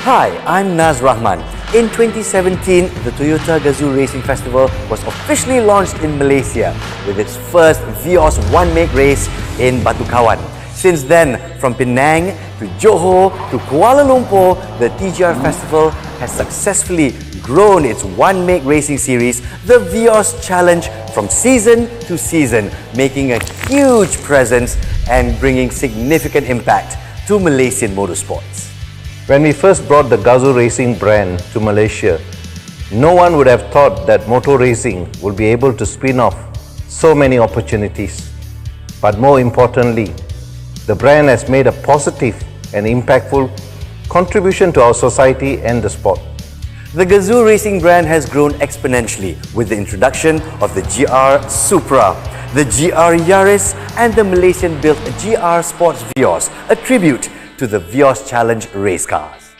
Hi, I'm Naz Rahman. In 2017, the Toyota GAZAO Racing Festival was officially launched in Malaysia with its first Vios one-make race in Batu Kawan. Since then, from Penang to Johor to Kuala Lumpur, the TGR Festival has successfully grown its one-make racing series, the Vios Challenge, from season to season, making a huge presence and bringing significant impact to Malaysian motorsports. When we first brought the GAZAO Racing brand to Malaysia, no one would have thought that motor racing would be able to spin off so many opportunities. But more importantly, the brand has made a positive and impactful contribution to our society and the sport. The GAZAO Racing brand has grown exponentially with the introduction of the GR Supra, the GR Yaris and the Malaysian-built GR Sports Vios, a tribute to the Vios Challenge race cars.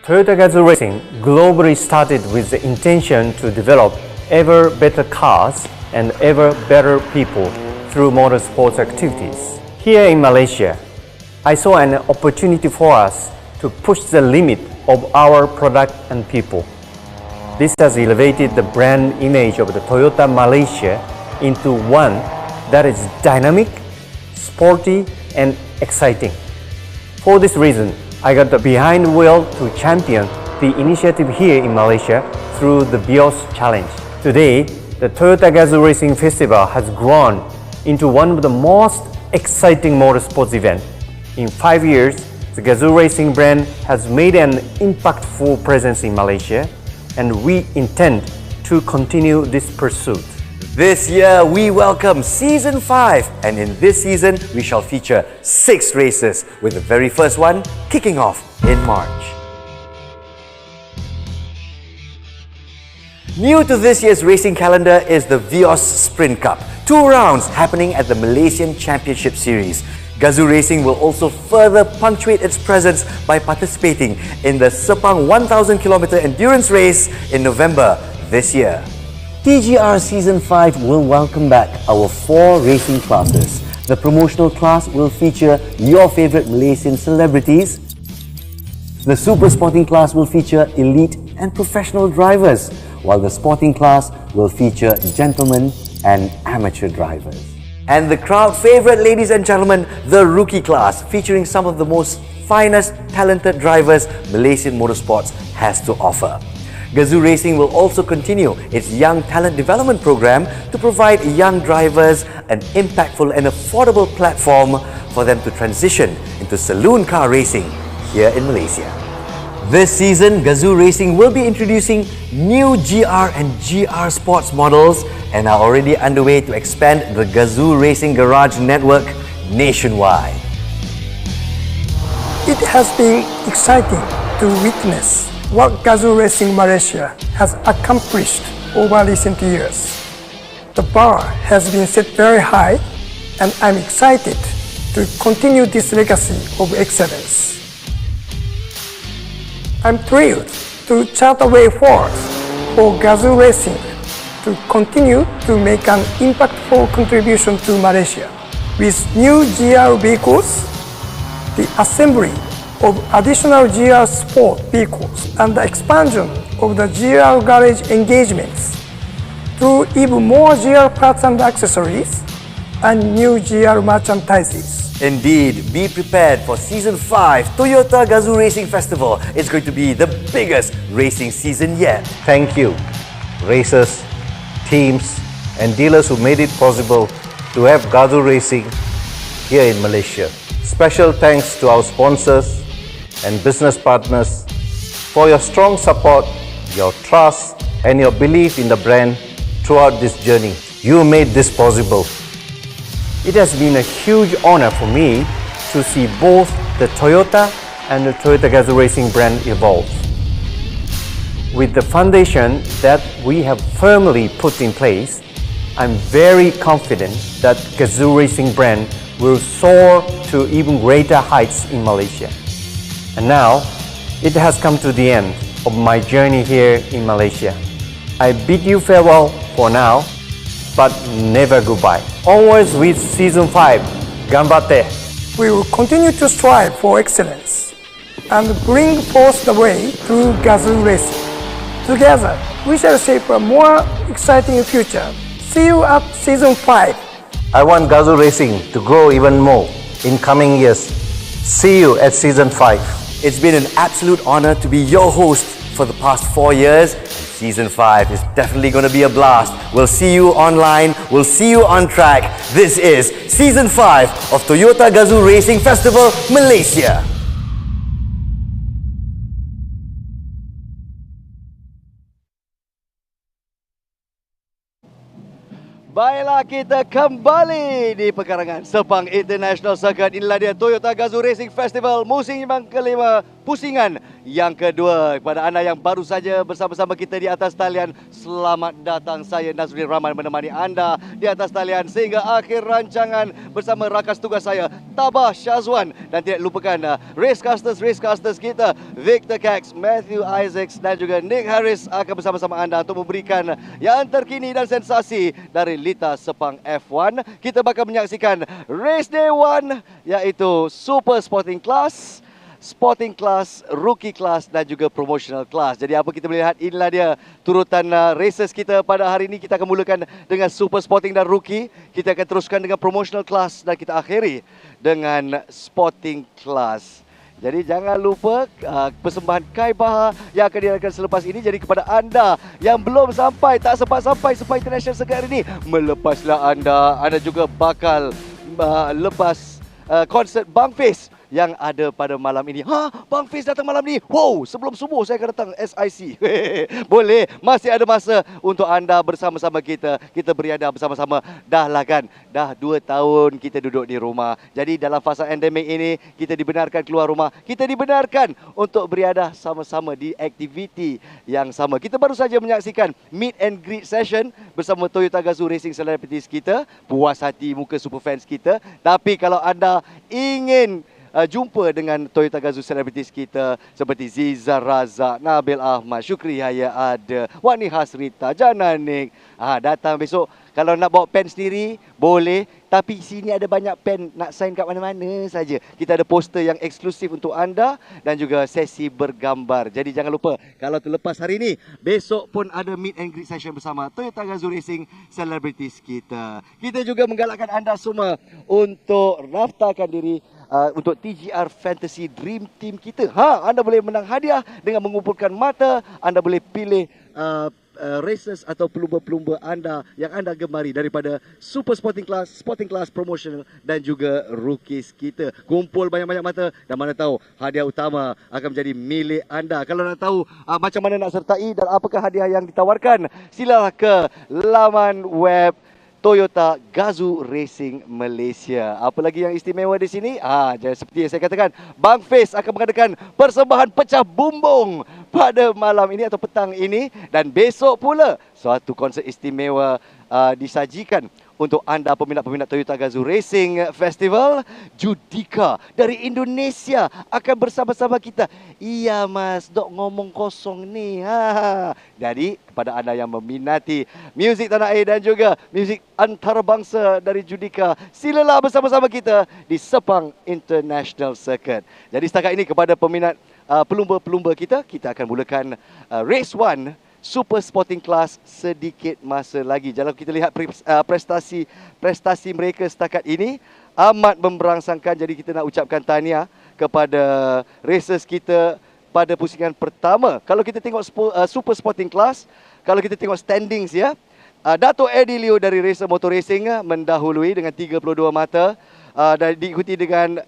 Toyota GAZAO Racing globally started with the intention to develop ever better cars and ever better people through motorsports activities. Here in Malaysia, I saw an opportunity for us to push the limit of our product and people. This has elevated the brand image of the Toyota Malaysia into one that is dynamic, sporty and exciting. For this reason, I got behind the wheel to champion the initiative here in Malaysia through the Vios Challenge. Today, the Toyota GAZAO Racing Festival has grown into one of the most exciting motorsports events. In 5 years, the GAZAO Racing brand has made an impactful presence in Malaysia, and we intend to continue this pursuit. This year, we welcome Season 5, and in this season, we shall feature 6 races, with the very first one kicking off in March. New to this year's racing calendar is the Vios Sprint Cup, 2 rounds happening at the Malaysian Championship Series. GAZAO Racing will also further punctuate its presence by participating in the Sepang 1000km endurance race in November this year. TGR Season 5 will welcome back our 4 racing classes. The promotional class will feature your favorite Malaysian celebrities. The super sporting class will feature elite and professional drivers, while the sporting class will feature gentlemen and amateur drivers. And the crowd favorite, ladies and gentlemen, the rookie class, featuring some of the most finest talented drivers Malaysian motorsports has to offer. GAZAO Racing will also continue its Young Talent Development Program to provide young drivers an impactful and affordable platform for them to transition into saloon car racing here in Malaysia. This season, GAZAO Racing will be introducing new GR and GR Sports models and are already underway to expand the GAZAO Racing Garage network nationwide. It has been exciting to witness what GAZAO Racing Malaysia has accomplished over recent years. The bar has been set very high, and I'm excited to continue this legacy of excellence. I'm thrilled to chart a way forward for GAZAO Racing to continue to make an impactful contribution to Malaysia. With new GR vehicles, the assembly of additional GR Sport vehicles and the expansion of the GR garage engagements through even more GR parts and accessories and new GR merchandises. Indeed, be prepared for Season 5 Toyota GAZAO Racing Festival. It's going to be the biggest racing season yet. Thank you, racers, teams and dealers who made it possible to have GAZAO Racing here in Malaysia. Special thanks to our sponsors and business partners for your strong support, your trust and your belief in the brand throughout this journey. You made this possible. It has been a huge honor for me to see both the Toyota and the Toyota GAZAO Racing brand evolve. With the foundation that we have firmly put in place, I'm very confident that GAZAO Racing brand will soar to even greater heights in Malaysia. And now, it has come to the end of my journey here in Malaysia. I bid you farewell for now, but never goodbye. Onwards with Season 5. Ganbatte! We will continue to strive for excellence and bring forth the way through Gazoo Racing. Together, we shall shape a more exciting future. See you at Season 5. I want Gazoo Racing to grow even more in coming years. See you at Season 5. It's been an absolute honor to be your host for the past 4 years. Season 5 is definitely going to be a blast. We'll see you online. We'll see you on track. This is Season 5 of Toyota GAZAO Racing Festival, Malaysia. Baiklah, kita kembali di pekarangan Sepang International Circuit. Inilah dia Toyota GAZAO Racing Festival musim yang kelima, pusingan yang kedua. Kepada anda yang baru saja bersama-sama kita di atas talian, selamat datang. Saya Nazrul Rahman menemani anda di atas talian sehingga akhir rancangan bersama rakan tugas saya, Tabah Syazwan. Dan tidak lupakan racecasters kita, Victor Cax, Matthew Isaacs dan juga Nick Harris akan bersama-sama anda untuk memberikan yang terkini dan sensasi dari Lita Sepang F1. Kita bakal menyaksikan Race Day 1 iaitu Super Sporting Class, Sporting Class, Rookie Class dan juga Promotional Class. Jadi apa kita melihat, inilah dia turutan races kita pada hari ini. Kita akan mulakan dengan Super Sporting dan Rookie. Kita akan teruskan dengan Promotional Class dan kita akhiri dengan Sporting Class. Jadi jangan lupa persembahan Khai Bahar yang akan diadakan selepas ini. Jadi kepada anda yang belum sampai, tak sempat sampai Sepang International Circuit hari ini, melepaslah anda. Anda juga bakal lepas konsert Bang Face yang ada pada malam ini. Bang Fiz datang malam ni. Wow, sebelum subuh saya akan datang SIC. Boleh, masih ada masa untuk anda bersama-sama kita. Kita beriadah bersama-sama. Dah lah kan, dah 2 tahun kita duduk di rumah. Jadi dalam fasa endemik ini, kita dibenarkan keluar rumah. Kita dibenarkan untuk beriadah sama-sama di aktiviti yang sama. Kita baru saja menyaksikan meet and greet session bersama Toyota GAZAO Racing Celebrities kita. Puas hati muka superfans kita. Tapi kalau anda ingin jumpa dengan Toyota GAZAO Celebrities kita seperti Ziza Razak, Nabil Ahmad, Syukri Haya ada, Wani Hasrita, Jananik. Datang besok. Kalau nak bawa pen sendiri, boleh. Tapi sini ada banyak pen nak sign kat mana-mana saja. Kita ada poster yang eksklusif untuk anda dan juga sesi bergambar. Jadi jangan lupa, kalau terlepas hari ini, besok pun ada meet and greet session bersama Toyota GAZAO Racing Celebrities kita. Kita juga menggalakkan anda semua untuk daftarkan diri untuk TGR Fantasy Dream Team kita. Anda boleh menang hadiah dengan mengumpulkan mata. Anda boleh pilih races atau pelumba-pelumba anda yang anda gemari daripada Super Sporting Class, Promotional dan juga Rookies kita. Kumpul banyak-banyak mata dan mana tahu hadiah utama akan menjadi milik anda. Kalau nak tahu macam mana nak sertai dan apakah hadiah yang ditawarkan, silalah ke laman web Toyota GAZAO Racing Malaysia. Apa lagi yang istimewa di sini? Seperti yang saya katakan, Bang Face akan mengadakan persembahan pecah bumbung pada malam ini atau petang ini. Dan besok pula suatu konsert istimewa disajikan untuk anda peminat-peminat Toyota GAZAO Racing Festival. Judika dari Indonesia akan bersama-sama kita. Iya mas, dok ngomong kosong ni. Jadi kepada anda yang meminati muzik tanah air dan juga muzik antarabangsa dari Judika, silalah bersama-sama kita di Sepang International Circuit. Jadi setakat ini kepada peminat pelumba-pelumba kita akan mulakan Race 1 Super Sporting Class sedikit masa lagi. Kalau kita lihat prestasi mereka setakat ini, amat memberangsangkan. Jadi kita nak ucapkan tahniah kepada racers kita pada pusingan pertama. Kalau kita tengok Super Sporting Class, kalau kita tengok standings ya, Dato' Eddie Liu dari Racer Motor Racing mendahului dengan 32 mata, dan diikuti dengan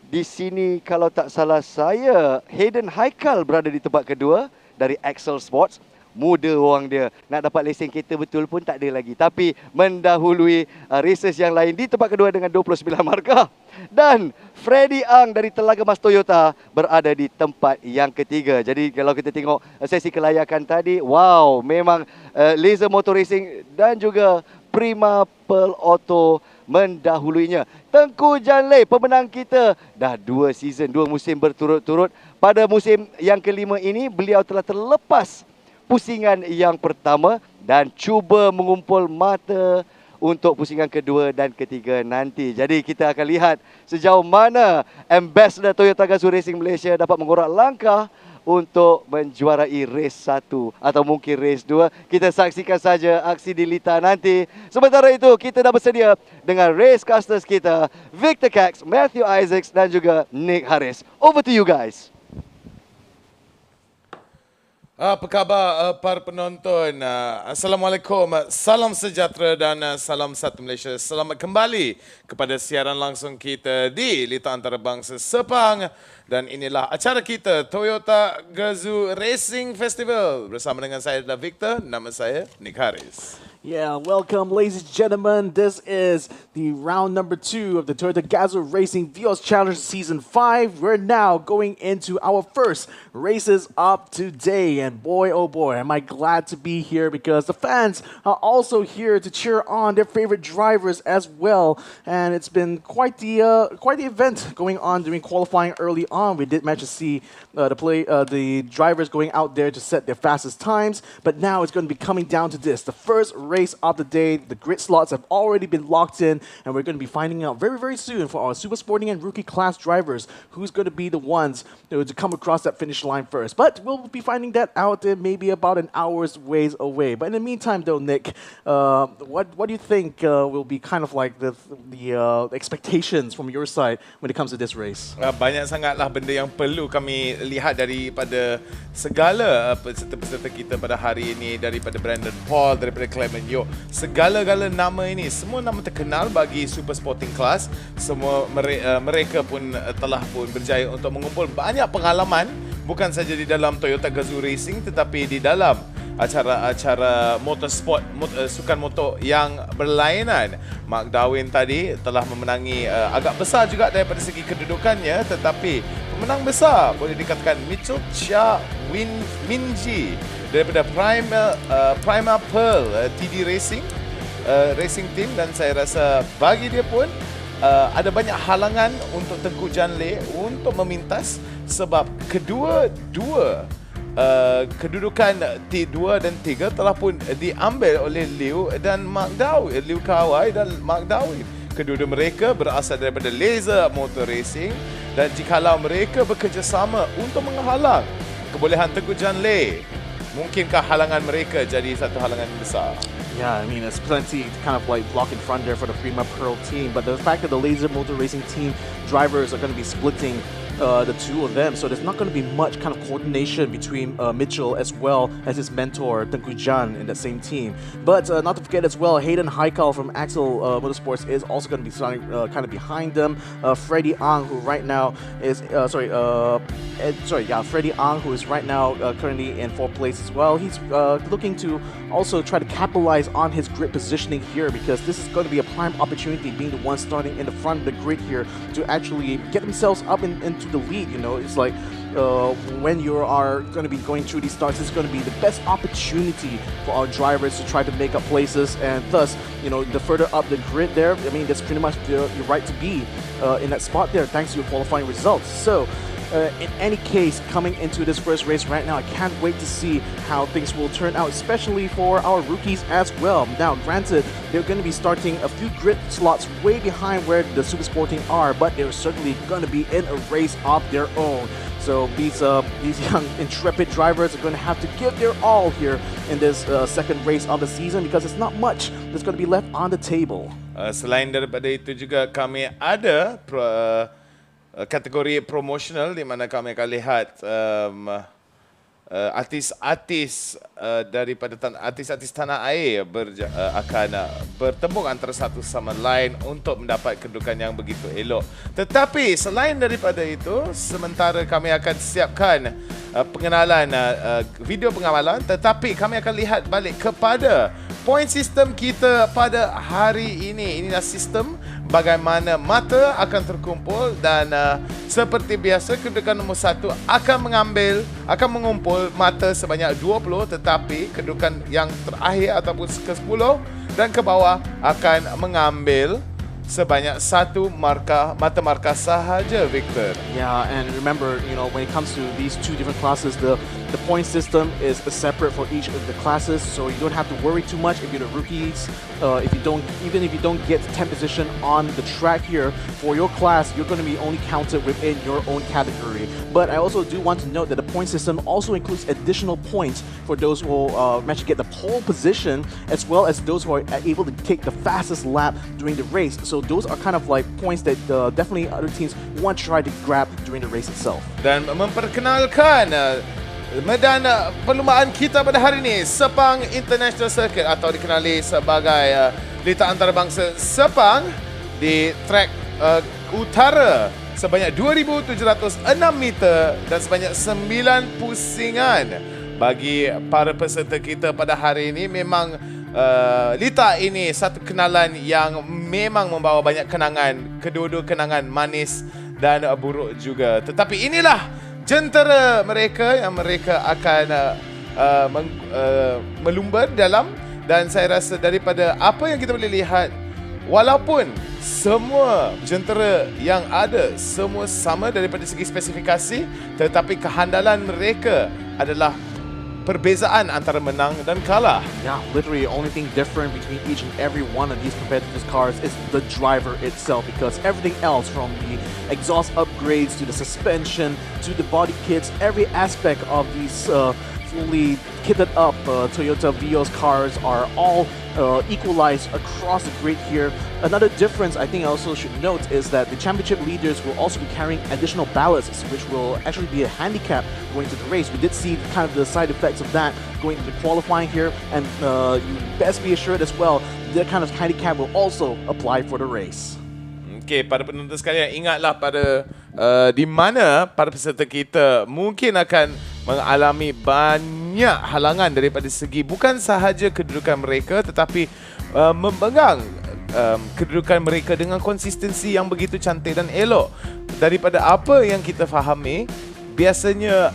di sini kalau tak salah saya, Hayden Haikal berada di tempat kedua dari Axel Sports. Muda orang dia, nak dapat lesen kereta betul pun tak ada lagi. Tapi mendahului racers yang lain di tempat kedua dengan 29 markah. Dan Freddy Ang dari Telaga Mas Toyota berada di tempat yang ketiga. Jadi kalau kita tengok sesi kelayakan tadi, wow, memang Laser Motor Racing dan juga Prima Pearl Auto mendahuluinya. Tengku Janlei, pemenang kita, dah 2 season, 2 musim berturut-turut. Pada musim yang kelima ini, beliau telah terlepas pusingan yang pertama dan cuba mengumpul mata untuk pusingan kedua dan ketiga nanti. Jadi kita akan lihat sejauh mana Ambassador Toyota GAZAO Racing Malaysia dapat mengorak langkah untuk menjuarai race 1 atau mungkin race 2. Kita saksikan saja aksi di litar nanti. Sementara itu, kita dah bersedia dengan race casters kita, Victor Cax, Matthew Isaacs dan juga Nick Harris. Over to you guys. Apa khabar para penonton? Assalamualaikum, salam sejahtera dan salam satu Malaysia. Selamat kembali kepada siaran langsung kita di Litar Antarabangsa Sepang. Dan inilah acara kita, Toyota GAZAO Racing Festival. Bersama dengan saya adalah Victor, nama saya Nick Harris. Yeah, welcome ladies and gentlemen. This is the round number 2 of the Toyota GAZAO Racing Vios Challenge Season 5. We're now going into our first races of today. And boy, oh boy, am I glad to be here because the fans are also here to cheer on their favorite drivers as well. And it's been quite the event going on during qualifying early on. We did manage to see the drivers going out there to set their fastest times. But now it's going to be coming down to this. The first race of the day, the grid slots have already been locked in, and we're going to be finding out very, very soon for our super sporting and rookie class drivers who's going to be the ones to come across that finish line first. But we'll be finding that out maybe about an hour's ways away. But in the meantime, though, Nick, what do you think will be kind of like the expectations from your side when it comes to this race? Banyak sangatlah benda yang perlu kami lihat daripada segala peserta-peserta kita pada hari ini, daripada Brandon Paul, daripada Clement Yo, segala-gala nama ini semua nama terkenal bagi super sporting class. Semua mereka pun telah pun berjaya untuk mengumpul banyak pengalaman, bukan saja di dalam Toyota GAZAO Racing tetapi di dalam acara-acara motorsport, sukan motor yang berlainan. Mark Darwin tadi telah memenangi agak besar juga daripada segi kedudukannya, tetapi pemenang besar boleh dikatakan Mitchell Chia Minji daripada Prima Pearl TD Racing Team, dan saya rasa bagi dia pun ada banyak halangan untuk Tengku Janle untuk memintas sebab kedua-dua kedudukan T2 dan 3 telah pun diambil oleh Liu Kawai dan Mark Darwin. Kedua-dua mereka berasal daripada Laser Motor Racing, dan jikalau mereka bekerjasama untuk menghalang kebolehan Tengku Janle, mungkinkah halangan mereka jadi satu halangan besar? Yeah, I mean, there's plenty to kind of like block in front there for the Prima Pearl team, but the fact that the Laser Motor Racing team drivers are going to be splitting the two of them, so there's not going to be much kind of coordination between Mitchell as well as his mentor Tengku Jan in that same team. But not to forget as well, Hayden Haikal from Axel Motorsports is also going to be starting kind of behind them. Freddie Ang, who right now is Freddie Ang, who is right now currently in 4th place as well. He's looking to also try to capitalize on his grid positioning here, because this is going to be a prime opportunity, being the one starting in the front of the grid here, to actually get themselves up into the lead. You know, it's like when you are going to be going through these starts, it's going to be the best opportunity for our drivers to try to make up places, and thus, you know, the further up the grid there, I mean, that's pretty much your right to be in that spot there, thanks to your qualifying results. So in any case, coming into this first race right now, I can't wait to see how things will turn out, especially for our rookies as well. Now, granted, they're going to be starting a few grid slots way behind where the Super Sporting are, but they're certainly going to be in a race of their own. So these young intrepid drivers are going to have to give their all here in this second race of the season, because it's not much that's going to be left on the table. Selain daripada itu juga kami ada kategori promotional, di mana kami akan lihat artis-artis daripada artis-artis tanah air akan bertembung antara satu sama lain untuk mendapat kedudukan yang begitu elok. Tetapi selain daripada itu, sementara kami akan siapkan pengenalan video pengamalan, tetapi kami akan lihat balik kepada point system kita pada hari ini. Inilah sistem bagaimana mata akan terkumpul, dan seperti biasa kedudukan nombor 1 akan mengumpul mata sebanyak 20, tetapi kedudukan yang terakhir ataupun ke-10 dan ke bawah akan mengambil sebanyak satu mata markah sahaja, Victor. Yeah, and remember, when it comes to these two different classes, the point system is separate for each of the classes, so you don't have to worry too much if you're the rookies. Even if you don't get 10th position on the track here for your class, you're going to be only counted within your own category. But I also do want to note that the point system also includes additional points for those who will manage to get the pole position, as well as those who are able to take the fastest lap during the race. So those are kind of like points that definitely other teams want to try to grab during the race itself. Dan memperkenalkan medan perlumbaan kita pada hari ini, Sepang International Circuit atau dikenali sebagai Liga Antarabangsa Sepang di trek utara sebanyak 2,706 meter dan sebanyak 9 pusingan. Bagi para peserta kita pada hari ini, memang Lita ini satu kenalan yang memang membawa banyak kenangan, kedua-dua kenangan manis dan buruk juga. Tetapi inilah jentera mereka yang mereka akan melumba dalam, dan saya rasa daripada apa yang kita boleh lihat, walaupun semua jentera yang ada semua sama daripada segi spesifikasi, tetapi kehandalan mereka adalah perbezaan antara menang dan kalah. Yeah, literally the only thing different between each and every one of these competitors' cars is the driver itself, because everything else, from the exhaust upgrades to the suspension to the body kits, every aspect of these fully kitted up Toyota Vios cars are all equalized across the grid here. Another difference I think I also should note is that the championship leaders will also be carrying additional ballasts, which will actually be a handicap going to the race. We did see kind of the side effects of that going into the qualifying here, and you best be assured as well that kind of handicap will also apply for the race. Okey, para penonton sekalian, ingatlah pada di mana para peserta kita mungkin akan mengalami banyak halangan daripada segi bukan sahaja kedudukan mereka, tetapi memegang kedudukan mereka dengan konsistensi yang begitu cantik dan elok. Daripada apa yang kita fahami, biasanya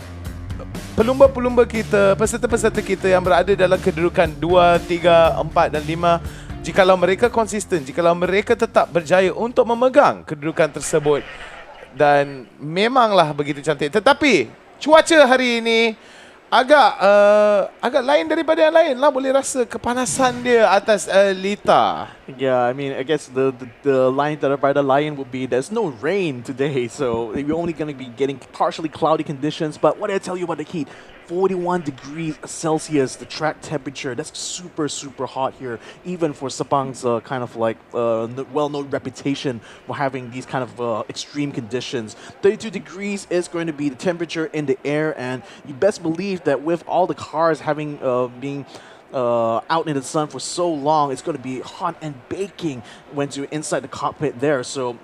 pelumba-pelumba kita, peserta-peserta kita yang berada dalam kedudukan 2, 3, 4 dan 5, jikalau mereka konsisten, jikalau mereka tetap berjaya untuk memegang kedudukan tersebut, dan memanglah begitu cantik. Tetapi cuaca hari ini agak lain daripada yang lain lah. Boleh rasa kepanasan dia atas Lita. Yeah, I mean, I guess the line that by the lion would be there's no rain today, so we're only going to be getting partially cloudy conditions. But what did I tell you about the heat? 41 degrees Celsius, the track temperature. That's super, super hot here, even for Sepang's kind of like well-known reputation for having these kind of extreme conditions. 32 degrees is going to be the temperature in the air, and you best believe that with all the cars having being out in the sun for so long, it's going to be hot and baking when you're inside the cockpit there. So,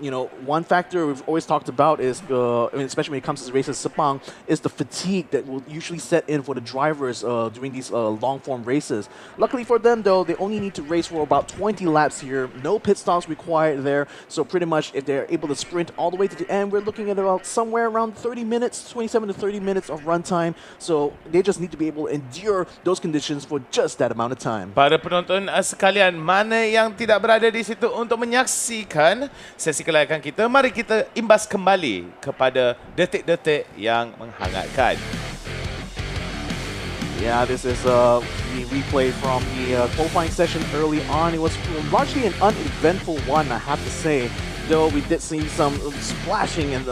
one factor we've always talked about is, especially when it comes to the races, Sepang, is the fatigue that will usually set in for the drivers during these long-form races. Luckily for them, though, they only need to race for about 20 laps here. No pit stops required there. So pretty much, if they're able to sprint all the way to the end, we're looking at about somewhere around 30 minutes, 27 to 30 minutes of runtime. So they just need to be able to endure those conditions for just that amount of time. Para penonton sekalian, mana yang tidak berada di situ untuk menyaksikan sesi kelayakan kita, mari kita imbas kembali kepada detik-detik yang menghangatkan. Yeah, this is the replay from the qualifying session early on. It was largely an uneventful one, I have to say, though we did see some splashing and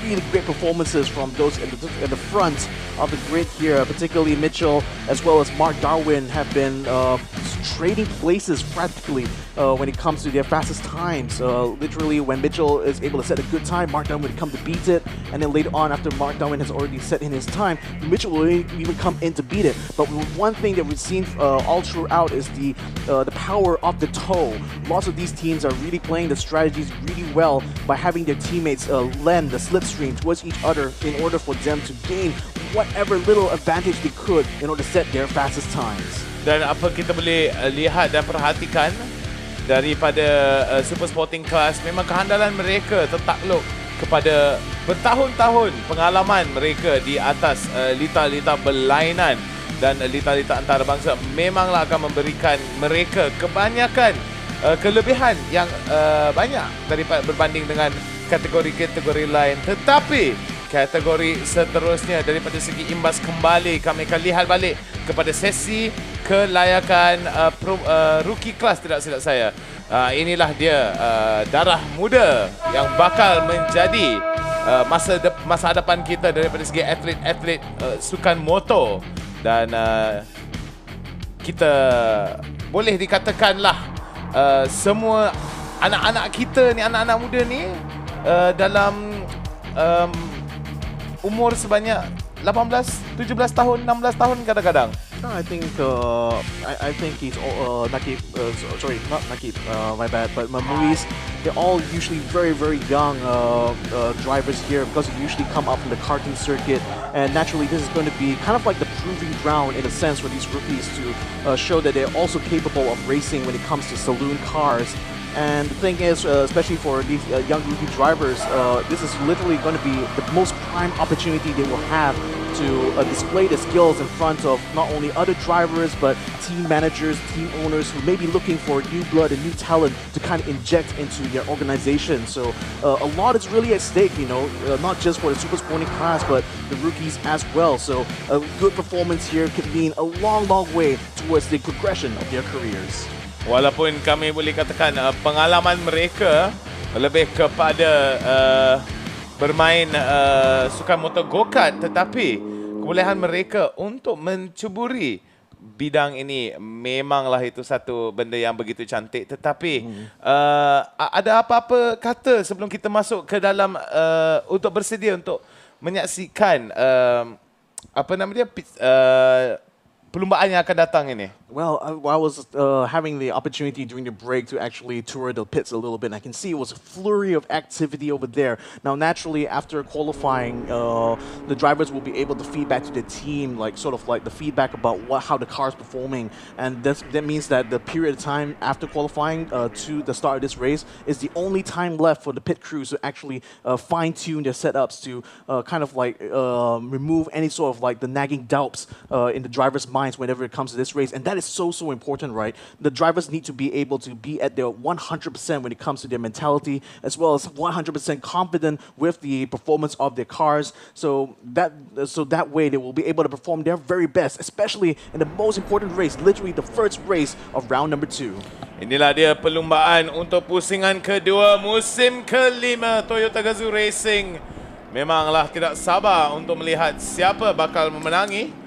really great performances from those in the front of the grid here, particularly Mitchell as well as Mark Darwin have been trading places practically when it comes to their fastest times. Literally, when Mitchell is able to set a good time, Mark Darwin would come to beat it, and then later on, after Mark Darwin has already set in his time, Mitchell will even come in to beat it. But one thing that we've seen all throughout is the power of the toe. Lots of these teams are really playing the strategies really well by having their teammates lend the slipstream towards each other in order for them to gain whatever little advantage they could in order to set their fastest times. Dan apa kita boleh lihat dan perhatikan daripada Super Sporting Class, memang kehandalan mereka tertakluk kepada bertahun-tahun pengalaman mereka di atas lita-lita berlainan, dan lita-lita antarabangsa memanglah akan memberikan mereka kebanyakan kelebihan yang banyak daripada berbanding dengan kategori-kategori lain. Tetapi kategori seterusnya daripada segi imbas kembali, kami akan lihat balik kepada sesi kelayakan rookie class, tidak silap saya. Inilah dia darah muda yang bakal menjadi masa hadapan kita daripada segi atlet-atlet sukan motor. Dan kita boleh dikatakanlah semua anak-anak kita ni, anak-anak muda ni dalam umur sebanyak 18, 17 tahun, 16 tahun kadang-kadang. I think he's Nakib. Sorry, not Nakib. My bad. But Mamuis, they're all usually very young drivers here because they usually come up from the karting circuit, and naturally this is going to be kind of like the proving ground in a sense for these rookies to show that they're also capable of racing when it comes to saloon cars. And the thing is, especially for these young rookie drivers, this is literally going to be the most prime opportunity they will have to display the skills in front of not only other drivers, but team managers, team owners who may be looking for new blood and new talent to kind of inject into their organization. So a lot is really at stake, you know, not just for the super sporting class, but the rookies as well. So a good performance here could mean a long way towards the progression of their careers. Walaupun kami boleh katakan pengalaman mereka lebih kepada bermain sukan motor go-kart, tetapi kebolehan mereka untuk mencuburi bidang ini memanglah itu satu benda yang begitu cantik. Tetapi ada apa-apa kata sebelum kita masuk ke dalam untuk bersedia untuk menyaksikan apa nama dia perlumbaan yang akan datang ini? Well, I was having the opportunity during the break to actually tour the pits a little bit, and I can see it was a flurry of activity over there. Now, naturally, after qualifying, the drivers will be able to feed back to the team, like sort of like the feedback about how the car is performing, and that means that the period of time after qualifying to the start of this race is the only time left for the pit crews to actually fine-tune their setups to kind of like remove any sort of like the nagging doubts in the drivers' minds whenever it comes to this race, and that is so important, right? The drivers need to be able to be at their 100% when it comes to their mentality, as well as 100% confident with the performance of their cars. So that way they will be able to perform their very best, especially in the most important race, literally the first race of round number 2. Inilah dia perlumbaan untuk pusingan kedua musim kelima Toyota GAZAO Racing. Memanglah tidak sabar untuk melihat siapa bakal memenangi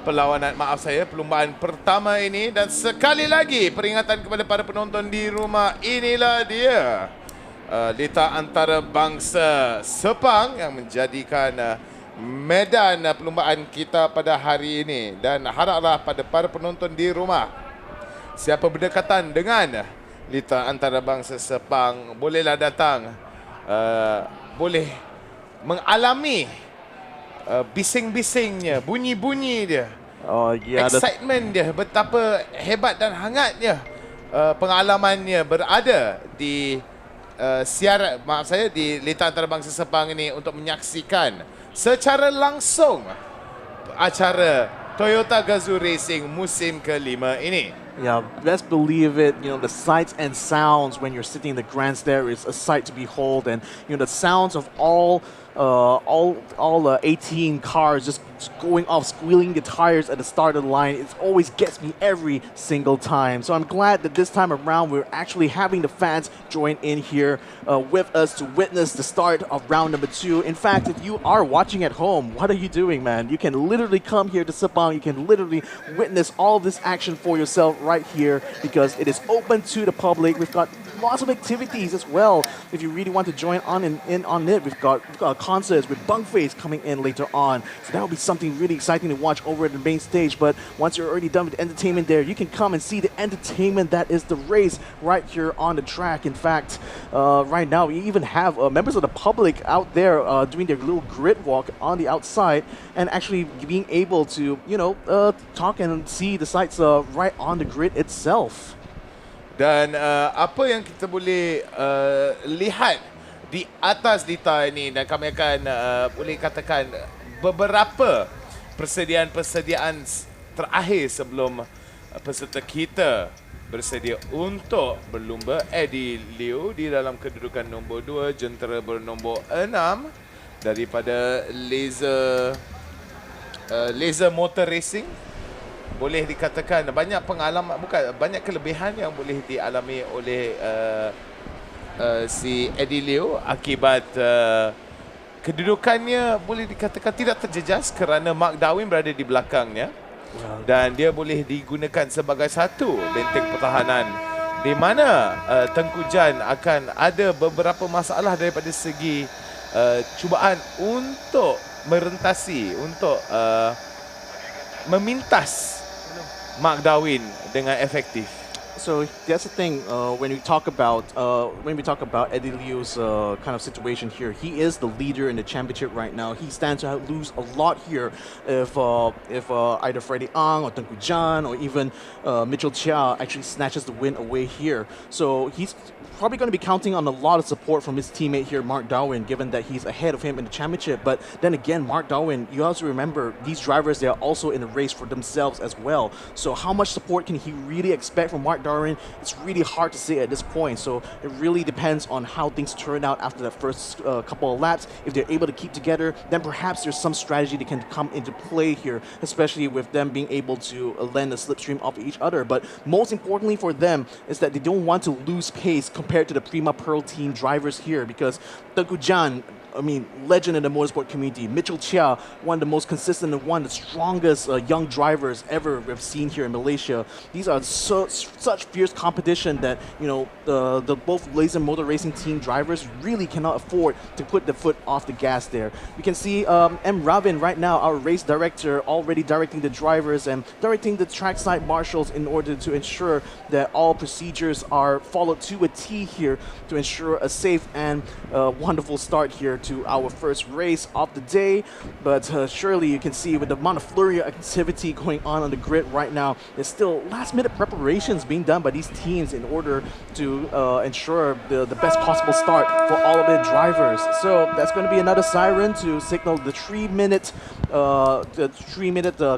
perlumbaan pertama ini. Dan sekali lagi peringatan kepada para penonton di rumah, inilah dia litar antarabangsa Sepang yang menjadikan medan perlumbaan kita pada hari ini. Dan haraplah pada para penonton di rumah, siapa berdekatan dengan litar antarabangsa Sepang, bolehlah datang, boleh mengalami bising-bisingnya, bunyi-bunyi dia, excitement dia, betapa hebat dan hangatnya pengalamannya berada di di litar antarabangsa Sepang ini untuk menyaksikan secara langsung acara Toyota GAZAO Racing musim kelima ini. Yeah, best believe it. You know, the sights and sounds when you're sitting in the grandstand there is a sight to behold, and you know the sounds of all 18 cars just going off, squealing the tires at the start of the line. It always gets me every single time. So I'm glad that this time around we're actually having the fans join in here with us to witness the start of round number 2. In fact, if you are watching at home, what are you doing, man? You can literally come here to Sepang. You can literally witness all of this action for yourself right here because it is open to the public. We've got lots of activities as well. If you really want to join in on it, we've got concerts with Bungface coming in later on. So that will be something really exciting to watch over at the main stage. But once you're already done with the entertainment there, you can come and see the entertainment that is the race right here on the track. In fact, right now we even have members of the public out there doing their little grid walk on the outside and actually being able to, you know, talk and see the sights right on the grid itself. Dan apa yang kita boleh lihat di atas litar ini, dan kami akan boleh katakan beberapa persediaan terakhir sebelum peserta kita bersedia untuk berlumba. Eddie Liu di dalam kedudukan nombor 2, jentera bernombor 6 daripada Laser Motor Racing. Boleh dikatakan banyak pengalaman, bukan banyak kelebihan yang boleh dialami oleh si Eddie Liu akibat kedudukannya boleh dikatakan tidak terjejas kerana Mark Darwin berada di belakangnya. Dan dia boleh digunakan sebagai satu benteng pertahanan di mana Tengku Jan akan ada beberapa masalah daripada segi cubaan untuk merentasi, untuk memintas Mark Darwin dengan efektif. So that's the thing. When we talk about Eddie Liu's kind of situation here, he is the leader in the championship right now. He stands to lose a lot here if either Freddie Ang or Tengku Jan or even Mitchell Chia actually snatches the win away here. So he's probably going to be counting on a lot of support from his teammate here, Mark Darwin, given that he's ahead of him in the championship. But then again, Mark Darwin, you also remember these drivers, they are also in the race for themselves as well. So how much support can he really expect from Mark Darwin? It's really hard to say at this point. So it really depends on how things turn out after the first couple of laps. If they're able to keep together, then perhaps there's some strategy that can come into play here, especially with them being able to lend a slipstream off each other. But most importantly for them is that they don't want to lose pace compared to the Prima Pearl team drivers here, because Tengku Jan, I mean, legend in the motorsport community. Mitchell Chia, one of the most consistent and one of the strongest young drivers ever we've seen here in Malaysia. These are such fierce competition that, you know, the both Laser Motor Racing team drivers really cannot afford to put the foot off the gas there. We can see M. Ravin right now, our race director, already directing the drivers and directing the trackside marshals in order to ensure that all procedures are followed to a T here to ensure a safe and wonderful start here to our first race of the day. But surely you can see with the amount of flurry of activity going on the grid right now, there's still last minute preparations being done by these teams in order to ensure the best possible start for all of their drivers. So that's going to be another siren to signal the 3-minute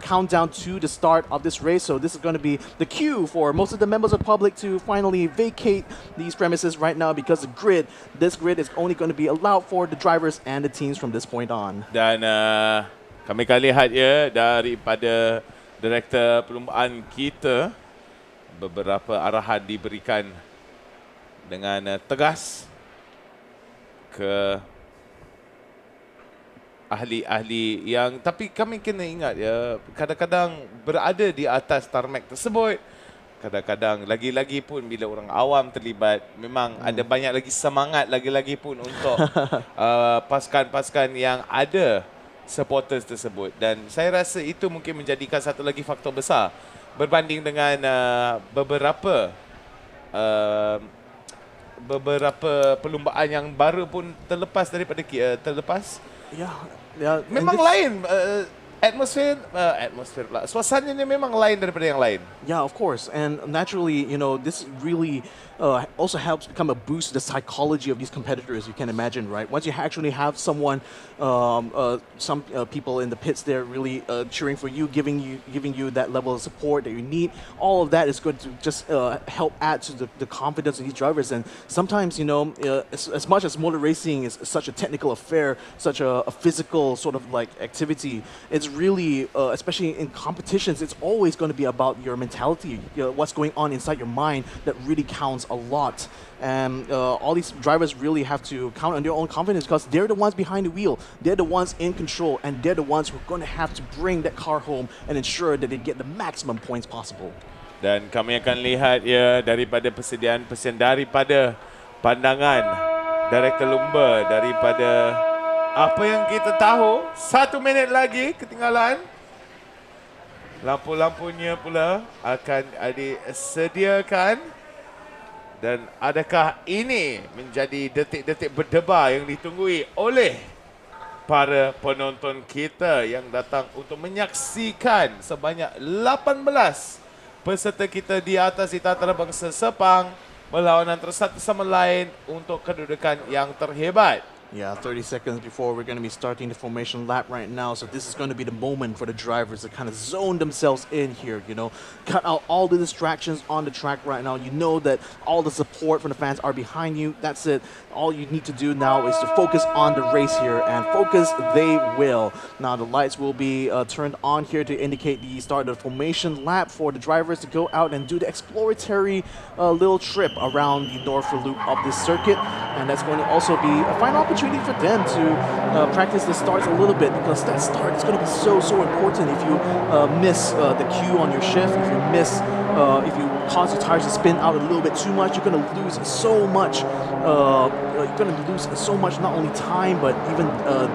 countdown to the start of this race. So this is going to be the cue for most of the members of the public to finally vacate these premises right now, because this grid is only going to be allowed for the drivers and the teams from this point on. Dan kami akan lihat ya daripada direktur perlumbaan kita, beberapa arahan diberikan dengan tegas ke ahli-ahli yang, tapi kami kena ingat ya, kadang-kadang berada di atas tarmac tersebut, kadang-kadang lagi-lagi pun bila orang awam terlibat, memang ada banyak lagi semangat lagi-lagi pun untuk pasukan-pasukan yang ada supporters tersebut. Dan saya rasa itu mungkin menjadikan satu lagi faktor besar berbanding dengan beberapa perlumbaan yang baru pun terlepas daripada memang lain. Atmosphere pula. Suasananya memang lain daripada yang lain. Yeah, of course. And naturally, you know, this really also helps become a boost to the psychology of these competitors, you can imagine, right? Once you actually have someone, some people in the pits there really cheering for you, giving you that level of support that you need, all of that is going to just help add to the confidence of these drivers. And sometimes, you know, as much as motor racing is such a technical affair, such a physical sort of like activity, it's really, especially in competitions, it's always going to be about your mentality, what's going on inside your mind that really counts a lot. And all these drivers really have to count on their own confidence, because they're the ones behind the wheel, they're the ones in control, and they're the ones who are going to have to bring that car home and ensure that they get the maximum points possible. Dan kami akan lihat ya daripada persediaan daripada pandangan Director Lumba, daripada apa yang kita tahu, 1 minit lagi ketinggalan. Lampu-lampunya pula akan disediakan. Dan adakah ini menjadi detik-detik berdebar yang ditunggui oleh para penonton kita yang datang untuk menyaksikan sebanyak 18 peserta kita di atas di tata bangsa Sepang melawan antara satu sama lain untuk kedudukan yang terhebat. Yeah, 30 seconds before we're going to be starting the formation lap right now. So this is going to be the moment for the drivers to kind of zone themselves in here, you know, cut out all the distractions on the track right now. You know that all the support from the fans are behind you. That's it. All you need to do now is to focus on the race here, and focus they will. Now the lights will be turned on here to indicate the start of the formation lap for the drivers to go out and do the exploratory little trip around the north loop of this circuit. And that's going to also be a final opportunity for them to practice the starts a little bit, because that start is going to be so important. If you miss the cue on your shift, if you miss, if you cause your tires to spin out a little bit too much, you're going to lose so much. You're going to lose so much, not only time but even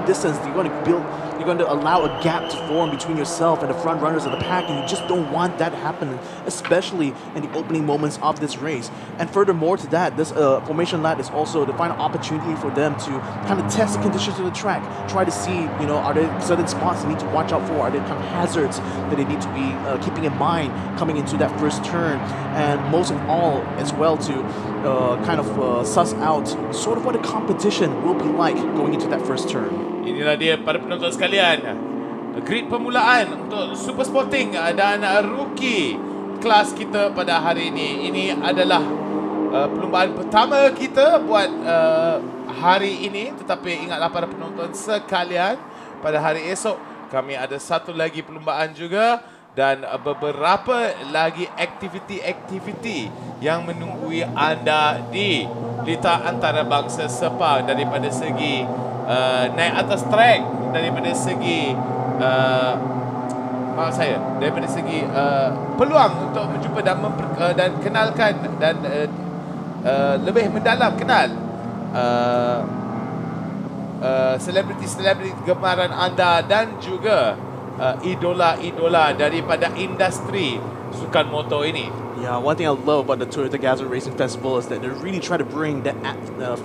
distance. You're going to allow a gap to form between yourself and the front runners of the pack, and you just don't want that happening, especially in the opening moments of this race. And furthermore to that, this formation lap is also the final opportunity for them to kind of test the conditions of the track, try to see, you know, are there certain spots they need to watch out for, are there kind of hazards that they need to be keeping in mind coming into that first turn, and most of all as well to kind of suss out sort of what the competition will be like going into that first turn. Inilah dia para penonton sekalian, grid permulaan untuk Super Sporting dan Rookie kelas kita pada hari ini. Ini adalah perlumbaan pertama kita buat hari ini. Tetapi ingatlah para penonton sekalian, pada hari esok kami ada satu lagi perlumbaan juga, dan beberapa lagi aktiviti-aktiviti yang menunggui anda di Litar Antarabangsa Sepang, daripada segi naik atas track, daripada segi daripada segi peluang untuk menjumpa dan kenalkan dan lebih mendalam kenal selebriti-selebriti gemaran anda, dan juga idola-idola daripada industri sukan motor ini. Yeah, one thing I love about the Toyota GAZAO Racing Festival is that they really try to bring that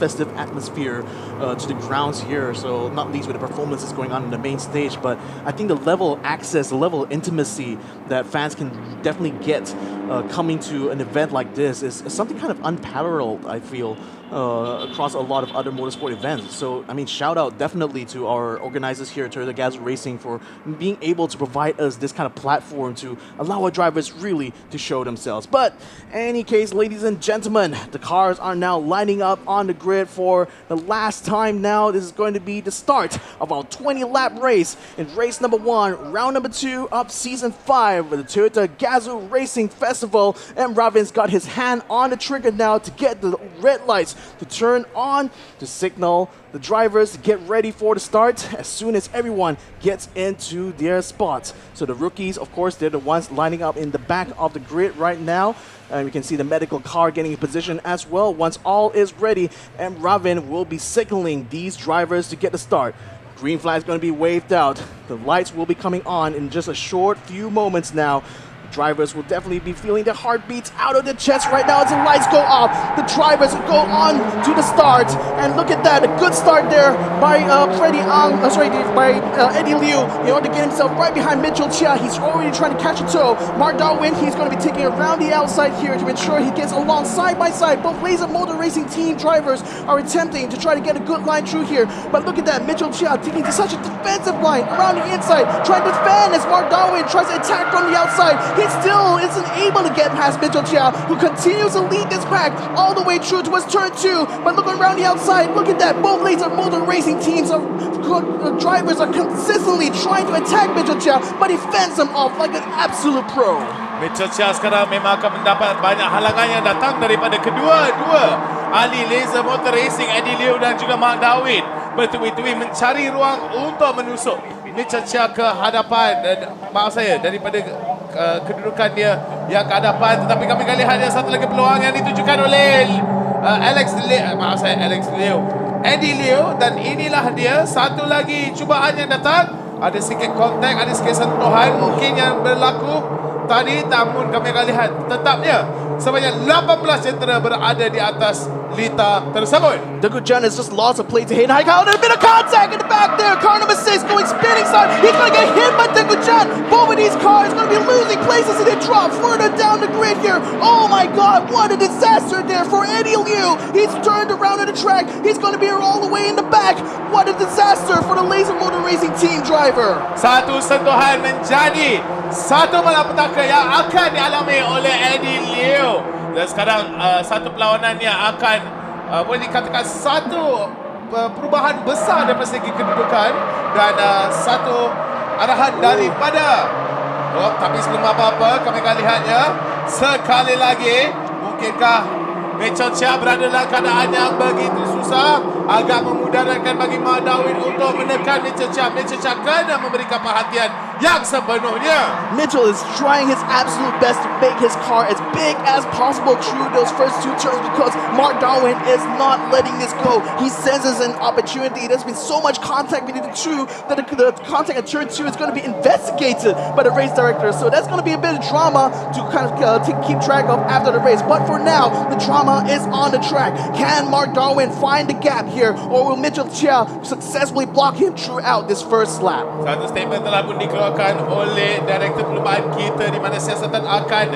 festive atmosphere to the grounds here. So not least with the performances going on in the main stage, but I think the level of access, the level of intimacy that fans can definitely get coming to an event like this is something kind of unparalleled, I feel, across a lot of other motorsport events. So, I mean, shout out definitely to our organizers here at Toyota GAZAO Racing for being able to provide us this kind of platform to allow our drivers really to show themselves. But in any case, ladies and gentlemen, the cars are now lining up on the grid for the last time now. This is going to be the start of our 20-lap race in race number 1, round number 2 of season 5 with the Toyota GAZAO Racing Festival. And Ravin's got his hand on the trigger now to get the red lights to turn on to signal the drivers to get ready for the start as soon as everyone gets into their spots. So the rookies, of course, they're the ones lining up in the back of the grid right now. And we can see the medical car getting in position as well once all is ready. And Ravin will be signaling these drivers to get the start. Green flag is going to be waved out. The lights will be coming on in just a short few moments now. Drivers will definitely be feeling their heartbeats out of their chest right now as the lights go off. The drivers go on to the start, and look at that, a good start there by Eddie Liu in order to get himself right behind Mitchell Chia. He's already trying to catch a toe. Mark Darwin, he's going to be taking around the outside here to ensure he gets along side by side. Both Laser Motor Racing team drivers are attempting to try to get a good line through here, but look at that, Mitchell Chia taking to such a defensive line around the inside, trying to defend as Mark Darwin tries to attack from the outside. He still isn't able to get past Mitchell Chia, who continues to lead this pack all the way through towards turn 2. But look around the outside, look at that. Both Laser Motor Racing teams drivers are consistently trying to attack Mitchell Chia, but he fends them off like an absolute pro. Mitchell Chia sekarang memang akan mendapat banyak halangan yang datang daripada kedua-dua ahli Laser Motor Racing, Eddie Liu dan juga Mark Darwin, bertubi-tubi mencari ruang untuk menusuk Mitchell Chia ke hadapan, daripada kedudukan dia yang ke hadapan. Tetapi kami akan lihat ada satu lagi peluang yang ditujukan oleh Eddie Liu, dan inilah dia satu lagi cubaan yang datang. Ada sikit kontak, ada sikit sentuhan mungkin yang berlaku tadi, namun kami akan lihat tetapnya sebanyak 18 jentera berada di atas lita tersebut. Jan has just lost a plate to Hayden Haikal. There's a bit of contact in the back there. Car number 6 going spinning side. He's going to get hit by Jan. Both of these cars going to be losing places and they drop further down the grid here. Oh my God, what a disaster there for Eddie Liu. He's turned around at the track. He's going to be all the way in the back. What a disaster for the Laser Motor Racing team driver. Satu sentuhan menjadi satu malapetaka yang akan dialami oleh Eddie Liu. Dan sekarang satu perlawanan yang akan boleh dikatakan satu perubahan besar daripada segi kedudukan dan satu arahan daripada tapi sebelum apa-apa kami akan lihatnya sekali lagi. Mungkinkah Mitchell Chia berada dalam keadaan yang begitu susah, agak memudaratkan bagi Mark Darwin untuk menekan Mitchell Chia. Mitchell Chia kena memberikan perhatian yang sepenuhnya. Mitchell is trying his absolute best to make his car as big as possible through those first 2 turns because Mark Darwin is not letting this go. He senses an opportunity. There's been so much contact between the two that the contact at turn 2 is going to be investigated by the race director. So that's going to be a bit of drama to kind of to keep track of after the race. But for now, the drama is on the track. Can Mark Darwin find the gap here or will Mitchell Chia successfully block him throughout this first lap? Satu statement telah pun dikeluarkan oleh Direktur Perlumbaan kita di mana siasatan akan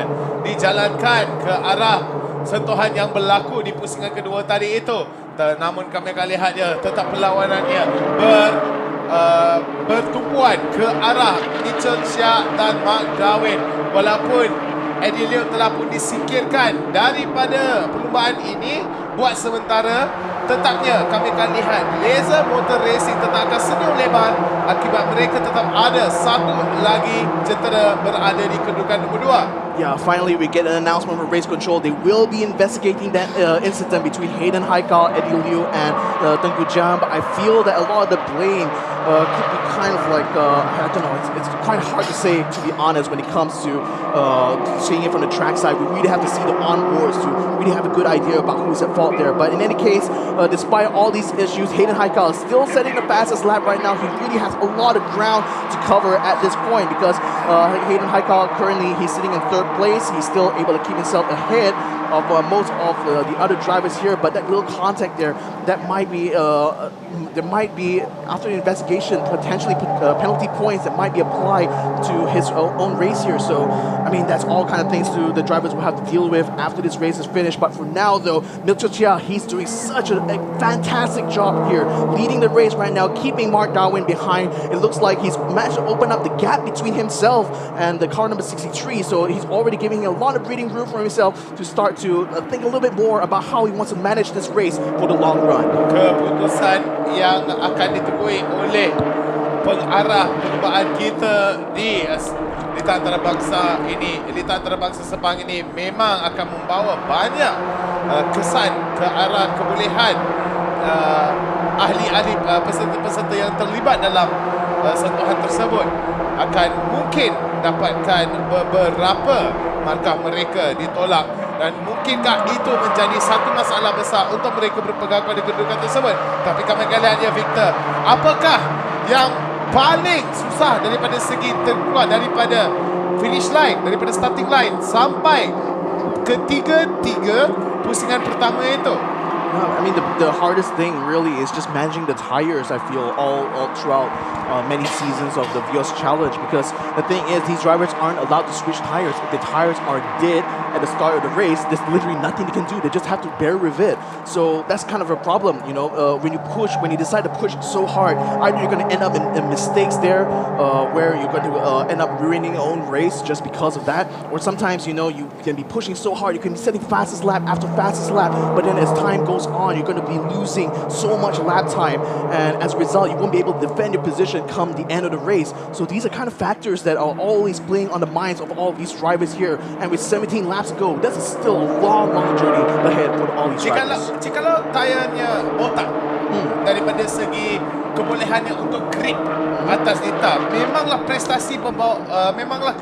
dijalankan ke arah sentuhan yang berlaku di pusingan kedua tadi itu. Namun kami akan lihat dia tetap perlawanannya bertumpuan ke arah Mitchell Chia dan Mark Darwin. Walaupun Eddie Liu telah pun disingkirkan daripada perlumbaan ini buat sementara, tetapnya kami akan lihat Laser Motor Racing tetap akan senyum lebar akibat mereka tetap ada satu lagi jentera berada di kedudukan nombor 2. Yeah, finally we get an announcement from race control. They will be investigating that incident between Hayden Haikal, Eddie Liu, and Tengku Jan. But I feel that a lot of the blame could be kind of like, I don't know, it's quite hard to say, to be honest, when it comes to seeing it from the track side. We really have to see the onboards to really have a good idea about who's at fault there. But in any case, despite all these issues, Hayden Haikal is still setting the fastest lap right now. He really has a lot of ground to cover at this point because Hayden Haikal currently, he's sitting in 3rd place. He's still able to keep himself ahead of most of the other drivers here, but that little contact there, that might be there might be, after the investigation, potentially penalty points that might be applied to his own race here. So I mean, that's all kind of things the drivers will have to deal with after this race is finished. But for now though, Mitchell Chia, he's doing such a fantastic job here, leading the race right now, keeping Mark Darwin behind. It looks like he's managed to open up the gap between himself and the car number 63, so he's already giving a lot of breathing room for himself to start to think a little bit more about how he wants to manage this race for the long run. Keputusan yang akan ditemui oleh pengarah perlumbaan kita di lita antarabangsa ini, lita antarabangsa Sepang ini memang akan membawa banyak kesan ke arah kebolehan ahli-ahli peserta-peserta yang terlibat dalam sentuhan tersebut akan mungkin dapatkan beberapa markah mereka ditolak, dan mungkinkah itu menjadi satu masalah besar untuk mereka berpegang pada kedudukan tersebut. Tapi kami akan lihat ya, Victor, apakah yang paling susah daripada segi terkeluar daripada finish line, daripada starting line sampai ketiga-tiga pusingan pertama itu? I mean, the hardest thing really is just managing the tires, I feel, all throughout many seasons of the Vios Challenge, because the thing is, these drivers aren't allowed to switch tires. If the tires are dead at the start of the race, there's literally nothing they can do. They just have to bear with it. So that's kind of a problem, you know, when you decide to push so hard, either you're going to end up in mistakes there, where you're going to end up ruining your own race just because of that, or sometimes, you know, you can be pushing so hard, you can be setting fastest lap after fastest lap, but then as time goes on, you're going to be losing so much lap time, and as a result, you won't be able to defend your position come the end of the race. So these are kind of factors that are always playing on the minds of all these drivers here, and with 17 laps to go, that's still a long journey ahead for all these drivers. Jikalau tayarnya botak daripada segi kebolehannya untuk grip atas lita, memanglah prestasi pembawa, memanglah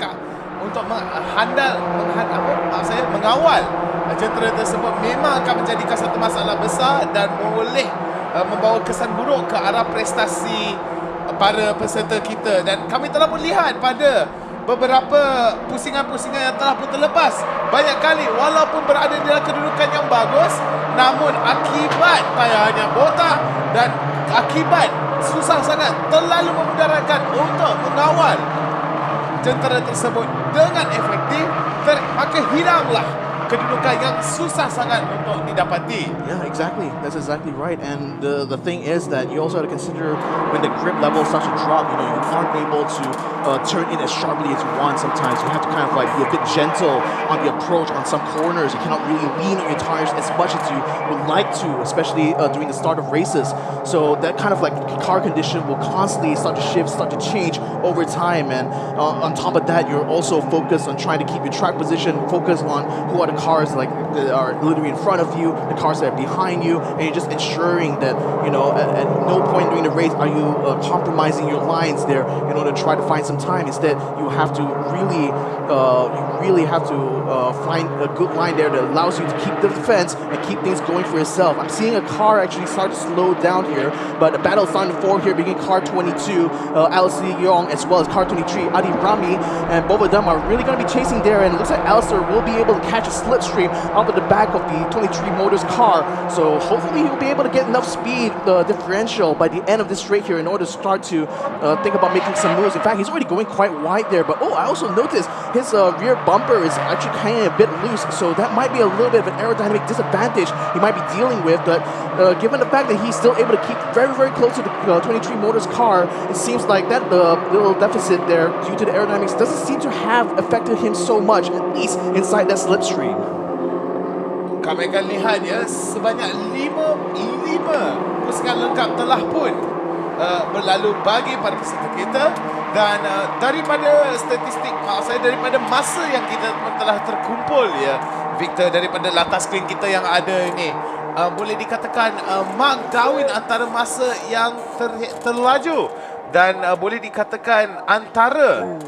untuk mengawal jentera tersebut memang akan menjadikan satu masalah besar dan boleh membawa kesan buruk ke arah prestasi para peserta kita. Dan kami telah pun lihat pada beberapa pusingan-pusingan yang telah pun terlepas, banyak kali walaupun berada dalam kedudukan yang bagus, namun akibat tayarnya botak dan akibat susah sangat terlalu memudaratkan untuk mengawal jentera tersebut dengan efektif, maka hilanglah kedudukan yang susah sangat untuk didapati. Yeah, exactly. That's exactly right. And the thing is that you also have to consider when the grip level starts to drop, you aren't able to turn in as sharply as you want sometimes. You have to kind of like be a bit gentle on the approach on some corners. You cannot really lean on your tires as much as you would like to, especially during the start of races. So that kind of like car condition will constantly start to shift, start to change over time. And on top of that, you're also focused on trying to keep your track position, focus on who are the cars like that are literally in front of you, the cars that are behind you, and you're just ensuring that at no point during the race are you compromising your lines there in order to try to find some time. Instead, you have to really have to find a good line there that allows you to keep the defense and keep things going for yourself. I'm seeing a car actually start to slow down here, but a battle starting to form here between car 22, Alistair Young, as well as car 23, Adi Rami, and both of them are really going to be chasing there, and it looks like Alistair will be able to catch a slipstream out of the back of the 23 Motors car, so hopefully he'll be able to get enough speed differential by the end of this straight here in order to start to think about making some moves. In fact, he's already going quite wide there, but I also noticed his rear bumper is actually kind of a bit loose, so that might be a little bit of an aerodynamic disadvantage he might be dealing with, but given the fact that he's still able to keep very, very close to the 23 Motors car, it seems like that little deficit there due to the aerodynamics doesn't seem to have affected him so much, at least inside that slipstream. Kami akan lihat ya, sebanyak 5 pusingan lengkap telah pun berlalu bagi para peserta kita, dan daripada statistik, daripada masa yang kita telah terkumpul ya Victor, daripada latar skrin kita yang ada ini, boleh dikatakan Mark Darwin antara masa yang terlaju, dan boleh dikatakan antara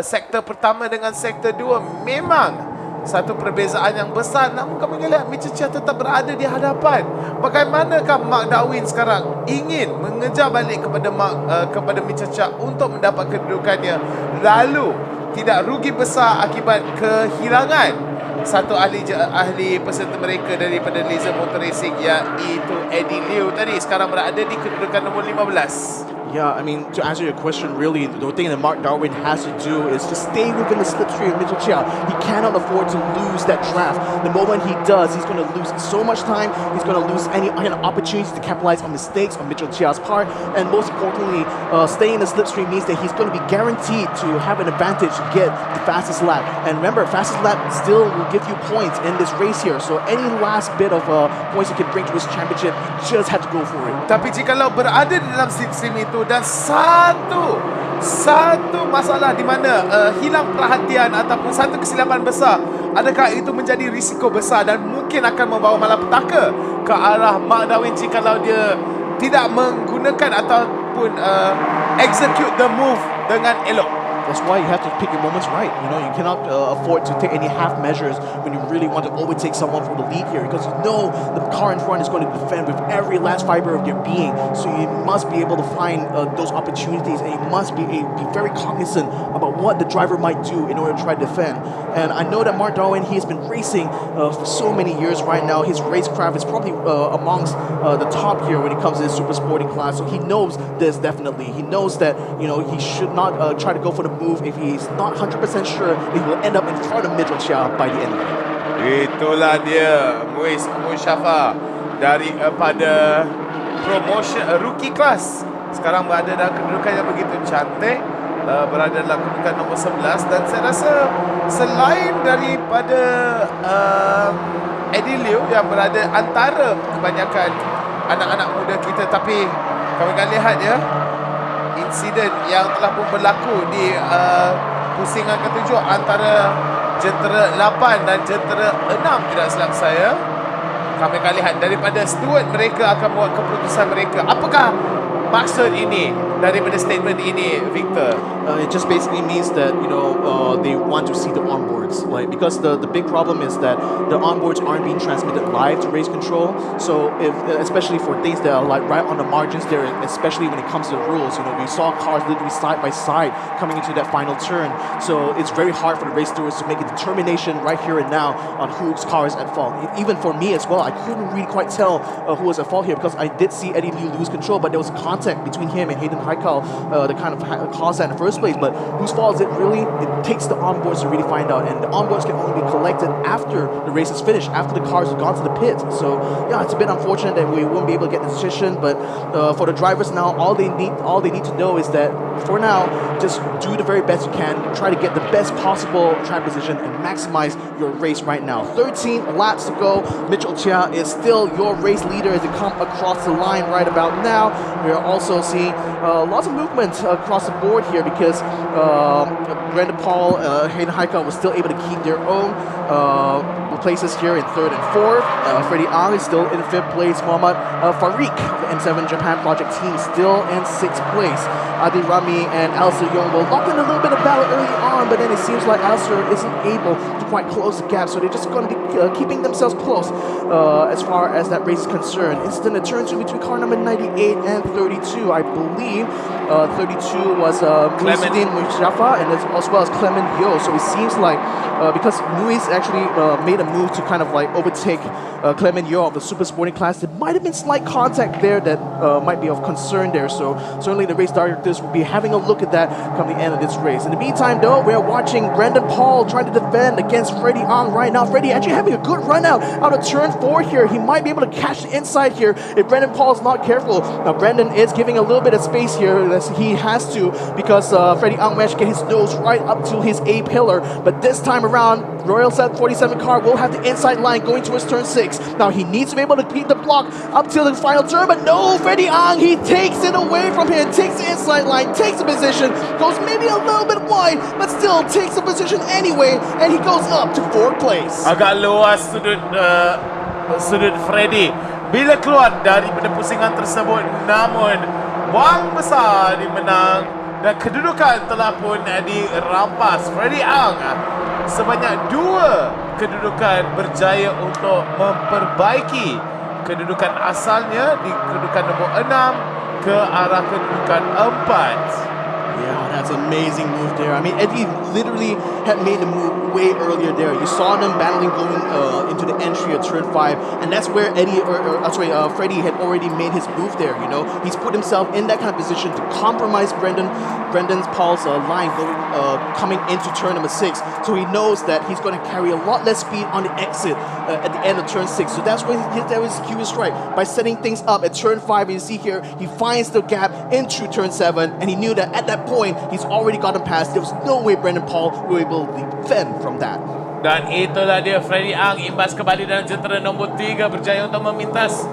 sektor pertama dengan sektor 2 memang satu perbezaan yang besar, namun kami lihat Mitchell Chia tetap berada di hadapan. Bagaimanakah Mark Darwin sekarang ingin mengejar balik kepada Mitchell Chia untuk mendapat kedudukannya, lalu tidak rugi besar akibat kehilangan satu ahli peserta mereka daripada Laser Motor Racing, iaitu Eddie Liu tadi, sekarang berada di kedudukan nombor 15. Yeah, I mean, to answer your question, really, the thing that Mark Darwin has to do is to stay within the slipstream of Mitchell Chia. He cannot afford to lose that draft. The moment he does, he's going to lose so much time. He's going to lose any opportunities to capitalize on mistakes on Mitchell Chia's part. And most importantly, staying in the slipstream means that he's going to be guaranteed to have an advantage to get the fastest lap. And remember, fastest lap still will give you points in this race here. So any last bit of points you can bring to this championship, you just have to go for it. Tapi jikalau berada di dalam slipstream itu dan satu masalah di mana hilang perhatian ataupun satu kesilapan besar, adakah itu menjadi risiko besar dan mungkin akan membawa malapetaka ke arah Mark Darwin jikalau dia tidak menggunakan ataupun execute the move dengan elok? That's why you have to pick your moments right. You cannot afford to take any half measures when you really want to overtake someone for the lead here, because the car in front is going to defend with every last fiber of their being. So you must be able to find those opportunities, and you must be very cognizant about what the driver might do in order to try to defend. And I know that Mark Darwin, he's been racing for so many years right now. His racecraft is probably amongst the top here when it comes to his super sporting class. So he knows this definitely. He knows that he should not try to go for the move if he's not 100% sure he will end up in front of Mitchell Chia by the end of it. Itulah dia Muiz Musyafa daripada Promotional rookie class, sekarang berada dalam kedudukan yang begitu cantik, berada dalam kedudukan nombor 11, dan saya rasa selain daripada Eddie Liu yang berada antara kebanyakan anak-anak muda kita, tapi kami akan lihat ya insiden yang telah pun berlaku di pusingan ke-7 antara jentera 8 dan jentera 6 tidak silap saya. Kami akan lihat daripada steward mereka akan buat keputusan mereka. Apakah maksud ini? daripada statement ini, Victor? It just basically means that they want to see the onboards, like, because the big problem is that the onboards aren't being transmitted live to race control. So if especially for things that are like right on the margins there, especially when it comes to the rules, we saw cars literally side by side coming into that final turn. So it's very hard for the race stewards to make a determination right here and now on whose car is at fault. Even for me as well, I couldn't really quite tell who was at fault here, because I did see Eddie Liu lose control, but there was contact between him and Hayden Heikal that kind of caused that in the first place. But whose fault is it really? It takes the onboards to really find out, and the onboards can only be collected after the race is finished, after the cars have gone to the pit. So yeah, it's a bit unfortunate that we won't be able to get the decision, but for the drivers now, all they need to know is that for now, just do the very best you can, try to get the best possible track position and maximize your race right now. 13 laps to go. Mitchell Chia is still your race leader as they come across the line right about now. We are also seeing lots of movement across the board here, because Brandon Paul, Hayden Heikal was still able to keep their own places here in 3rd and 4th. Freddie Ang is still in 5th place. Mohammad Farik of the M7 Japan Project team still in 6th place. Adi Rami and Alistair Young will lock in a little bit of battle early on, but then it seems like Alistair isn't able to quite close the gap, so they're just going to be keeping themselves close as far as that race is concerned. Instead, a turn 2 between car number 98 and 32, I believe. 32 was Muizuddin Mustafa, and as well as Clement Yo. So it seems like because Muiz actually made a move to kind of like overtake Clement Yo of the super sporting class, there might have been slight contact there that might be of concern there. So certainly the race directors will be having a look at that come the end of this race. In the meantime, though, we're watching Brandon Paul trying to defend against Freddie Ang right now. Freddie actually having a good run out of turn 4 here. He might be able to catch the inside here if Brandon Paul is not careful. Now Brandon is giving a little bit of space here as he has to, because Freddie Ang managed to get his nose right up to his A pillar. But this time around, Royal Set 47 car will have the inside line going towards turn 6. Now he needs to be able to keep the block up till the final turn, but no, Freddie Ang, he takes it away from him, takes the inside line, takes the position, goes maybe a little bit wide, but still takes the position anyway, and he goes up to 4th place. Agak luas sudut Freddy bila keluar daripada pusingan tersebut, namun wang besar dimenang dan kedudukan telah pun dirampas. Freddy Ang sebanyak 2 kedudukan berjaya untuk memperbaiki kedudukan asalnya di kedudukan nombor 6 ke arah kedudukan 4. Yeah, that's an amazing move there. I mean, Eddie literally had made the move way earlier there. You saw them battling going into the entry of turn 5, and that's where Freddie had already made his move there. He's put himself in that kind of position to compromise Brendan Paul's line coming into turn number 6. So he knows that he's going to carry a lot less speed on the exit at the end of turn 6. So that's where his cue is right. By setting things up at turn 5, you see here, he finds the gap into turn 7, and he knew that at that point, he's already gotten past. There was no way Brandon Paul will be able to defend from that. Dan itulah dia, Freddie Ang imbas kembali dalam jentera nombor 3, berjaya untuk memintas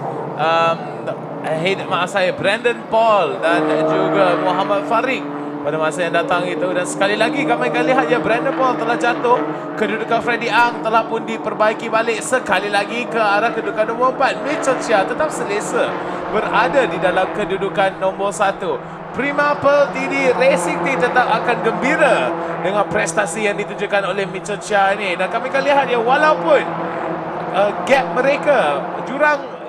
Brandon Paul dan juga Muhammad Farik pada masa yang datang itu. Dan sekali lagi kami akan lihat ya, Brandon Paul telah jatuh, kedudukan Freddie Ang telah pun diperbaiki balik sekali lagi ke arah kedudukan nombor 4. Mitchell Chia tetap selesa berada di dalam kedudukan nombor 1. Prima Pearl TD Racing Team tetap akan gembira dengan prestasi yang ditunjukkan oleh Mitchell Chia ini. Dan kami akan lihat ya, walaupun gap mereka,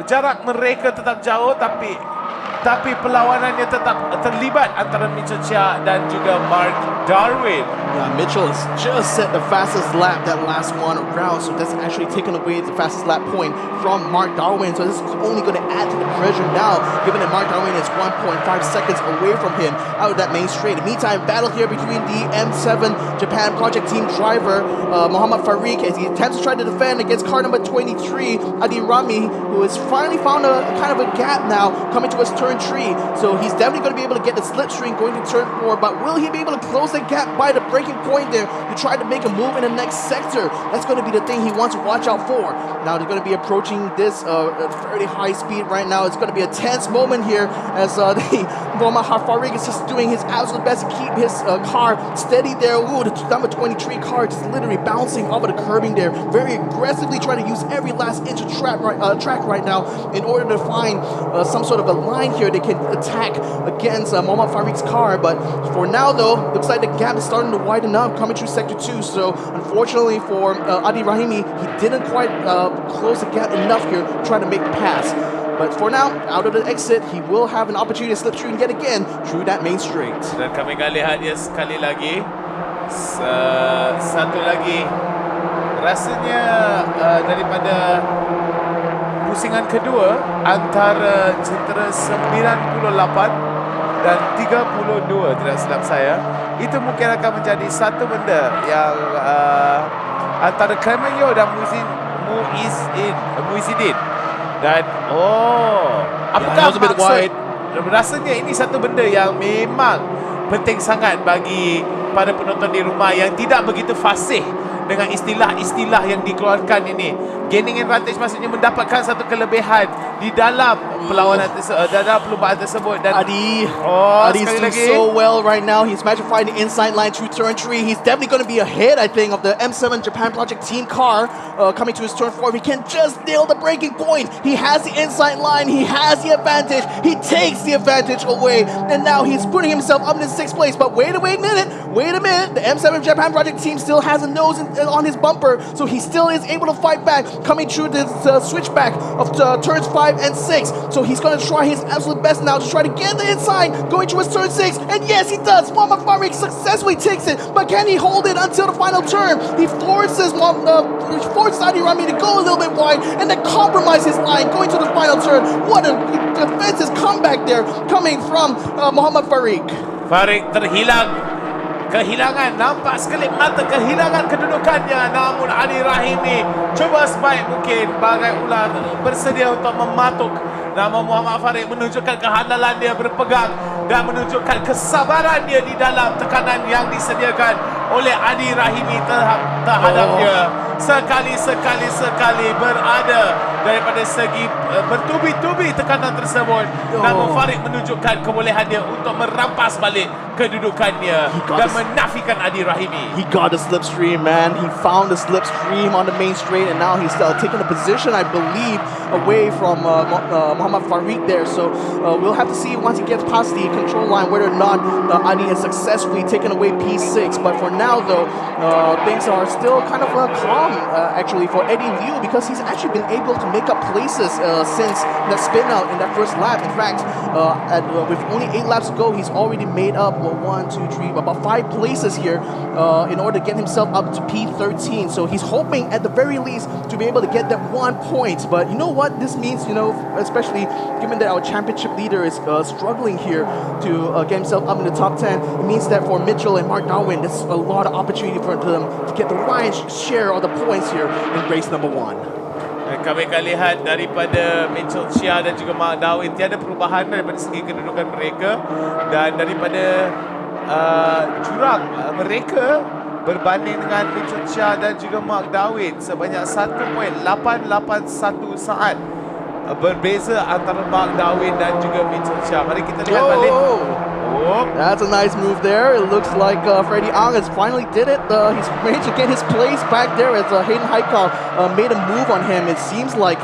jarak mereka tetap jauh, tapi perlawanannya tetap terlibat antara Mitchell Chia dan juga Mark Darwin. Yeah, Mitchell has just set the fastest lap that last one around, so that's actually taken away the fastest lap point from Mark Darwin. So this is only going to add to the pressure now, given that Mark Darwin is 1.5 seconds away from him out of that main straight. In the meantime, battle here between the M7 Japan Project Team driver Muhammad Farik as he attempts to try to defend against car number 23 Adi Rami, who has finally found a kind of a gap now coming towards turn 3. So he's definitely going to be able to get the slipstream going to turn 4, but will he be able to close the gap by the breaking point there to try to make a move in the next sector? That's going to be the thing he wants to watch out for. Now they're going to be approaching this fairly high speed right now. It's going to be a tense moment here as the Muhammad Farik is just doing his absolute best to keep his car steady there. Ooh, the number 23 car just literally bouncing off of the curbing there, very aggressively trying to use every last inch of track right now in order to find some sort of a line here here, they can attack against Muhammad Fariq's car. But for now, though, looks like the gap is starting to widen up coming through Sector 2. So unfortunately for Adi Rahimi, he didn't quite close the gap enough here to try to make the pass. But for now, out of the exit, he will have an opportunity to slipstream yet again through that main straight. Dan kami akan lihat dia sekali lagi. Satu lagi. Rasanya daripada pusingan kedua antara jentera 98 dan 32 tidak silap saya, itu mungkin akan menjadi satu benda yang antara Clement Yeoh dan Muizzidin. Dan apakah maksud? Rasanya ini satu benda yang memang penting sangat bagi para penonton di rumah yang tidak begitu fasih dengan istilah-istilah yang dikeluarkan ini. Gaining advantage maksudnya mendapatkan satu kelebihan di dalam perlawanan dalam perlumbaan tersebut. Dan Adi is doing so well right now. He's managed to find the inside line through turn 3. He's definitely going to be ahead, I think, of the M7 Japan Project team car coming to his turn 4. If he can just nail the breaking point, he has the inside line. He has the advantage. He takes the advantage away. And now he's putting himself up in 6th place. But wait a minute. The M7 Japan Project team still has a nose on his bumper. So he still is able to fight back coming through this switchback of turns 5 and 6. So he's going to try his absolute best now to try to get the inside going through his turn 6. And yes, he does. Muhammad Fariq successfully takes it. But can he hold it until the final turn? He forces Adi Rami to go a little bit wide and then compromise his line going to the final turn. What a defensive comeback there coming from Muhammad Fariq. Fariq terhilang. Kehilangan, nampak sekelip mata kehilangan kedudukannya. Namun Adi Rahimi cuba sebaik mungkin bagai ular bersedia untuk mematuk. Namun Muhammad Fariq menunjukkan kehandalan dia berpegang dan menunjukkan kesabaran dia di dalam tekanan yang disediakan oleh Adi Rahimi terhadapnya. Sekali berada daripada segi bertubi-tubi tekanan tersebut. Namun Fariq menunjukkan kebolehannya untuk merampas balik kedudukannya dan menafikan Adi Rahimi. He got the slipstream, man. He found the slipstream on the main straight, and now he's taking a position, I believe, away from Muhammad Fariq there. So we'll have to see once he gets past the control line whether or not Adi has successfully taken away P6. But for now, though, things are still kind of calm, actually, for Eddie Liu, because he's actually been able to make up places since that spin out in that first lap. In fact, with only 8 laps to go, he's already made up about 5 places here in order to get himself up to P13. So he's hoping at the very least to be able to get that 1 point. But you know what this means, especially given that our championship leader is struggling here to get himself up in the top 10. It means that for Mitchell and Mark Darwin, there's a lot of opportunity for them to get the lion's share of the points here in race number 1. Kami akan lihat daripada Mitchell Chia dan juga Mark Darwin, tiada perubahan daripada segi kedudukan mereka, dan daripada jurang mereka berbanding dengan Mitchell Chia dan juga Mark Darwin sebanyak 1.881 saat berbeza antara Mark Darwin dan juga Mitchell Chia. Mari kita lihat balik. That's a nice move there. It looks like Freddie Ang has finally did it. He's managed to get his place back there as Hayden Haikal made a move on him. It seems like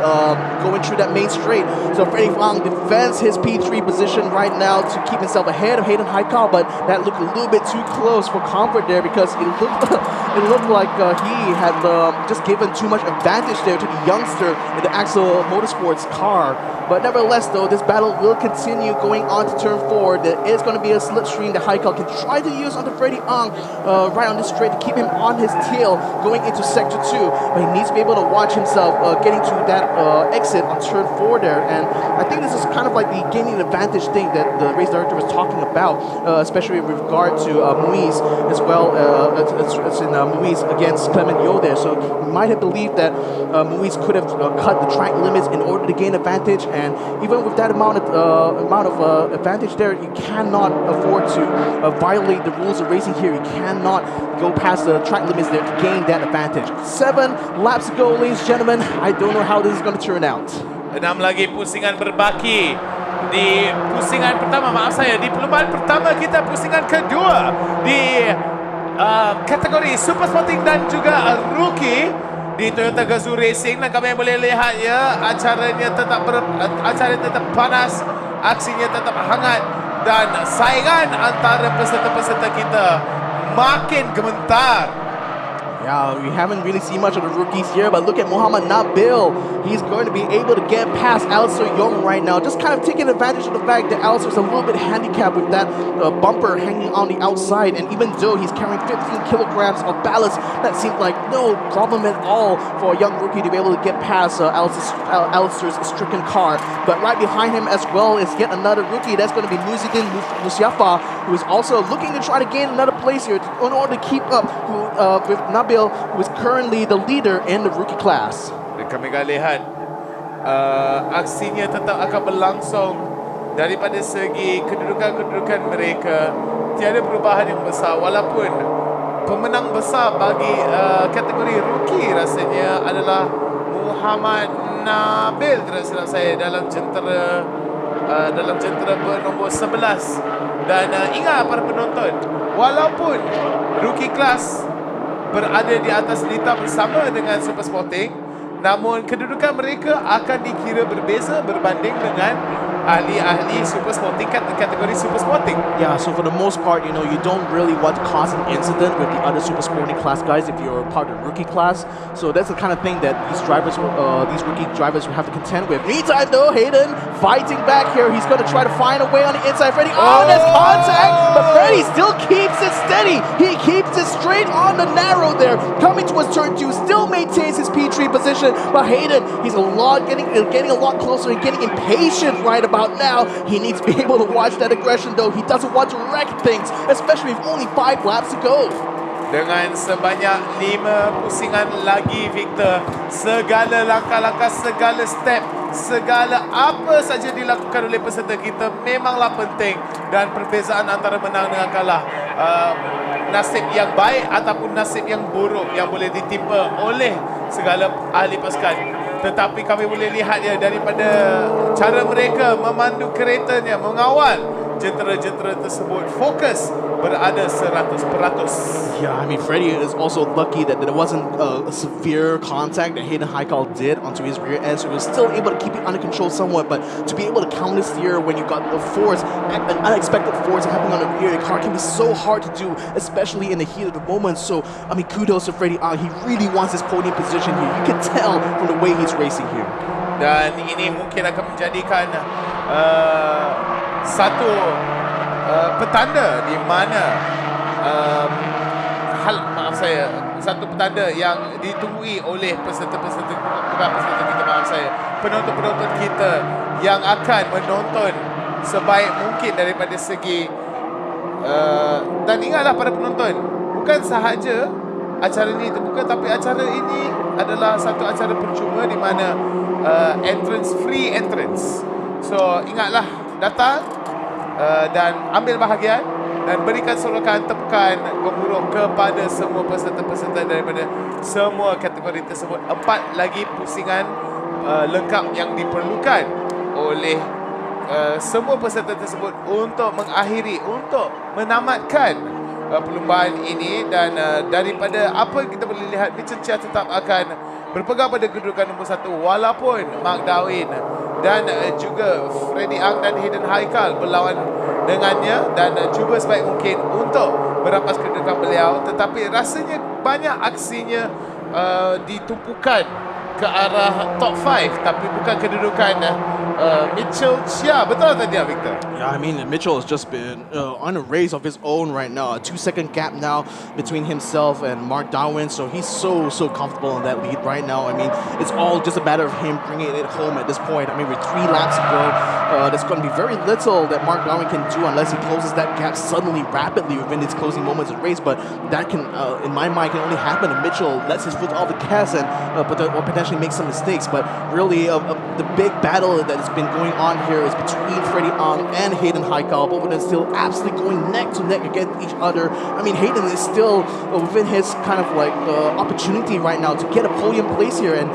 going through that main straight. So Freddie Ang defends his P3 position right now to keep himself ahead of Hayden Haikal, but that looked a little bit too close for comfort there, because it looked like he had just given too much advantage there to the youngster in the Axel Motorsports car. But nevertheless, though, this battle will continue going on to turn 4. There is going to be a slipstream that Haikal can try to use onto Freddie Ang right on this straight to keep him on his tail going into Sector 2. But he needs to be able to watch himself getting to that exit on turn 4 there. And I think this is kind of like the gaining advantage thing that the race director was talking about, especially with regard to Muiz as well. It's in Muiz against Clement Yeoh there. So you might have believed that Muiz could have cut the track limits in order to gain advantage. And even with that amount of advantage there, you cannot afford to violate the rules of racing here. You cannot go past the track limits there to gain that advantage. 7 laps to go, ladies and gentlemen. I don't know how this is going to turn out. 6 lagi pusingan berbaki. Di pusingan pertama, di perlumbaan pertama kita pusingan kedua di kategori Super Sporting dan juga Rookie di Toyota GAZAO Racing, dan kami boleh lihat ya acaranya tetap panas aksinya tetap hangat dan saingan antara peserta-peserta kita makin gementar. Yeah, we haven't really seen much of the rookies here, but look at Muhammad Nabil. He's going to be able to get past Alistair Young right now, just kind of taking advantage of the fact that Alistair's a little bit handicapped with that bumper hanging on the outside, and even though he's carrying 15 kilograms of ballast, that seemed like no problem at all for a young rookie to be able to get past Alistair's stricken car. But right behind him as well is yet another rookie. That's going to be Muziddin Musyafa, who is also looking to try to gain another place here in order to keep up with Nabil, who is currently the leader in the rookie class. Dan kami akan lihat aksinya tetap akan berlangsung daripada segi kedudukan-kedudukan mereka. Tiada perubahan yang besar walaupun pemenang besar bagi kategori rookie rasanya adalah Muhammad Nabil, tidak silap saya, dalam jentera bernombor 11. Dan ingat para penonton, walaupun rookie class berada di atas litar bersama dengan Super Sporting, namun kedudukan mereka akan dikira berbeza berbanding dengan ahli-ahli Super Sporting kategori Super Sporting. Yeah, so for the most part, you don't really want to cause an incident with the other Super Sporting class guys if you're part of the rookie class. So that's the kind of thing that these rookie drivers will have to contend with. Meantime though, Hayden fighting back here. He's going to try to find a way on the inside. Freddie, that's contact! But Freddie still keeps it steady. He keeps it straight on the narrow there. Coming towards turn 2, still maintains his P3 position. But Hayden, he's getting a lot closer and getting impatient right about now. He needs to be able to watch that aggression though. He doesn't want to wreck things, especially with only 5 laps to go. Dengan sebanyak 5 pusingan lagi, Victor, segala langkah-langkah, segala step, segala apa saja dilakukan oleh peserta kita memanglah penting, dan perbezaan antara menang dengan kalah, nasib yang baik ataupun nasib yang buruk yang boleh ditimpa oleh segala ahli pasukan. Tetapi kami boleh lihat ya daripada cara mereka memandu keretanya, mengawal jentera-jentera tersebut, fokus berada 100%. Yeah, I mean, Freddie is also lucky that there wasn't a severe contact that Hayden Haikal did onto his rear end, so he was still able to keep it under control somewhat. But to be able to counter steer when you got a force, an unexpected force happening on the rear, the car can be so hard to do, especially in the heat of the moment. So, I mean, kudos to Freddie. He really wants his podium position here. You can tell from the way he's racing here. Dan ini mungkin akan menjadikan satu petanda di mana satu petanda yang ditunggui oleh peserta-peserta kita, penonton-penonton kita yang akan menonton sebaik mungkin daripada segi dan ingatlah para penonton, bukan sahaja acara ini terbuka, tapi acara ini adalah satu acara percuma di mana free entrance. So ingatlah, datang dan ambil bahagian dan berikan sorakan tepukan gemuruh kepada semua peserta-peserta daripada semua kategori tersebut. 4 lagi pusingan lengkap yang diperlukan oleh semua peserta tersebut untuk mengakhiri, untuk menamatkan perlumbaan ini. Dan daripada apa yang kita boleh lihat, Mitchell Chia tetap akan berpegang pada kedudukan nombor 1 walaupun Mark Darwin dan juga Freddie Ang dan Hayden Haikal berlawan dengannya dan cuba sebaik mungkin untuk merampas kedudukan beliau, tetapi rasanya banyak aksinya ditumpukan ke arah top 5 tapi bukan kedudukan Mitchell Chia. Betul tadi Victor? Yeah, I mean, Mitchell has just been on a race of his own right now. A 2-second gap now between himself and Mark Darwin. So he's so comfortable in that lead right now. I mean, it's all just a matter of him bringing it home at this point. I mean, with 3 laps to go, there's going to be very little that Mark Darwin can do unless he closes that gap suddenly, rapidly within his closing moments of the race. But that can, in my mind, can only happen if Mitchell lets his foot off the gas and or potentially make some mistakes. But really, the big battle that has been going on here is between Freddie Ang and Hayden Haikal, both of them still absolutely going neck to neck against each other. I mean, Hayden is still within his kind of like opportunity right now to get a podium place here, and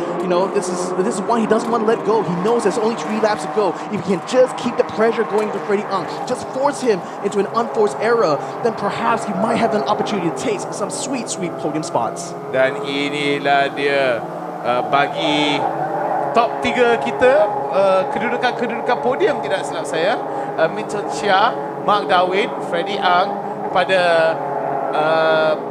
this is one he doesn't want to let go. He knows there's only 3 laps to go. If he can just keep the pressure going to Freddie Ang, just force him into an unforced error, then perhaps he might have an opportunity to taste some sweet podium spots. Dan inilah dia bagi top 3 kita, kedudukan podium tidak silap saya, Mitchell Chia, Mark Darwin, Freddie Ang pada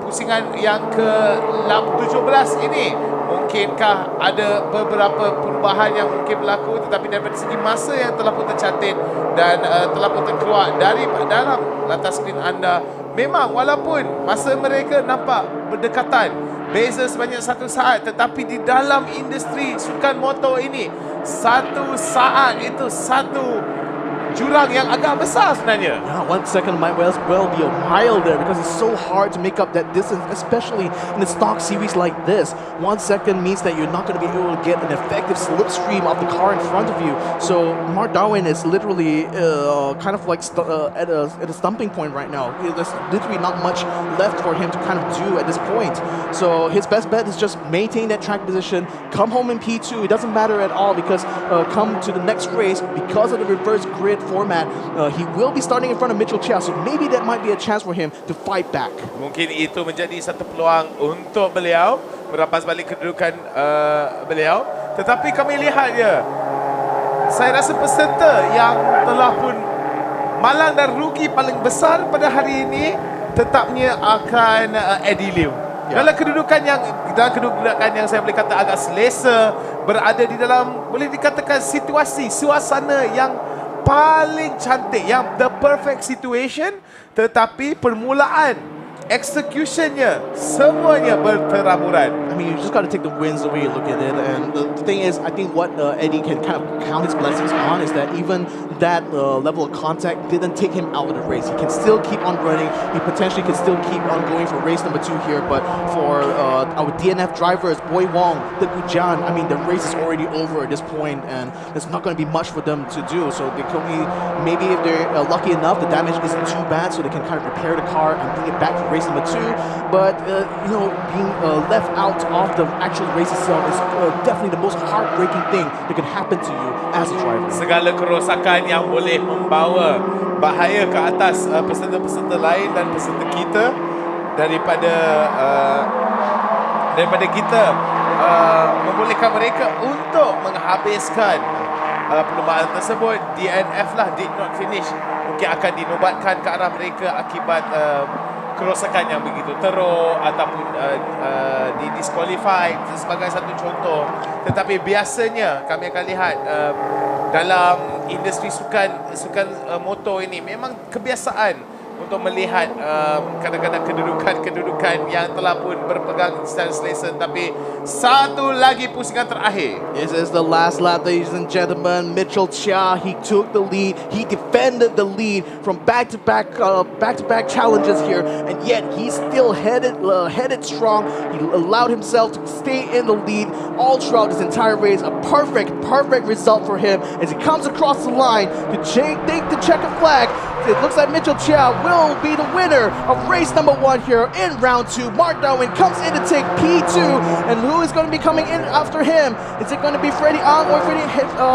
pusingan yang ke-17 ini. Mungkinkah ada beberapa perubahan yang mungkin berlaku, tetapi daripada segi masa yang telah pun tercatat dan telah pun terkeluar dari dalam latar skrin anda, memang walaupun masa mereka nampak berdekatan, beza sebanyak 1 saat, tetapi di dalam industri sukan motor ini 1 saat itu satu jurang yang agak besar sebenarnya. Yeah, 1 second might as well be a mile there because it's so hard to make up that distance, especially in a stock series like this. 1 second means that you're not going to be able to get an effective slipstream of the car in front of you. So Mark Darwin is literally kind of like at a stumping point right now. There's literally not much left for him to kind of do at this point. So his best bet is just maintain that track position, come home in P2. It doesn't matter at all because come to the next race, because of the reverse grid format, he will be starting in front of Mitchell Chia, so maybe that might be a chance for him to fight back. Mungkin itu menjadi satu peluang untuk beliau merampas balik kedudukan beliau. Tetapi kami lihat ya, saya rasa peserta yang telah pun malang dan rugi paling besar pada hari ini tetapnya akan Eddie Liu. Dalam kedudukan yang saya boleh kata agak selesa, berada di dalam boleh dikatakan situasi, suasana yang paling cantik, yang the perfect situation, tetapi permulaan executionnya semuanya berteraburan. I mean, you just got to take the wins the way you look at it. And the thing is, I think what Eddie can kind of count his blessings on is that even that level of contact didn't take him out of the race. He can still keep on running. He potentially can still keep on going for race number 2 here. But for our DNF drivers, Boy Wong, the Gujan, I mean, the race is already over at this point, and there's not going to be much for them to do. So they can maybe if they're lucky enough, the damage isn't too bad, so they can kind of repair the car and bring it back to race number 2. But you know, being left out of the actual race itself is definitely the most heartbreaking thing that can happen to you as a driver. Segala kerosakan yang boleh membawa bahaya ke atas peserta-peserta lain dan peserta kita daripada kita membolehkan mereka untuk menghabiskan perlumbaan tersebut. DNF lah, did not finish, mungkin akan dinobatkan ke arah mereka akibat kerosakan yang begitu teruk ataupun didisqualify sebagai satu contoh. Tetapi biasanya kami akan lihat dalam industri sukan motor ini memang kebiasaan untuk melihat kadang-kadang kedudukan yang telah pun berpegang secara selesa. Tapi satu lagi pusingan terakhir. This is the last lap, ladies and gentlemen. Mitchell Chia, he took the lead. He defended the lead from back-to-back challenges here, and yet he's still headed strong. He allowed himself to stay in the lead all throughout this entire race. A perfect result for him as he comes across the line to take the checkered flag. It looks like Mitchell Chia will be the winner of race number 1 here in round 2. Mark Darwin comes in to take P2, and who is going to be coming in after him? Is it going to be Freddie Ang or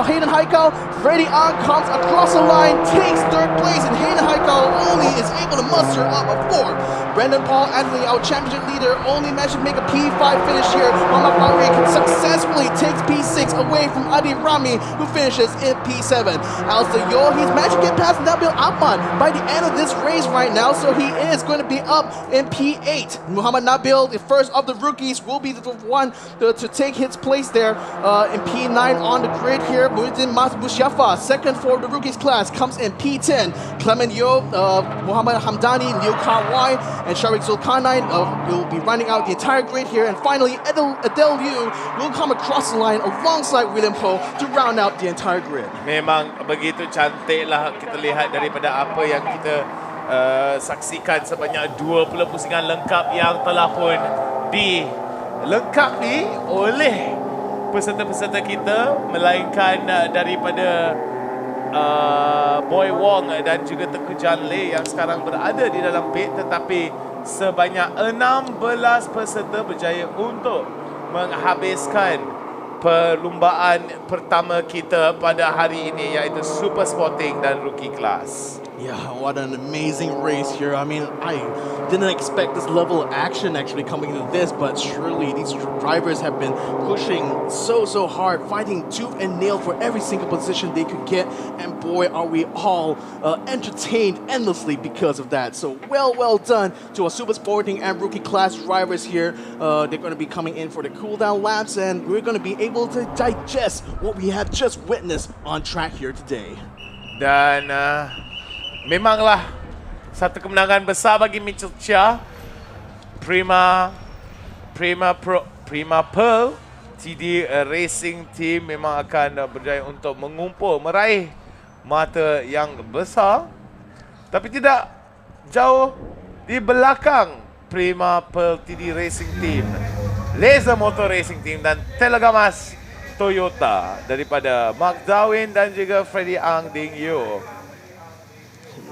Hayden Haikal? Freddie Ang comes across the line, takes 3rd place, and Hayden Haikal only is able to muster up a 4th. Brendan Paul Anthony, our championship leader, only managed to make a P5 finish here. Muhammad Bahri successfully takes P6 away from Adi Rami, who finishes in P7. Alistair Yeo, he's managed to get past Nabil Ahmad by the end of this race right now, so he is going to be up in P8. Muhammad Nabil, the first of the rookies, will be the one to take his place there in P9 on the grid here. Muhyiddin Mas Bushafa, second for the rookies class, comes in P10. Clement Yeo, Muhammad Hamdani, Liu Kawai, and Sharik Zulkarnain will be running out the entire grid here. And finally, Adele Liu will come across the line alongside William Ho to round out the entire grid. Memang begitu cantiklah kita lihat daripada apa yang kita saksikan sebanyak 20 pusingan lengkap yang telah pun dilengkapi oleh peserta-peserta kita, melainkan daripada Boy Wong dan juga Tengku Janle yang sekarang berada di dalam pit, tetapi sebanyak 16 peserta berjaya untuk menghabiskan perlumbaan pertama kita pada hari ini, iaitu Super Sporting dan Rookie Class. Yeah, what an amazing race here. I mean, I didn't expect this level of action actually coming into this, but surely these drivers have been pushing so hard, fighting tooth and nail for every single position they could get, and boy, are we all entertained endlessly because of that. So well done to our super sporting and rookie class drivers here. They're going to be coming in for the cool down laps, and we're going to be able to digest what we have just witnessed on track here today. Dan memanglah satu kemenangan besar bagi Mitchell Chia. Prima Pearl TD Racing Team memang akan berjaya untuk meraih mata yang besar, tapi tidak jauh di belakang Prima Pearl TD Racing Team, Laser Motor Racing Team dan Telegamas Toyota daripada Mark Darwin dan juga Freddie Ang Ding Yu.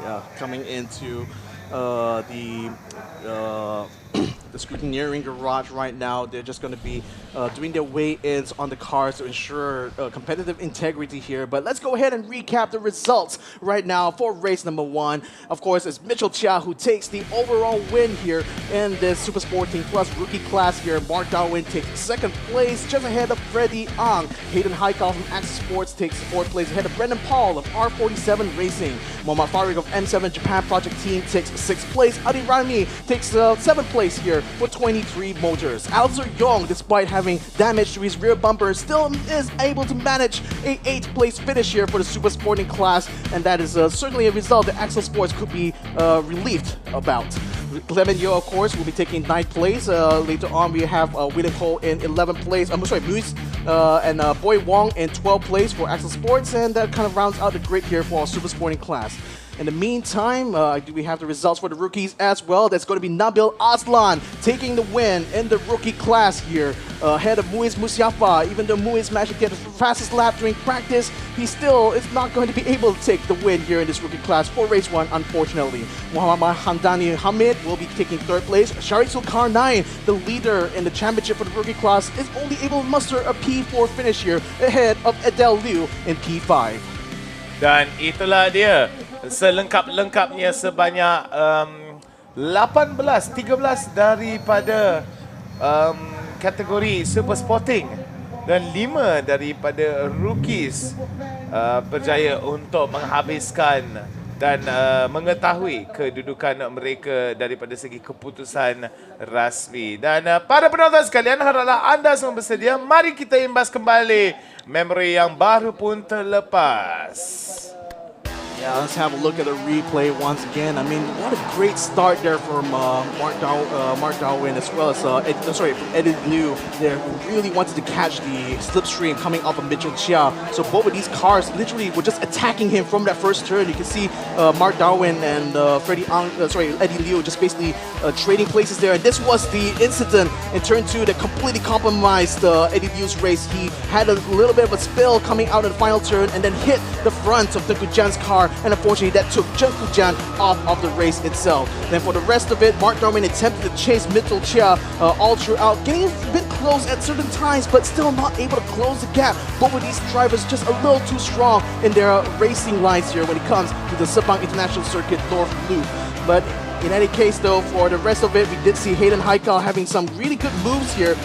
Yeah, coming into the scrutineering garage right now. They're just going to be doing their weigh-ins on the cars to ensure competitive integrity here. But let's go ahead and recap the results right now for race number 1. Of course, it's Mitchell Chia who takes the overall win here in this Super Sporting Plus rookie class here. Mark Darwin takes second place, just ahead of Freddie Ang. Hayden Haikal from Axis Sports takes fourth place ahead of Brendan Paul of R47 Racing. Mohammad Farid of M7 Japan Project Team takes sixth place. Adi Rami takes seventh place here for 23 Motors. Alzer Yong, despite having damage to his rear bumper, still is able to manage a 8th place finish here for the Super Sporting class, and that is certainly a result that Axel Sports could be relieved about. Clement Yo, of course, will be taking 9th place. Later on, we have William Cole in 11th place. I'm sorry, Moose and Boy Wong in 12th place for Axel Sports, and that kind of rounds out the grid here for our Super Sporting class. In the meantime, we have the results for the rookies as well. That's going to be Nabil Aslan taking the win in the rookie class here, ahead of Muiz Musyafa. Even though Muiz managed to get the fastest lap during practice, he still is not going to be able to take the win here in this rookie class for race 1, unfortunately. Muhammad Hamdani Hamid will be taking 3rd place. Sharik Zulkarnain, the leader in the championship for the rookie class, is only able to muster a P4 finish here, ahead of Adele Liu in P5. Dan itulah dia selengkap-lengkapnya sebanyak 13 daripada kategori Super Sporting dan 5 daripada rookies berjaya untuk menghabiskan dan mengetahui kedudukan mereka daripada segi keputusan rasmi. Dan para penonton sekalian, haraplah anda semua bersedia. Mari kita imbas kembali memori yang baru pun terlepas. Yeah, let's have a look at the replay once again. I mean, what a great start there from Mark Darwin as well as Eddie Liu there, who really wanted to catch the slipstream coming off of Mitchell Chia. So both of these cars literally were just attacking him from that first turn. You can see Mark Darwin and Eddie Liu just basically trading places there. And this was the incident in turn 2 that completely compromised Eddie Liu's race. He had a little bit of a spill coming out in the final turn and then hit the front of Tengku Jan's car, and unfortunately that took Tengku Jan off of the race itself. Then for the rest of it, Mark Darwin attempted to chase Mitchell Chia all throughout, getting a bit close at certain times, but still not able to close the gap. Both of these drivers just a little too strong in their racing lines here when it comes to the Sepang International Circuit North Loop. But in any case, though, for the rest of it, we did see Hayden Haikal having some really good moves here.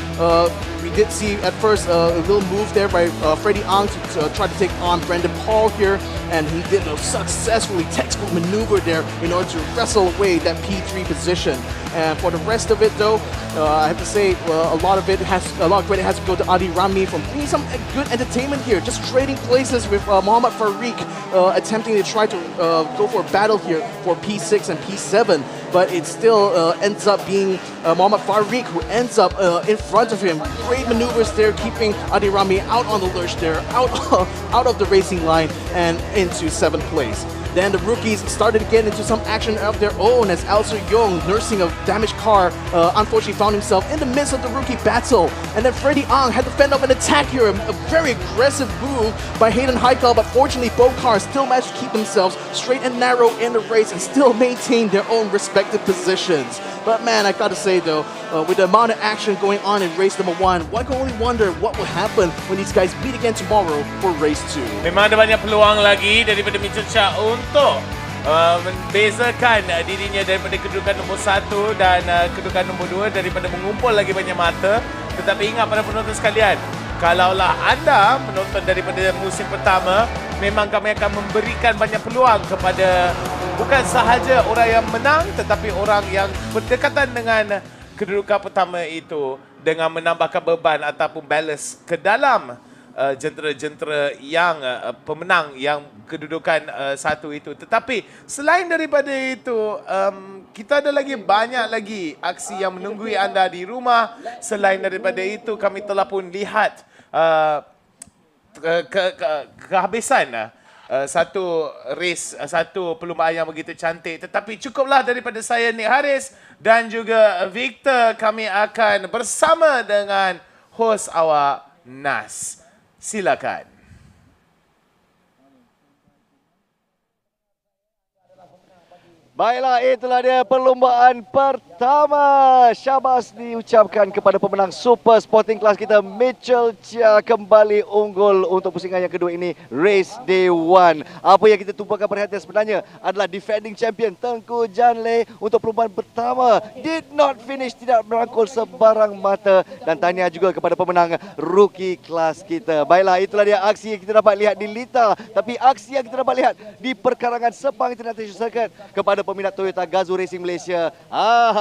We did see at first a little move there by Freddie Ang to try to take on Brendan Paul here, and he did a successfully textbook maneuver there in order to wrestle away that P3 position. And for the rest of it, though, I have to say a lot of credit has to go to Adi Rami for bringing some good entertainment here, just trading places with Mohammad Farid, attempting to try to go for a battle here for P6 and P7. But it still ends up being Mohammad Farid who ends up in front of him. Great maneuvers there, keeping Adi Rami out on the lurch there, out of the racing line and into 7th place. Then the rookies started to get into some action of their own as Alzer Yong, nursing a damaged car, unfortunately found himself in the midst of the rookie battle. And then Freddie Ang had to fend off an attack here, a very aggressive move by Hayden Haikal, but fortunately both cars still managed to keep themselves straight and narrow in the race and still maintain their own respective positions. But man, I gotta say though, with the amount of action going on in race number 1, one can only wonder what will happen when these guys meet again tomorrow for race 2. Memang ada banyak peluang lagi daripada Mitchell Chia untuk membezakan dirinya daripada kedudukan nombor 1 dan kedudukan nombor 2 daripada mengumpul lagi banyak mata. Tetapi ingat para penonton sekalian, kalaulah anda menonton daripada musim pertama, memang kami akan memberikan banyak peluang kepada bukan sahaja orang yang menang, tetapi orang yang berdekatan dengan kedudukan pertama itu dengan menambahkan beban ataupun balance ke dalam jentera-jentera yang pemenang yang kedudukan satu itu. Tetapi selain daripada itu, kita ada lagi banyak lagi aksi yang menunggui anda di rumah. Selain daripada itu, kami telah pun lihat kehabisan satu race, satu perlumbaan yang begitu cantik. Tetapi cukuplah daripada saya, Nick Haris dan juga Victor. Kami akan bersama dengan hos awak, Nas. Silakan. Baiklah, itulah dia perlumbaan pertama. Syabas diucapkan kepada pemenang Super Sporting Class kita, Mitchell Chia, kembali unggul untuk pusingan yang kedua ini, Race Day 1. Apa yang kita tumpahkan perhatian sebenarnya adalah defending champion Tengku Janle untuk perlumbaan pertama. Did not finish, tidak merangkul sebarang mata. Dan tahniah juga kepada pemenang rookie kelas kita. Baiklah, itulah dia aksi yang kita dapat lihat di Lita. Tapi aksi yang kita dapat lihat di perkarangan Sepang International Circuit kepada peminat Toyota GAZAO Racing Malaysia.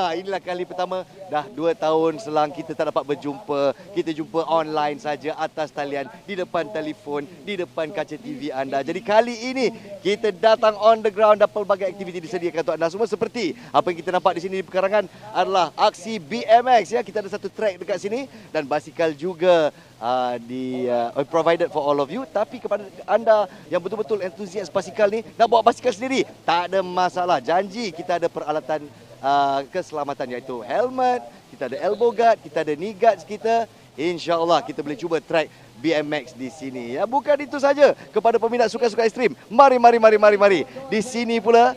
Inilah kali pertama dah 2 tahun selang kita tak dapat berjumpa. Kita jumpa online saja atas talian, di depan telefon, di depan kaca TV anda. Jadi kali ini kita datang on the ground dan pelbagai aktiviti disediakan untuk anda semua. Seperti apa yang kita nampak di sini di perkarangan adalah aksi BMX ya. Kita ada satu track dekat sini dan basikal juga provided for all of you. Tapi kepada anda yang betul-betul entusias basikal ni, nak bawa basikal sendiri, tak ada masalah. Janji kita ada peralatan keselamatan iaitu helmet, kita ada elbow guard, kita ada knee guards kita. InsyaAllah kita boleh cuba track BMX di sini. Ya, bukan itu saja. Kepada peminat suka-suka ekstrim, mari. Di sini pula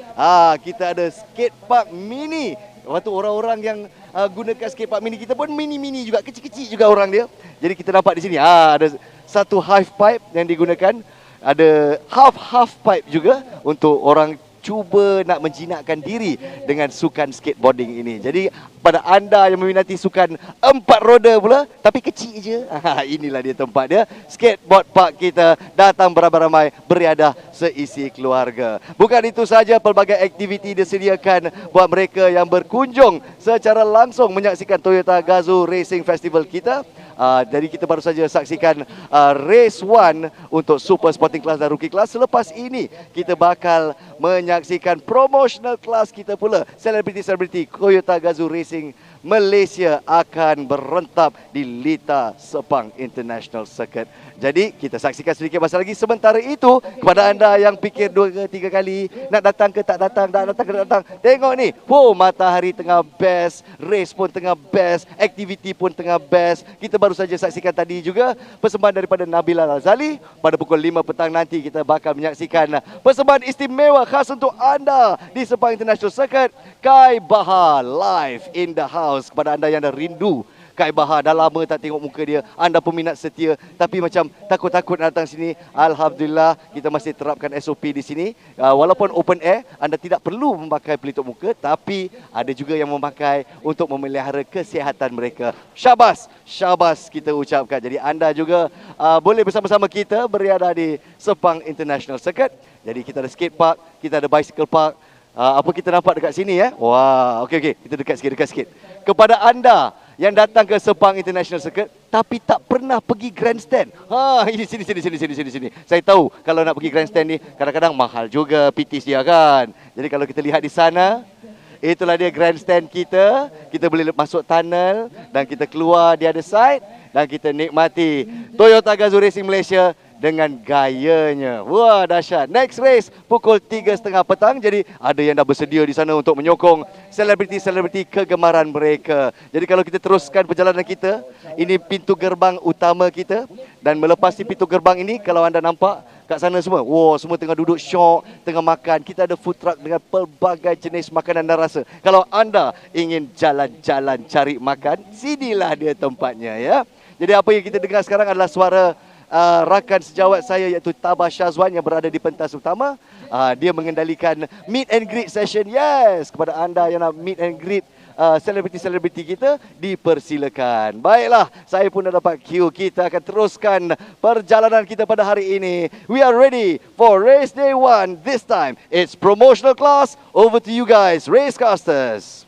kita ada skate park mini. Waktu orang-orang yang gunakan skate park mini kita pun mini-mini juga, kecil-kecil juga orang dia. Jadi kita nampak di sini ada satu half pipe yang digunakan, ada half pipe juga untuk orang cuba nak menjinakkan diri dengan sukan skateboarding ini. Jadi pada anda yang meminati sukan 4 roda pula tapi kecil je, inilah dia tempat dia. Skateboard park kita, datang beramai-ramai, beriadah seisi keluarga. Bukan itu saja, pelbagai aktiviti disediakan buat mereka yang berkunjung secara langsung menyaksikan Toyota GAZAO Racing Festival kita. Jadi kita baru saja saksikan race 1 untuk Super Sporting Class dan Rookie Class. Selepas ini kita bakal menyaksikan promotional class kita pula. Selebriti-selebriti Toyota GAZAO Racing Malaysia akan berentap di Lita Sepang International Circuit. Jadi kita saksikan sedikit masa lagi. Sementara itu, kepada anda yang fikir 2 ke 3 kali nak datang ke tak datang, tengok ni. Matahari tengah best, race pun tengah best, aktiviti pun tengah best. Kita baru saja saksikan tadi juga persembahan daripada Nabila Razali. Pada pukul 5 petang nanti kita bakal menyaksikan persembahan istimewa khas untuk anda di Sepang International Circuit, Khai Bahar live in the house. Kepada anda yang dah rindu Khai Bahar, dah lama tak tengok muka dia, anda peminat setia tapi macam takut-takut nak datang sini, alhamdulillah kita masih terapkan SOP di sini. Walaupun open air, anda tidak perlu memakai pelitup muka, tapi ada juga yang memakai untuk memelihara kesihatan mereka. Syabas kita ucapkan. Jadi anda juga boleh bersama-sama kita beriadah di Sepang International Circuit. Jadi kita ada skate park, kita ada bicycle park. Apa kita nampak dekat sini ya? Wah, okey. Kita dekat sikit. Kepada anda yang datang ke Sepang International Circuit tapi tak pernah pergi grandstand. Ini sini. Saya tahu kalau nak pergi grandstand ni kadang-kadang mahal juga PTs dia kan. Jadi kalau kita lihat di sana, itulah dia grandstand kita. Kita boleh masuk tunnel dan kita keluar di other side dan kita nikmati Toyota GAZAO Racing Malaysia dengan gayanya. Wah, dahsyat. Next race pukul 3.30 petang. Jadi ada yang dah bersedia di sana untuk menyokong selebriti-selebriti kegemaran mereka. Jadi kalau kita teruskan perjalanan kita, ini pintu gerbang utama kita. Dan melepasi pintu gerbang ini, kalau anda nampak kat sana semua, semua tengah duduk syok, tengah makan. Kita ada food truck dengan pelbagai jenis makanan dan rasa. Kalau anda ingin jalan-jalan cari makan, sinilah dia tempatnya ya. Jadi apa yang kita dengar sekarang adalah suara rakan sejawat saya iaitu Tabah Syazwan yang berada di pentas utama. Dia mengendalikan meet and greet session. Yes, kepada anda yang nak meet and greet selebriti-selebriti kita, dipersilakan. Baiklah, saya pun dah dapat cue. Kita akan teruskan perjalanan kita pada hari ini. We are ready for race day 1. This time, it's promotional class. Over to you guys, racecasters.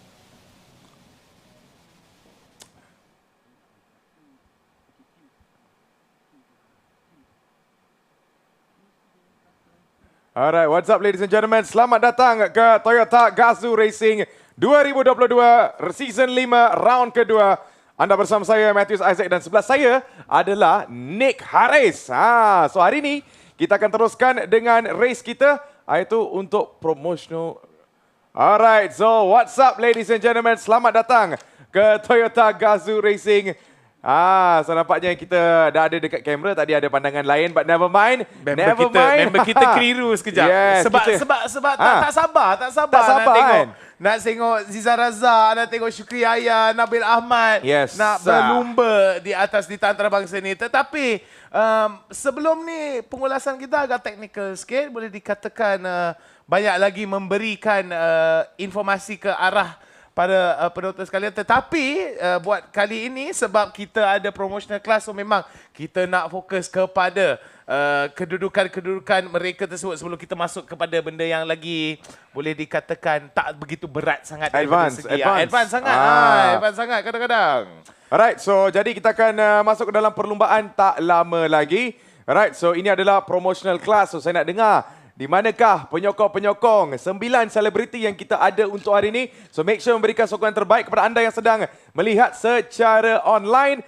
Alright, what's up ladies and gentlemen? Selamat datang ke Toyota GAZAO Racing 2022 Season 5 round kedua. Anda bersama saya Matthews Isaac dan sebelah saya adalah Nick Haris. So hari ini kita akan teruskan dengan race kita iaitu untuk promotional. Alright, so what's up ladies and gentlemen? Selamat datang ke Toyota GAZAO Racing. So nampaknya kita dah ada dekat kamera, tadi ada pandangan lain, but never mind. Member kita keliru sekejap. Yes, sebab tak sabar nak tengok Ziza Raza, nak tengok Syukri Yahya, Nabil Ahmad, yes, nak berlumba di atas di antarabangsa ni. Tetapi sebelum ni pengulasan kita agak teknikal sikit, boleh dikatakan banyak lagi memberikan informasi ke arah pada penonton sekalian. Tetapi buat kali ini sebab kita ada promotional class, so memang kita nak fokus kepada kedudukan mereka tersebut sebelum kita masuk kepada benda yang lagi boleh dikatakan tak begitu berat sangat. Advance sangat kadang-kadang. Alright, so jadi kita akan masuk ke dalam perlumbaan tak lama lagi. Alright, so ini adalah promotional class. So saya nak dengar di manakah penyokong-penyokong 9 selebriti yang kita ada untuk hari ini. So make sure memberikan sokongan terbaik kepada anda yang sedang melihat secara online.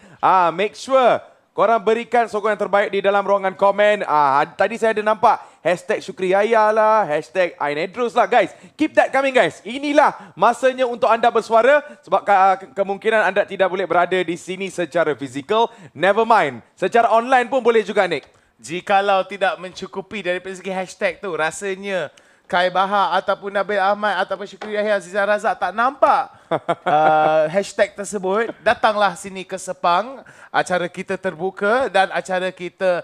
Make sure korang berikan sokongan terbaik di dalam ruangan komen. Tadi saya ada nampak hashtag Syukri Yahya lah, hashtag Ainedrus lah guys. Keep that coming guys. Inilah masanya untuk anda bersuara sebab kemungkinan anda tidak boleh berada di sini secara fizikal. Never mind, secara online pun boleh juga Nick. Jikalau tidak mencukupi daripada segi hashtag tu, rasanya Khai Bahar ataupun Nabil Ahmad ataupun Syukri Yahya, Ziza Raza tak nampak hashtag tersebut, datanglah sini ke Sepang. Acara kita terbuka dan acara kita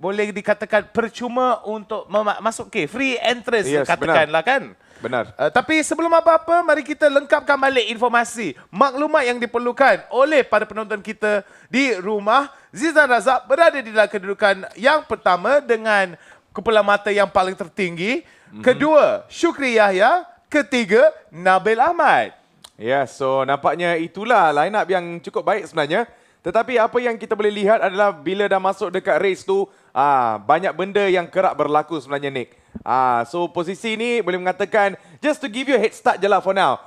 boleh dikatakan percuma untuk masuk ke free entrance, yes, katakanlah kan. Benar. Tapi sebelum apa-apa, mari kita lengkapkan balik informasi, maklumat yang diperlukan oleh para penonton kita di rumah. Ziza Raza berada di dalam kedudukan yang pertama dengan kumpulan mata yang paling tertinggi. Kedua, Syukri Yahya. Ketiga, Nabil Ahmad. Yes, so nampaknya itulah line up yang cukup baik sebenarnya. Tetapi apa yang kita boleh lihat adalah bila dah masuk dekat race tu, banyak benda yang kerap berlaku sebenarnya Nick. So posisi ni boleh mengatakan just to give you a head start je lah for now.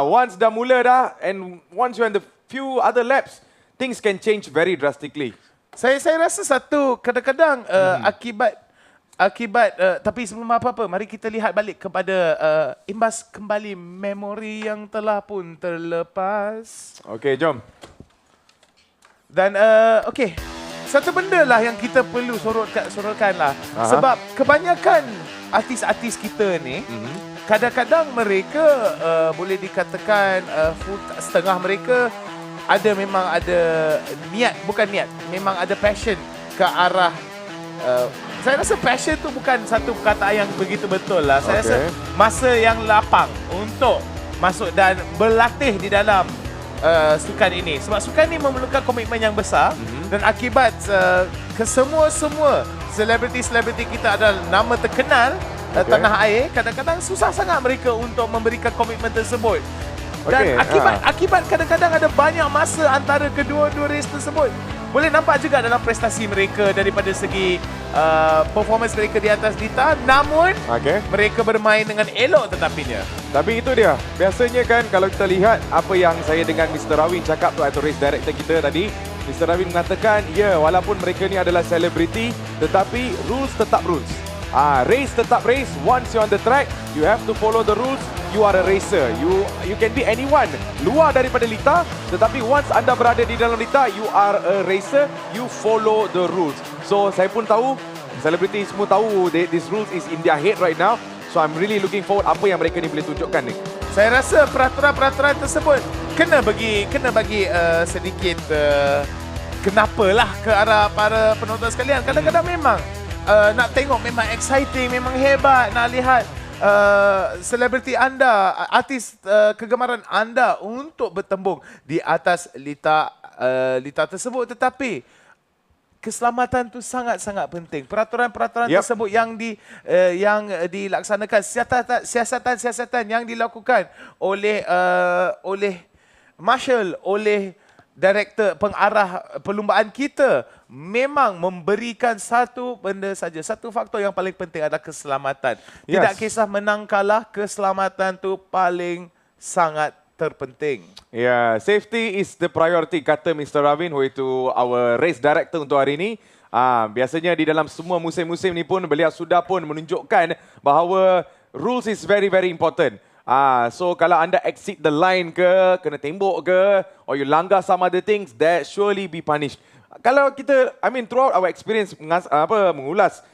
Once dah mula dah and once you're in the few other laps, things can change very drastically. Saya rasa satu kadang-kadang akibat tapi sebelum apa-apa, mari kita lihat balik kepada imbas kembali memori yang telah pun terlepas. Okey, jom. Dan okey, satu benda lah yang kita perlu sorotkan lah. Sebab kebanyakan artis-artis kita ni, kadang-kadang mereka boleh dikatakan setengah mereka memang ada niat, bukan niat, memang ada passion ke arah saya rasa passion tu bukan satu perkataan yang begitu betul lah. Saya rasa masa yang lapang untuk masuk dan berlatih di dalam sukan ini. Sebab sukan ini memerlukan komitmen yang besar dan akibat kesemua selebriti-selebriti kita adalah nama terkenal tanah air, kadang-kadang susah sangat mereka untuk memberikan komitmen tersebut. Dan akibat kadang-kadang ada banyak masa antara kedua-dua race tersebut. Boleh nampak juga dalam prestasi mereka daripada segi performance mereka di atas dita, namun mereka bermain dengan elok tetapinya. Tapi itu dia. Biasanya kan kalau kita lihat apa yang saya dengan Mr. Rawin cakap tu atau race director kita tadi, Mr. Rawin mengatakan, walaupun mereka ni adalah selebriti, tetapi rules tetap rules. Race tetap race. Once you're on the track, you have to follow the rules. You are a racer. You can be anyone luar daripada lita, tetapi once anda berada di dalam lita, you are a racer. You follow the rules. So saya pun tahu, selebriti semua tahu this rules is in their head right now. So I'm really looking forward apa yang mereka ni boleh tunjukkan ni. Saya rasa peraturan-peraturan tersebut kena bagi sedikit kenapalah ke arah para penonton sekalian. Kadang-kadang memang nak tengok memang exciting, memang hebat nak lihat selebriti anda, artis kegemaran anda untuk bertembung di atas litar tersebut. Tetapi keselamatan tu sangat-sangat penting. Peraturan-peraturan tersebut yang dilaksanakan, siasatan-siasatan yang dilakukan oleh marshal, oleh director pengarah perlumbaan kita memang memberikan satu benda saja. Satu faktor yang paling penting adalah keselamatan. Tidak kisah menang kalah, keselamatan tu paling sangat terpenting. Yeah, safety is the priority, kata Mr. Ravin, who itu our race director untuk hari ini. Biasanya di dalam semua musim-musim ni pun beliau sudah pun menunjukkan bahawa rules is very very important. So kalau anda exceed the line ke, kena tembok ke, or you langgar some other things, that surely be punished. Kalau kita, throughout our experience mengulas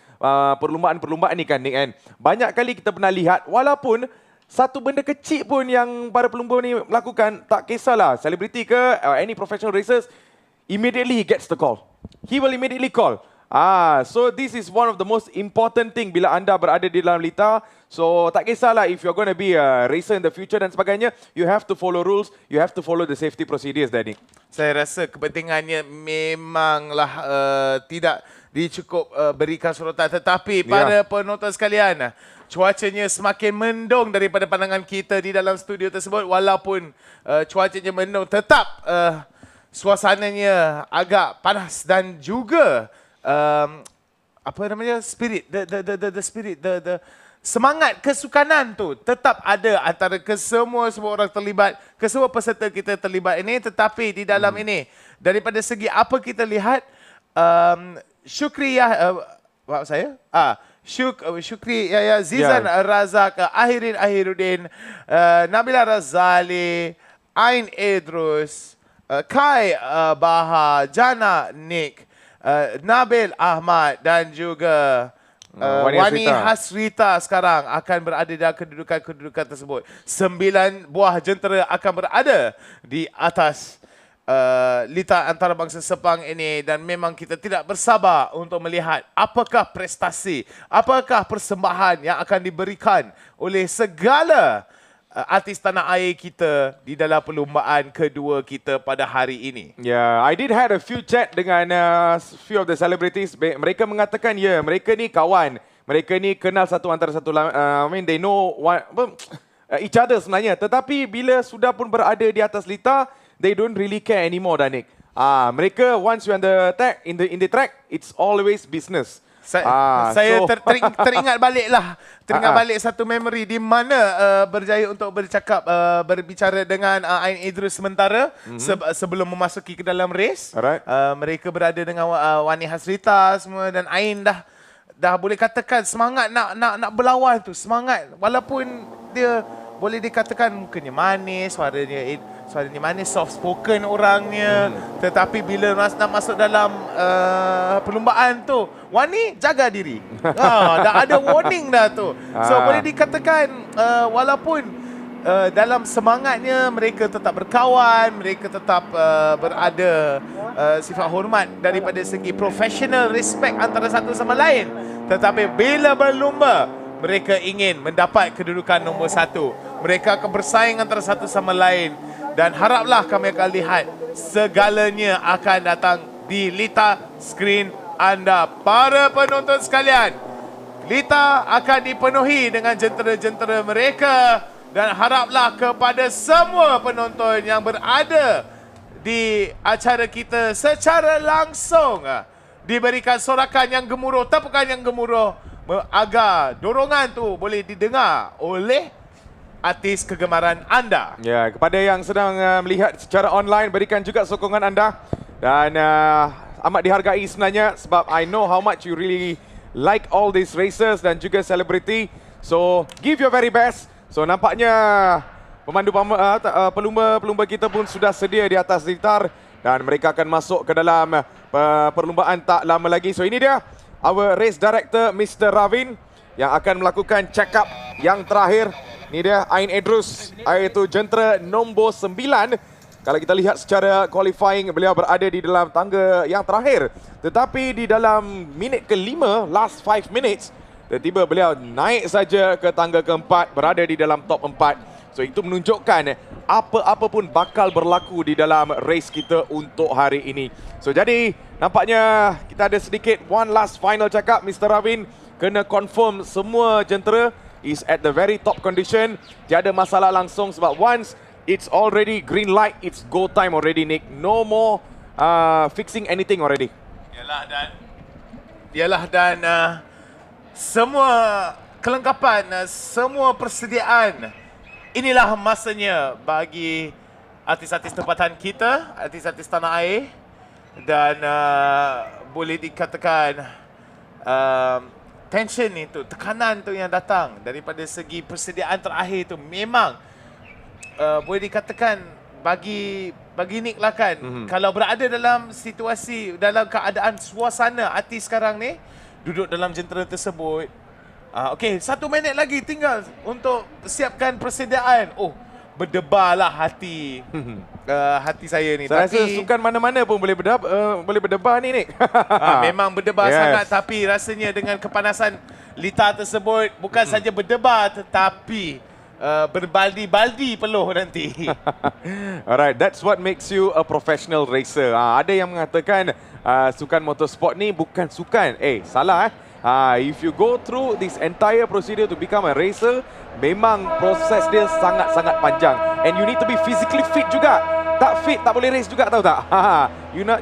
perlumbaan-perlumbaan ni kan, Nick, kan, banyak kali kita pernah lihat, walaupun satu benda kecil pun yang para pelumba ni melakukan, tak kisahlah, selebriti ke, any professional racers, immediately he gets the call. He will immediately call. So this is one of the most important thing bila anda berada di dalam litar. So tak kisahlah if you're going to be a racer in the future dan sebagainya, you have to follow rules, you have to follow the safety procedures, Danny. Saya rasa kepentingannya memanglah tidak dicukup berikan sorotan. Tetapi para penonton sekalian, cuacanya semakin mendung daripada pandangan kita di dalam studio tersebut. Walaupun cuacanya mendung, tetap suasananya agak panas dan juga spirit, the spirit, the semangat kesukanan tu tetap ada antara kesemua orang terlibat, kesemua peserta kita terlibat ini. Tetapi di dalam ini, daripada segi apa kita lihat, Syukri Yahya, Zizan Razak, Ahiruddin, Nabila Razali, Ain Idrus, Khai Bahar, Jana Nick, Nabil Ahmad dan juga Wani Hasrita sekarang akan berada dalam kedudukan tersebut. 9 buah jentera akan berada di atas litar antarabangsa Sepang ini, dan memang kita tidak bersabar untuk melihat apakah prestasi, apakah persembahan yang akan diberikan oleh segala artis tanah air kita di dalam perlumbaan kedua kita pada hari ini. Yeah, I did had a few chat dengan few of the celebrities. Mereka mengatakan mereka ni kawan, mereka ni kenal satu antara satu. They know each other sebenarnya. Tetapi bila sudah pun berada di atas litar, they don't really care anymore, Danik. Mereka once you on the track, in the track, it's always business. Saya teringat balik satu memory di mana berjaya untuk berbicara dengan Ain Idrus sementara sebelum memasuki ke dalam race. Mereka berada dengan Wani Hasrita semua, dan Ain dah boleh katakan semangat nak berlawan tu, semangat walaupun dia boleh dikatakan mukanya manis, suaranya manis, soft spoken orangnya. Tetapi bila nak masuk dalam perlumbaan tu, Wani jaga diri. Dah ada warning dah tu. So boleh dikatakan walaupun dalam semangatnya mereka tetap berkawan, mereka tetap berada sifat hormat daripada segi professional, respect antara satu sama lain. Tetapi bila berlumba, mereka ingin mendapat kedudukan nombor 1. Mereka akan bersaing antara satu sama lain. Dan haraplah kami akan lihat segalanya akan datang di litar skrin anda. Para penonton sekalian, litar akan dipenuhi dengan jentera-jentera mereka. Dan haraplah kepada semua penonton yang berada di acara kita secara langsung diberikan sorakan yang gemuruh, tepukan yang gemuruh, agar dorongan tu boleh didengar oleh artis kegemaran anda. Ya, kepada yang sedang melihat secara online, berikan juga sokongan anda. Dan amat dihargai sebenarnya, sebab I know how much you really like all these racers dan juga celebrity. So, give your very best. So, nampaknya pelumba kita pun sudah sedia di atas litar dan mereka akan masuk ke dalam perlumbaan tak lama lagi. So, ini dia our race director Mr. Ravin yang akan melakukan check up yang terakhir. Ini dia Ain Idrus, iaitu jentera nombor 9 Kalau kita lihat secara qualifying, beliau berada di dalam tangga yang terakhir. Tetapi di dalam minit ke-5, last 5 minutes, tiba-tiba beliau naik saja ke tangga keempat, berada di dalam top 4. So itu menunjukkan apa-apa pun bakal berlaku di dalam race kita untuk hari ini. So jadi nampaknya kita ada sedikit one last final check up. Mr. Ravin kena confirm semua jentera is at the very top condition. Tiada masalah langsung sebab once it's already green light, it's go time already, Nick. No more fixing anything already. Yalah dan semua kelengkapan, semua persediaan, inilah masanya bagi artis-artis tempatan kita, artis-artis tanah air, dan boleh dikatakan tension itu, tekanan tu yang datang daripada segi persediaan terakhir tu memang boleh dikatakan bagi Nick lah kan, kalau berada dalam situasi, dalam keadaan suasana artis sekarang ni duduk dalam jentera tersebut, okey, 1 minit lagi tinggal untuk siapkan persediaan. Oh, berdebarlah hati hati saya ni. Saya rasa sukan mana-mana pun boleh berdebar ni, Nick. Memang berdebar sangat, tapi rasanya dengan kepanasan litar tersebut bukan saja berdebar tetapi berbaldi-baldi peluh nanti. Alright, that's what makes you a professional racer. Ada yang mengatakan sukan motorsport ni bukan sukan. Salah. If you go through this entire procedure to become a racer, memang proses dia sangat-sangat panjang. And you need to be physically fit juga. Tak fit, tak boleh race juga, tahu tak?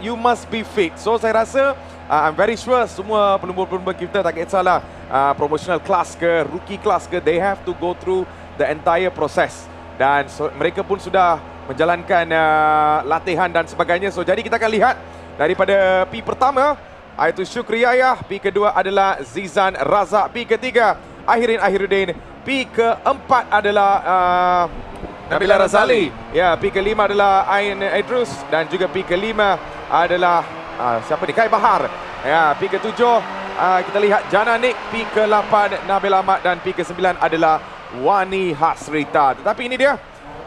You must be fit. So saya rasa, I'm very sure semua pelumba-pelumba kita, tak kisahlah promotional class ke, rookie class ke, they have to go through the entire process. Dan mereka pun sudah menjalankan latihan dan sebagainya. So jadi kita akan lihat daripada P pertama, iaitu Syukriyah. P kedua adalah Zizan Razak. P ketiga Ahirin Ahiruddin. P keempat adalah Nabila Razali. Ya, P kelima adalah Ain Idrus. Dan juga P kelima adalah siapa ni? Khai Bahar. Ya, P ketujuh kita lihat Jana Nick. P ke-8 Nabil Ahmad. Dan P ke-9 adalah Wani Hasrita. Tetapi ini dia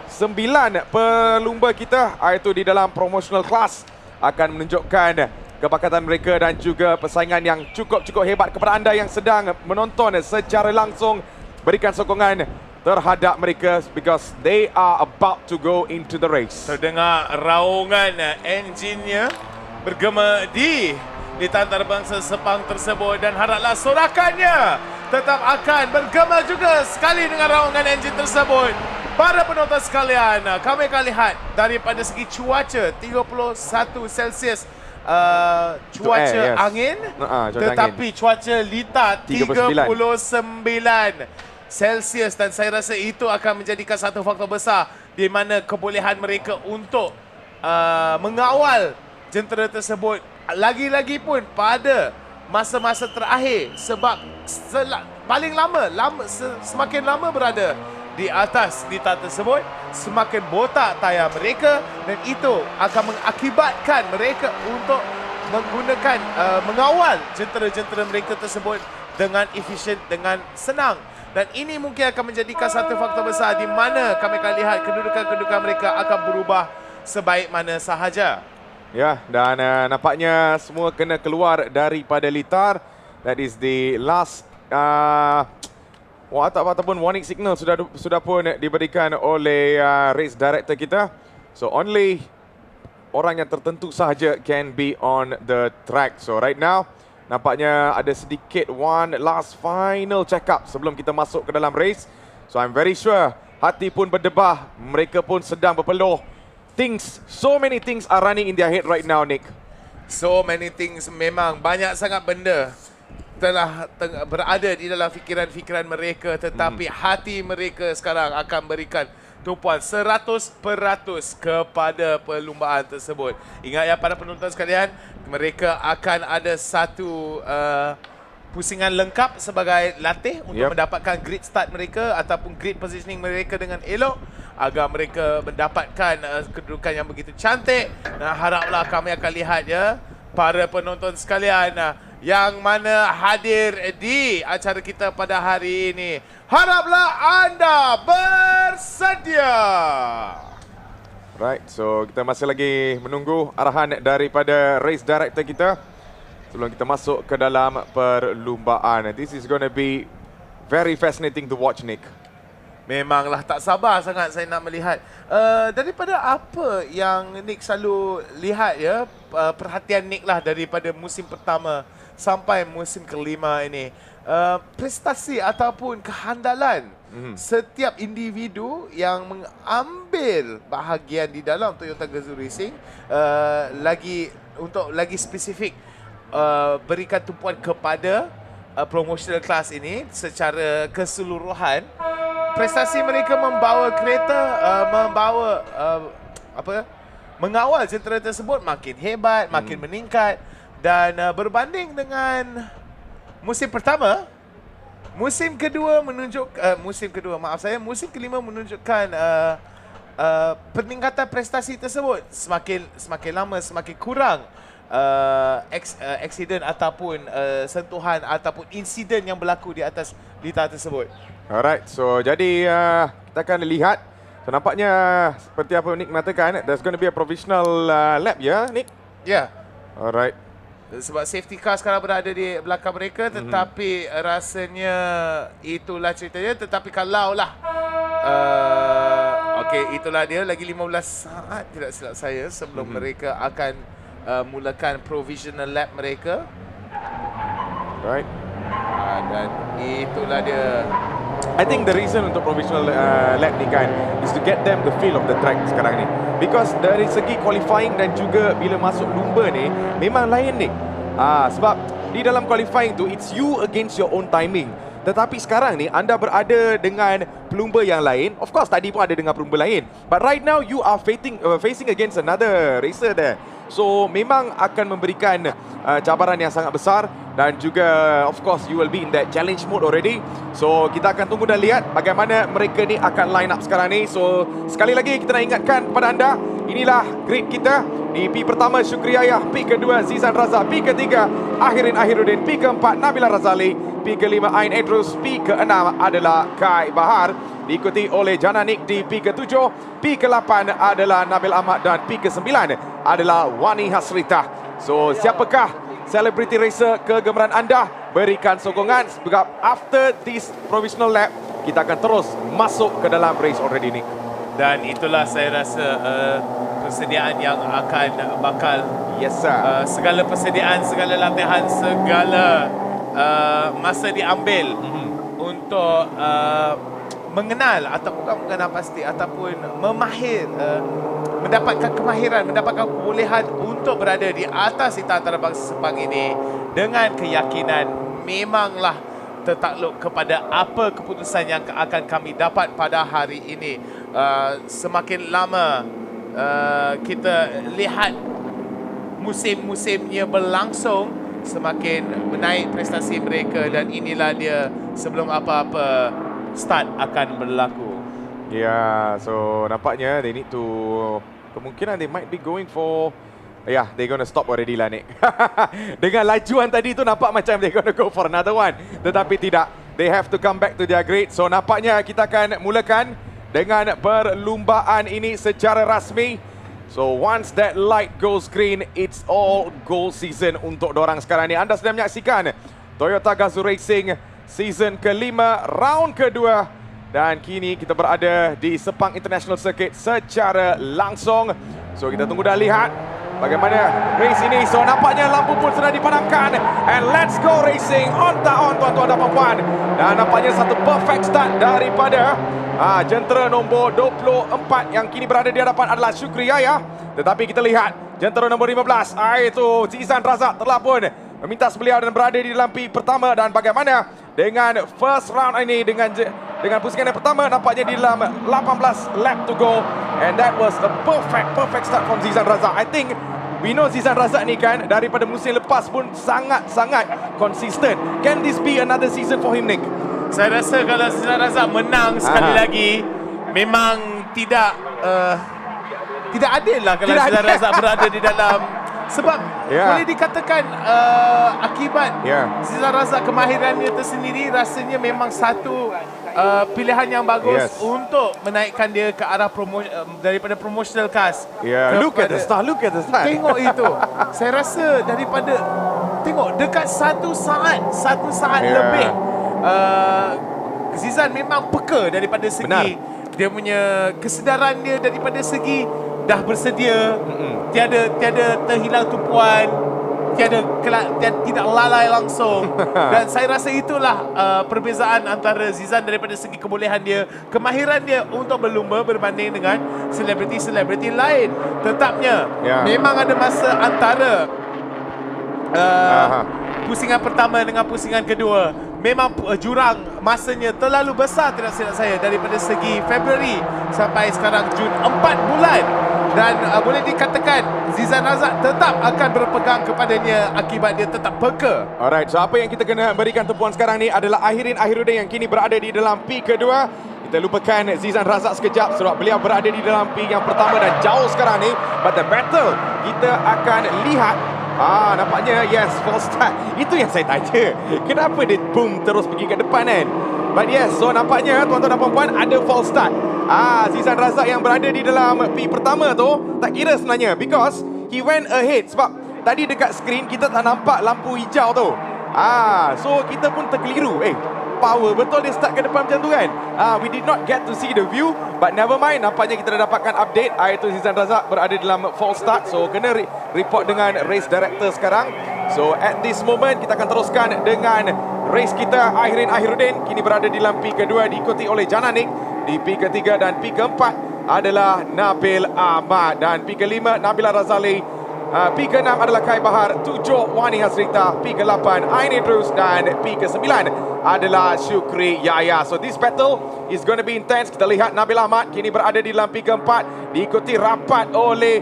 9 pelumba kita, iaitu di dalam promotional class, akan menunjukkan kepakatan mereka dan juga persaingan yang cukup hebat. Kepada anda yang sedang menonton secara langsung, berikan sokongan terhadap mereka because they are about to go into the race. Terdengar raungan enjinnya bergema di antarabangsa Sepang tersebut, dan haraplah sorakannya tetap akan bergema juga sekali dengan raungan enjin tersebut. Para penonton sekalian, kami akan lihat daripada segi cuaca 31 Celsius cuaca angin, tetapi cuaca litar 39 Celsius, dan saya rasa itu akan menjadikan satu faktor besar di mana kebolehan mereka untuk mengawal jentera tersebut lagi-lagi pun pada masa-masa terakhir, sebab paling lama semakin lama berada di atas litar tersebut, semakin botak tayar mereka, dan itu akan mengakibatkan mereka untuk menggunakan mengawal jentera-jentera mereka tersebut dengan efisien, dengan senang. Dan ini mungkin akan menjadikan satu faktor besar di mana kami akan lihat kedudukan-kedudukan mereka akan berubah sebaik mana sahaja. Ya, dan nampaknya semua kena keluar daripada litar. That is the last ataupun warning signal sudah pun diberikan oleh race director kita. So only orang yang tertentu sahaja can be on the track. So right now nampaknya ada sedikit one last final check up sebelum kita masuk ke dalam race. So I'm very sure hati pun berdebar, mereka pun sedang berpeluh. So many things are running in their head right now, Nick. So many things, memang banyak sangat benda telah berada di dalam fikiran-fikiran mereka, tetapi hati mereka sekarang akan berikan tumpuan 100% kepada perlumbaan tersebut. Ingat ya para penonton sekalian, mereka akan ada satu pusingan lengkap sebagai latih untuk mendapatkan grid start mereka ataupun grid positioning mereka dengan elok agar mereka mendapatkan kedudukan yang begitu cantik. Dan haraplah kami akan lihat ya para penonton sekalian yang mana hadir di acara kita pada hari ini. Haraplah anda bersedia. Right, so kita masih lagi menunggu arahan daripada race director kita sebelum kita masuk ke dalam perlumbaan. This is going to be very fascinating to watch, Nick. Memanglah tak sabar sangat saya nak melihat. Daripada apa yang Nick selalu lihat ya, perhatian Nick lah daripada musim pertama sampai musim kelima ini. Prestasi ataupun kehandalan setiap individu yang mengambil bahagian di dalam Toyota GAZAO Racing, lagi spesifik berikan tumpuan kepada promotional class ini secara keseluruhan. Prestasi mereka membawa kereta, mengawal jentera tersebut makin hebat, makin meningkat, dan berbanding dengan musim pertama, musim kelima menunjukkan peningkatan prestasi tersebut semakin lama semakin kurang aksiden ataupun sentuhan ataupun insiden yang berlaku di atas litar tersebut. Alright, so jadi kita akan lihat. So nampaknya seperti apa Nick mengatakan, there's going to be a provisional lap ya, Nick? Ya. Yeah. Alright. Sebab safety car sekarang berada di belakang mereka, tetapi rasanya itulah ceritanya. Tetapi kalaulah okey, itulah dia, lagi 15 saat tidak silap saya sebelum mereka akan mulakan provisional lap mereka. Right. Dan itulah dia. I think the reason untuk provisional lap ni kan is to get them the feel of the track sekarang ni. Because dari segi qualifying dan juga bila masuk lumba ni memang lain ni. Sebab di dalam qualifying tu it's you against your own timing. Tetapi sekarang ni anda berada dengan pelumba yang lain. Of course tadi pun ada dengan pelumba lain. But right now you are facing against another racer there. So memang akan memberikan cabaran yang sangat besar. Dan juga of course you will be in that challenge mode already. So kita akan tunggu dan lihat bagaimana mereka ni akan line up sekarang ni. So sekali lagi kita nak ingatkan kepada anda, inilah grid kita. Di P pertama Syukri Ayah, P kedua Zizan Raza, P ketiga Ahirin Ahiruddin, P keempat Nabila Razali, P kelima Ain Edrus, P keenam adalah Khai Bahar, diikuti oleh Jana Nik di P ketujuh, P ke-8 adalah Nabil Ahmad dan P ke-9 adalah Wani Hasrita. So siapakah celebrity racer kegemaran anda? Berikan sokongan sebab after this provisional lap kita akan terus masuk ke dalam race already ni. Dan itulah saya rasa persediaan yang bakal yes sir. Segala persediaan, segala latihan, segala masa diambil untuk mengenal atau bukan mengenal pasti ataupun mendapatkan kemahiran, mendapatkan kebolehan untuk berada di atas litar antarabangsa Sepang ini dengan keyakinan memanglah tertakluk kepada apa keputusan yang akan kami dapat pada hari ini. Semakin lama kita lihat musim-musimnya berlangsung, semakin menaik prestasi mereka, dan inilah dia sebelum apa-apa start akan berlaku. Yeah, so nampaknya they need to, kemungkinan they might be going for, yeah, they're going to stop already lah Nick. Dengan lajuan tadi tu nampak macam they're going to go for another one. Tetapi tidak, they have to come back to their grid. So nampaknya kita akan mulakan dengan perlumbaan ini secara rasmi. So once that light goes green, it's all goal season untuk dorang sekarang ni. Anda sedang menyaksikan Toyota GAZAO Racing season kelima, round kedua. Dan kini kita berada di Sepang International Circuit secara langsung. So kita tunggu dan lihat bagaimana race ini. So nampaknya lampu pun sudah dipadamkan. And let's go racing. On tuan-tuan dan puan-puan. Dan nampaknya satu perfect start daripada jentera nombor 24 yang kini berada di hadapan adalah Syukri Ayah. Tetapi kita lihat jentera nombor 15, itu Zizan Razak telah pun meminta beliau dan berada di dalam P pertama. Dan bagaimana dengan first round ini, dengan pusingan yang pertama, nampaknya di dalam 18 lap to go. And that was a perfect start from Zizan Razak. I think we know Zizan Razak ni kan daripada musim lepas pun sangat-sangat konsisten. Can this be another season for him, Nick? Saya rasa kalau Zizan Razak menang sekali lagi, memang tidak adil lah kalau Zizan Razak berada di dalam. Sebab boleh dikatakan akibat Zizan Razak kemahirannya tersendiri rasanya memang satu pilihan yang bagus Yes. untuk menaikkan dia ke arah daripada promotional cast. Yeah, look at the start, look at the start. Tengok itu. Saya rasa daripada tengok dekat satu saat lebih. Zizan memang peka daripada segi dia punya kesedaran dia, daripada segi dah bersedia, tiada terhilang tumpuan, tidak lalai langsung. Dan saya rasa itulah perbezaan antara Zizan daripada segi kebolehan dia, kemahiran dia untuk berlumba berbanding dengan selebriti-selebriti lain. Tetapnya memang ada masa antara pusingan pertama dengan pusingan kedua. Memang jurang masanya terlalu besar, tidak silap saya, daripada segi Februari sampai sekarang Jun, 4 bulan. Dan boleh dikatakan Zizan Razak tetap akan berpegang kepadanya akibat dia tetap peka. Alright, so apa yang kita kena berikan tumpuan sekarang ni adalah Ahiruddin yang kini berada di dalam P kedua. Kita lupakan Zizan Razak sekejap sebab beliau berada di dalam P yang pertama dan jauh sekarang ni. But the battle kita akan lihat. Nampaknya yes, false start. Itu yang saya tanya. Kenapa dia boom terus pergi ke depan kan? But yes, so nampaknya tuan-tuan dan puan-puan ada false start. Zizan Razak yang berada di dalam P pertama tu tak kira sebenarnya because he went ahead. Sebab tadi dekat skrin kita tak nampak lampu hijau tu. So kita pun terkeliru. Power betul dia start ke depan macam tu kan. We did not get to see the view, but never mind, nampaknya kita dah dapatkan update. Iaitu Zizan Razak berada dalam false start. So kena report dengan race director sekarang. So at this moment kita akan teruskan dengan race kita. Ahiruddin kini berada di dalam P kedua, diikuti oleh Jananik di P ketiga, dan P keempat adalah Nabil Ahmad, dan P kelima Nabila Razali. P ke-6 adalah Khai Bahar, 7 Wani Hasrita, P ke-8 Ain Idrus, dan P ke-9 adalah Syukri Yahya. So this battle is going to be intense. Kita lihat Nabil Ahmad kini berada di dalam P ke-4, diikuti rapat oleh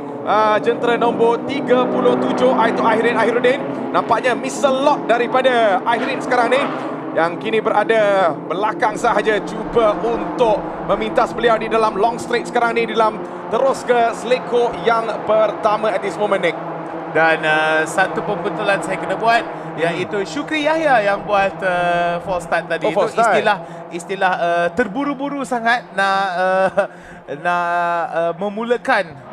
jentera nombor 37 iaitu Ahiruddin. Nampaknya missile lock daripada Ahiruddin sekarang ni, yang kini berada belakang sahaja, cuba untuk memintas beliau di dalam long straight sekarang ni, di dalam terus ke seleko yang pertama at this moment, Nick. Dan satu pembetulan saya kena buat, iaitu Syukri Yahya yang buat false start tadi. Itu istilah terburu-buru sangat nak memulakan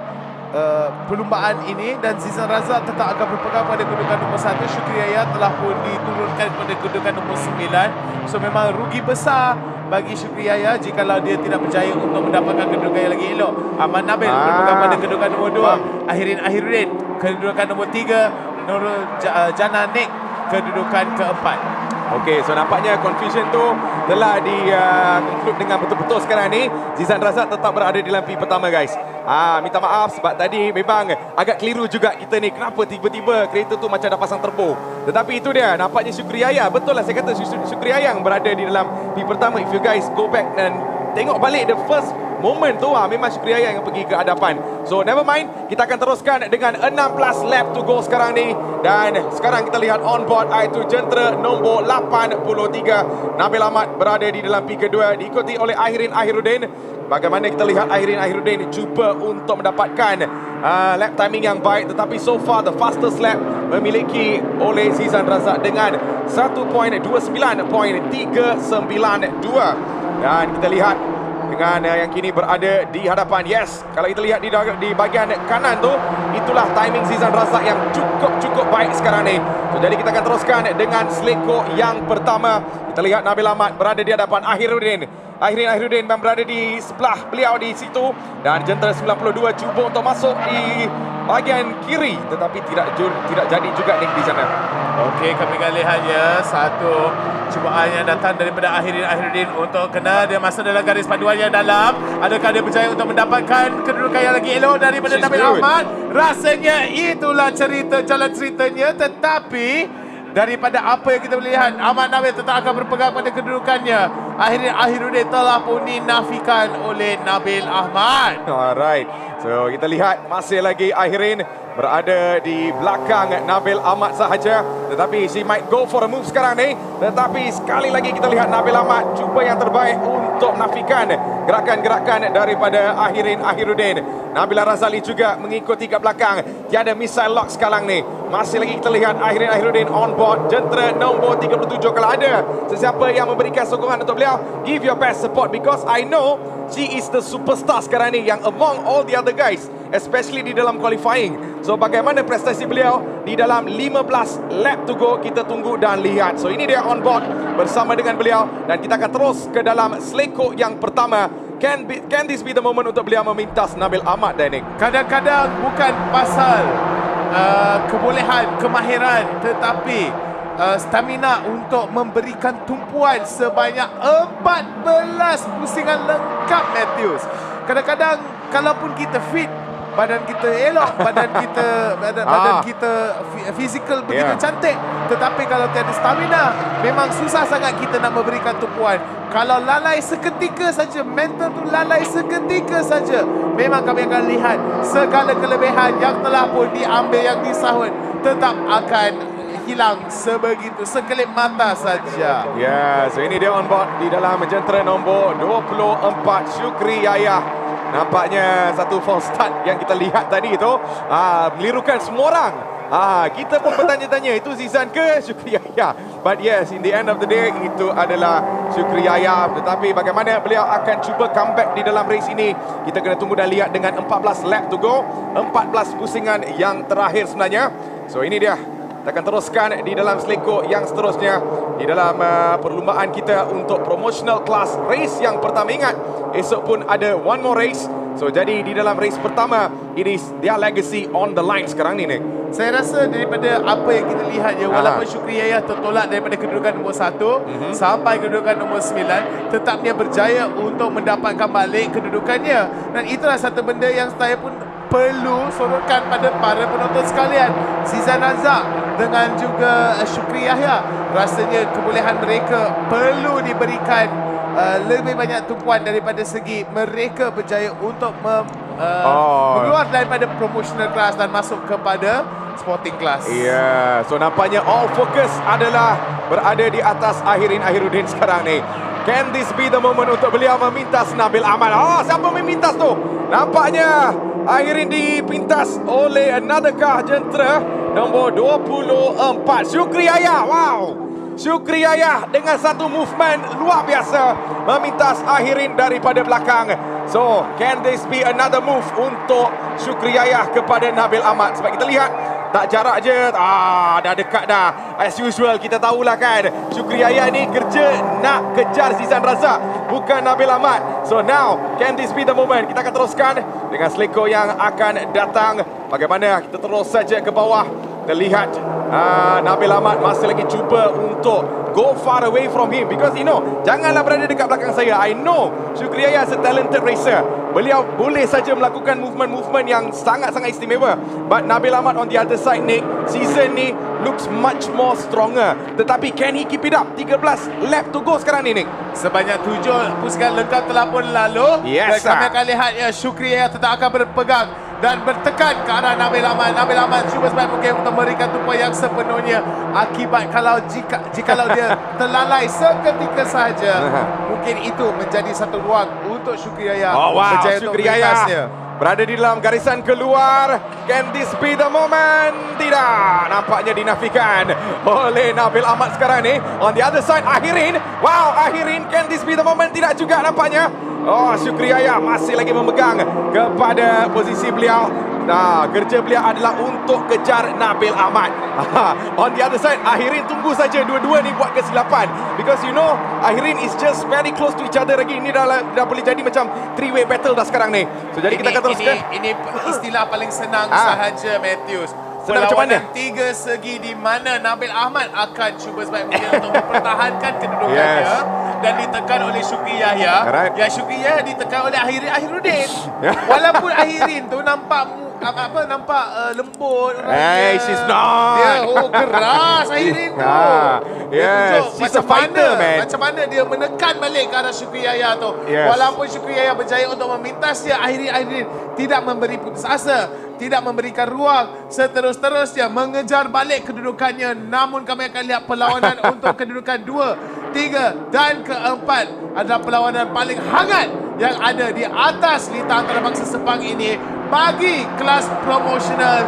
perlumbaan ini, dan Zizan Razak tetap akan berpegang pada kedudukan nombor 1. Syukri Yahya telah pun diturunkan kepada kedudukan nombor 9. So memang rugi besar bagi Syukri Yahya jikalau dia tidak berjaya untuk mendapatkan kedudukan yang lagi elok. Ahmad Nabil berpegang pada kedudukan nombor 2. Ahiruddin kedudukan nombor 3. Nurul Jananik kedudukan keempat. Okey, so nampaknya confusion tu telah conclude dengan betul-betul sekarang ni. Zizan Razak tetap berada di dalam P pertama, guys. Minta maaf sebab tadi memang agak keliru juga kita ni. Kenapa tiba-tiba kereta tu macam dah pasang turbo. Tetapi itu dia, nampaknya Syukri Yahya. Betul lah saya kata Syukri Yahya yang berada di dalam P pertama. If you guys go back dan tengok balik the first moment tu, memang Syukri Yahya yang pergi ke hadapan. So never mind, kita akan teruskan dengan 16 lap to go sekarang ni. Dan sekarang kita lihat on board iaitu jentera nombor 83 Nabil Ahmad berada di dalam P kedua, diikuti oleh Ahiruddin. Bagaimana kita lihat Ahiruddin cuba untuk mendapatkan lap timing yang baik, tetapi so far the fastest lap memiliki oleh Zizan Razak dengan 1.29.392. Dan kita lihat dengan yang kini berada di hadapan. Yes, kalau kita lihat di bahagian kanan tu, itulah timing Zizan Razak yang cukup baik sekarang ni. So, jadi kita akan teruskan dengan seleko yang pertama. Kita lihat Nabil Ahmad berada di hadapan Ahiruddin memang berada di sebelah beliau di situ, dan jentera 92 cuba untuk masuk di bahagian kiri, tetapi tidak jadi juga Nick di sana. Okey, kami akan lihat ya satu cubaan yang datang daripada Ahiruddin untuk kena dia masuk dalam garis paduan yang dalam. Adakah dia berjaya untuk mendapatkan kedudukan yang lagi elok daripada Nabil Ahmad? Rasanya itulah jalan ceritanya, tetapi daripada apa yang kita boleh lihat, Ahmad Nabil tetap akan berpegang pada kedudukannya. Akhirnya Ahiruddin telah pun dinafikan oleh Nabil Ahmad. Alright, so kita lihat masih lagi Ahiruddin berada di belakang Nabil Ahmad sahaja, tetapi she might go for a move sekarang ni. Tetapi sekali lagi kita lihat Nabil Ahmad cuba yang terbaik untuk menafikan gerakan-gerakan daripada Ahiruddin. Nabila Razali juga mengikuti kat belakang. Tiada missile lock sekarang ni. Masih lagi kita lihat Akhirudin on board jentera nombor 37. Kalau ada sesiapa yang memberikan sokongan untuk beliau, give your best support because I know she is the superstar sekarang ni yang among all the other guys, especially di dalam qualifying. So bagaimana prestasi beliau di dalam 15 lap to go, kita tunggu dan lihat. So ini dia on board bersama dengan beliau dan kita akan terus ke dalam selekok yang pertama. Can this be the moment untuk beliau memintas Nabil Ahmad, Danik? Kadang-kadang bukan pasal kebolehan, kemahiran, tetapi stamina untuk memberikan tumpuan sebanyak 14 pusingan lengkap, Matthews. Kadang-kadang kalaupun kita fit, badan kita elok, badan kita fizikal begitu cantik, tetapi kalau tiada stamina memang susah sangat kita nak memberikan tumpuan. Kalau lalai seketika saja, mental tu lalai seketika saja, memang kami akan lihat segala kelebihan yang telah pun diambil, yang disahut tetap akan hilang sebegitu sekelip mata saja. So ini dia on board di dalam jentera nombor 24, Syukri Yahya. Nampaknya satu false start yang kita lihat tadi itu melirukan semua orang. Kita pun bertanya-tanya, itu Zizan ke Syukri Yahya? But yes, in the end of the day, itu adalah Syukri Yahya. Tetapi bagaimana beliau akan cuba comeback di dalam race ini, kita kena tunggu dan lihat dengan 14 lap to go, 14 pusingan yang terakhir sebenarnya. So ini dia, kita akan teruskan di dalam selekok yang seterusnya di dalam perlumbaan kita untuk promotional class race yang pertama. Ingat, esok pun ada one more race. So jadi di dalam race pertama, it is their legacy on the line sekarang ni, Nick. Saya rasa daripada apa yang kita lihat je, walaupun Syukri Yahya tertolak daripada kedudukan nombor 1 sampai kedudukan nombor 9, tetap dia berjaya untuk mendapatkan balik kedudukannya. Dan itulah satu benda yang saya pun perlu sorotkan pada para penonton sekalian. Zizan Razak dengan juga Syukri Yahya, rasanya kebolehan mereka perlu diberikan lebih banyak tumpuan daripada segi mereka berjaya untuk mengeluar daripada promotional class dan masuk kepada sporting class. So nampaknya all focus adalah berada di atas Akhirudin sekarang ni. Can this be the moment untuk beliau memintas Nabil Ahmad? Siapa memintas tu? Nampaknya Akhirin dipintas oleh another car jentera nombor 24, Syukri Yahya. Syukri Yahya dengan satu movement luar biasa memintas Akhirin daripada belakang. So, can this be another move untuk Syukri Yahya kepada Nabil Ahmad? Sebab kita lihat tak jarak je, dah dekat dah. As usual, kita tahulah kan, Syukri Yahya ni kerja nak kejar Zizan Razak, bukan Nabil Ahmad. So now, can this be the moment? Kita akan teruskan dengan selekor yang akan datang. Bagaimana kita terus saja ke bawah. Kita lihat Nabil Ahmad masih lagi cuba untuk go far away from him, because janganlah berada dekat belakang saya. I know Syukri Yahya is a talented racer. Beliau boleh saja melakukan movement-movement yang sangat-sangat istimewa. But Nabil Ahmad on the other side, Nick, season ni looks much more stronger. Tetapi can he keep it up? 13 lap to go sekarang ni, Nick. Sebanyak 7 pusingan lengkap telah pun lalu. Dan kami akan lihat Syukri Yahya tetap akan berpegang dan bertekan ke arah Nabil Ahmad. Nabil Ahmad cuba sebaik mungkin untuk memberikan tumpuan yang sepenuhnya. Akibat jikalau dia terlalai seketika sahaja, mungkin itu menjadi satu ruang untuk Syukri Yahya berjaya untuk melintasnya. Berada di dalam garisan keluar. Can this be the moment? Tidak. Nampaknya dinafikan oleh Nabil Ahmad sekarang ni. On the other side, Akhirin. Akhirin, can this be the moment? Tidak juga nampaknya. Syukri Yahya masih lagi memegang kepada posisi beliau. Kerja beliau adalah untuk kejar Nabil Ahmad. On the other side, Akhirin tunggu saja dua-dua ni buat kesilapan. Because Akhirin is just very close to each other lagi. Ini dah boleh jadi macam three-way battle dah sekarang ni. So jadi kita akan teruskan. Ini istilah paling senang sahaja, Matthews. Perlawanan 3 segi di mana Nabil Ahmad akan cuba sebaik mungkin untuk mempertahankan kedudukannya dan ditekan oleh Syukri Yahya. Yang Syukri Yahya ditekan oleh Akhirudin. Walaupun Akhirin tu nampak lembut. She's not. Dia keras Akhirin tu. She's a fighter, man. Macam mana dia menekan balik ke arah Syukri Yahya tu. Walaupun Syukri Yahya berjaya untuk memintas dia, Akhirin tidak memberi putus asa, tidak memberikan ruang, seterus-terusnya mengejar balik kedudukannya. Namun kami akan lihat perlawanan untuk kedudukan 2, 3 dan ke-4 adalah perlawanan paling hangat yang ada di atas litar antarabangsa Sepang ini bagi kelas promotional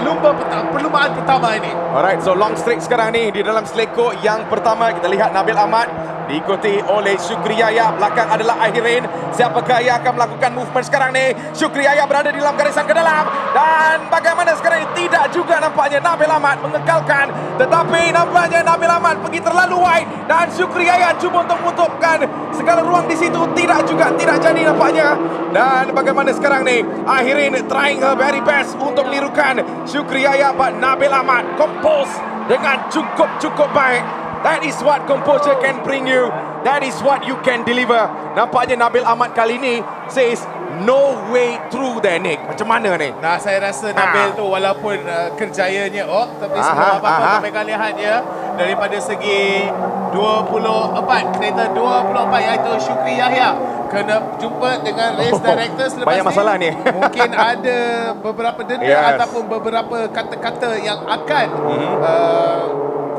lumba perlumbaan pertama ini. Alright, so long straight sekarang ni di dalam seleko yang pertama. Kita lihat Nabil Ahmad diikuti oleh Syukri Yahya. Belakang adalah Ahirin. Siapakah yang akan melakukan movement sekarang ni? Syukri Yahya berada di dalam garisan ke dalam. Dan bagaimana sekarang ini? Tidak juga nampaknya Nabil Ahmad mengekalkan. Tetapi nampaknya Nabil Ahmad pergi terlalu wide. Dan Syukri Yahya cuba untuk menutupkan segala ruang di situ. Tidak juga, tidak jadi nampaknya. Dan bagaimana sekarang ni? Ahirin trying her very best untuk menirukan Syukri Yahya. But Nabil Ahmad compose dengan cukup baik. That is what composure can bring you. That is what you can deliver. Nampaknya Nabil Ahmad kali ini says no way through there, Nick. Macam mana ni? Nah, saya rasa Nabil tu walaupun kerjayanya tapi semua apa-apa kami akan lihat ya daripada segi 24 kereta 24 iaitu Syukri Yahya kena jumpa dengan race director selepas banyak masalah ni. Mungkin ada beberapa denda ataupun beberapa kata-kata yang akan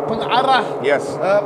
pengarah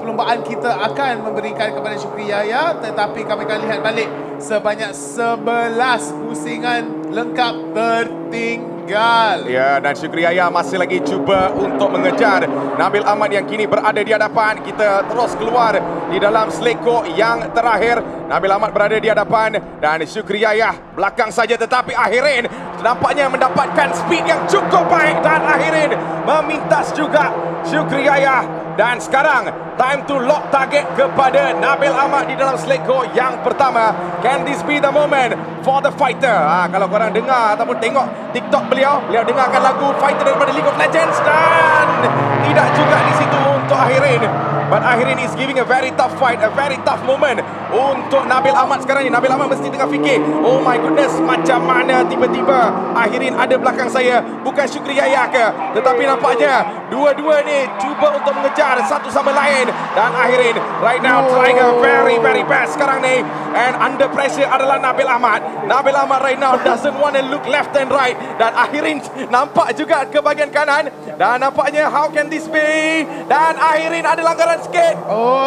perlumbaan kita akan memberikan kepada Syukri Yahya, tetapi kami akan lihat balik sebanyak 11 pusingan lengkap tertinggal. Ya, dan Syukri Yahya masih lagi cuba untuk mengejar Nabil Ahmad yang kini berada di hadapan. Kita terus keluar di dalam seleko yang terakhir. Nabil Ahmad berada di hadapan dan Syukri Yahya belakang saja, tetapi Ahirin nampaknya mendapatkan speed yang cukup baik dan Ahirin memintas juga Syukri Yahya. Dan sekarang time to lock target kepada Nabil Ahmad di dalam seleko yang pertama. Can this be the moment for the fighter? Kalau korang dengar ataupun tengok TikTok beliau dengarkan lagu fighter daripada League of Legends dan tidak juga di situ untuk Ahirin. But Ahirin is giving a very tough fight, a very tough moment untuk Nabil Ahmad sekarang ni. Nabil Ahmad mesti tengah fikir, oh my goodness, macam mana tiba-tiba Ahirin ada belakang saya, bukan Syukri Yahya ke? Tetapi nampaknya dua-dua ni cuba untuk mengejar satu sama lain. Dan Ahirin right now trying a very best sekarang ni. And under pressure adalah Nabil Ahmad. Nabil Ahmad right now doesn't want to look left and right. Dan Ahirin nampak juga ke bahagian kanan. Dan nampaknya how can this be? Dan Ahirin ada langgaran sikit.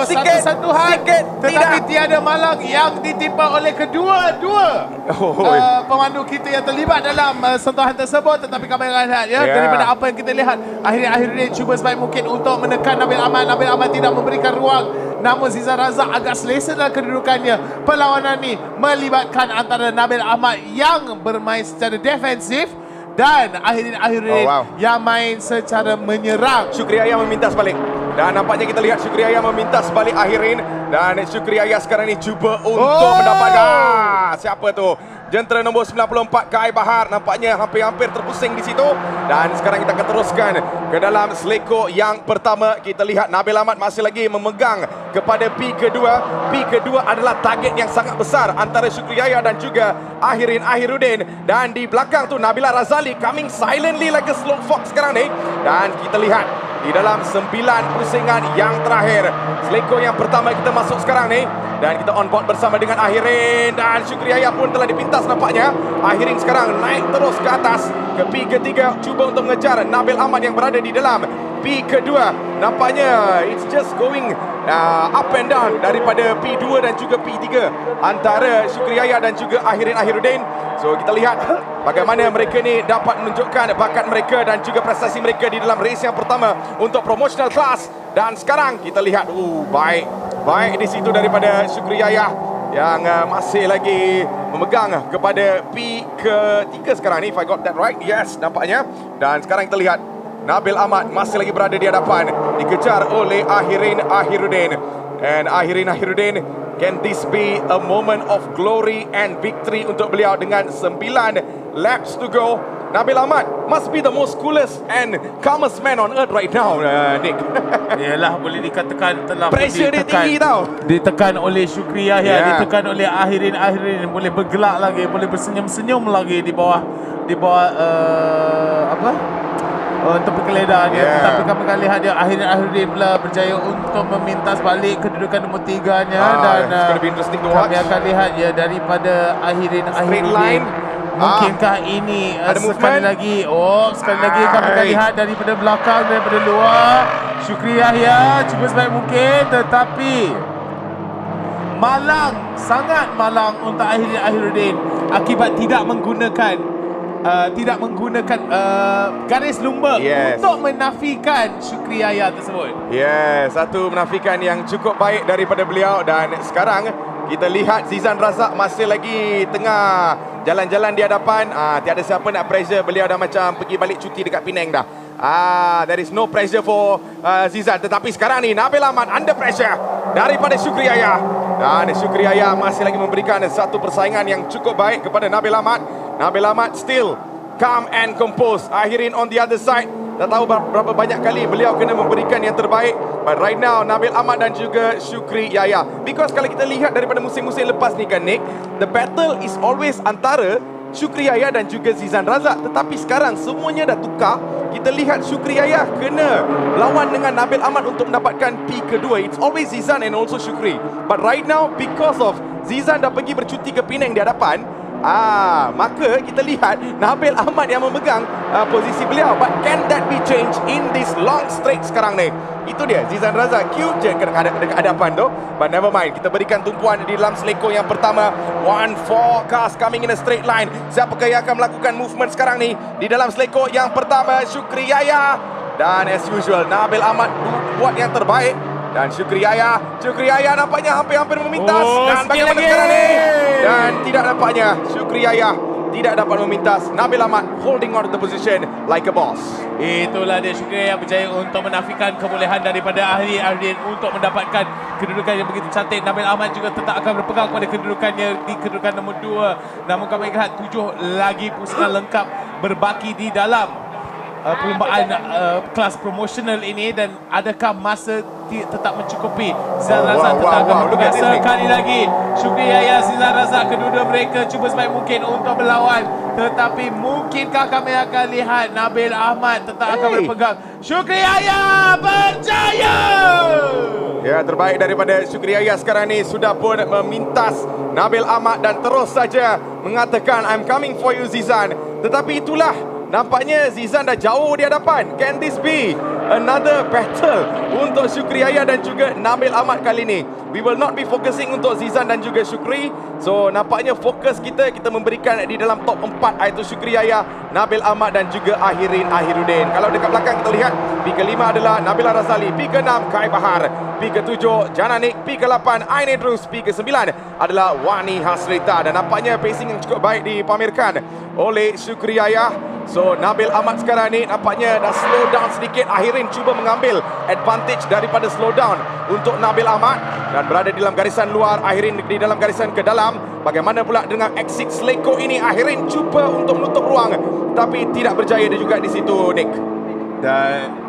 Sikit, satu-sentuhan. Sikit. Tetapi Tidak. tiada malang yang ditimpa oleh kedua-dua pemandu kita yang terlibat dalam sentuhan tersebut. Tetapi kami akan lihat daripada apa yang kita lihat, Ahirin cuba sebaik mungkin untuk menekan Nabil Ahmad. Nabil Ahmad tidak memberikan ruang. Namun Zizan Razak agak selesa dalam kedudukannya. Perlawanan ini melibatkan antara Nabil Ahmad yang bermain secara defensif dan Ahirin yang main secara menyerang. Syukri Yahya memintas balik. Dan nampaknya kita lihat Syukri Yahya memintas balik Ahirin. Dan Syukri Yahya sekarang ni cuba untuk mendapatkan siapa tu? Jentera nombor 94 Khai Bahar nampaknya hampir-hampir terpusing di situ. Dan sekarang kita akan teruskan ke dalam seleko yang pertama. Kita lihat Nabil Ahmad masih lagi memegang kepada P kedua. P kedua adalah target yang sangat besar antara Syukri Yahya dan juga Ahiruddin. Dan di belakang tu Nabila Razali coming silently like a slow fox sekarang ni. Dan kita lihat di dalam 9 pusingan yang terakhir. Seleko yang pertama kita masuk sekarang ni. Dan kita on board bersama dengan Ahirin. Dan Syukri Yahya pun telah dipintas nampaknya. Ahirin sekarang naik terus ke atas. Ke P ketiga. Cuba untuk mengejar Nabil Ahmad yang berada di dalam P kedua. Nampaknya it's just going up and down daripada P2 dan juga P3 antara Syukri Yahya dan juga Ahiruddin. So kita lihat bagaimana mereka ni dapat menunjukkan bakat mereka dan juga prestasi mereka di dalam race yang pertama untuk promotional class. Dan sekarang kita lihat baik di situ daripada Syukri Yahya yang masih lagi memegang kepada P ketiga sekarang ni, if I got that right. Yes, nampaknya. Dan sekarang kita lihat Nabil Ahmad masih lagi berada di hadapan, dikejar oleh Ahiruddin. And Ahiruddin, can this be a moment of glory and victory untuk beliau dengan 9 laps to go? Nabil Ahmad must be the most coolest and calmest man on earth right now, Nick. Yalah, boleh dikatakan telah pressure dia tinggi tau. Ditekan oleh Syukri Yahya, ditekan oleh Ahirin boleh bergelak lagi, boleh bersenyum-senyum lagi di bawah tepi keledar dia. Tetapi kami akan lihat dia Ahiruddin pula berjaya untuk memintas balik kedudukan nombor 3-nya. Dan kami akan lihat daripada Ahiruddin. Mungkinkah ini sekali lagi kami akan lihat daripada belakang, daripada luar. Syukri Yahya cuba sebaik mungkin, tetapi sangat malang untuk Ahiruddin akibat tidak menggunakan tidak menggunakan garis lumba untuk menafikan Syukri Yahya tersebut. Yes, satu menafikan yang cukup baik daripada beliau. Dan sekarang kita lihat Zizan Razak masih lagi tengah jalan-jalan di hadapan. Tiada siapa nak pressure. Beliau dah macam pergi balik cuti dekat Penang dah. There is no pressure for Zizan. Tetapi sekarang ni Nabil Ahmad under pressure daripada Syukri Yahya. Dan Syukri Yahya masih lagi memberikan satu persaingan yang cukup baik kepada Nabil Ahmad. Nabil Ahmad still calm and composed. Akhirin on the other side. Tak tahu berapa banyak kali beliau kena memberikan yang terbaik. But right now Nabil Ahmad dan juga Syukri Yahya. Because kalau kita lihat daripada musim-musim lepas ni kan Nick, the battle is always antara Syukri Yahya dan juga Zizan Razak. Tetapi sekarang semuanya dah tukar. Kita lihat Syukri Yahya kena lawan dengan Nabil Ahmad untuk mendapatkan P kedua. It's always Zizan and also Syukri. But right now because of Zizan dah pergi bercuti ke Penang di hadapan, maka kita lihat Nabil Ahmad yang memegang posisi beliau. But can that be changed in this long straight sekarang ni? Itu dia, Zizan Razak cute je dekat hadapan tu. But never mind, kita berikan tumpuan di dalam seleko yang pertama. 1-4 cars coming in a straight line. Siapakah yang akan melakukan movement sekarang ni di dalam seleko yang pertama? Syukri Yahya. Dan as usual Nabil Ahmad buat yang terbaik. Dan Syukri Yahya nampaknya hampir-hampir memintas. Dan bagaimana sekarang ni? Dan tidak nampaknya Syukri Yahya tidak dapat memintas. Nabil Ahmad holding on to the position like a boss. Itulah dia, Syukri Yahya berjaya untuk menafikan kebolehan daripada Ahli untuk mendapatkan kedudukan yang begitu cantik. Nabil Ahmad juga tetap akan berpegang pada kedudukannya di kedudukan nombor 2. Namun kami lihat 7 lagi pusingan lengkap berbaki di dalam perlumbaan kelas promotional ini. Dan adakah masa tetap mencukupi? Zizan Razak tetap akan berpegang sekali lagi. Syukri Yahya, Zizan Razak, kedua-dua mereka cuba sebaik mungkin untuk melawan. Tetapi mungkinkah kami akan lihat Nabil Ahmad tetap akan berpegang? Syukri Yahya berjaya! Ya, terbaik daripada Syukri Yahya sekarang ni sudah pun memintas Nabil Ahmad dan terus saja mengatakan I'm coming for you Zizan. Tetapi itulah, nampaknya Zizan dah jauh di hadapan. Can this be another battle untuk Syukri Yahya dan juga Nabil Ahmad kali ini? We will not be focusing untuk Zizan dan juga Syukri. So nampaknya fokus kita memberikan di dalam top 4, iaitu Syukri Yahya, Nabil Ahmad dan juga Ahiruddin. Kalau dekat belakang kita lihat, P ke-5 adalah Nabila Razali, P ke-6 Khai Bahar, P ke-7 Jananik, P ke-8 Ain Idrus, P ke-9 adalah Wani Hasrita. Dan nampaknya pacing yang cukup baik dipamerkan oleh Syukri Yahya. So Nabil Ahmad sekarang ni nampaknya dah slow down sedikit. Akhirin cuba mengambil advantage daripada slow down untuk Nabil Ahmad dan berada di dalam garisan luar, Akhirin di dalam garisan ke dalam. Bagaimana pula dengan exit seleko ini? Akhirin cuba untuk menutup ruang tapi tidak berjaya dia juga di situ, Nick.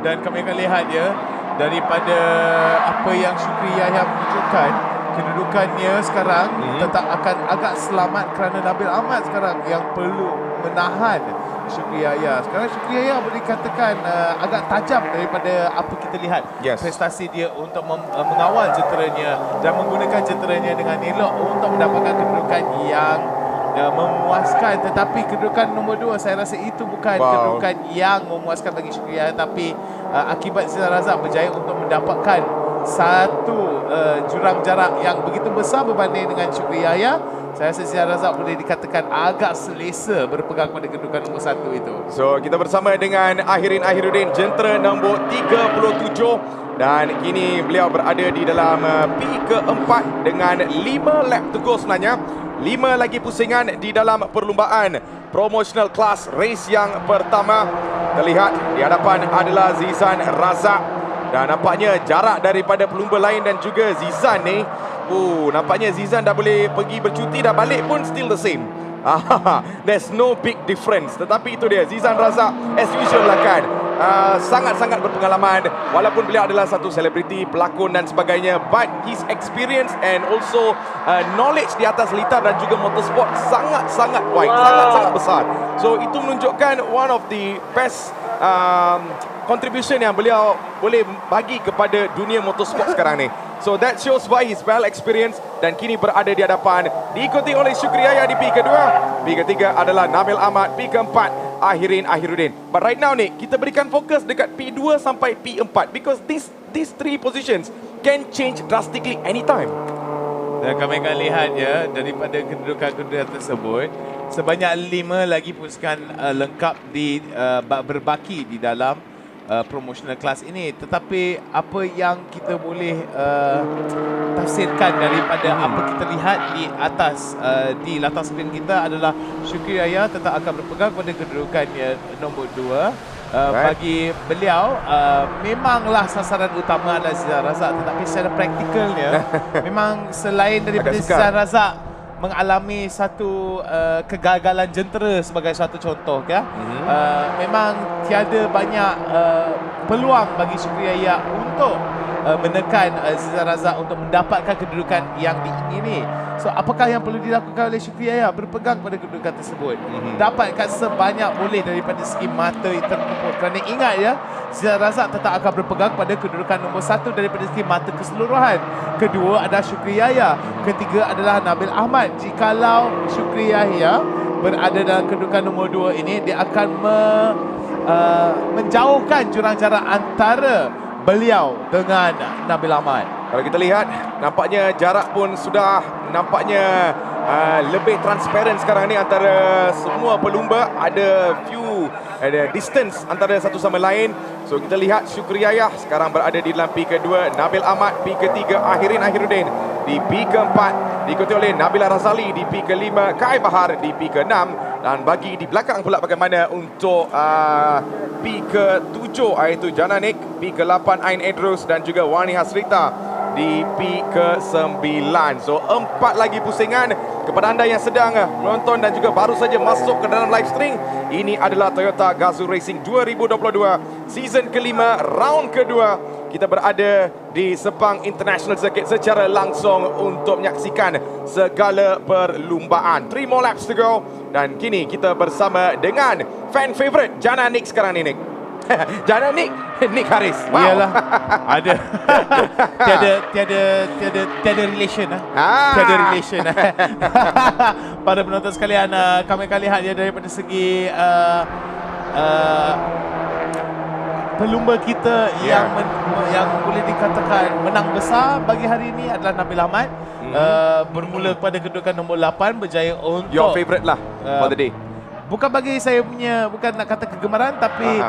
Dan kami akan lihat ya, daripada apa yang Syukri Yahya menunjukkan, kedudukannya sekarang tetap akan agak selamat kerana Nabil Ahmad sekarang yang perlu menahan Syukri Yahya. Sekarang Syukri Yahya boleh dikatakan agak tajam daripada apa kita lihat. Prestasi dia untuk mengawal jenteranya dan menggunakan jenteranya dengan elok untuk mendapatkan kedudukan yang memuaskan. Tetapi kedudukan nombor 2, saya rasa itu bukan kedudukan yang memuaskan bagi Syukri Yahya. Tapi akibat Zizan Razak berjaya untuk mendapatkan satu jurang jarak yang begitu besar berbanding dengan Syukri Yahya, saya rasa Zizan Razak boleh dikatakan agak selesa berpegang pada kedudukan nombor 1 itu. So kita bersama dengan Ahiruddin, jentera nombor 37. Dan kini beliau berada di dalam P ke-4 dengan 5 lap to go sebenarnya. 5 lagi pusingan di dalam perlumbaan Promotional Class race yang pertama. Terlihat di hadapan adalah Zizan Razak. Dan nampaknya jarak daripada pelumba lain dan juga Zizan ni, nampaknya Zizan dah boleh pergi bercuti, dah balik pun still the same. There's no big difference. Tetapi itu dia, Zizan Razak as usual lah kan, sangat-sangat berpengalaman. Walaupun beliau adalah satu selebriti, pelakon dan sebagainya, but his experience and also knowledge di atas litar dan juga motorsport sangat-sangat wide, sangat-sangat besar. So itu menunjukkan one of the best contribution yang beliau boleh bagi kepada dunia motorsport sekarang ni. So that shows why he's well experienced dan kini berada di hadapan, diikuti oleh Syukri Yahya di P ke-2. P ke-3 adalah Nabil Ahmad, P ke-4 Ahiruddin. But right now ni kita berikan fokus dekat P2 sampai P4 because these 3 positions can change drastically anytime. Dan kami akan lihat ya, daripada kedudukan-kedudukan tersebut, sebanyak 5 lagi pusingan lengkap berbaki di dalam promotional class ini. Tetapi apa yang kita boleh tafsirkan daripada apa kita lihat di atas di latar skrin kita adalah Syukri Yahya tetap akan berpegang pada kedudukan nombor 2. Bagi beliau memanglah sasaran utama adalah Zizan Razak, tetapi secara praktikalnya memang selain daripada Zizan Razak mengalami satu kegagalan jentera sebagai satu contoh memang tiada banyak peluang bagi Syukri Yahya untuk menekan Zizan Razak untuk mendapatkan kedudukan yang diingini. So apakah yang perlu dilakukan oleh Syukri Yahya? Berpegang pada kedudukan tersebut, dapatkan sebanyak boleh daripada segi mata yang terkumpul. Kerana ingat ya, Zizan Razak tetap akan berpegang pada kedudukan nombor 1 daripada segi mata keseluruhan. Kedua adalah Syukri Yahya, ketiga adalah Nabil Ahmad. Jikalau Syukri Yahya berada dalam kedudukan nombor 2 ini, dia akan menjauhkan jurang jarak antara beliau dengan Nabil Ahmad. Kalau kita lihat, nampaknya jarak pun sudah nampaknya lebih transparent sekarang ni antara semua pelumba. Ada distance antara satu sama lain. So kita lihat Syukri Yahya sekarang berada di dalam P kedua, Nabil Ahmad P ketiga, Ahiruddin di P keempat, diikuti oleh Nabila Razali di P kelima, Khai Bahar di P keenam, dan bagi di belakang pula bagaimana untuk P ke-7 iaitu Jananik, P ke-8 Ain Edrus dan juga Wani Hasrita di P ke-9. So 4 lagi pusingan. Kepada anda yang sedang menonton dan juga baru saja masuk ke dalam live stream, ini adalah Toyota GAZAO Racing 2022 season kelima, round kedua. Kita berada di Sepang International Circuit secara langsung untuk menyaksikan segala perlumbaan. 3 more laps to go. Dan kini kita bersama dengan fan favourite Jana Nick sekarang ni, Nick. Jana Nick Haris. Wow. Iyalah. Ada. tiada relation Tiada relation Para penonton sekalian, kami akan lihat dia daripada segi pelumba kita yang boleh dikatakan menang besar bagi hari ini adalah Nabil Ahmad. Bermula pada kedudukan nombor 8, berjaya untuk your favourite lah for the day. Bukan bagi saya punya, bukan nak kata kegemaran, tapi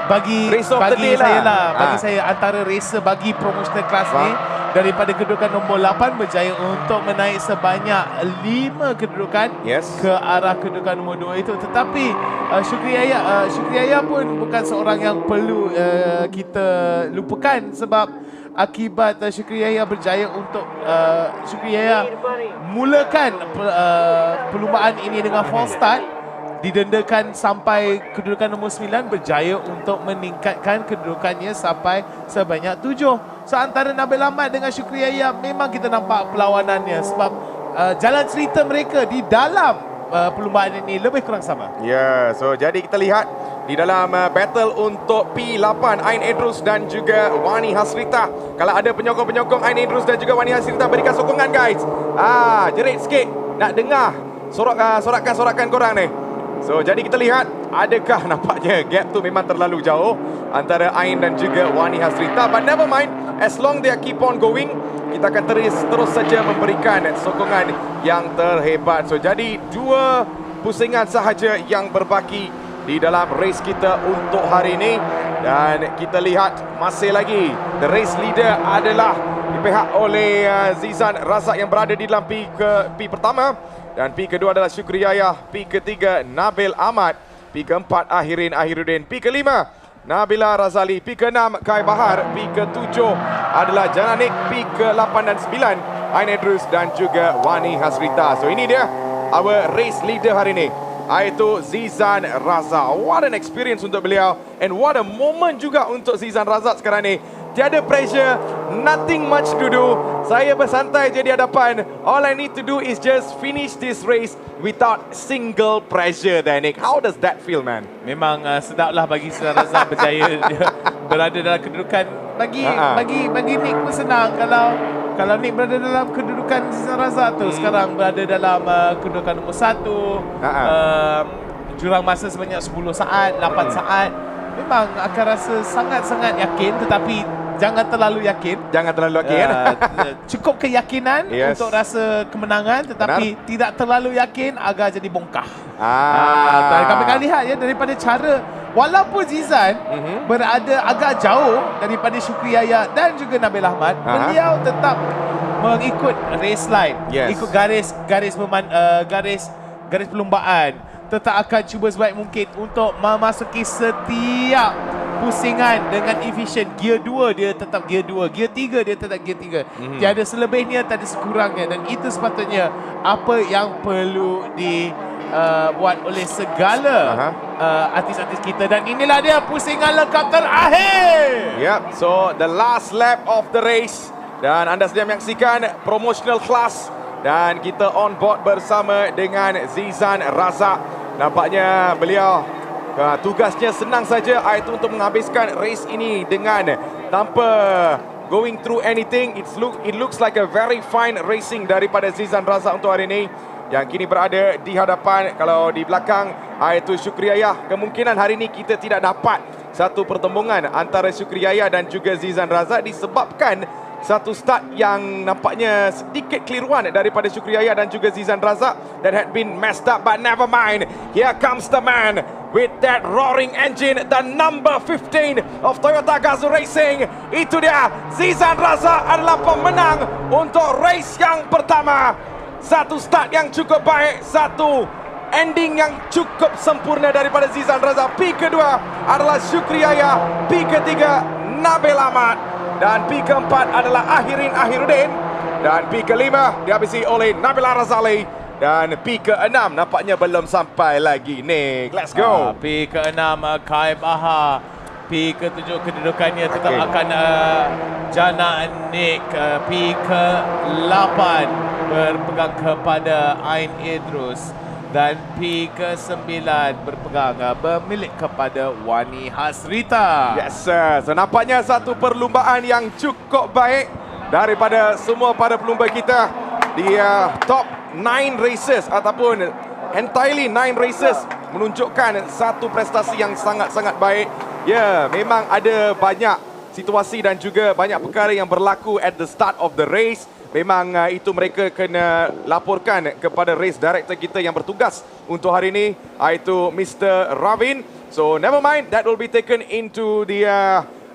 bagi day saya lah. Bagi saya antara racer bagi promotional class ni, daripada kedudukan nombor 8 berjaya untuk menaik sebanyak 5 kedudukan ke arah kedudukan nombor 2 itu. Tetapi Syukri Yahya pun bukan seorang yang perlu kita lupakan, sebab akibat Syukri Yahya berjaya untuk Syukri Yahya mulakan perlumbaan ini dengan false start, didendakan sampai kedudukan nombor 9, berjaya untuk meningkatkan kedudukannya sampai sebanyak 7. So antara Nabil Ahmad dengan Syukri Yahya memang kita nampak perlawanannya, sebab jalan cerita mereka di dalam perlumbaan ini lebih kurang sama. So jadi kita lihat di dalam battle untuk P8 Ain Edrus dan juga Wani Hasrita. Kalau ada penyokong-penyokong Ain Edrus dan juga Wani Hasrita, berikan sokongan guys. Jerit sikit nak dengar sorakan-sorakan korang ni. So jadi kita lihat, adakah nampaknya gap tu memang terlalu jauh antara Ain dan juga Wani Hasrita. But never mind, as long they keep on going, kita akan terus saja memberikan sokongan yang terhebat. So jadi 2 pusingan sahaja yang berbaki di dalam race kita untuk hari ini. Dan kita lihat masih lagi the race leader adalah dipihak oleh Zizan Razak yang berada di dalam P pertama. Dan P kedua adalah Syukri Yahya, P ketiga Nabil Ahmad, P keempat Ahiruddin, P kelima Nabila Razali, P keenam Khai Bahar, P ketujuh adalah Jananik, P ke-8 dan 9 Ain Edrus dan juga Wani Hasrita. So ini dia our race leader hari ini, iaitu Zizan Razak. What an experience untuk beliau, and what a moment juga untuk Zizan Razak sekarang ni. Tiada pressure, nothing much to do. Saya bersantai je di hadapan. All I need to do is just finish this race without single pressure, Nick. How does that feel, man? Memang sedaplah bagi Zizan Razak berjaya berada dalam kedudukan. Bagi Nick pun senang kalau Nick berada dalam kedudukan Zizan Razak tu. Sekarang berada dalam kedudukan nombor 1. Jurang masa sebanyak 10 saat, 8 saat. Memang akan rasa sangat-sangat yakin, tetapi jangan terlalu yakin. Jangan terlalu yakin. Cukup keyakinan Yes. untuk rasa kemenangan, tetapi tidak terlalu yakin agar jadi bongkah. Dan kami akan lihat ya daripada cara walaupun Zizan berada agak jauh daripada Syukri Yaya dan juga Nabil Ahmad, beliau tetap mengikut race line, ikut garis perlumbaan. Tetap akan cuba sebaik mungkin untuk memasuki setiap pusingan dengan efisien. Gear 2 dia tetap gear 2, gear 3 dia tetap gear 3. Tiada selebihnya, tiada sekurangnya, dan itu sepatutnya apa yang perlu buat oleh segala artis-artis kita. Dan inilah dia pusingan lengkap terakhir. Yep, so the last lap of the race. Dan anda sedang menyaksikan promotional class. Dan kita on board bersama dengan Zizan Razak. Nampaknya beliau tugasnya senang saja, iaitu untuk menghabiskan race ini dengan tanpa going through anything. It looks like a very fine racing daripada Zizan Razak untuk hari ini. Yang kini berada di hadapan, kalau di belakang iaitu Syukri Yaya. Kemungkinan hari ini kita tidak dapat satu pertembungan antara Syukri Yaya dan juga Zizan Razak disebabkan satu start yang nampaknya sedikit keliruan daripada Syukri Yaya dan juga Zizan Razak that had been messed up, but never mind. Here comes the man with that roaring engine, the number 15 of Toyota GAZAO Racing. Itu dia, Zizan Razak adalah pemenang untuk race yang pertama. Satu start yang cukup baik, satu ending yang cukup sempurna daripada Zizan Razak. P kedua adalah Syukri Yaya, P ketiga Nabil Ahmad, dan P keempat adalah Ahiruddin, dan P kelima dihabisi oleh Nabila Razali, dan P keenam nampaknya belum sampai lagi. Nick, let's go. P keenam Khai Bahar. P ketujuh kedudukannya tetap akan Jana Nick. P ke-8 berpegang kepada Ain Idrus. Dan P ke-9 berpegang bermilik kepada Wani Hasrita. Yes sir. So nampaknya satu perlumbaan yang cukup baik daripada semua para pelumba kita di top 9 races ataupun entirely 9 races, menunjukkan satu prestasi yang sangat-sangat baik. Ya, memang ada banyak situasi dan juga banyak perkara yang berlaku at the start of the race. Memang itu mereka kena laporkan kepada race director kita yang bertugas untuk hari ini, iaitu Mr. Ravin. So never mind, that will be taken into the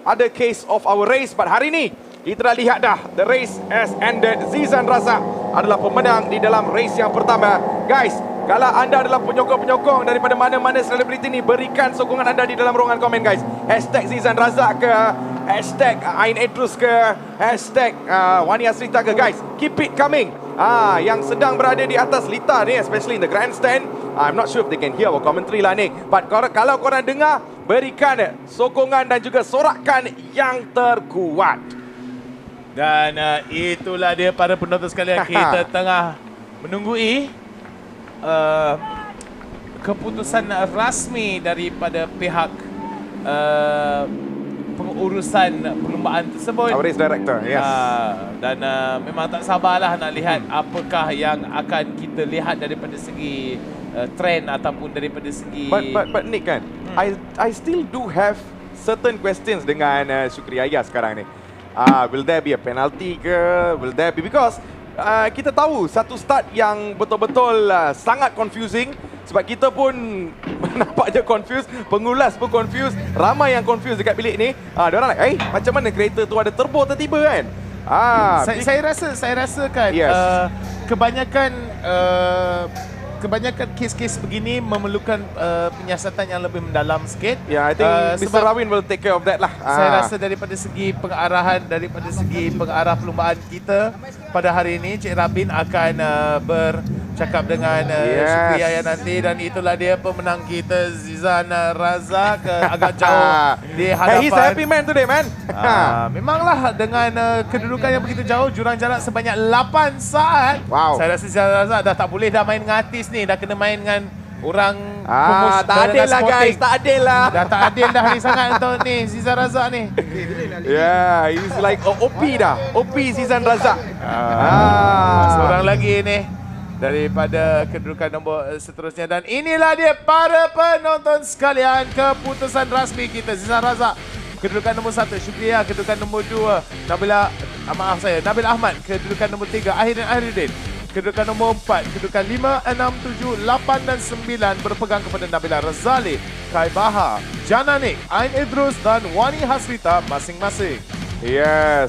other case of our race. But hari ini kita dah lihat dah, the race has ended. Zizan Razak adalah pemenang di dalam race yang pertama. Guys, kalau anda adalah penyokong-penyokong daripada mana-mana selebriti ni, berikan sokongan anda di dalam ruangan komen guys. Hashtag Zizan Razak ke, hashtag Ain Idrus ke, hashtag Wani Hasrita ke, guys. Keep it coming. Yang sedang berada di atas lita ni, especially in the grandstand, I'm not sure if they can hear our commentary lah ni, but kalau korang dengar, berikan sokongan dan juga sorakan yang terkuat. Dan itulah dia para penonton sekalian, kita tengah menunggui keputusan rasmi daripada pihak pengurusan perlumbaan tersebut. Our race director, yes. Dan memang tak sabarlah nak lihat apakah yang akan kita lihat daripada segi trend ataupun daripada segi. But Nick kan, I still do have certain questions dengan Syukri Yaya sekarang ni. Will there be a penalty ke? Will there be, because kita tahu satu start yang betul-betul sangat confusing, sebab kita pun nampaknya confused, pengulas pun confused, ramai yang confused dekat bilik ni. Diorang like, macam mana kereta tu ada turbo tiba-tiba kan? Saya rasa kan, yes. Kebanyakan kes-kes begini memerlukan penyiasatan yang lebih mendalam sikit. I think Mr. Rawin will take care of that lah. Saya rasa daripada segi pengarahan, daripada segi pengarah perlumbaan kita pada hari ini, Cik Rabin akan bercakap dengan Syukri Yaya nanti. Dan itulah dia pemenang kita, Zizan Razak, agak jauh di hadapan. He's a happy man today, man. Memanglah dengan kedudukan yang begitu jauh, jurang jarak sebanyak 8 saat. Wow. Saya rasa Zizan Razak dah tak boleh dah main dengan artis ni, dah kena main dengan orang tak adil lah guys, tak adil lah. Dah tak adil dah ni sangat untuk ni Zizan Razak ni. He's like OP dah, OP Zizan Razak. Seorang lagi ni daripada kedudukan nombor seterusnya. Dan inilah dia para penonton sekalian, keputusan rasmi kita. Zizan Razak Kedudukan nombor 1, Syukriya. Kedudukan nombor 2, Nabil Ahmad. Kedudukan nombor 3, Ahiruddin. Kedudukan nombor 4, kedudukan 5, 6, 7, 8 dan 9 berpegang kepada Nabila Razali, Khai Bahar, Jananik, Ain Idrus dan Wani Hasrita masing-masing.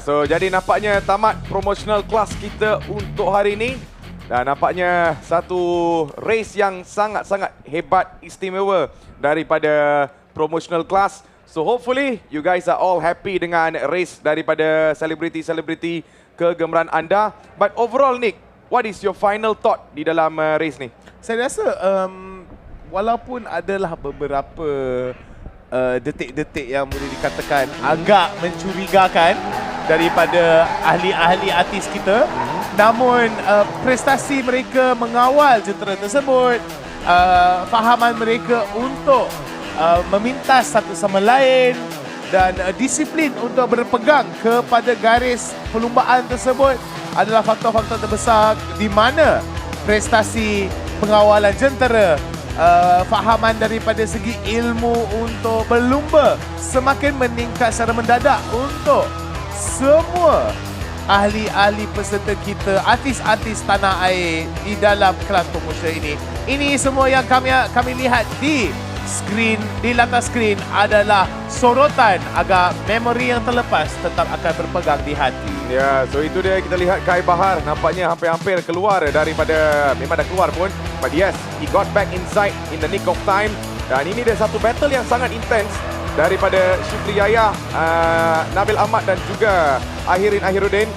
So jadi nampaknya tamat promotional class kita untuk hari ini. Dan nampaknya satu race yang sangat-sangat hebat, istimewa daripada promotional class. So hopefully you guys are all happy dengan race daripada selebriti-selebriti kegemaran anda. But overall Nick, what is your final thought di dalam race ni? Saya rasa walaupun adalah beberapa detik-detik yang boleh dikatakan agak mencurigakan daripada ahli-ahli artis kita, namun prestasi mereka mengawal jentera tersebut, fahaman mereka untuk memintas satu sama lain dan disiplin untuk berpegang kepada garis perlumbaan tersebut adalah faktor-faktor terbesar di mana prestasi pengawalan jentera, fahaman daripada segi ilmu untuk berlumba semakin meningkat secara mendadak untuk semua ahli-ahli peserta kita, artis-artis tanah air di dalam kelas promotion ini. Ini semua yang kami lihat di skrin, di latar skrin adalah sorotan agar memori yang terlepas tetap akan berpegang di hati. So itu dia, kita lihat Khai Bahar nampaknya hampir-hampir keluar daripada, memang dah keluar pun, but yes, he got back inside in the nick of time. Dan ini dia satu battle yang sangat intens daripada Syukriya, Nabil Ahmad dan juga Ahiruddin.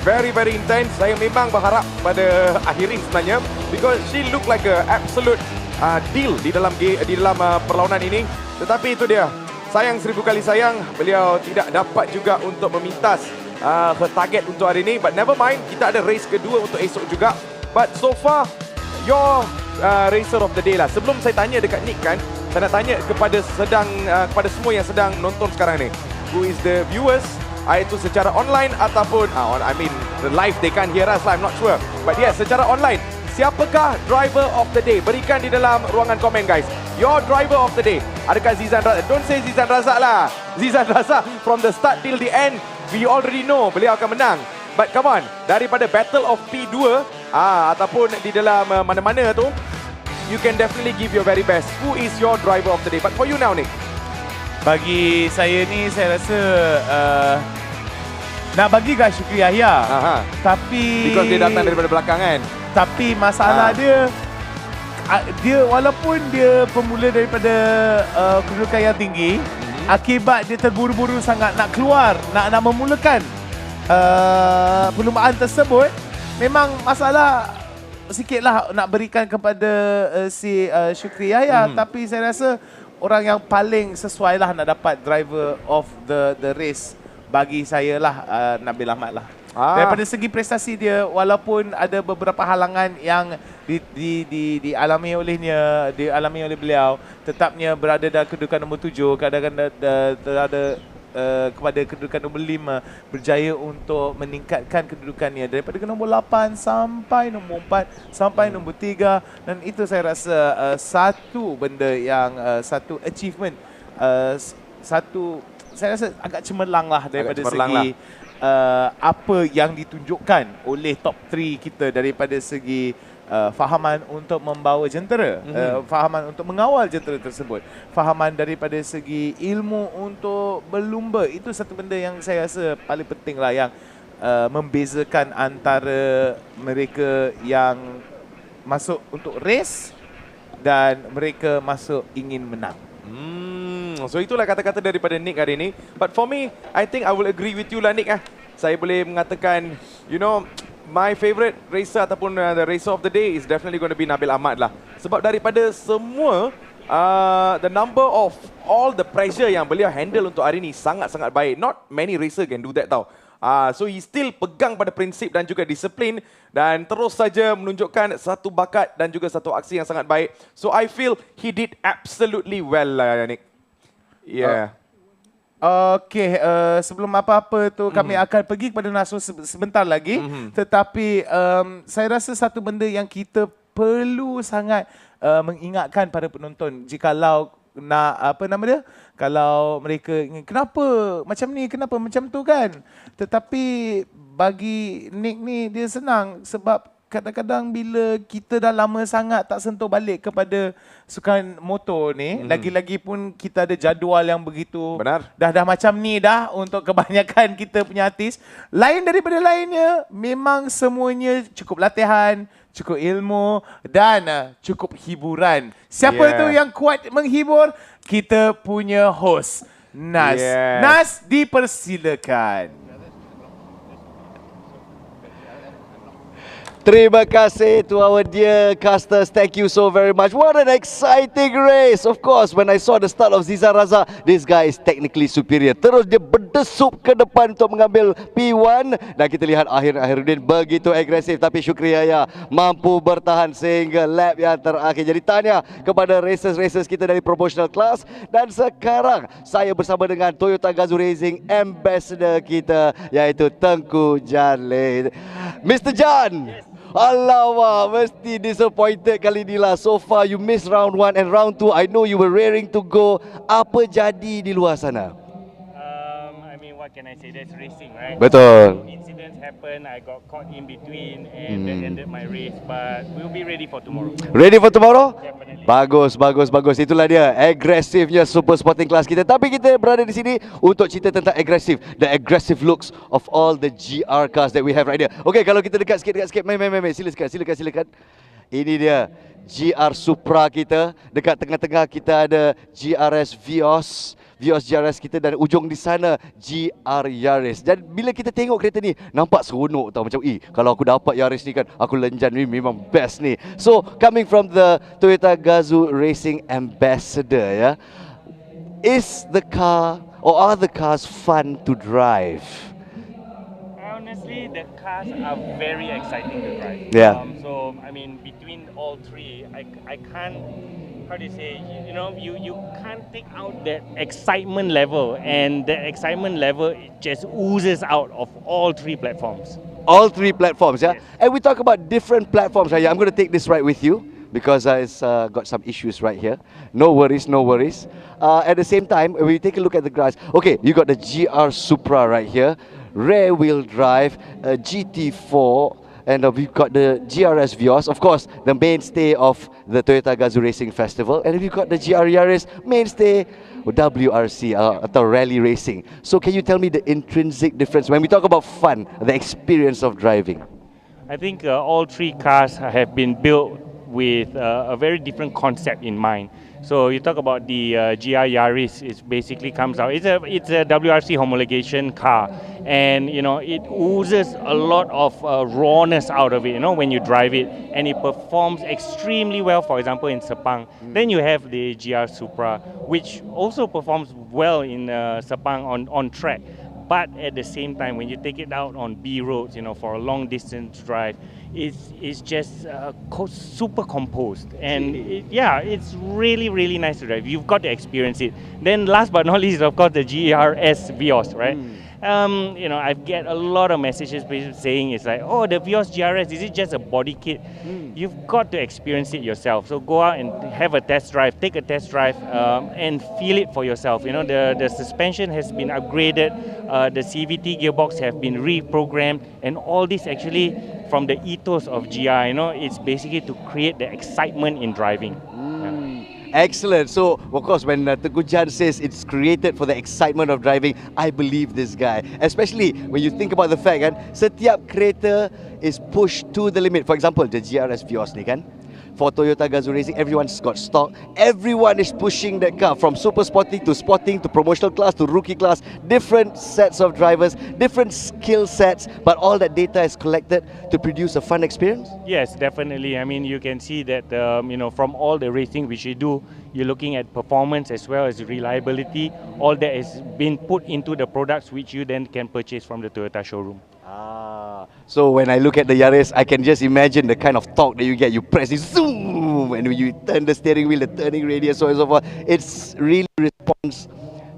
Very intense. Saya memang berharap pada Ahirin sebenarnya, because she look like a absolute deal di dalam perlawanan ini. Tetapi itu dia, sayang seribu kali sayang, beliau tidak dapat juga untuk memintas her target untuk hari ini. But never mind, kita ada race kedua untuk esok juga. But so far, your racer of the day lah. Sebelum saya tanya dekat Nick kan, saya nak tanya kepada kepada semua yang sedang nonton sekarang ni, who is the viewers, iaitu secara online ataupun I mean the live, they can't hear us lah, I'm not sure, but yes, secara online, siapakah driver of the day? Berikan di dalam ruangan komen guys. Your driver of the day. Adakah Zizan Razak? Don't say Zizan Razak lah. Zizan Razak from the start till the end, we already know beliau akan menang. But come on, daripada Battle of P2 ataupun di dalam mana-mana tu, you can definitely give your very best. Who is your driver of the day? But for you now Nick, bagi saya ni, saya rasa nak bagi kat Syukriya. Tapi because dia datang daripada belakang kan. Tapi masalah dia walaupun dia pemula daripada kedudukan yang tinggi, akibat dia terburu-buru sangat nak keluar, nak memulakan perlumbaan tersebut, memang masalah sikitlah nak berikan kepada si Syukriya. Tapi saya rasa orang yang paling sesuai lah nak dapat driver of the race bagi saya lah Nabil Ahmad lah. Daripada segi prestasi dia, walaupun ada beberapa halangan yang dialami oleh beliau, tetapnya berada dalam kedudukan nombor 7, kadang-kadang ada kepada kedudukan nombor 5, berjaya untuk meningkatkan kedudukannya daripada nombor 8 sampai nombor 4 sampai nombor 3, dan itu saya rasa satu benda yang satu achievement, saya rasa agak cemerlang lah daripada segi apa yang ditunjukkan oleh top 3 kita daripada segi fahaman untuk membawa jentera, fahaman untuk mengawal jentera tersebut, fahaman daripada segi ilmu untuk berlumba. Itu satu benda yang saya rasa paling penting lah, yang membezakan antara mereka yang masuk untuk race dan mereka masuk ingin menang. So itulah kata-kata daripada Nick hari ini. But for me, I think I will agree with you lah Nick. Saya boleh mengatakan, you know, my favourite racer ataupun the racer of the day is definitely going to be Nabil Ahmad lah. Sebab daripada semua, the number of all the pressure yang beliau handle untuk hari ini sangat-sangat baik. Not many racer can do that tau. So he still pegang pada prinsip dan juga disiplin, dan terus saja menunjukkan satu bakat dan juga satu aksi yang sangat baik. So I feel he did absolutely well lah Nick. Yeah. Okay, sebelum apa-apa tu kami akan pergi kepada Nasul sebentar lagi. Tetapi saya rasa satu benda yang kita perlu sangat mengingatkan pada penonton, jikalau nak apa nama dia, kalau mereka ingin kenapa macam ni, kenapa macam tu kan. Tetapi bagi Nick ni dia senang sebab kadang-kadang bila kita dah lama sangat tak sentuh balik kepada sukan motor ni, lagi-lagi pun kita ada jadual yang begitu dah macam ni dah untuk kebanyakan kita punya artis. Lain daripada lainnya, memang semuanya cukup latihan, cukup ilmu dan cukup hiburan. Siapa tu yang kuat menghibur? Kita punya host Nas. Nas, dipersilakan. Terima kasih to our dear casters. Thank you so very much. What an exciting race. Of course, when I saw the start of Ziza Raza, this guy is technically superior. Terus dia berdesup ke depan untuk mengambil P1. Dan kita lihat Akhirudin begitu agresif. Tapi Syukri Yahya mampu bertahan sehingga lap yang terakhir. Jadi tanya kepada racers-racers kita dari promotional class. Dan sekarang saya bersama dengan Toyota GAZAO Racing Ambassador kita, iaitu Tengku Jalil. Mr. Jan! Alamak, mesti disappointed kali ni lah. So far you missed round 1 and round 2. I know you were raring to go. Apa jadi di luar sana? I mean, what can I say? That's racing, right? Betul. Incidents happen. I got caught in between and that ended my race. But we'll be ready for tomorrow. Ready for tomorrow? Definitely. Bagus. Itulah dia agresifnya super sporting class kita. Tapi kita berada di sini untuk cerita tentang agresif. The aggressive looks of all the GR cars that we have right here. Okay, kalau kita dekat sikit. Main. Silakan. Ini dia GR Supra kita. Dekat tengah-tengah kita ada GRS Vios GRS kita, dan ujung di sana GR Yaris. Dan bila kita tengok kereta ni, nampak seronok tau. Macam kalau aku dapat Yaris ni kan, aku lenjan ni memang best ni. So coming from the Toyota GAZAO Racing Ambassador, yeah, is the car or are the cars fun to drive? Honestly, the cars are very exciting to drive. Yeah. So, I mean, between all three, I can't, how do you say, you can't take out that excitement level, and the excitement level just oozes out of all three platforms. All three platforms, yeah? Yes. And we talk about different platforms right here. I'm going to take this right with you because it's got some issues right here. No worries. At the same time, when we take a look at the grass, okay, you got the GR Supra right here, rear wheel drive, GT4, and we've got the GRS Vios, of course, the mainstay of the Toyota GAZAO Racing Festival, and we've got the GR Yaris, mainstay WRC, atau rally racing. So can you tell me the intrinsic difference when we talk about fun, the experience of driving? I think all three cars have been built with a very different concept in mind. So you talk about the GR Yaris, it basically comes out. It's a WRC homologation car, and it oozes a lot of rawness out of it. When you drive it, and it performs extremely well. For example, in Sepang, then you have the GR Supra, which also performs well in Sepang on track. But at the same time, when you take it out on B roads, for a long distance drive, it's just super composed, and it's really nice to drive. You've got to experience it. Then last but not least, of course, the GRS Vios, right? I get a lot of messages saying it's like, oh, the Vios GRS, is it just a body kit? You've got to experience it yourself. So go out and have a test drive, take a test drive, and feel it for yourself. The suspension has been upgraded, the CVT gearbox have been reprogrammed, and all this actually from the ethos of GR. It's basically to create the excitement in driving. Excellent. So, of course, when Tengku Jan says it's created for the excitement of driving, I believe this guy. Especially when you think about the fact that setiap kereta is pushed to the limit. For example, the GRS Vios ni kan, for Toyota GAZAO Racing, everyone's got stock. Everyone is pushing that car from super sporting to promotional class to rookie class. Different sets of drivers, different skill sets, but all that data is collected to produce a fun experience? Yes, definitely. I mean, you can see that, from all the racing which you do, you're looking at performance as well as reliability. All that has been put into the products which you then can purchase from the Toyota showroom. So when I look at the Yaris, I can just imagine the kind of torque that you get. You press it, zoom, and when you turn the steering wheel, the turning radius, so on and so forth. It's really responds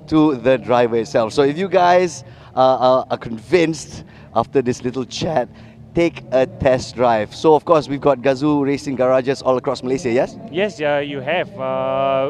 to the driver itself. So if you guys are convinced after this little chat, take a test drive. So of course we've got Gazoo Racing garages all across Malaysia, yes? Yes, you have.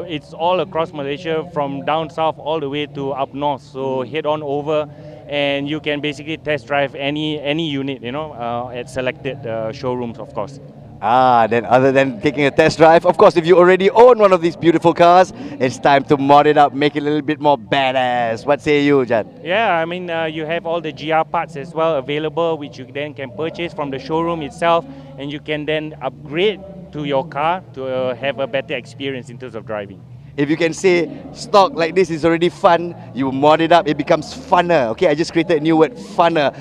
It's all across Malaysia from down south all the way to up north. So head on over and you can basically test drive any unit, at selected showrooms, of course. Then other than taking a test drive, of course, if you already own one of these beautiful cars, it's time to mod it up, make it a little bit more badass. What say you, Jan? Yeah, I mean, you have all the GR parts as well available, which you then can purchase from the showroom itself, and you can then upgrade to your car to have a better experience in terms of driving. If you can say stock like this is already fun, you mod it up, it becomes funner. Okay, I just created a new word, funner.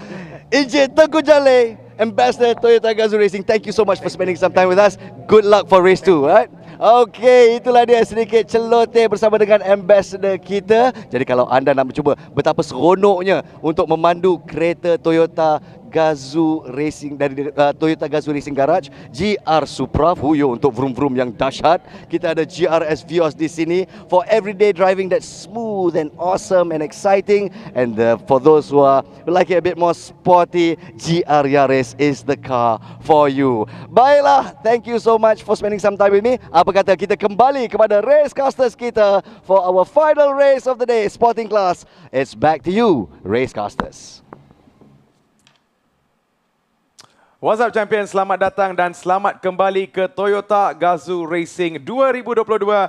Encik Tengku Jaleh, Ambassador Toyota GAZAO Racing, thank you so much for spending some time with us. Good luck for race 2, right? Okay, itulah dia sedikit celoteh bersama dengan ambassador kita. Jadi kalau anda nak mencuba betapa seronoknya untuk memandu kereta Toyota GAZAO Racing dari Toyota GAZAO Racing Garage, GR Supra Fuyo untuk vroom-vroom yang dahsyat. Kita ada GRS Vios di sini for everyday driving that's smooth and awesome and exciting. And for those who like it a bit more sporty, GR Yaris is the car for you. Baiklah, thank you so much for spending some time with me. Apa kata kita kembali kepada racecasters kita for our final race of the day, sporting class. It's back to you, racecasters. What's up champion, selamat datang dan selamat kembali ke Toyota GAZAO Racing 2022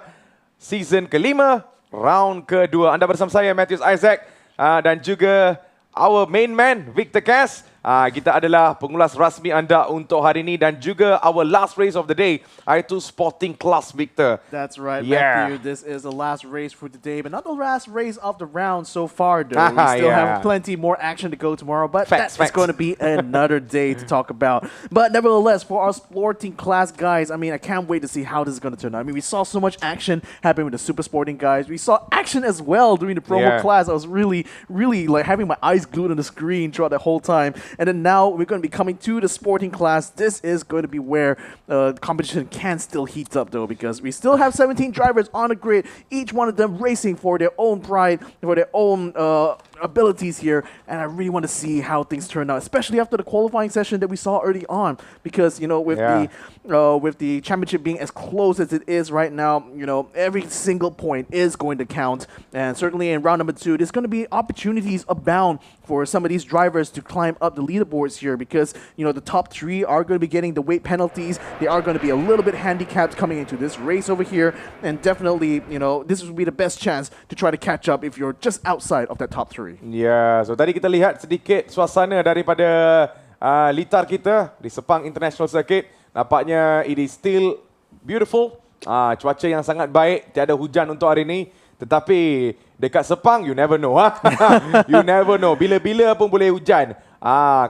season kelima, round kedua. Anda bersama saya Matthews Isaac dan juga our main man Victor Cass. Kita adalah pengulas rasmi anda untuk hari ini dan juga our last race of the day, iaitu sporting class, Victor. That's right, Yeah. Matthew. This is the last race for today, but not the last race of the round so far, though. We still have plenty more action to go tomorrow, but Facts. that's going to be another day to talk about. But nevertheless, for our sporting class guys, I mean, I can't wait to see how this is going to turn out. I mean, we saw so much action happen with the super sporting guys. We saw action as well during the promo class. I was really like having my eyes glued on the screen throughout the whole time. And then now we're going to be coming to the sporting class. This is going to be where the competition can still heat up, though, because we still have 17 drivers on the grid, each one of them racing for their own pride, for their own abilities here, and I really want to see how things turn out, especially after the qualifying session that we saw early on, because with the championship being as close as it is right now, every single point is going to count, and certainly in round number 2 there's going to be opportunities abound for some of these drivers to climb up the leaderboards here, because the top 3 are going to be getting the weight penalties. They are going to be a little bit handicapped coming into this race over here, and definitely this will be the best chance to try to catch up if you're just outside of that top 3. Ya, so tadi kita lihat sedikit suasana daripada litar kita di Sepang International Circuit. Nampaknya it is still beautiful. Cuaca yang sangat baik, tiada hujan untuk hari ini. Tetapi dekat Sepang, you never know. You never know. Bila-bila pun boleh hujan.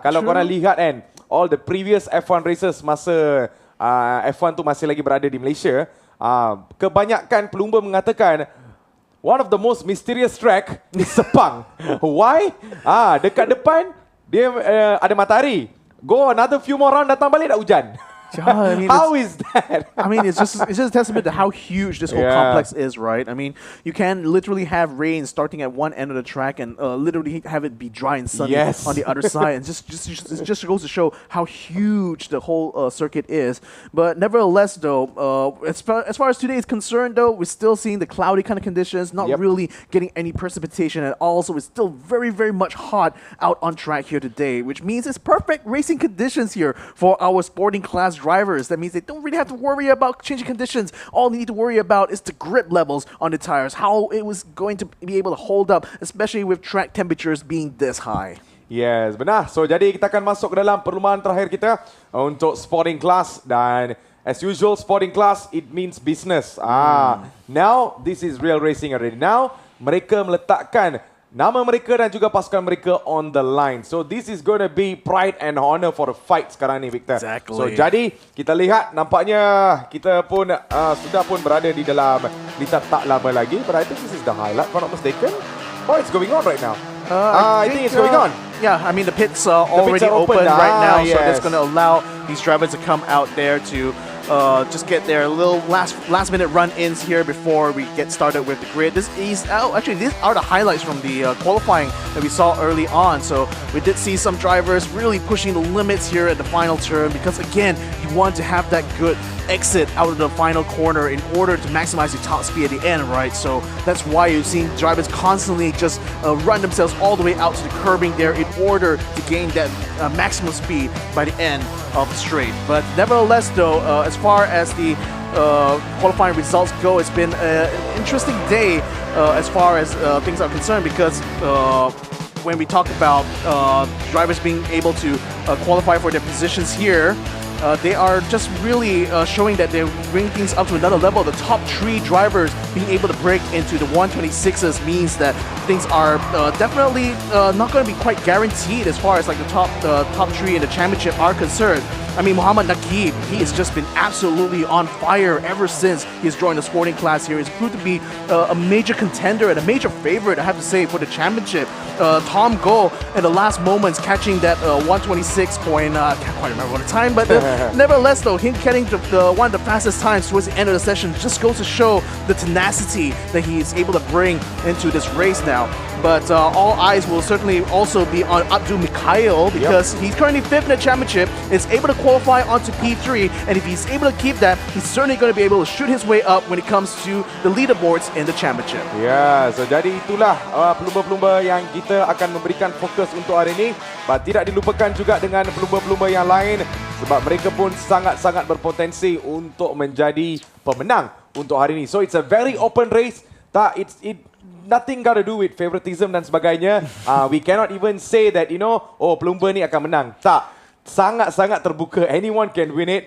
Kalau korang lihat kan, all the previous F1 races masa F1 tu masih lagi berada di Malaysia, kebanyakan pelumba mengatakan one of the most mysterious track is Sepang. Why? Dekat depan dia ada matahari. Go another few more round, datang balik dah hujan. I mean, how is that? I mean, it's just a testament to how huge this whole complex is, right? I mean, you can literally have rain starting at one end of the track and literally have it be dry and sunny on the other side, and it just goes to show how huge the whole circuit is. But nevertheless, though, as far as today is concerned, though, we're still seeing the cloudy kind of conditions, not really getting any precipitation at all. So it's still very, very much hot out on track here today, which means it's perfect racing conditions here for our sporting class drivers. That means they don't really have to worry about changing conditions. All they need to worry about is the grip levels on the tires, how it was going to be able to hold up, especially with track temperatures being this high. Yes, benar. So jadi kita akan masuk ke dalam perlumbaan terakhir kita untuk sporting class, dan as usual sporting class it means business. Now this is real racing already. Now mereka meletakkan nama mereka dan juga pasukan mereka on the line. So this is going to be pride and honor for the fight sekarang ni, Victor. Exactly. So jadi kita lihat nampaknya kita pun sudah pun berada di dalam litar tak lama lagi. But I think this is the highlight, if I'm not mistaken. Oh, it's going on right now. I think it's going on. Yeah, I mean the pits are already open right now, so yes. that's going to allow these drivers to come out there to just get their little last minute run-ins here before we get started with the grid. These are the highlights from the qualifying that we saw early on. So we did see some drivers really pushing the limits here at the final turn, because again, you want to have that good exit out of the final corner in order to maximize your top speed at the end, right? So that's why you're seeing drivers constantly just run themselves all the way out to the curbing there in order to gain that maximum speed by the end of the straight. But nevertheless though, as far as the qualifying results go, it's been an interesting day as far as things are concerned, because when we talk about drivers being able to qualify for their positions here, they are just really showing that they're bringing things up to another level. The top 3 drivers being able to break into the 126s means that things are definitely not going to be quite guaranteed as far as like the top 3 in the championship are concerned. I mean, Muhammad Naqib, he has just been absolutely on fire ever since he's joined the sporting class here. He's proved to be a major contender and a major favorite, I have to say, for the championship. Tom Go, in the last moments, catching that 126 point, I can't quite remember what the time, but nevertheless, though, him getting one of the fastest times towards the end of the session just goes to show the tenacity that he is able to bring into this race now. But all eyes will certainly also be on Abdul Mikhail, because he's currently 5th in the championship, is able to qualify onto P3, and if he's able to keep that, he's certainly going to be able to shoot his way up when it comes to the leaderboards in the championship. Ya, so jadi itulah pelumba-pelumba yang kita akan memberikan fokus untuk hari ini. But tidak dilupakan juga dengan pelumba-pelumba yang lain, sebab mereka pun sangat-sangat berpotensi untuk menjadi pemenang untuk hari ini. So it's a very open race. Nothing got to do with favoritism dan sebagainya. We cannot even say that, pelumba ni akan menang. Tak. Sangat-sangat terbuka. Anyone can win it.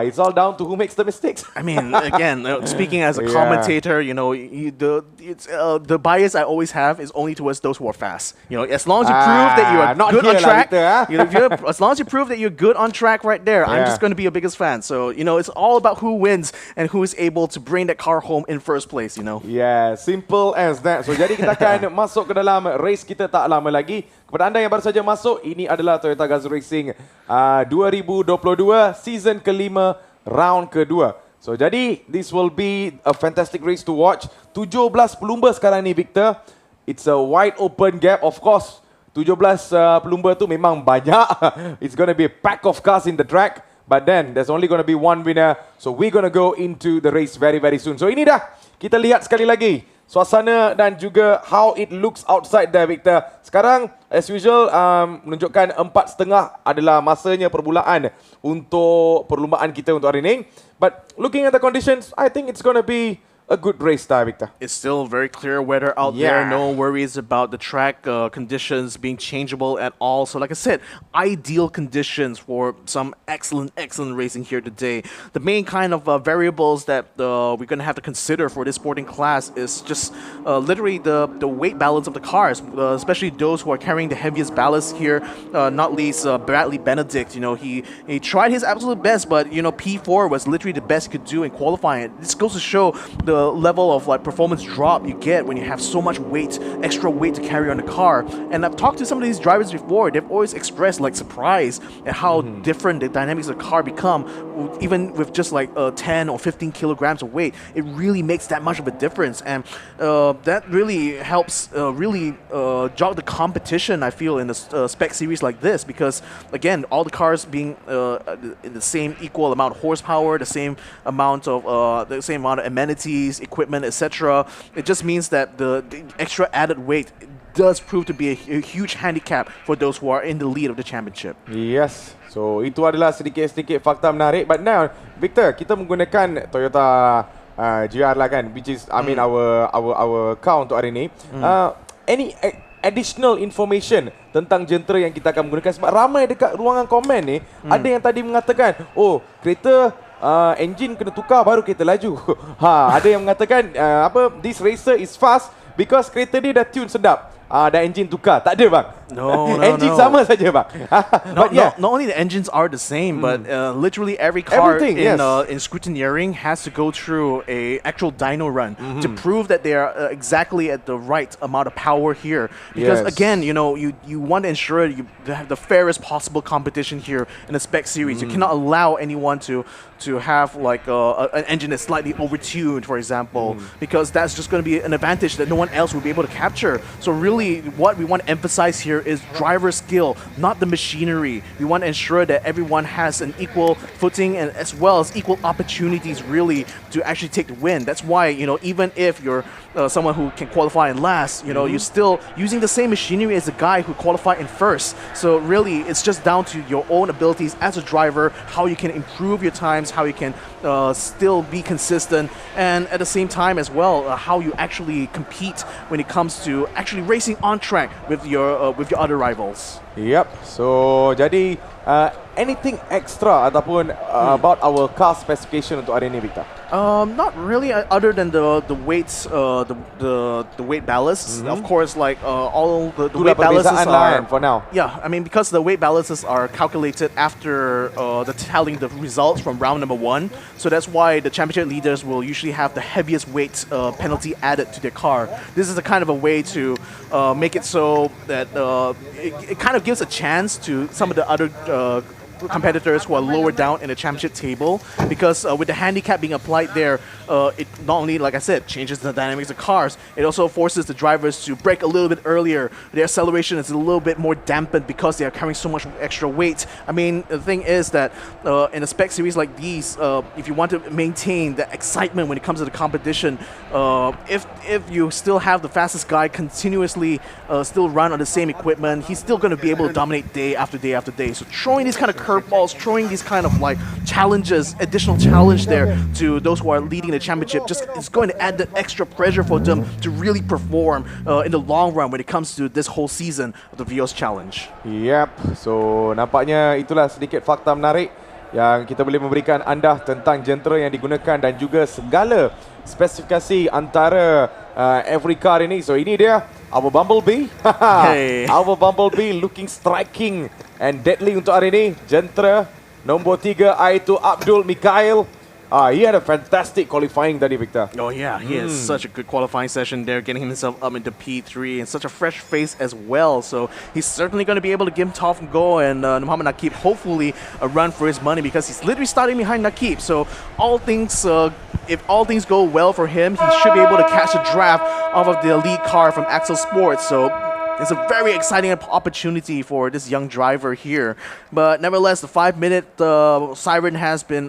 It's all down to who makes the mistakes. I mean, again, speaking as a commentator, the bias I always have is only towards those who are fast. As long as you prove that you are good on track, as long as you prove that you're good on track right there, I'm just going to be your biggest fan. So, it's all about who wins and who is able to bring that car home in first place, Yeah, simple as that. So, jadi kita akan masuk ke dalam race kita tak lama lagi. Kepada anda yang baru saja masuk, ini adalah Toyota GAZAO Racing 2022 season kelima, round kedua. So jadi this will be a fantastic race to watch. 17 pelumba sekarang ni, Victor. It's a wide open gap, of course. 17 pelumba tu memang banyak. It's going to be a pack of cars in the track. But then there's only going to be one winner. So we're going to go into the race very, very soon. So ini dah, kita lihat sekali lagi suasana dan juga how it looks outside there, Victor. Sekarang, as usual, menunjukkan 4.30 adalah masanya permulaan untuk perlumbaan kita untuk hari ini. But looking at the conditions, I think it's going to be a good race style, Victor. It's still very clear weather out there. No worries about the track conditions being changeable at all. So like I said, ideal conditions for some excellent racing here today. The main kind of variables that we're going to have to consider for this sporting class is just literally the weight balance of the cars, especially those who are carrying the heaviest ballast here, not least Bradley Benedict. He tried his absolute best, but P4 was literally the best he could do in qualifying. This goes to show the level of performance drop you get when you have so much weight, extra weight to carry on the car. And I've talked to some of these drivers before. They've always expressed surprise at how different the dynamics of the car become, even with just 10 or 15 kilograms of weight. It really makes that much of a difference, and that really helps jog the competition, I feel, in the spec series like this, because again, all the cars being in the same equal amount of horsepower, the same amount of amenities, equipment, etc. It just means that the extra added weight does prove to be a huge handicap for those who are in the lead of the championship. Yes. So itu adalah sedikit-sedikit fakta menarik. But now, Victor, kita menggunakan Toyota GR lah kan, which is our car untuk hari ini. Any additional information tentang jentera yang kita akan menggunakan, sebab ramai dekat ruangan komen ni ada yang tadi mengatakan, kereta engine kena tukar baru kereta laju. Ada yang mengatakan this racer is fast because kereta dia dah tune sedap. dan enjin tukar. Tak ada bang. No, Enjin sama saja bang. But Not only the engines are the same, but literally every car Everything, in scrutineering has to go through a actual dyno run to prove that they are exactly at the right amount of power here. Because again, you want to ensure you have the fairest possible competition here in the spec series. You cannot allow anyone to have like an engine that's slightly overtuned, for example, because that's just going to be an advantage that no one else will be able to capture. So really, what we want to emphasize here is driver skill, not the machinery. We want to ensure that everyone has an equal footing and as well as equal opportunities really to actually take the win. That's why, even if you're someone who can qualify in last, you're still using the same machinery as the guy who qualified in first. So really, it's just down to your own abilities as a driver, how you can improve your times, how you can still be consistent, and at the same time as well, how you actually compete when it comes to actually racing on track with your other rivals. Yep. So jadi anything extra ataupun about our car specification untuk hari ini, Victor? Not really, other than the weights, the weight ballasts. Of course, like all the weight ballasts are for now. Yeah, I mean, because the weight ballasts are calculated after tallying the results from round number 1, so that's why the championship leaders will usually have the heaviest weight penalty added to their car. This is a kind of a way to make it so that it kind of gives a chance to some of the other competitors who are lower down in the championship table, because with the handicap being applied there, it not only, like I said, changes the dynamics of cars, it also forces the drivers to brake a little bit earlier. Their acceleration is a little bit more dampened because they are carrying so much extra weight. I mean, the thing is that in a spec series like these, if you want to maintain the excitement when it comes to the competition, if you still have the fastest guy continuously still run on the same equipment, he's still going to be able to dominate day after day after day. So throwing these kind of curveballs, throwing these kind of like challenges, additional challenge there to those who are leading the championship, just is going to add that extra pressure for them to really perform in the long run when it comes to this whole season of the Vios Challenge. Yep. So nampaknya itulah sedikit fakta menarik yang kita boleh memberikan anda tentang jentera yang digunakan dan juga segala spesifikasi antara every car ini. So ini dia our Bumblebee. Hey. Our Bumblebee looking striking and deadly untuk hari ini. Jentera nombor 3 iaitu Abdul Mikhail. He had a fantastic qualifying tadi, Victor. Oh yeah, he had such a good qualifying session there, getting himself up into P3 and such a fresh face as well. So he's certainly going to be able to give him tough go, and Muhammad Naqib hopefully a run for his money, because he's literally starting behind Naqib. So if all things go well for him, he should be able to catch a draft off of the lead car from Axel Sports. So it's a very exciting opportunity for this young driver here. But nevertheless, the 5-minute siren has been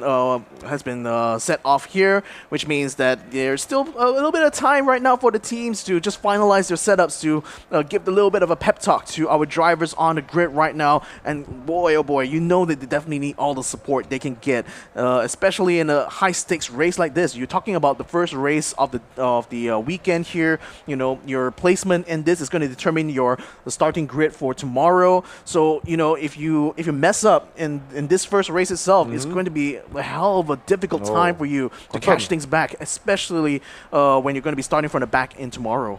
set off here, which means that there's still a little bit of time right now for the teams to just finalize their setups, to give a little bit of a pep talk to our drivers on the grid right now. And boy, oh boy, you know that they definitely need all the support they can get, especially in a high-stakes race like this. You're talking about the first race of the weekend here. Your placement in this is going to determine the starting grid for tomorrow. So if you mess up in this first race itself, it's going to be a hell of a difficult time for you to catch things back, especially when you're going to be starting from the back end tomorrow.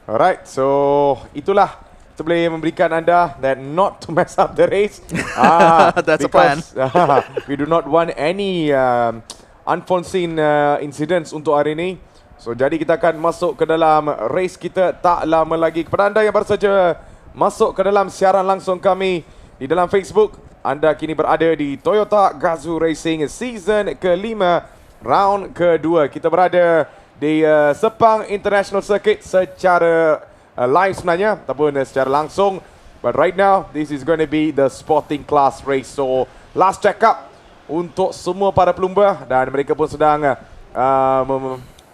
Alright, so itulah kita boleh memberikan anda that not to mess up the race. That's a plan. We do not want any unforeseen incidents untuk hari ini. So jadi kita akan masuk ke dalam race kita tak lama lagi. Kepada anda yang baru saja masuk ke dalam siaran langsung kami di dalam Facebook, anda kini berada di Toyota GAZAO Racing Season ke-5, round ke-2. Kita berada di Sepang International Circuit secara live sebenarnya, ataupun secara langsung. But right now, this is going to be the sporting class race. So last check up untuk semua para pelumba, dan mereka pun sedang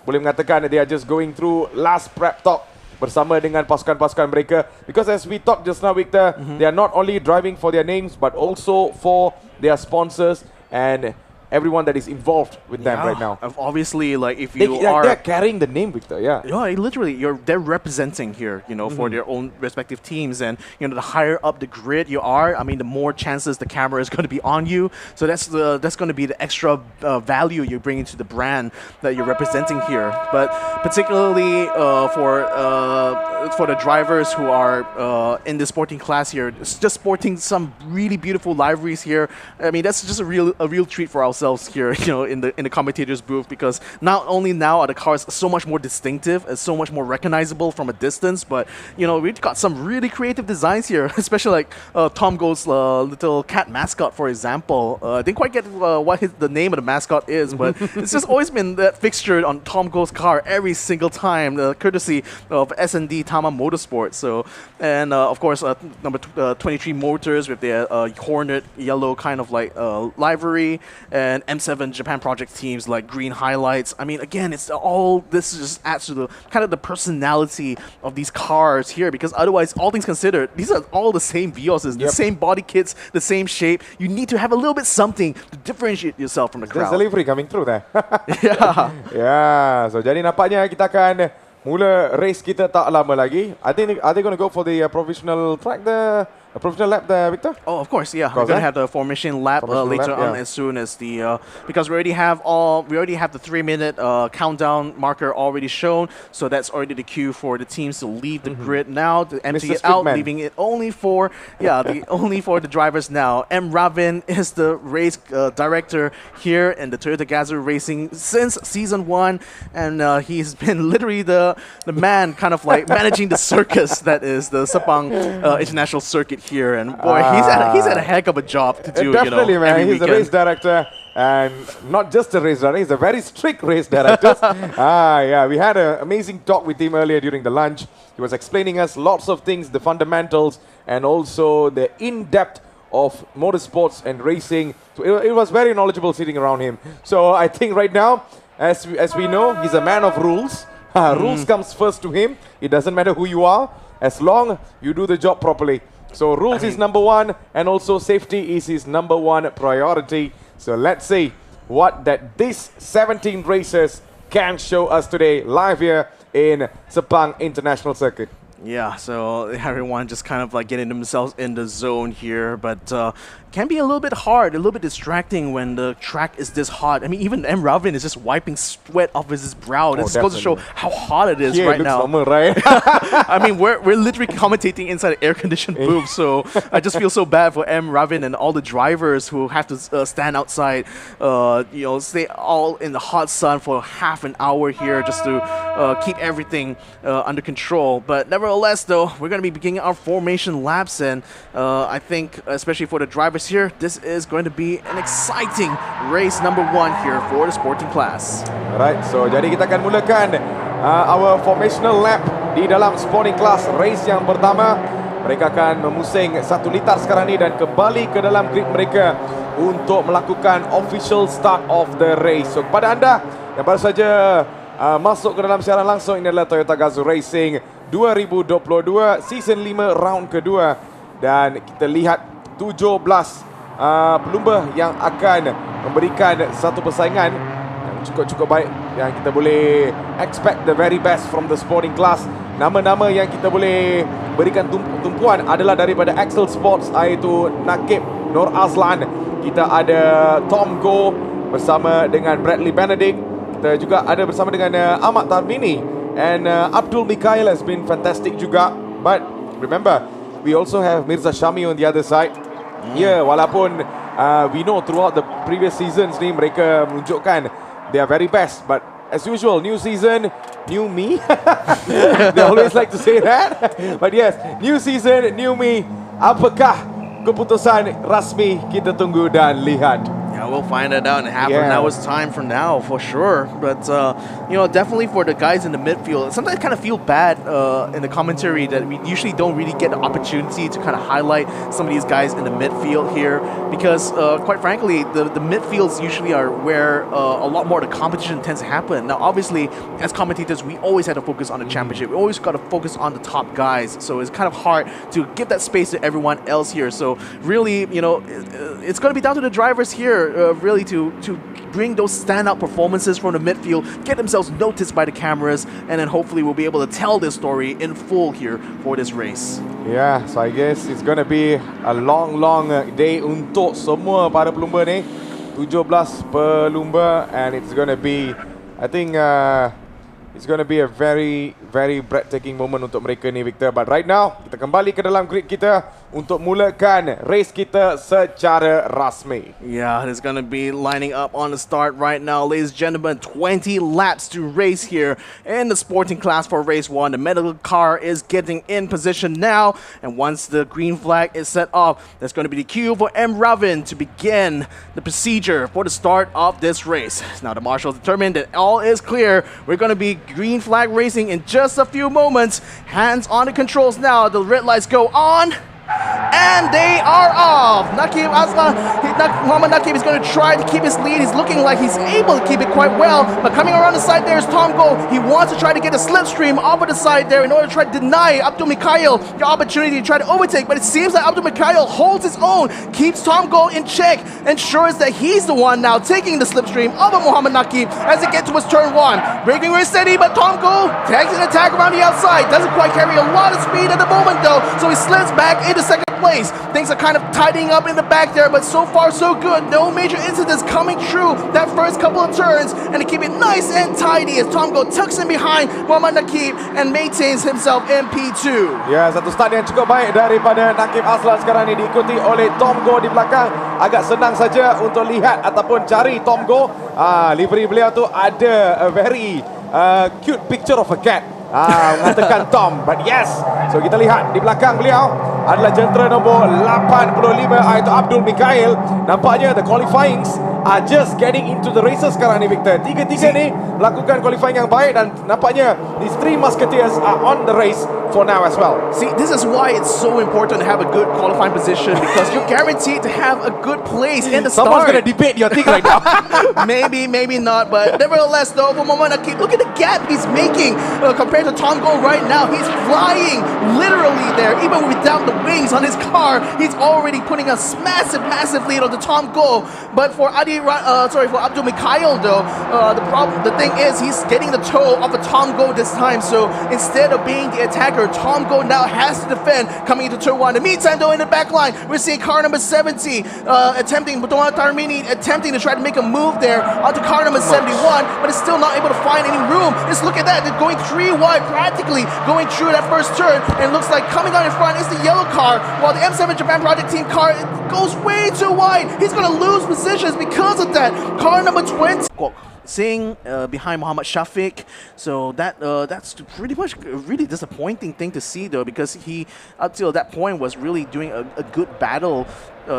boleh mengatakan they are just going through last prep talk bersama dengan pasukan-pasukan mereka, because as we talked just now, Victor, they are not only driving for their names but also for their sponsors, and everyone that is involved with them right now. Obviously, like if you They're carrying the name, Victor. Yeah. Yeah, literally, they're representing here, for their own respective teams, and the higher up the grid you are, I mean, the more chances the camera is going to be on you. So that's going to be the extra value you're bringing to the brand that you're representing here. But particularly for the drivers who are in the sporting class here, just sporting some really beautiful liveries here. I mean, that's just a real treat for ourselves here, in the commentators booth, because not only now are the cars so much more distinctive and so much more recognizable from a distance, but we've got some really creative designs here, especially like Tom Go's little cat mascot, for example. I didn't quite get what the name of the mascot is, but it's just always been that fixture on Tom Go's car every single time, courtesy of S&D Tama Motorsport. So, and of course, number 23 Motors with their Hornet yellow kind of like livery, and M7 Japan Project teams like green highlights. I mean, again, this just adds to the kind of the personality of these cars here, because otherwise, all things considered, these are all the same Vioses, the same body kits, the same shape. You need to have a little bit something to differentiate yourself from the crowd. There's delivery coming through there. Yeah. Yeah. So jadi nampaknya kita akan mula race kita tak lama lagi. I think are they going to go for the provisional track there? A provisional lap there, Victor? Oh, of course, yeah. We're gonna have the formation lap later on, as soon as the because we already have the 3-minute countdown marker already shown, so that's already the cue for the teams to leave the grid now, to empty it out, leaving it only for the drivers now. M. Ravin is the race director here in the Toyota GAZAO Racing since season 1, and he's been literally the man kind of like managing the circus that is the Sepang International Circuit here, and boy, he's had a heck of a job to do. Definitely, man. Every He's a race director, and not just a race director. He's a very strict race director. Yeah. We had an amazing talk with him earlier during the lunch. He was explaining us lots of things, the fundamentals, and also the in-depth of motorsports and racing. So it was very knowledgeable sitting around him. So I think right now, as we know, he's a man of rules. Rules comes first to him. It doesn't matter who you are, as long you do the job properly. So rules is number one, and also safety is his number one priority. So let's see what these 17 racers can show us today live here in Sepang International Circuit. Yeah, so everyone just kind of like getting themselves in the zone here, but can be a little bit hard, a little bit distracting when the track is this hot. I mean, even M. Ravin is just wiping sweat off his brow. This goes to show how hot it is right now. Normal, right? I mean, we're literally commentating inside an air-conditioned booth, so I just feel so bad for M. Ravin and all the drivers who have to stand outside, stay all in the hot sun for half an hour here just to keep everything under control. But nevertheless, though, we're going to be beginning our formation laps, and I think, especially for the drivers here, this is going to be an exciting race number 1 here for the sporting class. Alright, so jadi kita akan mulakan our formational lap di dalam sporting class race yang pertama. Mereka akan memusing 1 litar sekarang ni dan kembali ke dalam grid mereka untuk melakukan official start of the race. So kepada anda yang baru saja masuk ke dalam siaran langsung, ini adalah Toyota GAZAO Racing 2022 season 5 round kedua, dan kita lihat 17 pelumba yang akan memberikan satu persaingan yang cukup baik, yang kita boleh expect the very best from the sporting class. Nama-nama yang kita boleh berikan tumpuan adalah daripada Axel Sports, iaitu Nakib Nur Azlan. Kita ada Tom Go bersama dengan Bradley Benedict. Kita juga ada bersama dengan Ahmad Tarmini, and Abdul Mikhail has been fantastic juga. But remember, we also have Mirza Shami on the other side. Yeah, walaupun we know throughout the previous seasons ni mereka menunjukkan they are very best, but as usual, new season, new me. They always like to say that. But yes, new season, new me. Apakah keputusan rasmi? Kita tunggu dan lihat. Yeah, we'll find it out in half an hour's time from now, for sure. But, definitely for the guys in the midfield, sometimes I kind of feel bad in the commentary that we usually don't really get the opportunity to kind of highlight some of these guys in the midfield here, because, quite frankly, the midfields usually are where a lot more of the competition tends to happen. Now, obviously, as commentators, we always have to focus on the championship. We always got to focus on the top guys, so it's kind of hard to give that space to everyone else here. So, really, it's going to be down to the drivers here really to bring those standout performances from the midfield, get themselves noticed by the cameras, and then hopefully we'll be able to tell this story in full here for this race. Yeah, so I guess it's going to be a long day untuk semua para pelumba ni. 17 pelumba, and it's going to be, I think it's going to be a very breathtaking moment untuk mereka ni, Victor. But right now, kita kembali ke dalam grid kita untuk mulakan race kita secara rasmi. Yeah, it's going to be lining up on the start right now. Ladies and gentlemen, 20 laps to race here in the sporting class for race 1. The medical car is getting in position now, and once the green flag is set off, there's going to be the cue for M. Ravin to begin the procedure for the start of this race. Now the marshal determined that all is clear. We're going to be green flag racing in just a few moments. Hands on the controls now. The red lights go on. And they are off. Nakib Aslan, Muhammad Nakib is going to try to keep his lead. He's looking like he's able to keep it quite well. But coming around the side there is Tom Go. He wants to try to get a slipstream off of the side there in order to try to deny Abdul Mikhail the opportunity to try to overtake. But it seems like Abdul Mikhail holds his own, keeps Tom Go in check, ensures that he's the one now taking the slipstream of Muhammad Nakib as it gets towards turn 1. Braking very steady, but Tom Go takes an attack around the outside. Doesn't quite carry a lot of speed at the moment though, so he slips back into second place. Things are kind of tidying up in the back there, but so far so good. No major incidents coming through that first couple of turns, and to keep it nice and tidy as Tom Go tucks in behind Muhammad Nakib and maintains himself in P2. Ya, satu start yang cukup baik daripada Nakib Aslan sekarang ini, diikuti oleh Tom Go di belakang. Agak senang saja untuk lihat ataupun cari Tom Go. Livery beliau tu ada a very cute picture of a cat. Mengatakan Tom, but yes. So kita lihat di belakang beliau adalah jentera nombor 85 iaitu Abdul Mikhail. Nampaknya the qualifyings are just getting into the races sekarang ni, Victor. Tiga-tiga ni melakukan qualifying yang baik dan nampaknya these three musketeers are on the race for now as well. See, this is why it's so important to have a good qualifying position, because you're guaranteed to have a good place in the start. Someone's going to debate your thing right now. Maybe not, but nevertheless though, for Muhammad Nakib, look at the gap he's making compared to Tom Go right now. He's flying literally there, even without the wings on his car. He's already putting a massive lead on the Tom Go. But for for Abdul Mikhail though, the thing is he's getting the toe of a Tom Go this time. So instead of being the attacker, Tom Go now has to defend coming into turn 1. In the meantime though, in the back line, we're seeing car number 70 attempting to try to make a move there onto car number 71, but it's still not able to find any room. Just look at that, they're going 3 wide practically, going through that first turn, and it looks like coming out in front is the yellow car, while the M7 Japan Project Team car goes way too wide. He's going to lose positions because of that. Car number 20 Singh behind Muhammad Shafiq, so that's pretty much a really disappointing thing to see though, because he up till that point was really doing a good battle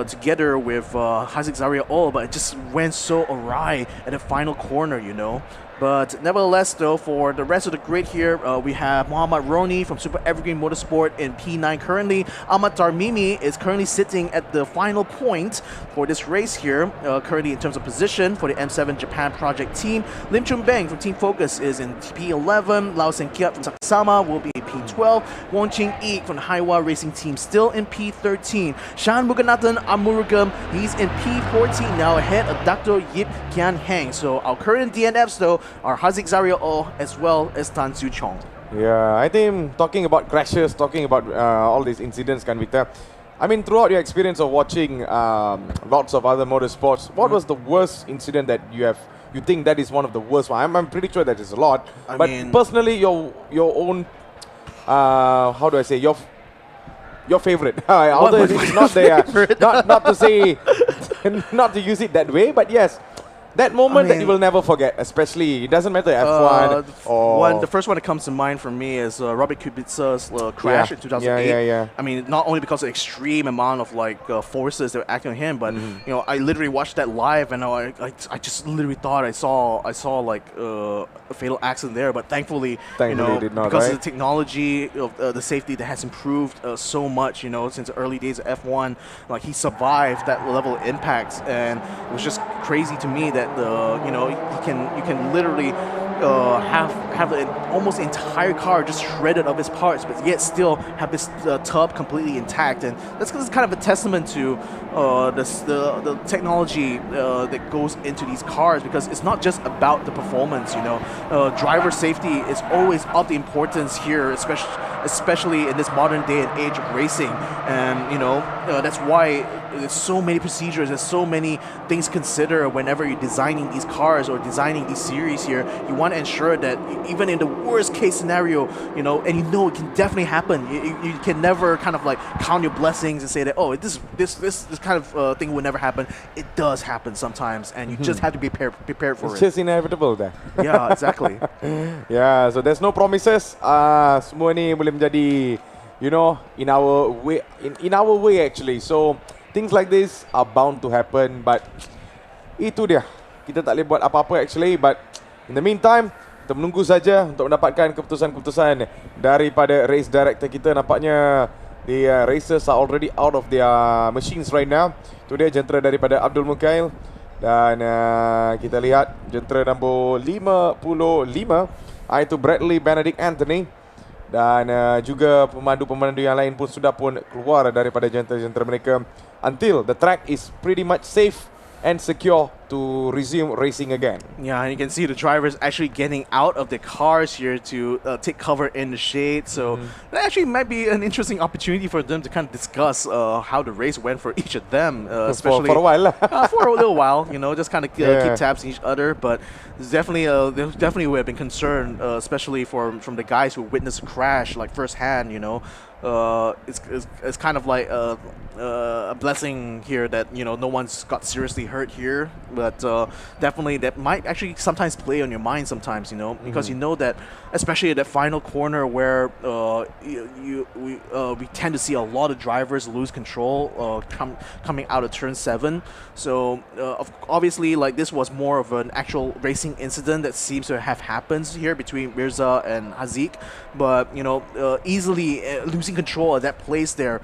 together with Haziq Zaria Ol, but it just went so awry at the final corner, you know. But nevertheless, though, for the rest of the grid here, we have Muhammad Roni from Super Evergreen Motorsport in P9 currently. Ahmad Tarmimi is currently sitting at the final point for this race here, currently in terms of position for the M7 Japan Project team. Lim Chun Beng from Team Focus is in P11. Lao Sen Kiat from Saksama will be in P12. Wong Ching Eek from the Haiwa Racing team still in P13. Shan Muganathan Amurugam, he's in P14 now, ahead of Dr. Yip Kian Heng. So our current DNFs, though, are Haziq Zaria O as well as Tan Siew Chong. Yeah, I think talking about crashes, talking about all these incidents, can Victor, I mean, throughout your experience of watching lots of other motorsports, what was the worst incident that you think that is one of the worst one? I'm pretty sure that is a lot. I mean, personally, your own, how do I say, your favorite. Although it's not there, not to say, not to use it that way, but yes. That moment that you will never forget, especially, it doesn't matter F1 or... The first one that comes to mind for me is Robert Kubica's crash in 2008. Yeah. I mean, not only because of the extreme amount of forces that were acting on him, but you know, I literally watched that live, and I just literally thought I saw like a fatal accident there. But thankfully you know, did not, because of the technology of the safety that has improved so much, you know, since the early days of F1, like he survived that level of impact, and it was just crazy to me that you know, you can literally have an almost entire car just shredded of its parts, but yet still have this tub completely intact. And that's kind of a testament to the technology that goes into these cars, because it's not just about the performance. Driver safety is always of the importance here, especially in this modern day and age of racing. And that's why there's so many procedures, there's so many things to consider whenever you're designing these cars or designing these series here. You want to ensure that even in the worst case scenario, and it can definitely happen. You can never kind of like count your blessings and say that, oh, this kind of thing will never happen. It does happen sometimes, and you just have to be prepared for It's it. just inevitable dah. Yeah, exactly. Yeah, so there's no promises. Semua ni boleh menjadi, in our way actually. So things like this are bound to happen, but itu dia. Kita tak boleh buat apa-apa actually, but in the meantime, kita menunggu saja untuk mendapatkan keputusan-keputusan daripada race director kita. Nampaknya the racers are already out of their machines right now. Itu dia jentera daripada Abdul Mukail. Dan kita lihat jentera nombor 55, iaitu Bradley Benedict Anthony. Dan juga pemandu-pemandu yang lain pun sudah keluar daripada jentera-jentera mereka, until the track is pretty much safe and secure to resume racing again. Yeah, and you can see the drivers actually getting out of their cars here to take cover in the shade. So that actually might be an interesting opportunity for them to kind of discuss how the race went for each of them, especially for a while. for a little while, just kind of keep tabs on each other. But there's definitely would have been concerned, especially from the guys who witnessed a crash like firsthand. It's kind of like a blessing here that no one's got seriously hurt here, but definitely that might actually sometimes play on your mind sometimes, because that especially at that final corner where we tend to see a lot of drivers lose control coming out of turn 7. So obviously, like, this was more of an actual racing incident that seems to have happened here between Mirza and Haziq, but easily losing control of that place there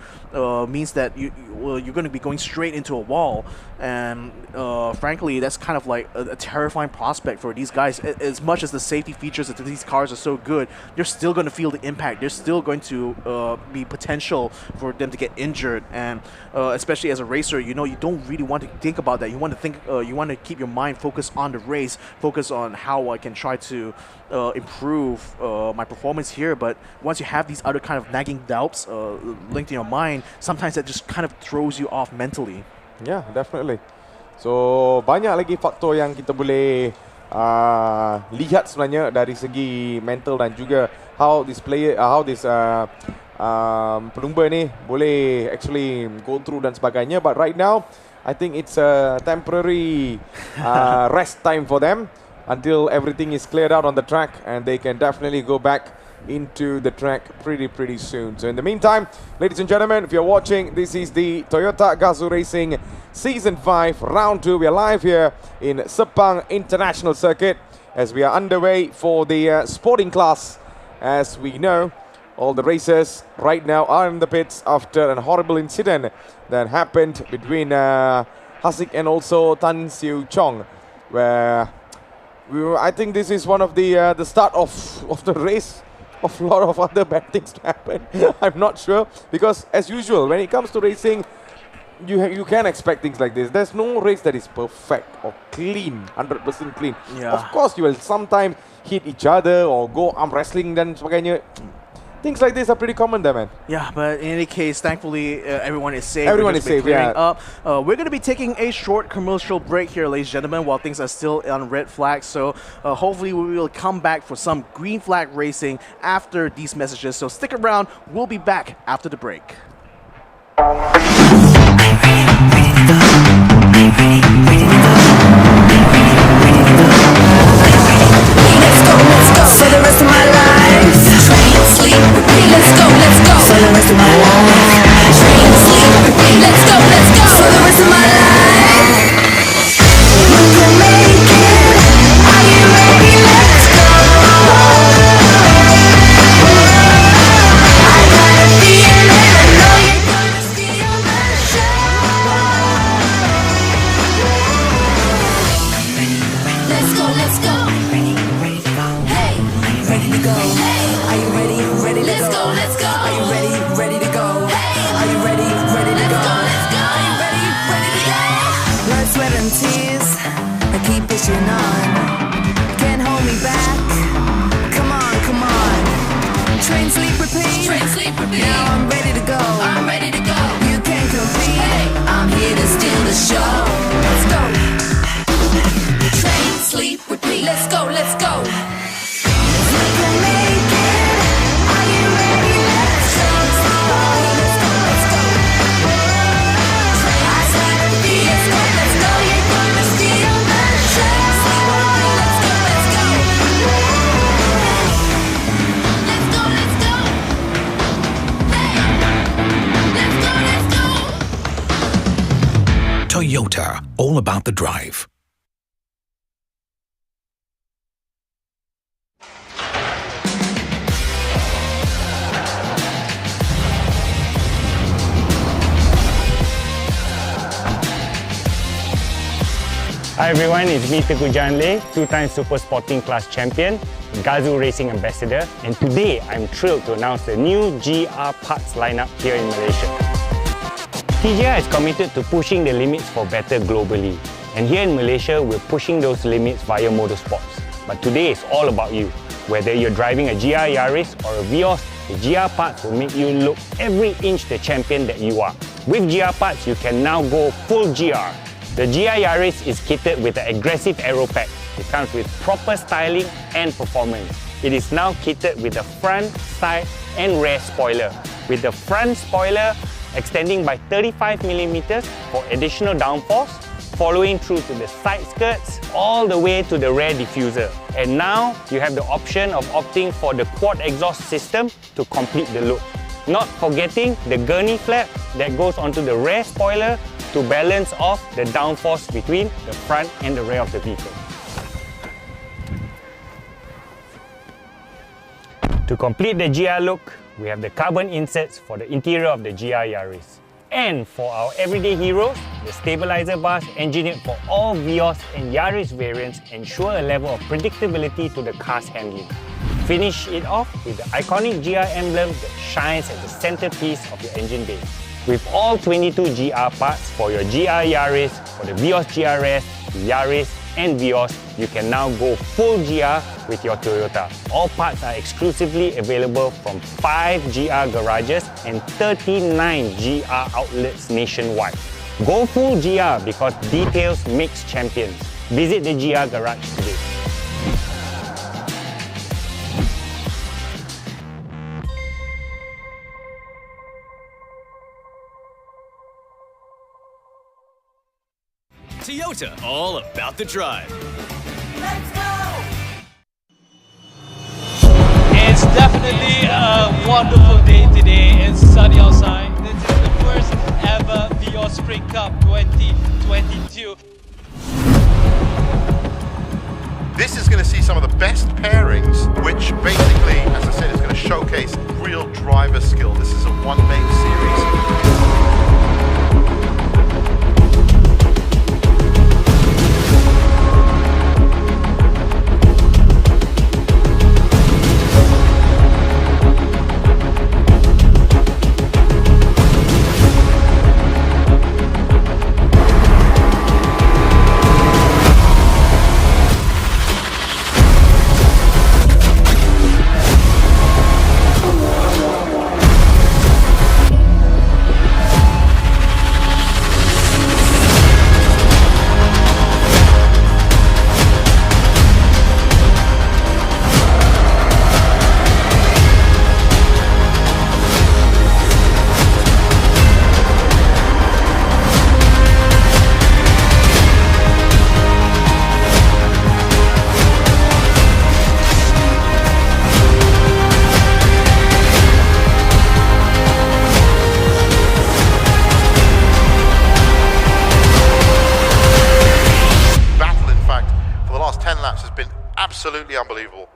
means that you're going to be going straight into a wall, and frankly, that's kind of like a terrifying prospect for these guys. As much as the safety features of these cars are so good, you're still going to feel the impact. There's still going to be potential for them to get injured, and especially as a racer, you don't really want to think about that. You want to keep your mind focused on the race, focus on how I can try to improve my performance here. But once you have these other kind of nagging doubts linked in your mind, sometimes that just kind of throws you off mentally. Yeah, definitely. So banyak lagi faktor yang kita boleh lihat sebenarnya dari segi mental dan juga how this pelumba ni boleh actually go through dan sebagainya. But right now, I think it's a temporary rest time for them until everything is cleared out on the track, and they can definitely go back into the track pretty soon. So in the meantime, ladies and gentlemen, if you're watching, this is the Toyota GAZAO Racing Season 5 Round 2. We are live here in Sepang International Circuit as we are underway for the sporting class. As we know, all the racers right now are in the pits after a horrible incident that happened between Hasik and also Tan Siu Chong, where I think this is one of the start of the race of a lot of other bad things to happen. I'm not sure, because as usual, when it comes to racing, you can expect things like this. There's no race that is perfect or clean, 100% clean. Yeah. Of course, you will sometimes hit each other or go arm wrestling dan sebagainya. Things like this are pretty common there, man. Yeah, but in any case, thankfully, everyone is safe. Everyone is safe, yeah. Up. We're going to be taking a short commercial break here, ladies and gentlemen, while things are still on red flag. So hopefully we will come back for some green flag racing after these messages. So stick around. We'll be back after the break. For the rest of my life, train, sleep, repeat. Let's go. For the rest of my life, train, sleep, repeat. Let's go. For the rest of my life, we can make it. Are you ready? Let's go. I got a feeling, I know you're gonna steal my show. Let's go. Train, sleep, repeat. Train, sleep, repeat. Now I'm ready to go. I'm ready to go. You can't compete. Hey, I'm here to steal the show. Let's go. Train, sleep, repeat. Let's go, let's go. We can make it. Are you ready? Let's go. Let's go, let's go. Train, sleep, repeat. Let's go, let's go. You're gonna steal the show. Let's go, let's go. Let's go, let's go. Hey, let's go, let's go. Toyota, all about the drive. Hi everyone, it's me Teguh Janle, two-time Super Sporting Class Champion, Gazoo Racing Ambassador, and today I'm thrilled to announce the new GR parts lineup here in Malaysia. TGR is committed to pushing the limits for better globally, and here in Malaysia we're pushing those limits via motorsports. But today is all about you. Whether you're driving a GR Yaris or a Vios, the GR parts will make you look every inch the champion that you are. With GR parts, you can now go full GR. The GR Yaris is kitted with an aggressive aero pack. It comes with proper styling and performance. It is now kitted with a front, side and rear spoiler, with the front spoiler extending by 35mm for additional downforce, following through to the side skirts all the way to the rear diffuser. And now you have the option of opting for the quad exhaust system to complete the look. Not forgetting the gurney flap that goes onto the rear spoiler to balance off the downforce between the front and the rear of the vehicle. To complete the GR look, we have the carbon inserts for the interior of the GR Yaris. And for our everyday heroes, the stabilizer bars engineered for all Vios and Yaris variants ensure a level of predictability to the car's handling. Finish it off with the iconic GR emblem that shines at the centerpiece of your engine bay. With all 22 GR parts for your GR Yaris, for the Vios GRS, Yaris and Vios, you can now go full GR with your Toyota. All parts are exclusively available from 5 GR garages and 39 GR outlets nationwide. Go full GR because details makes champions. Visit the GR garage today. Toyota, all about the drive. Let's go. It's definitely a wonderful day today. It's sunny outside. This is the first ever Vios Spring Cup 2022. This is going to see some of the best pairings, which basically, as I said, is going to showcase real driver skill. This is a one-make series. Absolutely unbelievable.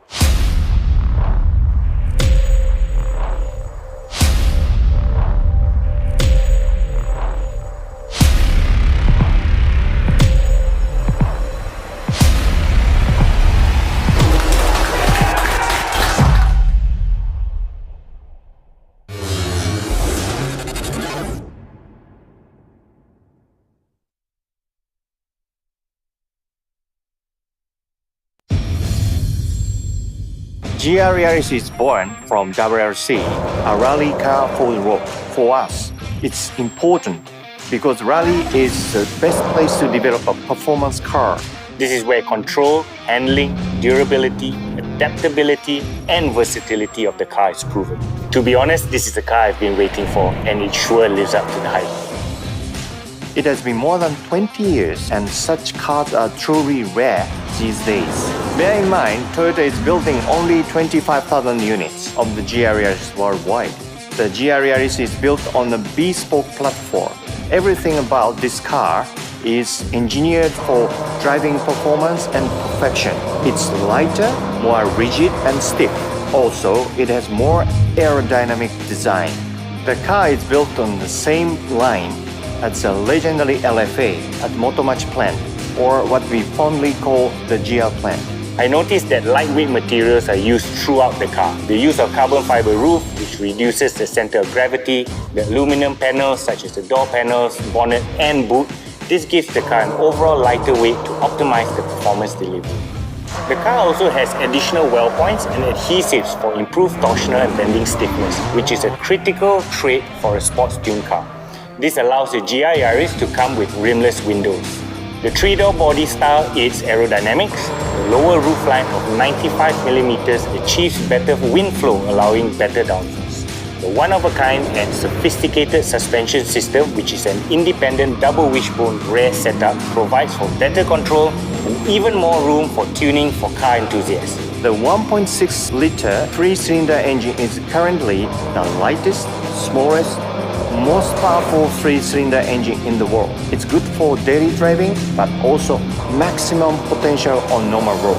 GR Yaris is born from WRC, a rally car for the road. For us, it's important because rally is the best place to develop a performance car. This is where control, handling, durability, adaptability, and versatility of the car is proven. To be honest, this is the car I've been waiting for, and it sure lives up to the hype. It has been more than 20 years, and such cars are truly rare these days. Bear in mind, Toyota is building only 25,000 units of the GR Yaris worldwide. The GR Yaris is built on a bespoke platform. Everything about this car is engineered for driving performance and perfection. It's lighter, more rigid and stiff. Also, it has more aerodynamic design. The car is built on the same line as the legendary LFA at Motomatch plant, or what we fondly call the GL plant. I noticed that lightweight materials are used throughout the car. The use of carbon fiber roof, which reduces the center of gravity, the aluminum panels such as the door panels, bonnet and boot, this gives the car an overall lighter weight to optimize the performance delivery. The car also has additional well points and adhesives for improved torsional and bending stiffness, which is a critical trait for a sports tuned car. This allows the GR Yaris to come with rimless windows. The 3-door body style aids aerodynamics. The lower roofline of 95mm achieves better wind flow, allowing better downforce. The one-of-a-kind and sophisticated suspension system, which is an independent double wishbone rear setup, provides for better control and even more room for tuning for car enthusiasts. The 1.6-litre 3-cylinder engine is currently the lightest, smallest, most powerful 3-cylinder engine in the world. It's good for daily driving, but also maximum potential on normal road.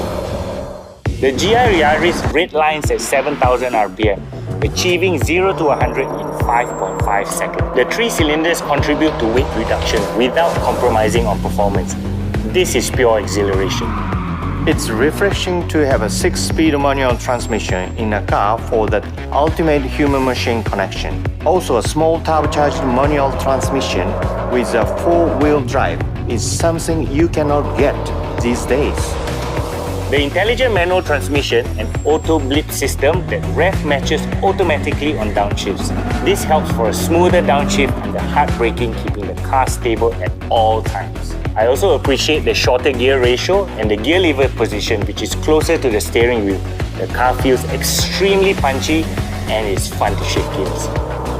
The GR Yaris redlines at 7,000 RPM, achieving 0 to 100 in 5.5 seconds. The 3 cylinders contribute to weight reduction without compromising on performance. This is pure exhilaration. It's refreshing to have a 6-speed manual transmission in a car for that ultimate human-machine connection. Also, a small turbocharged manual transmission with a 4-wheel drive is something you cannot get these days. The intelligent manual transmission and auto blip system that rev matches automatically on downshifts. This helps for a smoother downshift and the hard braking, keeping the car stable at all times. I also appreciate the shorter gear ratio and the gear lever position, which is closer to the steering wheel. The car feels extremely punchy and is fun to shift gears.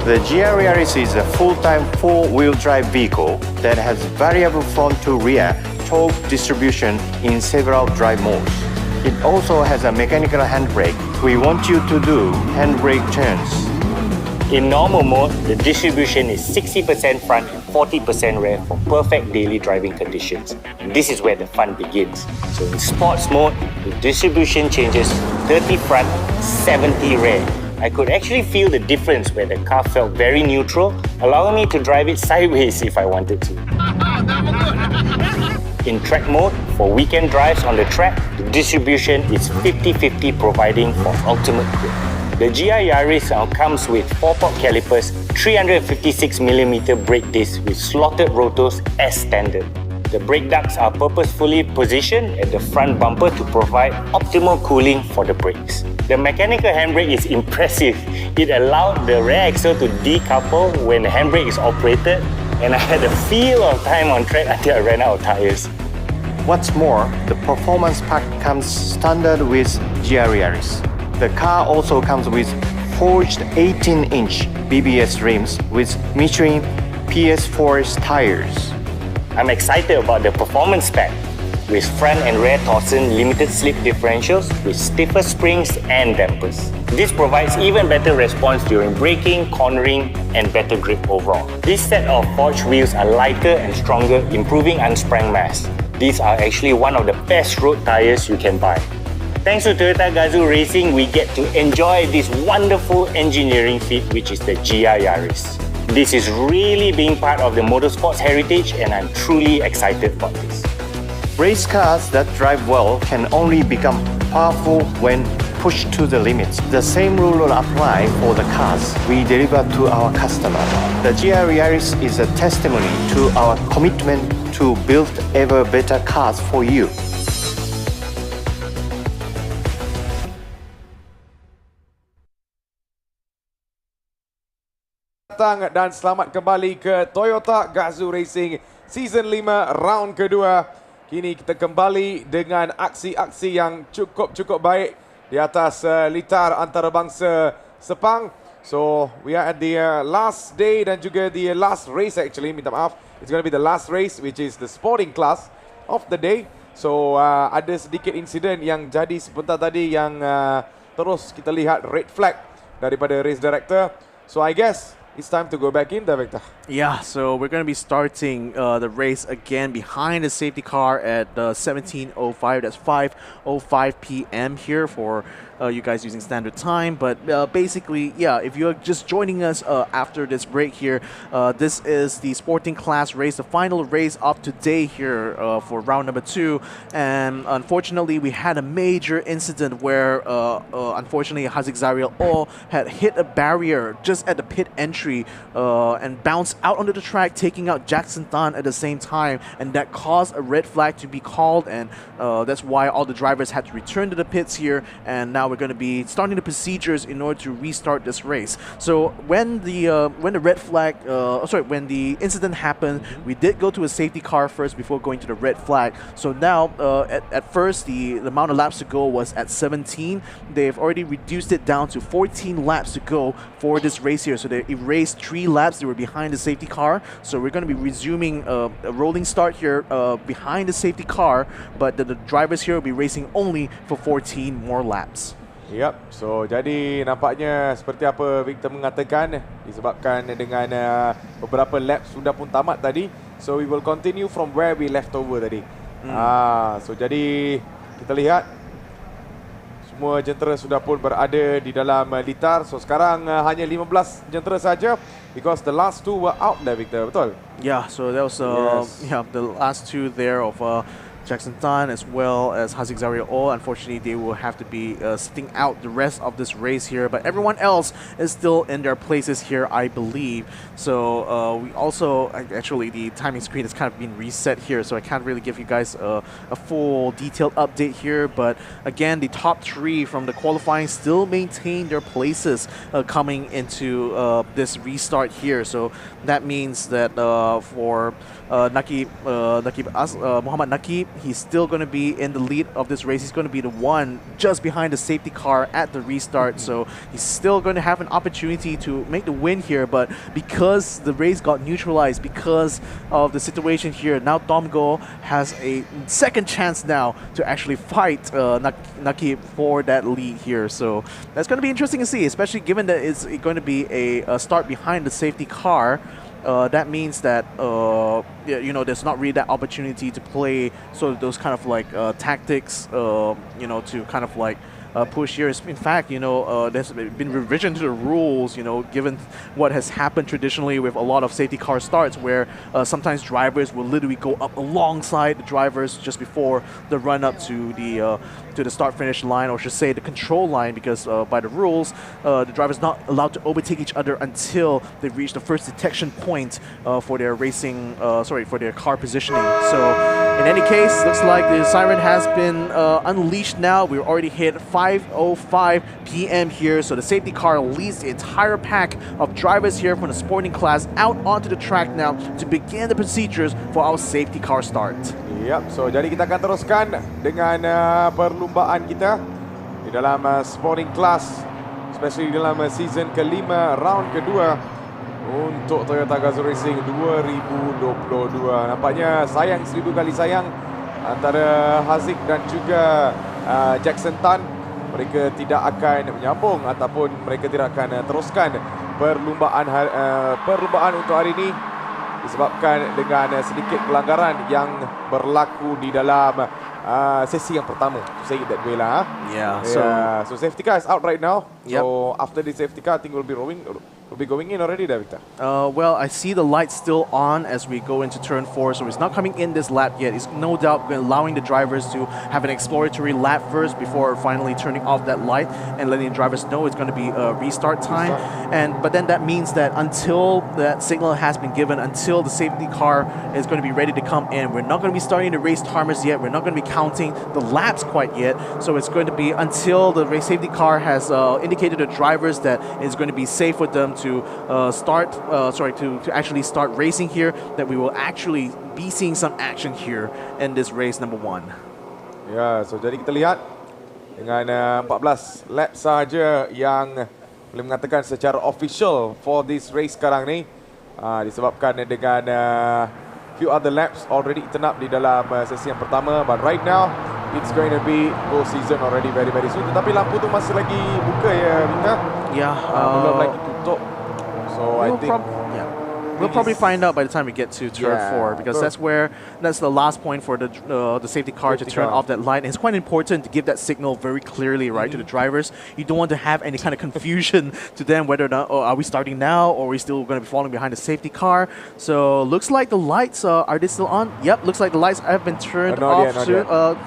The GR Yaris is a full-time 4-wheel drive vehicle that has variable front to rear torque distribution in several drive modes. It also has a mechanical handbrake. We want you to do handbrake turns. In normal mode, the distribution is 60% front and 40% rear for perfect daily driving conditions. And this is where the fun begins. So in sports mode, the distribution changes 30 front, 70 rear. I could actually feel the difference where the car felt very neutral, allowing me to drive it sideways if I wanted to. In track mode, for weekend drives on the track, the distribution is 50-50, providing for ultimate grip. The GR Yaris now comes with 4-port calipers, 356mm brake discs with slotted rotors as standard. The brake ducts are purposefully positioned at the front bumper to provide optimal cooling for the brakes. The mechanical handbrake is impressive. It allowed the rear axle to decouple when the handbrake is operated, and I had a feel of time on track until I ran out of tires. What's more, the performance pack comes standard with GR Yaris. The car also comes with forged 18-inch BBS rims with Michelin PS4 tires. I'm excited about the performance pack with front and rear Torsen limited slip differentials with stiffer springs and dampers. This provides even better response during braking, cornering, and better grip overall. This set of forged wheels are lighter and stronger, improving unsprung mass. These are actually one of the best road tires you can buy. Thanks to Toyota GAZAO Racing, we get to enjoy this wonderful engineering feat, which is the GR Yaris. This is really being part of the motorsports heritage, and I'm truly excited about this. Race cars that drive well can only become powerful when pushed to the limits. The same rule will apply for the cars we deliver to our customer. The GR Yaris is a testimony to our commitment to build ever better cars for you. Datang dan selamat kembali ke Toyota GAZAO Racing Season 5 round kedua. Kini kita kembali dengan aksi-aksi yang cukup baik di atas litar antarabangsa Sepang. So we are at the last day dan juga the last race actually, minta maaf. It's going to be the last race which is the sporting class of the day. So ada sedikit insiden yang jadi sebentar tadi yang terus kita lihat red flag daripada race director. So I guess it's time to go back in there, Victor. Yeah, so we're going to be starting the race again behind the safety car at 17:05. That's 5:05 p.m. here for you guys using standard time. But basically, yeah, if you're just joining us after this break here, this is the sporting class race, the final race of today here for round number 2. And unfortunately, we had a major incident where, unfortunately, Haziq Zariel had hit a barrier just at the pit entry and bounced out onto the track, taking out Jackson Tan at the same time, and that caused a red flag to be called, and that's why all the drivers had to return to the pits here, and now we're going to be starting the procedures in order to restart this race. So when the when the incident happened, we did go to a safety car first before going to the red flag. So now at first the amount of laps to go was at 17. They've already reduced it down to 14 laps to go for this race here. So they erased 3 laps. They were behind the safety car. So we're going to be resuming a rolling start here behind the safety car, but the drivers here will be racing only for 14 more laps. Yep, so jadi nampaknya seperti apa Victor mengatakan, disebabkan dengan beberapa laps sudah pun tamat tadi. So we will continue from where we left over tadi. So jadi kita lihat semua jentera sudah pun berada di dalam litar. So sekarang hanya 15 jentera saja because the last 2 were out there, Victor, betul? Yeah, so that was the last 2 there of Jackson Tan as well as Haziq Zariel. Unfortunately, they will have to be sitting out the rest of this race here, but everyone else is still in their places here, I believe. So we also, actually the timing screen has kind of been reset here, so I can't really give you guys a full detailed update here, but again, the top 3 from the qualifying still maintain their places coming into this restart here. So that means that for Muhammad Naqib, he's still going to be in the lead of this race. He's going to be the one just behind the safety car at the restart. So he's still going to have an opportunity to make the win here. But because the race got neutralized, because of the situation here, now Domgo has a second chance now to actually fight Naqib for that lead here. So that's going to be interesting to see, especially given that it's going to be a start behind the safety car. That means that there's not really that opportunity to play sort of those kind of like tactics, to kind of like push here. In fact, there's been revision to the rules, given what has happened traditionally with a lot of safety car starts where sometimes drivers will literally go up alongside the drivers just before the run up to the start-finish line, or should say the control line, because by the rules, the drivers not allowed to overtake each other until they reach the first detection point for their for their car positioning. So in any case, looks like the siren has been unleashed now. We're already hit 5:05 p.m. here, so the safety car leads the entire pack of drivers here from the sporting class out onto the track now to begin the procedures for our safety car start. Yep, so jadi kita akan teruskan dengan perlumbaan kita di dalam sporting class, especially dalam season kelima round kedua untuk Toyota GAZAO Racing 2022. Nampaknya sayang 1000 kali sayang antara Haziq dan juga Jackson Tan. Mereka tidak akan menyambung ataupun mereka tidak akan teruskan perlumbaan untuk hari ini disebabkan dengan sedikit pelanggaran yang berlaku di dalam sesi yang pertama. To say it that way lah. So safety car is out right now. Yep. So after the safety car, I think we'll be going in already, Victor. Well, I see the lights still on as we go into turn 4, so it's not coming in this lap yet. It's no doubt allowing the drivers to have an exploratory lap first before finally turning off that light and letting the drivers know it's going to be a restart time. But then that means that until that signal has been given, until the safety car is going to be ready to come in, we're not going to be starting the race timers yet. We're not going to be counting the laps quite yet. So it's going to be until the race safety car has indicated to drivers that it's going to be safe for them to actually start racing here, that we will actually be seeing some action here in this race number 1. Ya, so jadi kita lihat dengan 14 lap saja yang boleh mengatakan secara official for this race sekarang ni, disebabkan dengan few other laps already eaten up di dalam sesi yang pertama, but right now it's going to be goal season already very soon. Tetapi lampu tu masih lagi buka ya, Victor? Ya, belum lagi tutup. So I think we'll probably find out by the time we get to turn 4, because that's the last point for the safety car to turn off that light. And it's quite important to give that signal very clearly, right, to the drivers. You don't want to have any kind of confusion to them whether or not, are we starting now, or are we still going to be falling behind the safety car. So looks like the lights are they still on? Yep, looks like the lights have been turned off.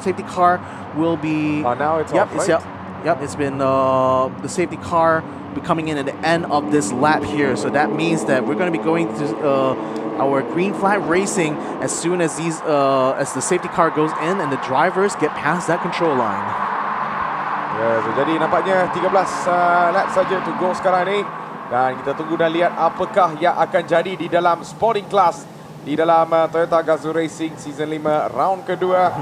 Safety car will be. Now it's off, right? Yep, it's been the safety car be coming in at the end of this lap here. So that means that we're going to be going to our green flag racing as soon as the safety car goes in and the drivers get past that control line. Ya, so jadi nampaknya 13 lap saja to go sekarang ni, dan kita tunggu dan lihat apakah yang akan jadi di dalam sporting class di dalam Toyota GAZAO Racing season 5 round kedua.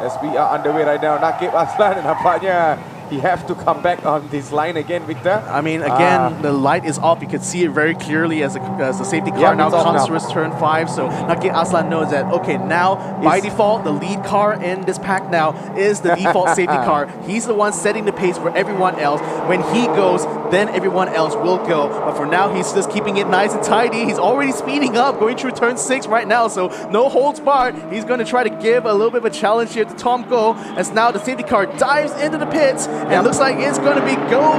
As we are underway right now, Nakib Aslan nampaknya he have to come back on this line again, Victor. I mean, again, the light is off. You can see it very clearly as the safety car now comes towards turn 5. So Nakib Aslan knows that, okay, now by default, the lead car in this pack now is the default safety car. He's the one setting the pace for everyone else. When he goes, then everyone else will go. But for now, he's just keeping it nice and tidy. He's already speeding up, going through turn 6 right now. So no holds barred. He's going to try to give a little bit of a challenge here to Tom Go, as now the safety car dives into the pits. And it looks like it's going to be go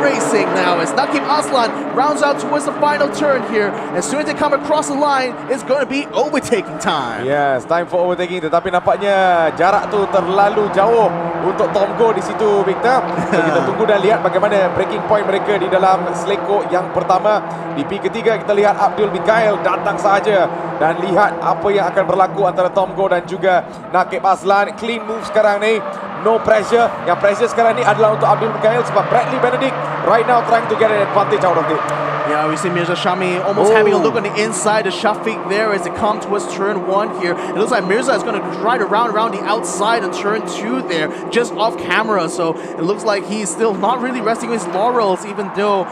racing now, as Nakib Aslan rounds out towards the final turn here. As soon as they come across the line, it's going to be overtaking time. Yes, time for overtaking. Tetapi nampaknya jarak tu terlalu jauh untuk Tom Go di situ, Victor. So, kita tunggu dan lihat bagaimana breaking point mereka di dalam seleko yang pertama. Di P ketiga kita lihat Abdul Mikhail datang sahaja, dan lihat apa yang akan berlaku antara Tom Go dan juga Nakib Aslan. Clean move sekarang ni, no pressure. Yang pressure sekarang ni adalah untuk Abdul Mikhail, sebab Bradley Benedict right now trying to get an advantage out of it. Yeah, we see Mirza Shami almost having a look on the inside of Shafiq there as they come towards turn 1 here. It looks like Mirza is going to ride around the outside on turn 2 there, just off camera. So it looks like he's still not really resting his laurels, even though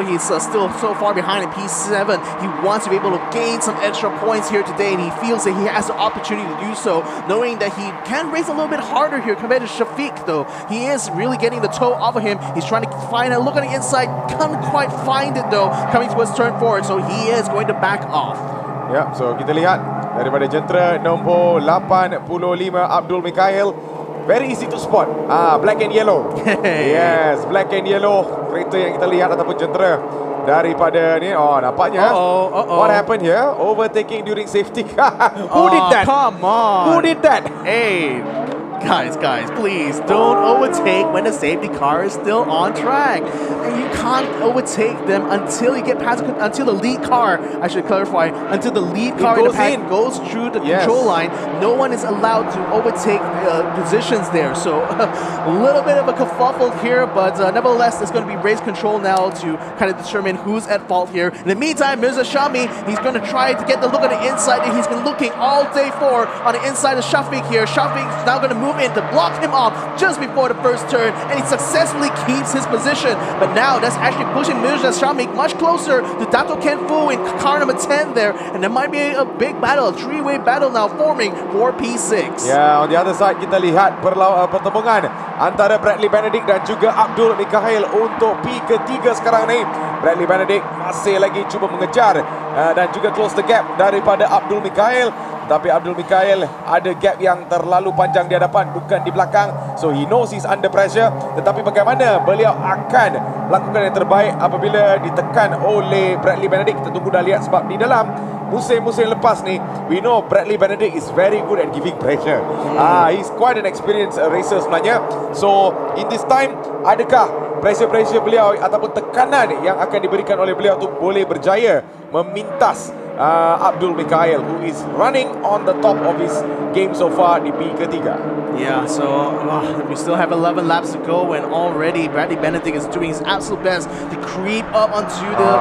he's still so far behind in P7. He wants to be able to gain some extra points here today, and he feels that he has the opportunity to do so, knowing that he can race a little bit harder here compared to Shafiq, though. He is really getting the toe off of him. He's trying to find a look on the inside, can't quite find it though, coming towards turn 4, so he is going to back off. Ya, so kita lihat daripada jentera nombor 85 Abdul Mikhail, very easy to spot. Black and yellow. Yes, black and yellow kereta yang kita lihat ataupun jentera daripada ni. Nampaknya what happened here? Overtaking during safety car. Who did that? Come on. Who did that? Hey, guys, please don't overtake when the safety car is still on track. And you can't overtake them until you get past, until the lead car, I should clarify, until the lead car in the pack goes through the control line. No one is allowed to overtake positions there. So a little bit of a kerfuffle here, but nevertheless, it's going to be race control now to kind of determine who's at fault here. In the meantime, Mirza Shami, he's going to try to get the look on the inside that he's been looking all day for on the inside of Shafiq here. Shafiq's now going to move in to block him off just before the first turn, and he successfully keeps his position. But now that's actually pushing Mirza Shami much closer to Dato Ken Fu in car number 10 there, and there might be a big battle, a three-way battle now forming for P6. Yeah, on the other side kita lihat pertemuan antara Bradley Benedict dan juga Abdul Mikhail untuk P ketiga sekarang ni. Bradley Benedict masih lagi cuba mengejar dan juga close the gap daripada Abdul Mikhail. Tapi Abdul Mikhail ada gap yang terlalu panjang di hadapan, bukan di belakang. So he knows he's under pressure. Tetapi bagaimana beliau akan melakukan yang terbaik apabila ditekan oleh Bradley Benedict? Kita tunggu dan lihat, sebab di dalam musim-musim lepas ni, we know Bradley Benedict is very good at giving pressure. He's quite an experienced racer sebenarnya. So in this time, adakah pressure beliau ataupun tekanan yang akan diberikan oleh beliau tu boleh berjaya memintas Abdul Mikhail, who is running on the top of his game so far di P ketiga? Yeah, so we still have 11 laps to go, and already Bradley Benedict is doing his absolute best to creep up onto the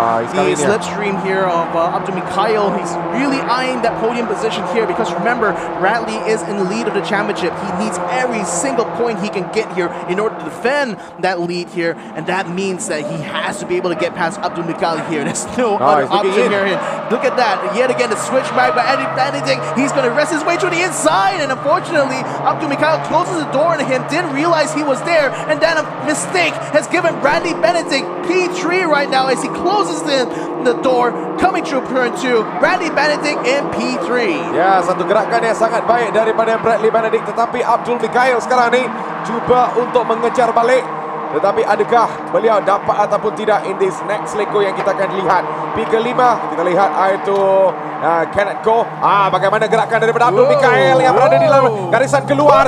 slipstream here of Abdul Mikhail. He's really eyeing that podium position here because remember, Bradley is in the lead of the championship. He needs every single point he can get here in order to defend that lead here, and that means that he has to be able to get past Abdul Mikhail here. There's no other option here. Look at that. Yet again, the switchback by Benedict. He's going to rest his way to the inside, and unfortunately, Abdul Mikhail closes the door on him, didn't realize he was there, and then a mistake has given Bradley Benedict P3 right now as he closes the door coming through turn 2. Bradley Benedict in P3. Ya, satu gerakan yang sangat baik daripada Bradley Benedict, tetapi Abdul Mikhail sekarang ni cuba untuk mengejar balik. Tetapi adakah beliau dapat ataupun tidak in this next leko yang kita akan lihat. P5 kita lihat itu Kenneth Go. Bagaimana gerakan daripada Abdul Mikhail yang berada di dalam garisan keluar.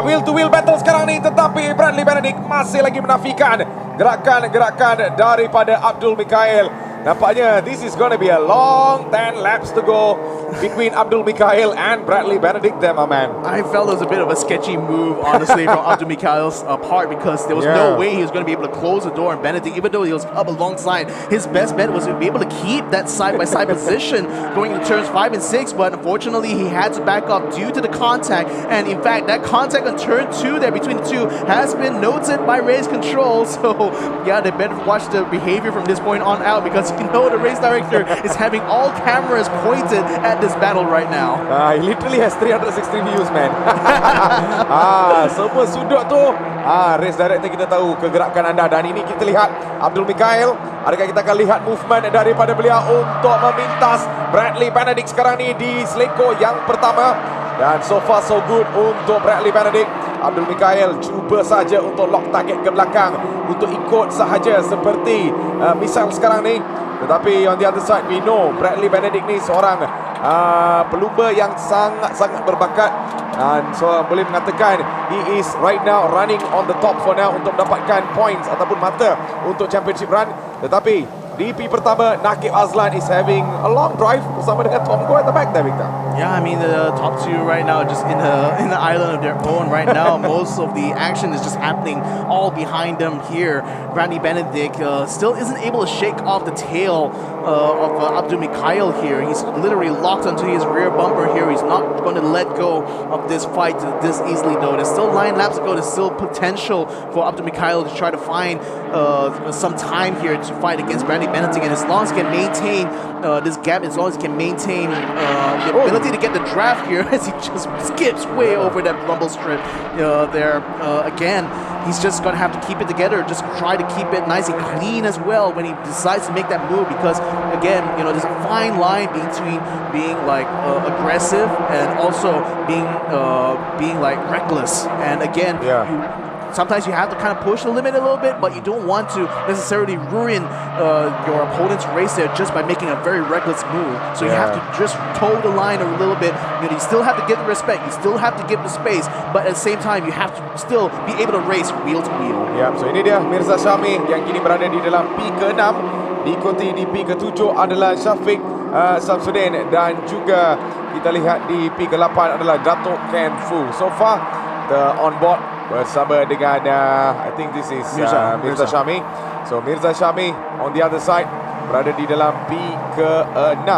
Wheel to wheel battle sekarang ni, tetapi Bradley Benedict masih lagi menafikan gerakan-gerakan daripada Abdul Mikhail. Nampaknya this is going to be a long 10 laps to go between Abdul Mikhail and Bradley Benedict there, my man. I felt it was a bit of a sketchy move, honestly, from Abdul Mikhail's part because there was no way he was going to be able to close the door on Benedict, even though he was up alongside. His best bet was to be able to keep that side-by-side position going into turns 5 and 6, but unfortunately he had to back up due to the contact, and in fact that contact on turn 2 there between the two has been noted by race control, so yeah, they better watch the behavior from this point on out because you know the race director is having all cameras pointed at this battle right now. He literally has 360 views, man. Semua sudut tu race director kita tahu kegerakan anda, dan ini kita lihat Abdul Mikhail. Adakah kita akan lihat movement daripada beliau untuk memintas Bradley Benedict sekarang ni di seleko yang pertama, dan so far so good untuk Bradley Benedict. Abdul Mikhail cuba saja untuk lock target ke belakang, untuk ikut sahaja seperti misal sekarang ni. Tetapi on the other side, we know Bradley Benedict ni seorang pelumba yang sangat-sangat berbakat, dan so boleh mengatakan he is right now running on the top for now untuk mendapatkan points ataupun mata untuk championship run. Tetapi di P pertama, Nakib Azlan is having a long drive bersama dengan Tom Go at the back there, Victor. Yeah, I mean the top two right now just in the island of their own right now. Most of the action is just happening all behind them here. Bradley Benedict still isn't able to shake off the tail of Abdul Mikhail here. He's literally locked onto his rear bumper here. He's not going to let go of this fight this easily though. There's still 9 laps to go. There's still potential for Abdul Mikhail to try to find some time here to fight against Bradley Benedict, and as long as he can maintain this gap, as long as he can maintain the ability to get the draft here as he just skips way over that rumble strip there. Again, he's just going to have to keep it together, just try to keep it nice and clean as well when he decides to make that move, because again, you know, there's a fine line between being like aggressive and also being like reckless, and again, sometimes you have to kind of push the limit a little bit, but you don't want to necessarily ruin your opponent's race there just by making a very reckless move. So you have to just toe the line a little bit. You still have to give the respect, you still have to give the space, but at the same time you have to still be able to race wheel to wheel. So ini dia Mirza Syami yang kini berada di dalam P ke-6. Diikuti di P ke-7 adalah Syafiq Samsudin, dan juga kita lihat di P ke-8 adalah Datuk Ken Fu. So far on board bersama dengan I think this is Mirza Syami. So Mirza Syami on the other side berada di dalam P ke-6.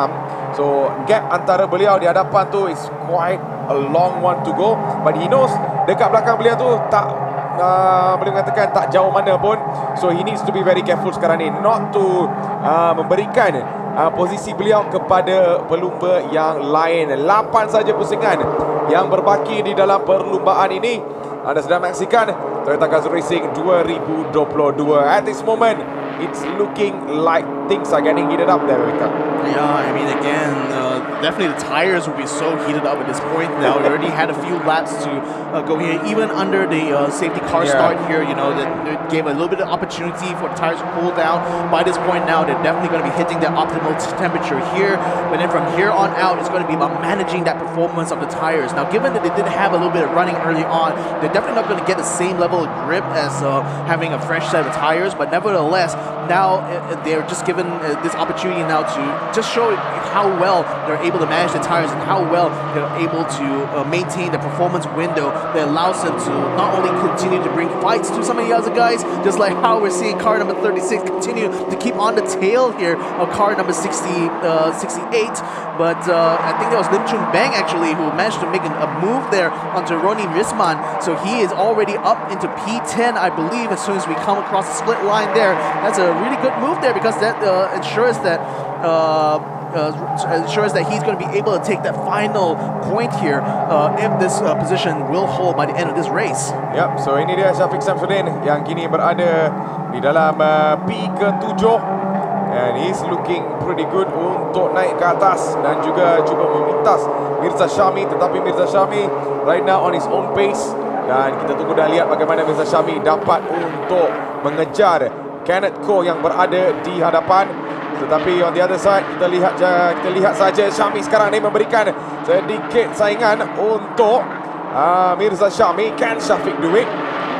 So gap antara beliau di hadapan tu is quite a long one to go, but he knows dekat belakang beliau tu tak boleh mengatakan tak jauh mana pun. So he needs to be very careful sekarang ni not to memberikan posisi beliau kepada pelumba yang lain. 8 saja pusingan yang berbaki di dalam perlumbaan ini. Anda sedang menyaksikan Toyota GAZAO Racing 2022. At this moment, it's looking like things are getting heated up there, Victor. Yeah, I mean, again, definitely the tires will be so heated up at this point now. We already had a few laps to go here, even under the safety car start here, you know, that gave a little bit of opportunity for the tires to cool down. By this point now, they're definitely going to be hitting the optimal temperature here. But then from here on out, it's going to be about managing that performance of the tires. Now, given that they did have a little bit of running early on, they're definitely not going to get the same level of grip as having a fresh set of tires. But nevertheless, now they're just given this opportunity now to just show how well they're able to manage the tires and how well they're able to maintain the performance window that allows them to not only continue to bring fights to some of the other guys, just like how we're seeing car number 36 continue to keep on the tail here of car number 68, but I think that was Lim Chun Bang actually who managed to make a move there onto Ronnie Risman, so he is already up into P10 I believe as soon as we come across the split line there. That's a really good move there because that ensures that he's going to be able to take that final point here if this position will hold by the end of this race. Yep, so ini dia Syafiq Samsudin yang kini berada di dalam P ke-7 and he's looking pretty good untuk naik ke atas dan juga cuba memintas Mirza Syami, tetapi Mirza Syami right now on his own pace dan kita tunggu dah lihat bagaimana Mirza Syami dapat untuk mengejar Kenneth Koh yang berada di hadapan. Tetapi on the other side kita lihat saja Syami sekarang ni memberikan sedikit saingan untuk Mirza Syami. Can Syafiq do it?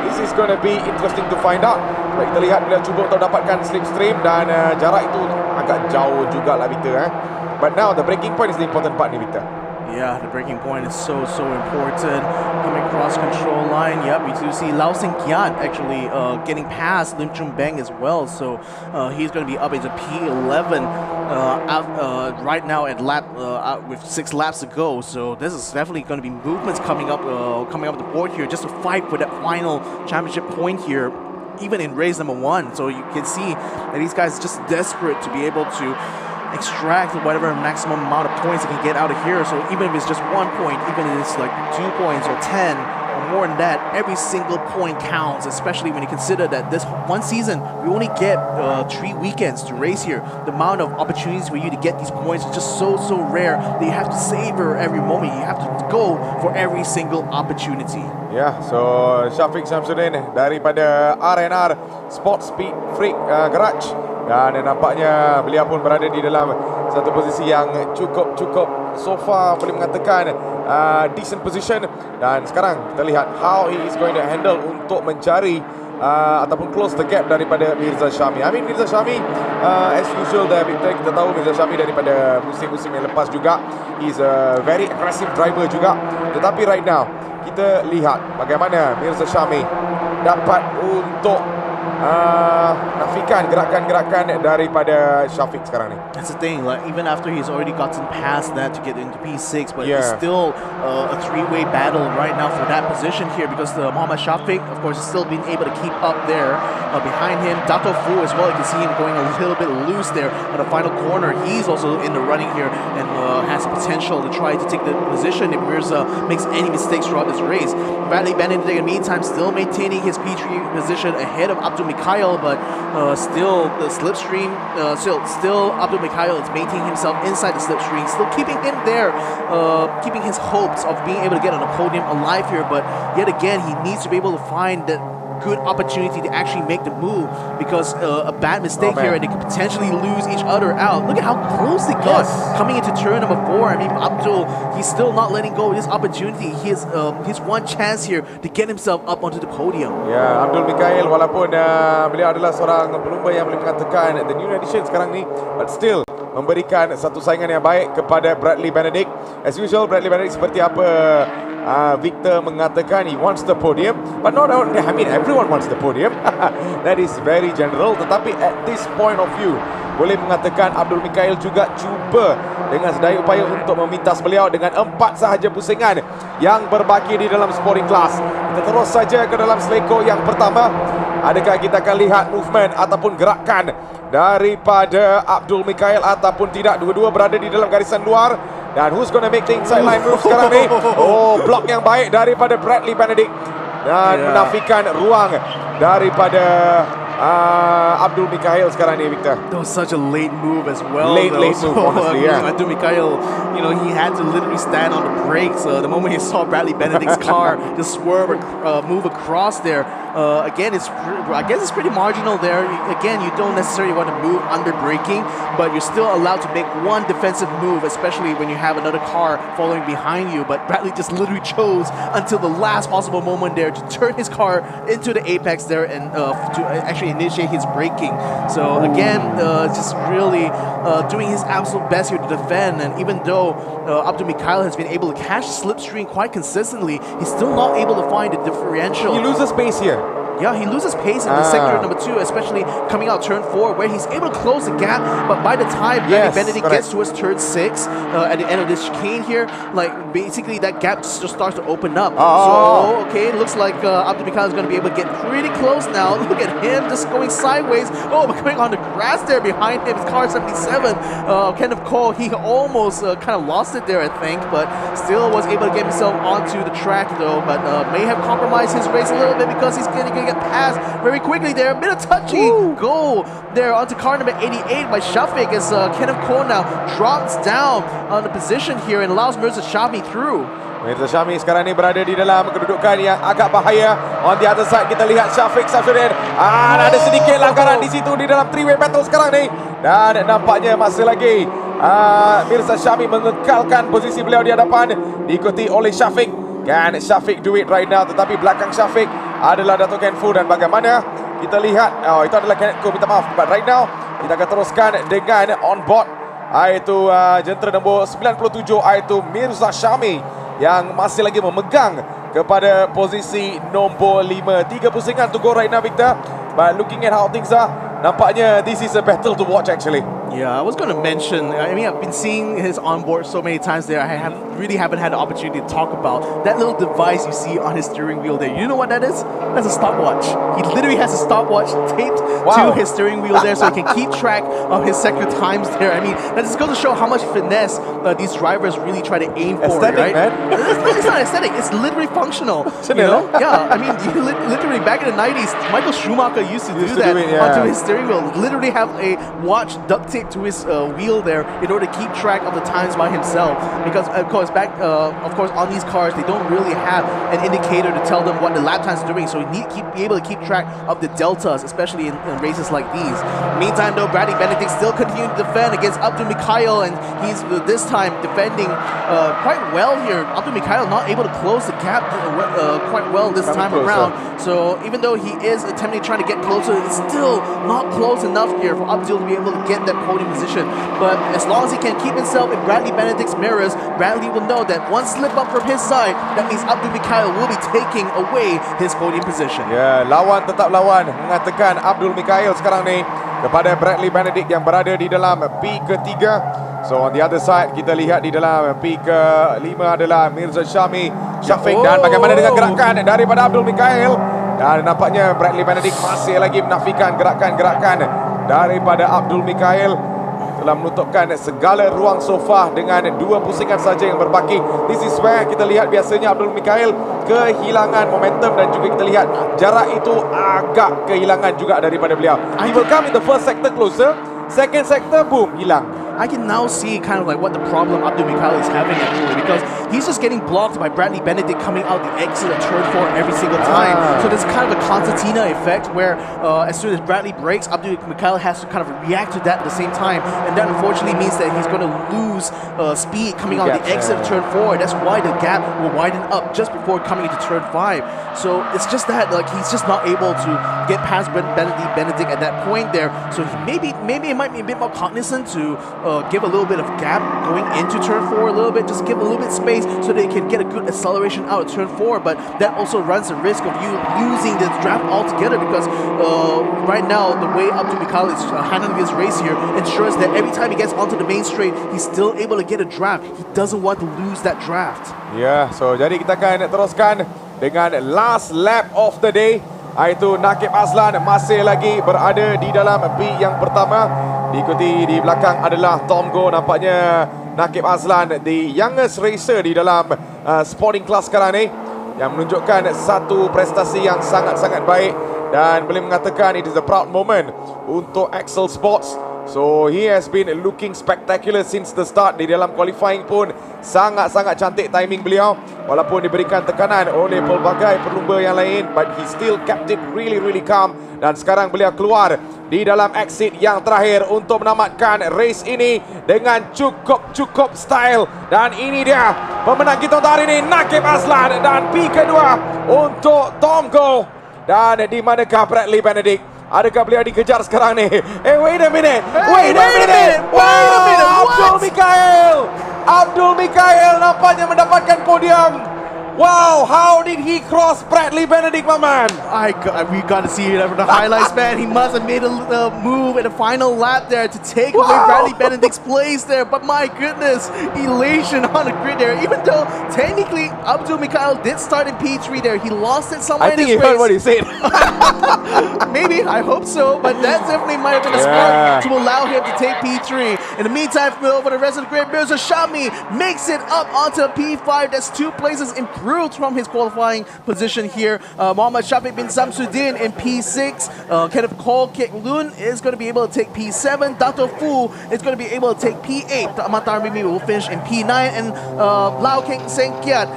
This is going to be interesting to find out. Baik, kita lihat bila cuba untuk dapatkan slipstream dan jarak itu agak jauh jugalah Victor. But now the braking point is the important part ni Victor. Yeah, the breaking point is so important. Coming across control line, yep, we do see Lau Sing Kiat actually getting past Lim Chun Bang as well. So he's going to be up into P11 right now at lap with 6 laps to go. So this is definitely going to be movements coming up the board here just to fight for that final championship point here, even in race number 1. So you can see that these guys are just desperate to be able to extract whatever maximum amount of points they can get out of here. So even if it's just 1 point, even if it's like 2 points or 10 or more than that, every single point counts, especially when you consider that this one season we only get 3 weekends to race here. The amount of opportunities for you to get these points is just so rare that you have to savor every moment. You have to go for every single opportunity. Yeah, so Syafiq Samsudin daripada R&R Sport Speed Freak Garage, dan nampaknya beliau pun berada di dalam satu posisi yang cukup so far boleh mengatakan decent position. Dan sekarang kita lihat how he is going to handle untuk mencari ataupun close the gap daripada Mirza Syami. I mean Mirza Syami as usual there Victor, kita tahu Mirza Syami daripada musim-musim yang lepas juga he's a very aggressive driver juga. Tetapi right now kita lihat bagaimana Mirza Syami dapat untuk nafikan gerakan-gerakan daripada Syafiq sekarang ni. That's the thing, like even after he's already gotten past that to get into P6, but it's still a 3-way battle right now for that position here because Muhammad Syafiq, of course, is still being able to keep up there. Behind him, Dato Fu as well. You can see him going a little bit loose there on the final corner. He's also in the running here and has potential to try to take the position if Mirza makes any mistakes throughout this race. Bradley Benedict in the meantime still maintaining his P3 position ahead of Abdul Mikhail, but still the slipstream, still Abdul Mikhail is maintaining himself inside the slipstream, still keeping him there, keeping his hopes of being able to get on the podium alive here. But yet again, he needs to be able to find that good opportunity to actually make the move because a bad mistake here and they could potentially lose each other out. Look at how close they got coming into turn number 4. I mean, Abdul, he's still not letting go of this opportunity. His one chance here to get himself up onto the podium. Ya, Abdul Mikhail walaupun beliau adalah seorang pelumba yang boleh mengatakan the new edition sekarang ni, but still memberikan satu saingan yang baik kepada Bradley Benedict. As usual, Bradley Benedict seperti apa Victor mengatakan, he wants the podium, but not only, I mean everyone wants the podium. That is very general, tetapi at this point of view boleh mengatakan Abdul Mikhail juga cuba dengan sedaya upaya untuk memintas beliau dengan 4 sahaja pusingan yang berbaki di dalam sporting class. Kita terus saja ke dalam seleko yang pertama. Adakah kita akan lihat movement ataupun gerakan daripada Abdul Mikhail ataupun tidak? Dua-dua berada di dalam garisan luar. Dan who's gonna make the inside line move sekarang ni? Oh, block yang baik daripada Bradley Benedict dan menafikan ruang daripada Abdul Mikhail sekarang ni, Victor. That was such a late move as well. Late move, honestly, yeah. Abdul Mikhail, you know, he had to literally stand on the brakes the moment he saw Bradley Benedict's car just swerve, move across there. Again, I guess it's pretty marginal there. Again, you don't necessarily want to move under braking, but you're still allowed to make one defensive move, especially when you have another car following behind you. But Bradley just literally chose until the last possible moment there to turn his car into the apex there and to actually actually initiate his braking. So again, just really doing his absolute best here to defend. And even though Abdul Mikhail has been able to catch slipstream quite consistently, he's still not able to find the differential. He loses pace here. Yeah, he loses pace in the sector number 2, especially coming out turn 4, where he's able to close the gap. But by the time Benedict gets towards turn 6, at the end of this chicane here, like basically that gap just starts to open up. So okay, it looks like Abdul Mikhail is going to be able to get pretty close now. Look at him just going sideways. Oh, going on the grass there behind him is car 77. Kenneth Cole, he almost kind of lost it there, I think, but still was able to get himself onto the track though. But may have compromised his race a little bit because he's going to get past very quickly there. A bit of touchy goal there onto car number 88 by Shafiq as Kenneth Cole now drops down on the position here and allows Mirza Shami through. Mirza Shami sekarang ni berada di dalam kedudukan yang agak bahaya. On the other side kita lihat Shafiq Safsuddin. Ada sedikit langgaran di situ di dalam three-way battle sekarang ni. Dan nampaknya masih lagi Mirza Shami mengekalkan posisi beliau di hadapan, diikuti oleh Shafiq. Can Shafiq do it right now? Tetapi belakang Shafiq adalah Dato' Ken Fu, dan bagaimana kita lihat, itu adalah Kenneth Ko, minta maaf. But right now kita akan teruskan dengan on board, iaitu jentera nombor 97, iaitu Mirza Shami yang masih lagi memegang kepada posisi nombor 5. 3 pusingan to go right now, Victor. But looking at how things are, nampaknya this is a battle to watch actually. Yeah, I was going to mention, I mean, I've been seeing his onboard so many times there. I really haven't had the opportunity to talk about that little device you see on his steering wheel there. You know what that is? That's a stopwatch. He literally has a stopwatch taped to his steering wheel there so he can keep track of his sector times there. I mean, that just goes to show how much finesse these drivers really try to aim for, aesthetic, right? Man. It's not aesthetic, it's literally functional. You know? Yeah, I mean, literally back in the 90s, Michael Schumacher used to do that onto his steering wheel. Literally have a watch duct tape to his wheel there in order to keep track of the times by himself, because of course on these cars they don't really have an indicator to tell them what the lap times are doing, so you need to be able to keep track of the deltas, especially in races like these. Meantime though, Bradley Benedict still continuing to defend against Abdul Mikhail, and he's this time defending quite well here. Abdul Mikhail not able to close the gap quite well this time around, so even though he is attempting trying to get closer, it's still not close enough here for Abdul to be able to get that podium position. But as long as he can keep himself in Bradley Benedict's mirrors, Bradley will know that one slip up from his side, that means Abdul Mikhail will be taking away his podium position. Ya, lawan tetap lawan, mengatakan Abdul Mikhail sekarang ni kepada Bradley Benedict yang berada di dalam P ketiga. So on the other side kita lihat di dalam P ke-5 adalah Mirza Shami, Shafiq, dan bagaimana dengan gerakan daripada Abdul Mikhail. Dan nampaknya Bradley Benedict masih lagi menafikan gerakan-gerakan daripada Abdul Mikhail. Telah menutupkan segala ruang sofa dengan 2 pusingan saja yang berbaki. This is where kita lihat biasanya Abdul Mikhail kehilangan momentum, dan juga kita lihat jarak itu agak kehilangan juga daripada beliau. He will come in the first sector closer, second sector boom, hilang. I can now see kind of like what the problem Abdul Mikhail is having actually, because he's just getting blocked by Bradley Benedict coming out the exit of turn 4 every single time. So there's kind of a concertina effect where as soon as Bradley breaks, Abdul Mikhail has to kind of react to that at the same time, and that unfortunately means that he's going to lose speed coming out the exit of turn 4. That's why the gap will widen up just before coming into turn 5. So it's just that like he's just not able to get past Benedict at that point there. So maybe it might be a bit more cognizant to give a little bit of gap going into turn 4 a little bit, just give a little bit space so they can get a good acceleration out of turn 4, but that also runs the risk of you losing the draft altogether, because right now the way Abdul Mikhail is handling this race here ensures that every time he gets onto the main straight, he's still able to get a draft. He doesn't want to lose that draft. Ya, so jadi kita akan teruskan dengan last lap of the day, iaitu Nakib Azlan masih lagi berada di dalam B yang pertama. Diikuti di belakang adalah Tom Go. Nampaknya Nakib Azlan, the youngest racer di dalam sporting class sekarang ni, yang menunjukkan satu prestasi yang sangat-sangat baik, dan boleh mengatakan it is a proud moment untuk Axel Sports. So he has been looking spectacular since the start. Di dalam qualifying pun sangat-sangat cantik timing beliau, walaupun diberikan tekanan oleh pelbagai pelumba yang lain, but he still kept it really calm. Dan sekarang beliau keluar di dalam exit yang terakhir untuk menamatkan race ini dengan cukup style. Dan ini dia pemenang kita untuk hari ini, Nakib Azlan, dan P kedua untuk Tom Go. Dan di manakah Bradley Benedict? Adakah beliau dikejar sekarang ni? Wait a minute. Wait a minute. Abdul Mikhail nampaknya mendapatkan podium. Wow, how did he cross Bradley Benedict, my man? We got to see it from the highlights, man. He must have made a move in the final lap there to take away Bradley Benedict's place there. But my goodness, elation on the grid there. Even though technically Abdul Mikhail did start in P3 there, he lost it somewhere in I think this you race. heard what he said. Maybe, I hope so. But that definitely might have been a spark to allow him to take P3. In the meantime, for the rest of the grid, Mirza Shami makes it up onto P5. That's 2 places improved from his qualifying position here. Mohammad Shafiq bin Samsudin in P6. Kenneth Cole Kek Lun is going to be able to take P7. Dato Fu is going to be able to take P8. Amatar Mimi will finish in P9. And Lau Keng Seng Kiat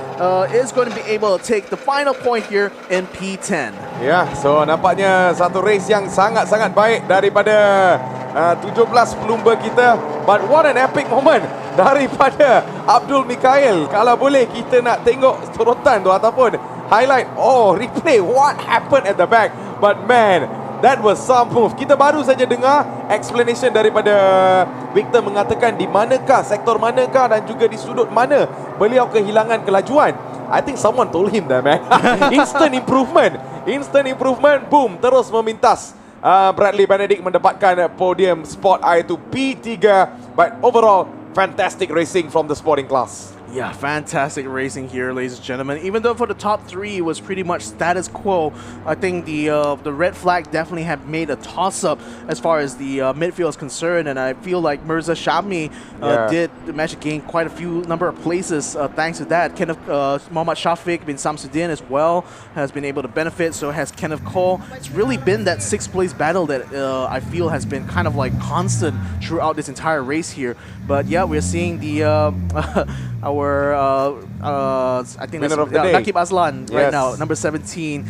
is going to be able to take the final point here in P10. Ya, so nampaknya satu race yang sangat-sangat baik daripada 17 pelumba kita. But what an epic moment daripada Abdul Mikhail. Kalau boleh kita nak tengok sorotan tu ataupun highlight, replay what happened at the back. But man, that was some move. Kita baru saja dengar explanation daripada Victor mengatakan di manakah, sektor manakah dan juga di sudut mana beliau kehilangan kelajuan. I think someone told him that, man. Instant improvement, boom, terus memintas. Bradley Benedict mendapatkan podium spot iaitu P3. But overall, fantastic racing from the sporting class. Yeah, fantastic racing here, ladies and gentlemen. Even though for the top 3 it was pretty much status quo, I think the red flag definitely had made a toss-up as far as the midfield is concerned, and I feel like Mirza Shami did manage to gain quite a few number of places thanks to that. Kenneth Mohammad Shafiq bin Samsudin as well has been able to benefit, so has Kenneth Cole. It's really been that 6th place battle that I feel has been kind of like constant throughout this entire race here. But yeah, we're seeing the I think that's Nakib Aslan right now, number 17,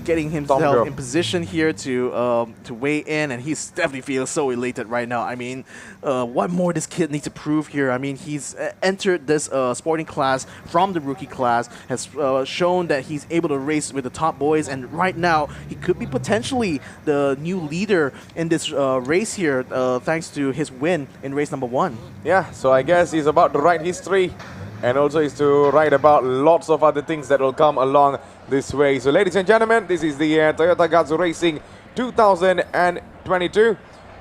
getting himself in position here to weigh in, and he's definitely feeling so elated right now. I mean, what more does kid need to prove here? I mean, he's entered this sporting class from the rookie class, has shown that he's able to race with the top boys, and right now he could be potentially the new leader in this race here, thanks to his win in race number 1. Yeah, so I guess he's about to write history. And also is to write about lots of other things that will come along this way. So ladies and gentlemen, this is the Toyota GAZAO Racing 2022.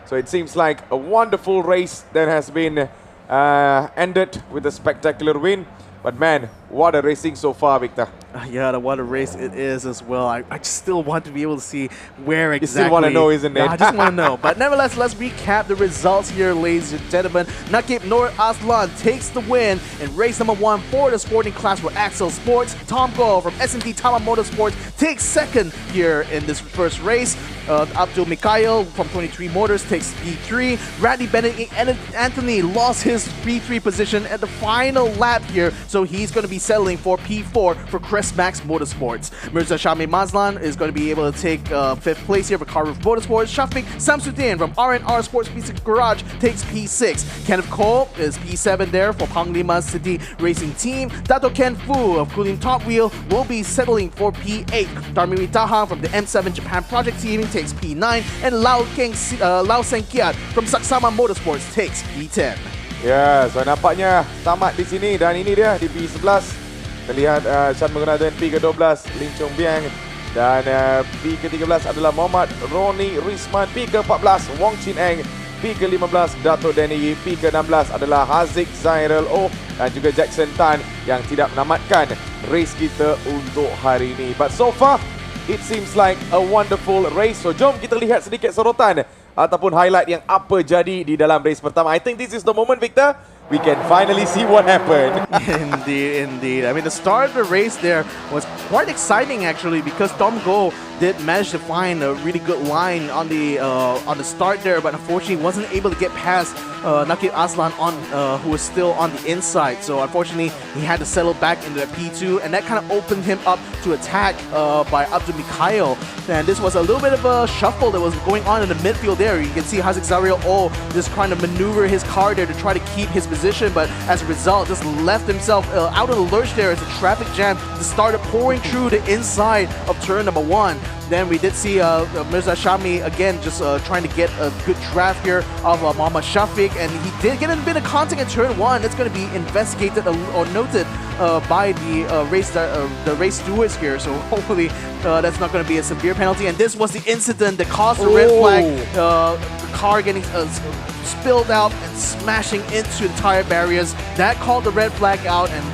So it seems like a wonderful race that has been ended with a spectacular win. But man, what a racing so far, Victor. Yeah, what a race it is as well. I just still want to be able to see where exactly. You still want to know, isn't it? Yeah, I just want to know. But nevertheless, let's recap the results here, ladies and gentlemen. Nakib Nur Aslan takes the win in race number 1 for the sporting class for Axel Sports. Tom Go from S&T Tama Motorsports takes 2nd here in this first race. Abdul Mikhail from 23 Motors takes P3. Bradley Benedict and Anthony lost his P3 position at the final lap here, so he's going to be settling for P4 for Crest Max Motorsports. Mirza Shami Mazlan is going to be able to take 5th place here for Car Roof Motorsports. Shafiq Samsudin from R&R Sports Physics Garage takes P6. Kenneth Cole is P7 there for Panglima City Racing Team. Dato Ken Fu of Kulim Top Wheel will be settling for P8. Darmiri Taha from the M7 Japan Project Team takes P9, and Lau Seng Kiat from Saksama Motorsports takes P10. Ya, so nampaknya tamat di sini dan ini dia di P11. Terlihat Shan menggunakan P ke-12 Lin Chong Biang, dan P ke-13 adalah Muhammad Roni Risman, P ke-14 Wong Chin Eng, P ke-15 Dato Denny, P ke-16 adalah Haziq Zairul Oh dan juga Jackson Tan yang tidak menamatkan race kita untuk hari ini. But so far it seems like a wonderful race. So jom kita lihat sedikit sorotan ataupun highlight yang apa jadi di dalam race pertama. I think this is the moment, Victor. We can finally see what happened. Indeed. I mean, the start of the race there was quite exciting actually, because Tom Go did manage to find a really good line on the start there, but unfortunately wasn't able to get past Nakib Aslan on, who was still on the inside. So unfortunately, he had to settle back into the P2, and that kind of opened him up to attack by Abdul Mikhail. And this was a little bit of a shuffle that was going on in the midfield there. You can see Haziq Zariel just trying to maneuver his car there to try to keep his position, but as a result, just left himself out of the lurch there as a traffic jam just started pouring through the inside of turn number 1. Then we did see Mirza Shami again just trying to get a good draft here of Muhammad Shafiq, and he did get a bit of contact in turn 1. That's going to be investigated or noted by the race stewards here. So hopefully that's not going to be a severe penalty. And this was the incident that caused the red flag. The car getting spilled out and smashing into the tire barriers. That called the red flag out and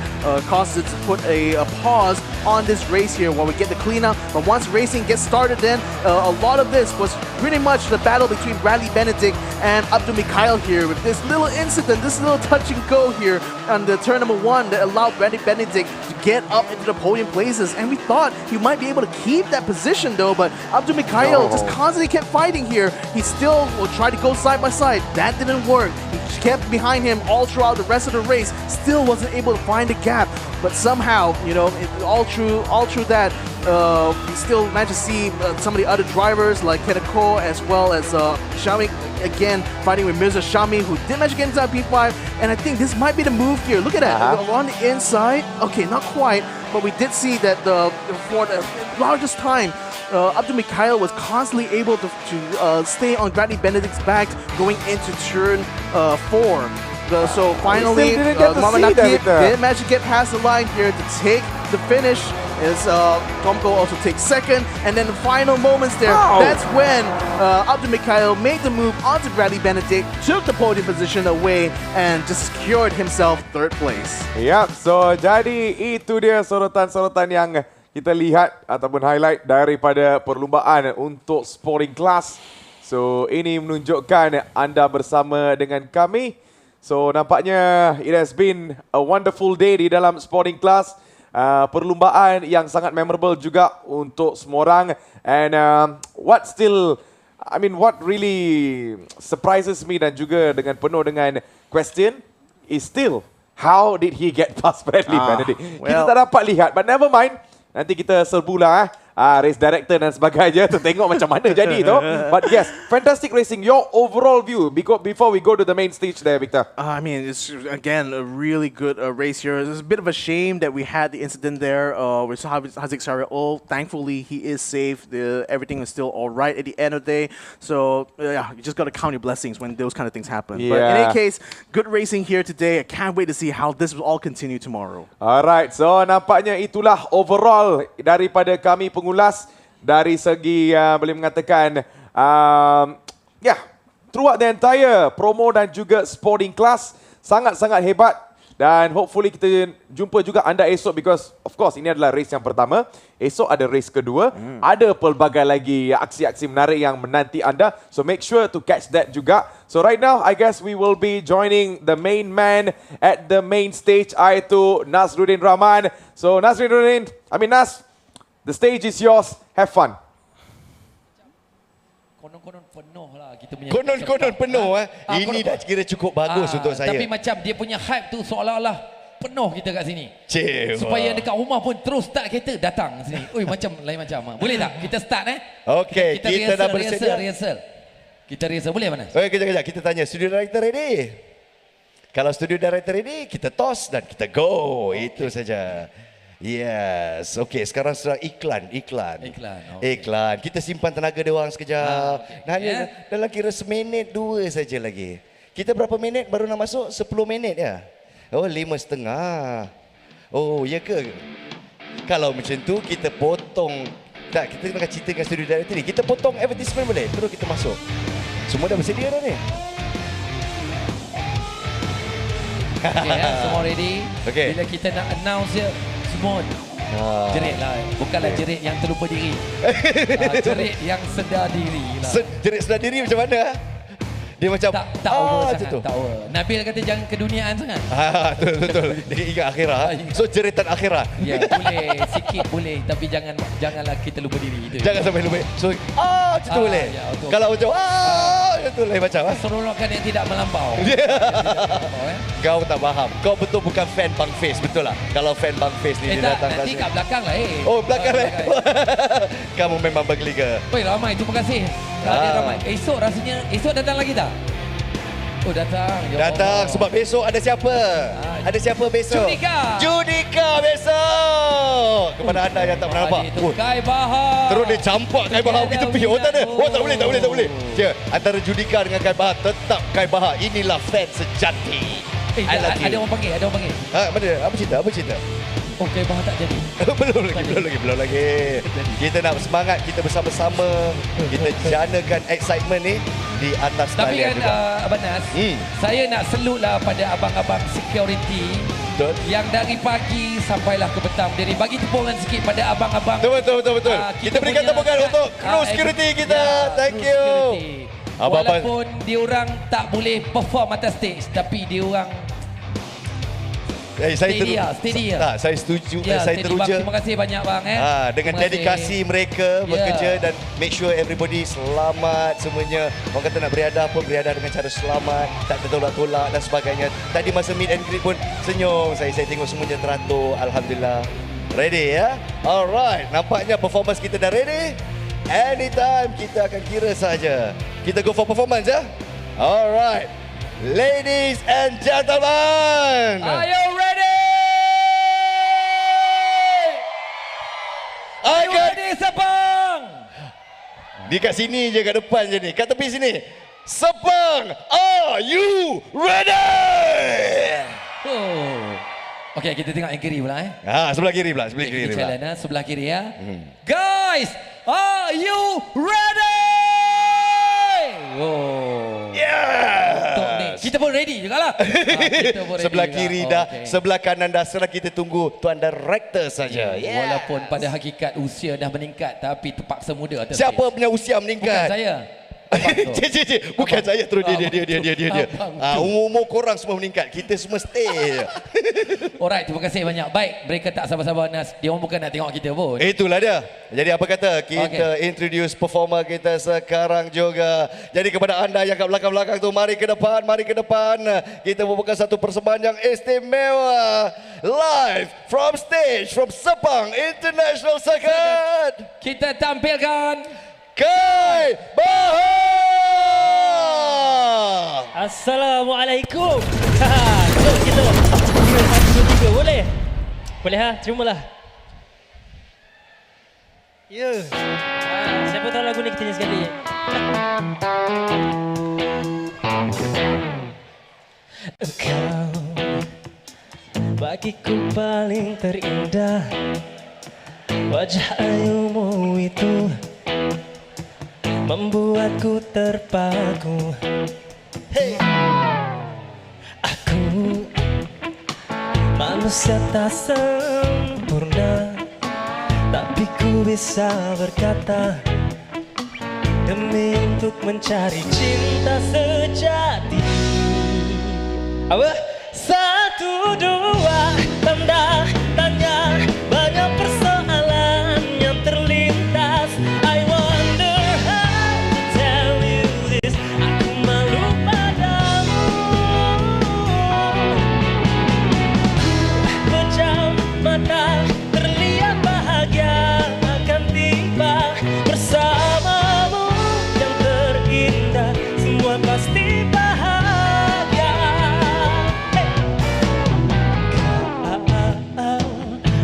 caused it to put a pause on this race here while we get the cleanup. But once racing gets started, then a lot of this was pretty much the battle between Bradley Benedict and Abdul Mikhail here, with this little incident, this little touch and go here on the turn number 1 that allowed Bradley Benedict to get up into the podium places. And we thought he might be able to keep that position though, but Abdul Mikhail just constantly kept fighting here. He still will try to go side by side. That didn't work. He kept behind him all throughout the rest of the race, still wasn't able to find a gap. But somehow, you know, all through that, we still managed to see some of the other drivers like Kenako as well as Shami again fighting with Mirza Shami, who did manage to get inside P5. And I think this might be the move here. Look at that. On the inside. Okay, not quite, but we did see that for the largest time, Abdul Mikhail was constantly able to stay on Bradley Benedict's back going into turn 4. So finally, Muhammad Nakib did manage to get past the line here to take the finish. As Tomko also takes second, and then the final moments there, that's when Abdul Mikhail made the move onto Bradley Benedict, took the podium position away, and just secured himself 3rd place. Yap, so jadi itu dia sorotan-sorotan yang kita lihat ataupun highlight daripada perlumbaan untuk sporting class. So ini menunjukkan anda bersama dengan kami. So nampaknya it has been a wonderful day di dalam sporting class. Perlumbaan yang sangat memorable juga untuk semua orang. And what really surprises me dan juga dengan penuh dengan question is still how did he get past Bradley Benedict? Kita tak dapat lihat, but never mind. Nanti kita serbulah race director dan sebagainya tu tengok macam mana jadi tu. But yes, fantastic racing. Your overall view before we go to the main stage there, Victor. I mean, it's again a really good race here. It's a bit of a shame that we had the incident there with Haziq Zariel. Thankfully, he is safe. Everything is still all right at the end of the day. So yeah, you just got to count your blessings when those kind of things happen. Yeah. But in any case, good racing here today. I can't wait to see how this will all continue tomorrow. Alright, so nampaknya itulah overall daripada kami pengulas dari segi boleh mengatakan throughout the entire promo dan juga sporting class sangat-sangat hebat, dan hopefully kita jumpa juga anda esok, because of course ini adalah race yang pertama. Esok ada race kedua, ada pelbagai lagi aksi-aksi menarik yang menanti anda, so make sure to catch that juga. So right now I guess we will be joining the main man at the main stage, iaitu Nazruddin Rahman. So Nas, the stage is yours. Have fun. Konon-konon penuh lah kita punya. Konon-konon penuh ini dah kira cukup bagus untuk saya. Tapi macam dia punya hype tu seolah-olah penuh kita kat sini. Supaya dekat rumah pun terus start kereta datang sini. Oi, macam lain macam. Boleh tak kita start Okey, kita dah bersedia. Kita rehearsal boleh mana? Okey, kejap. Kita tanya studio director ready. Kalau studio director ready, kita toss dan kita go. Itu saja. Yes. Okey, sekarang sudah iklan. Kita simpan tenaga dia orang sekejap. Hanya dalam kira seminit 2 saja lagi. Kita berapa minit baru nak masuk? 10 minit ya? Oh, 5.5. Oh, ya ke? Kalau macam tu kita potong. Tak, kita nak cerita dengan studio director ni. Kita potong advertisement boleh? Terus kita masuk. Semua dah bersedia dah ni. Okay, semua ready. Okay. Bila kita nak announce je, semua jerit lah. Bukanlah jerit yang terlupa diri. Jerit yang sedar diri lah. Jerit sedar diri macam mana? Dia macam tak over sangat. Tak over. Nabil kata jangan keduniaan sangat. Betul. Dia ingat akhirat. So jeritan akhirat. Ya, boleh sikit boleh, tapi janganlah kita lupa diri itu. Jangan sampai lupa. So macam tu boleh. Ya, kalau macam Itu lain macam. Keseronokan yang tidak melampau. Kau tak faham. Kau betul bukan fan Bang Face, betul lah. Kalau fan Bang Face ni dia datang nanti kat belakang lah Oh, belakang lah. Kamu memang berliga. Oi, ramai. Terima kasih. Dia ramai. Esok rasanya, esok datang lagi tak? Oh, datang. Datang sebab besok ada siapa? Ada siapa besok? Judika besok. Kepada anda yang tak pernah nampak. Khai Bahar. Terus dia campak Khai Bahar pergi tepi. Oh, tak ada. Oh, tak boleh. Antara Judika dengan Khai Bahar, tetap Khai Bahar. Inilah fan sejati. Ada orang panggil. Mana? Apa cerita? Oh, Khai Bahar tak jadi. belum lagi. Kita nak semangat, kita bersama-sama. Kita janakan excitement ni di atas tapi talian kan juga. Abang Nas, saya nak salutlah pada abang-abang security yang dari pagi sampailah ke petang. Jadi bagi tepukan sikit pada abang-abang. Betul. Kita berikan tepukan untuk crew security kita. Thank you. Walaupun diorang tak boleh perform atas stage, tapi diorang steady. Saya setuju. Saya teruja. Terima kasih banyak bang. Dengan dedikasi mereka bekerja dan make sure everybody selamat semuanya. Orang kata nak beriadah pun beriadah dengan cara selamat, tak tertolak-tolak dan sebagainya. Tadi masa meet and greet pun senyum. Saya tengok semuanya teratur. Alhamdulillah. Ready ya? Alright. Nampaknya performance kita dah ready. Anytime kita akan kira saja. Kita go for performance ya. Alright. Ladies and gentlemen, are you ready? Are you ready, Sepang? Di kat sini je, kat depan je ni. Kat tepi sini. Sepang, are you ready? Okey, kita tengok yang kiri pula sebelah kiri pula. Sebelah kiri ya. Guys, are you ready? Kita pun ready jugalah. Sebelah kiri dah, sebelah kanan dah. Sekarang kita tunggu Tuan Director saja. Walaupun pada hakikat usia dah meningkat, tapi terpaksa muda. Siapa punya usia meningkat? Bukan saya. Bukan saya, terus dia. Umur korang semua meningkat. Kita semua stay. Alright, terima kasih banyak. Baik, mereka tak sabar-sabar Nas. Dia orang bukan nak tengok kita pun. Itulah dia. Jadi apa kata, kita introduce performer kita sekarang juga. Jadi kepada anda yang kat belakang-belakang tu, mari ke depan. Kita membuka satu persembahan yang istimewa. Live from stage from Sepang International Circuit. Kita tampilkan Khai Bahar. Assalamualaikum. Jom kita 1, 2, 3 boleh? Boleh terimalah. Ya. Siapa tahu lagu ni kita nyanyi sekali. Engkau bagiku paling terindah. Wajah ayumu itu membuatku terpaku. Hey. Aku manusia tak sempurna, tapi ku bisa berkata demi untuk mencari cinta sejati. Apa? 1, 2, tanda tanya, banyak persoalan yang terlintas. I wonder how to tell you this. Aku malu padamu. Pejam mata, terlihat bahagia akan tiba bersamamu. Yang terindah, semua pasti bahagia.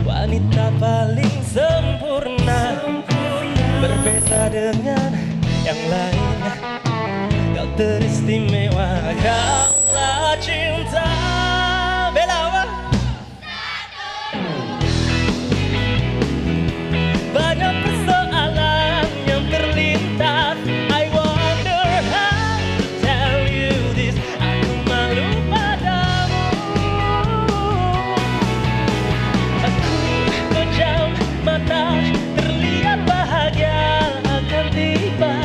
Wanita paling sempurna, berbeda dengan yang lain. Kau teristimewa, kaulah cinta. Bella apa? Banyak persoalan yang terlintas. I wonder how to tell you this. Aku malu padamu. Aku pejam mata, terlihat bahagia akan tiba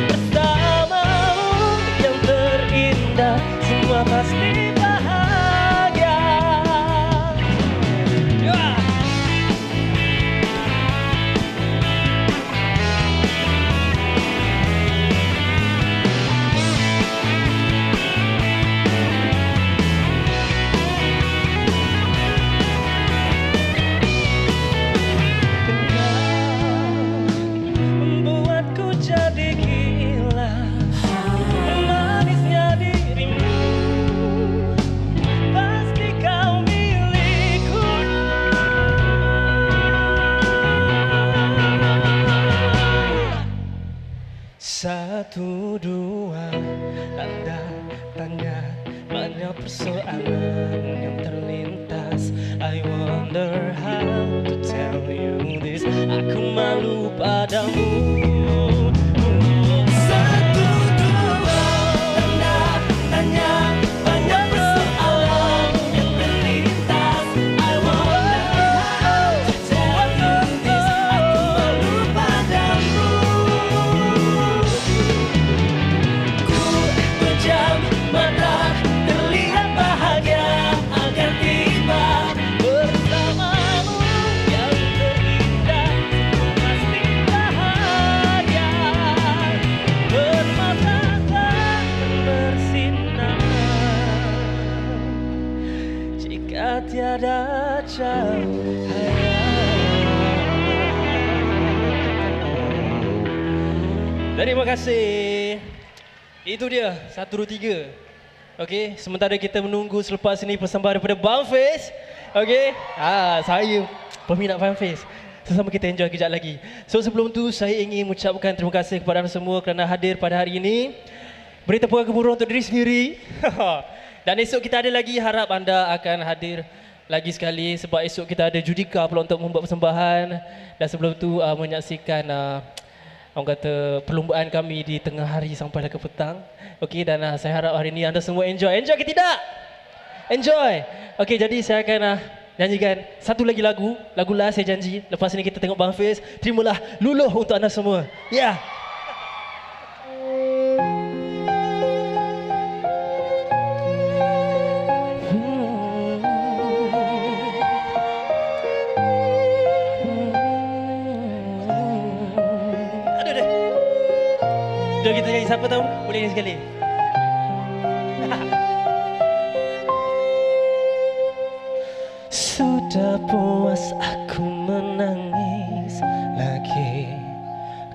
bersamamu. Yang terindah, semua pasti bahagia. persoalan yang terlintas. I wonder how to tell you this. Aku malu padamu. Satu, dua, tanda-tanya, banyak persoalan yang terlintas. I wonder how to tell you this. Aku malu padamu. Ku pejam mata, terlihat bahagia akan tiba bersamamu yang terindah. Pasti bahagia bermata dan bersinar. Jika tiada cahaya. Terima kasih. Itu dia 1, 2, 3. Okey, sementara kita menunggu selepas ini persembahan daripada Bumface. Okey. Saya peminat Bumface. Sesama kita enjoy kejap lagi. So sebelum tu saya ingin mengucapkan terima kasih kepada anda semua kerana hadir pada hari ini. Beri tepukan gemuruh untuk diri sendiri. Dan esok kita ada lagi, harap anda akan hadir lagi sekali sebab esok kita ada judika pula untuk membuat persembahan. Dan sebelum tu menyaksikan orang kata perlumbaan kami di tengah hari sampai ke petang. Okey, dan saya harap hari ini anda semua enjoy. Enjoy ke tidak? Enjoy. Okey, jadi saya akan nyanyikan satu lagi lagu last saya janji. Lepas ini kita tengok Bumface. Terimalah luluh untuk anda semua. Ya. Yeah. Jom kita nyanyi, siapa tahu boleh nyanyi sekali. Sudah puas aku menangis lagi.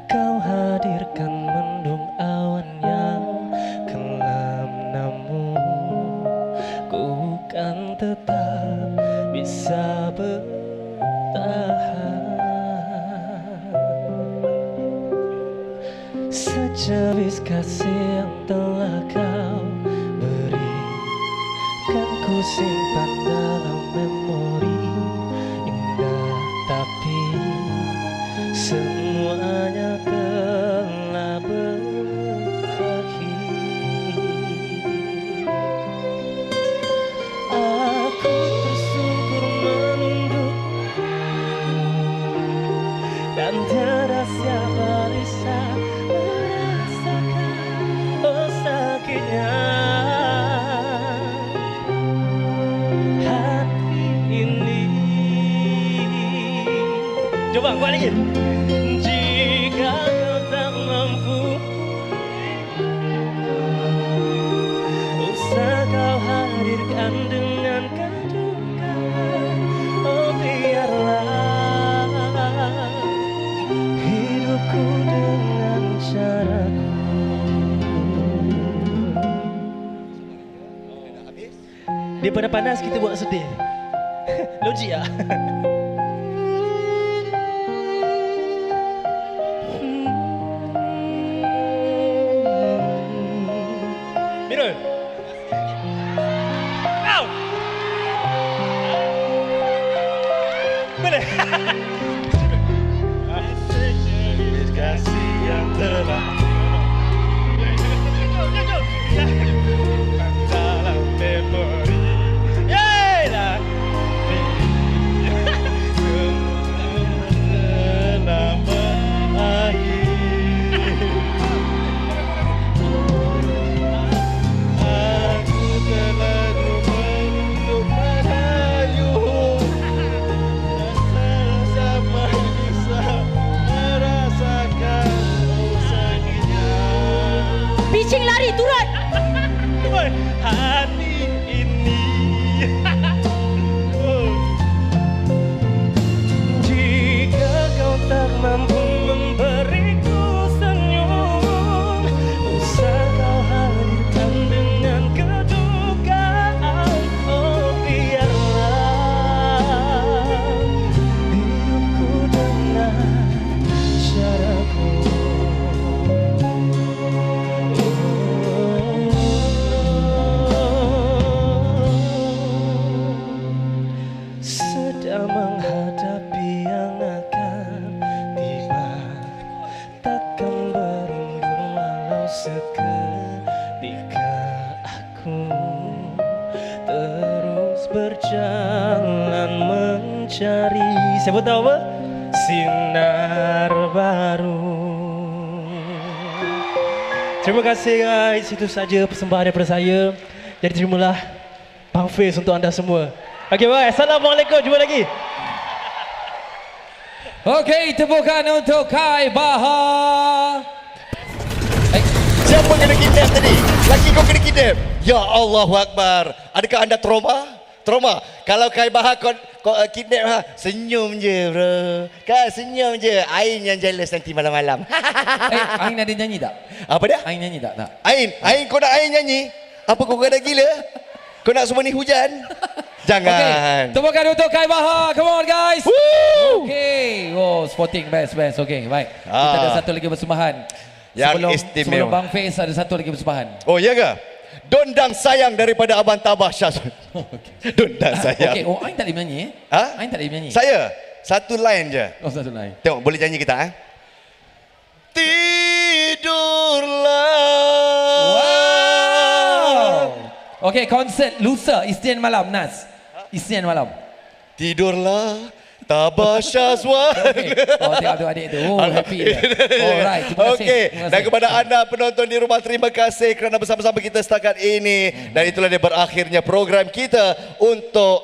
Kau hadirkan mendung awan yang kelam, namun ku kan tetap bisa bertahan. Sejawis kasih yang telah kau beri, kan ku simpan dalam memori indah. Tapi semuanya telah berakhir. Aku tersungkur menunduk dan tiada siapa bisa hati ini. Coba kuat lagi. Jika kau tak mampu, usah kau hadirkan dengan kedukaan. Oh biarlah hidupku dengan caraku. Daripada panas kita buat sedih. Logik tak? Mirul. Au. Boleh. Kasih yang telah dalam memori. Pitching lari turun. Hati ini. Jika kau tak mampu memberiku senyum, usah kau hadirkan dengan kedukaan. Oh biarlah hidupku dengan caraku. terus berjalan mencari siapa tahu apa? Sinar baru. Terima kasih guys, itu saja persembahan daripada saya. Jadi terimalah Bang Fiz untuk anda semua. Okey, bye. Assalamualaikum, jumpa lagi. Okey, tepukan untuk Khai Bahar. Siapa kena kidnap tadi? Laki kau kena kidnap. Ya Allahu Akbar. Adakah anda trauma? Trauma. Kalau Khai Bahar kau kidnap ha, senyum je bro. Kan senyum je. Ain yang jealous nanti malam-malam. Ain ada nyanyi tak? Apa dia? Ain nyanyi tak? Ain kau nak Ain nyanyi? Apa kau kena gila? Kau nak semua ni hujan? Jangan. Okay, tepukan untuk Khai Bahar. Come on guys. Woo! Okay. Oh, sporting best. Okay, baik. Kita ada satu lagi persembahan. Yang istimewa. Sebelum Bang Fiz ada satu lagi persembahan. Oh, iya ke? Dondang sayang daripada Abang Tabah Syah. Dondang sayang. Okay, Ain tak boleh menyanyi Ha? Ain tak boleh menyanyi. Saya? Satu line je. Oh, satu line. Tengok, boleh nyanyi kita Tidurlah. Wow. Okay, konsert lusa Isnin malam, Nas. Isnin malam. Tidurlah Tabah Syazwan. Okay. Oh, tengok adik tu. Oh, happy dia. Alright, terima kasih. Okey, dan kepada anda penonton di rumah, terima kasih kerana bersama-sama kita setakat ini. Dan itulah dia berakhirnya program kita untuk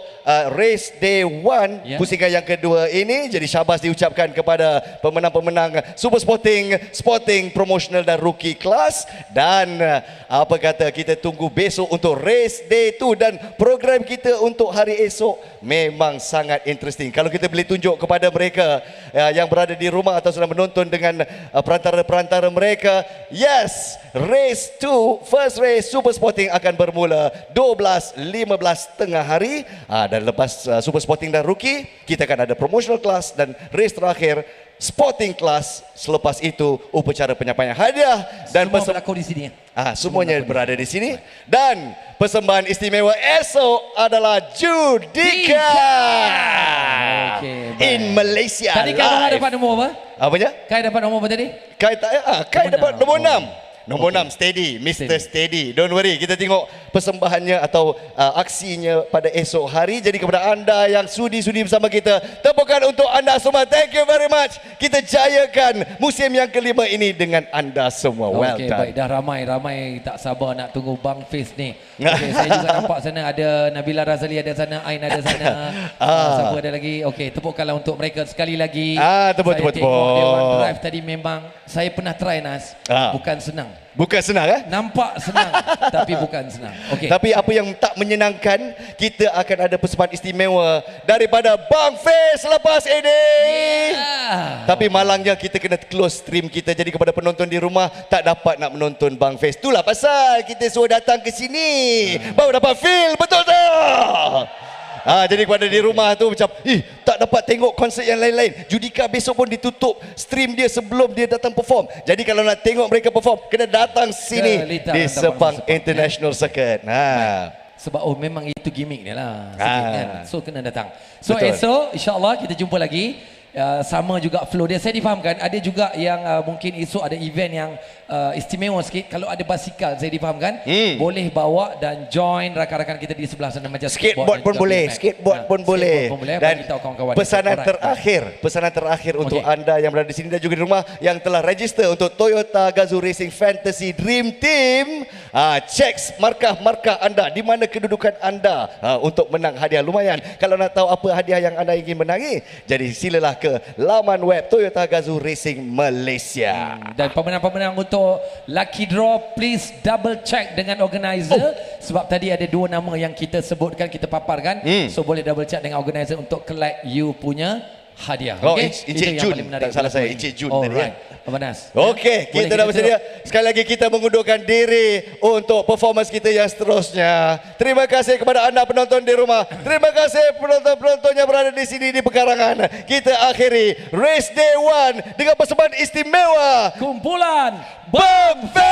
Race Day 1 pusingan yang kedua ini. Jadi syabas diucapkan kepada pemenang-pemenang Super Sporting, Promotional dan Rookie Class. Dan apa kata, kita tunggu besok untuk Race Day 2. Dan program kita untuk hari esok memang sangat interesting. Kalau kita boleh tunjuk kepada mereka yang berada di rumah atau sedang menonton dengan perantara-perantara mereka, yes, Race 2, first race Super Sporting akan bermula 12.15 tengah hari. Dan lepas Super Sporting dan Rookie, kita akan ada Promotional Class dan race terakhir Sporting Class. Selepas itu upacara penyampaian hadiah dan semua berlaku di sini. Semuanya berada di sini. Dan persembahan istimewa esok adalah Judika in Malaysia. Tadi Khai Bahar dapat nombor apa? Apanya? Khai dapat nombor apa tadi? Khai dapat nombor 6. Nombor 6, Steady, Mr. Steady. Don't worry, kita tengok persembahannya atau aksinya pada esok hari. Jadi kepada anda yang sudi-sudi bersama kita, tepukan untuk anda semua. Thank you very much. Kita jayakan musim yang kelima ini dengan anda semua. Well done. Baik, dah ramai tak sabar nak tunggu Bang Fiz ni. Okay, saya juga nampak sana ada Nabila Razali ada sana, Ain ada sana. Siapa ada lagi? Okey, tepukkanlah untuk mereka sekali lagi. Tepuk. Dewan Drive tadi memang saya pernah try, Nas. Bukan senang. Bukan senang Nampak senang tapi bukan senang. Okay. Tapi apa yang tak menyenangkan, kita akan ada persembahan istimewa daripada Bang Fiz selepas ini. Tapi malangnya kita kena close stream kita. Jadi kepada penonton di rumah tak dapat nak menonton Bang Fiz. Itulah pasal kita suruh datang ke sini. Baru dapat feel, betul tak? Jadi kepada di rumah tu macam tak dapat tengok konsert yang lain-lain. Judika besok pun ditutup stream dia sebelum dia datang perform. Jadi kalau nak tengok mereka perform, kena datang sini di Sepang International Circuit. Sebab memang itu gimmick dia lah. Kan? So kena datang. So betul. Esok insyaAllah kita jumpa lagi. Sama juga flow dia. Saya difahamkan ada juga yang mungkin esok ada event yang istimewa sikit. Kalau ada basikal, saya difahamkan boleh bawa dan join rakan-rakan kita di sebelah sana macam skateboard pun boleh. Skateboard pun boleh. Dan pesanan terakhir untuk anda yang berada di sini dan juga di rumah yang telah register untuk Toyota GAZAO Racing Fantasy Dream Team, cek markah anda, di mana kedudukan anda untuk menang hadiah lumayan. Kalau nak tahu apa hadiah yang anda ingin menangi, jadi silalah ke laman web Toyota GAZAO Racing Malaysia. Dan pemenang-pemenang untuk lucky draw, please double check dengan organizer. Sebab tadi ada 2 nama yang kita sebutkan, kita paparkan. So boleh double check dengan organizer untuk collect you punya hadiah. Encik Jun, tak salah saya, Encik Jun tadi. Manas. Okey, kita dah bersedia. Sekali lagi kita mengundurkan diri untuk performance kita yang seterusnya. Terima kasih kepada anda penonton di rumah. Terima kasih penonton-penonton yang berada di sini di pekarangan. Kita akhiri Race Day 1 dengan persembahan istimewa kumpulan Bang Fiz.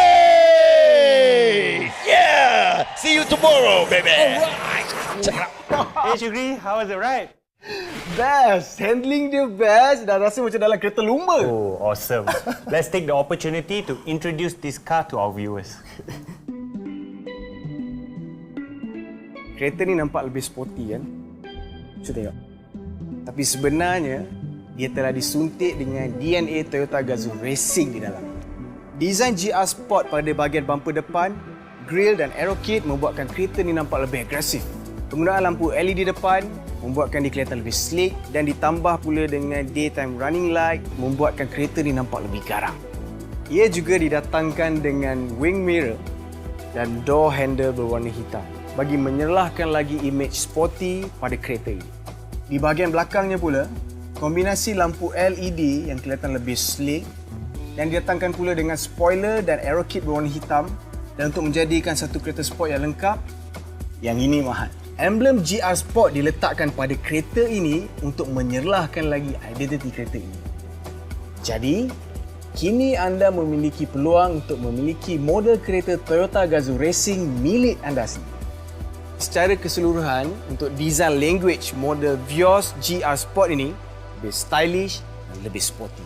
Yeah, see you tomorrow, baby. Alright. Hey Shukri, how was the ride? Best, handling dia best. Dah rasa macam dalam kereta lumba. Oh, awesome. Let's take the opportunity to introduce this car to our viewers. kereta ni nampak lebih sporty kan? Cuba tengok. Tapi sebenarnya, dia telah disuntik dengan DNA Toyota GAZAO Racing di dalam. Desain GR Sport pada bahagian bumper depan, grill dan aero kit membuatkan kereta ni nampak lebih agresif. Penggunaan lampu LED depan membuatkan dia kelihatan lebih sleek dan ditambah pula dengan daytime running light membuatkan kereta ni nampak lebih garang. Ia juga didatangkan dengan wing mirror dan door handle berwarna hitam bagi menyerlahkan lagi imej sporty pada kereta ini. Di bahagian belakangnya pula, kombinasi lampu LED yang kelihatan lebih sleek dan didatangkan pula dengan spoiler dan aero kit berwarna hitam dan untuk menjadikan satu kereta sport yang lengkap, yang ini mahal. Emblem GR Sport diletakkan pada kereta ini untuk menyerlahkan lagi identiti kereta ini. Jadi, kini anda memiliki peluang untuk memiliki model kereta Toyota GAZAO Racing milik anda sendiri. Secara keseluruhan, untuk design language model Vios GR Sport ini lebih stylish dan lebih sporty.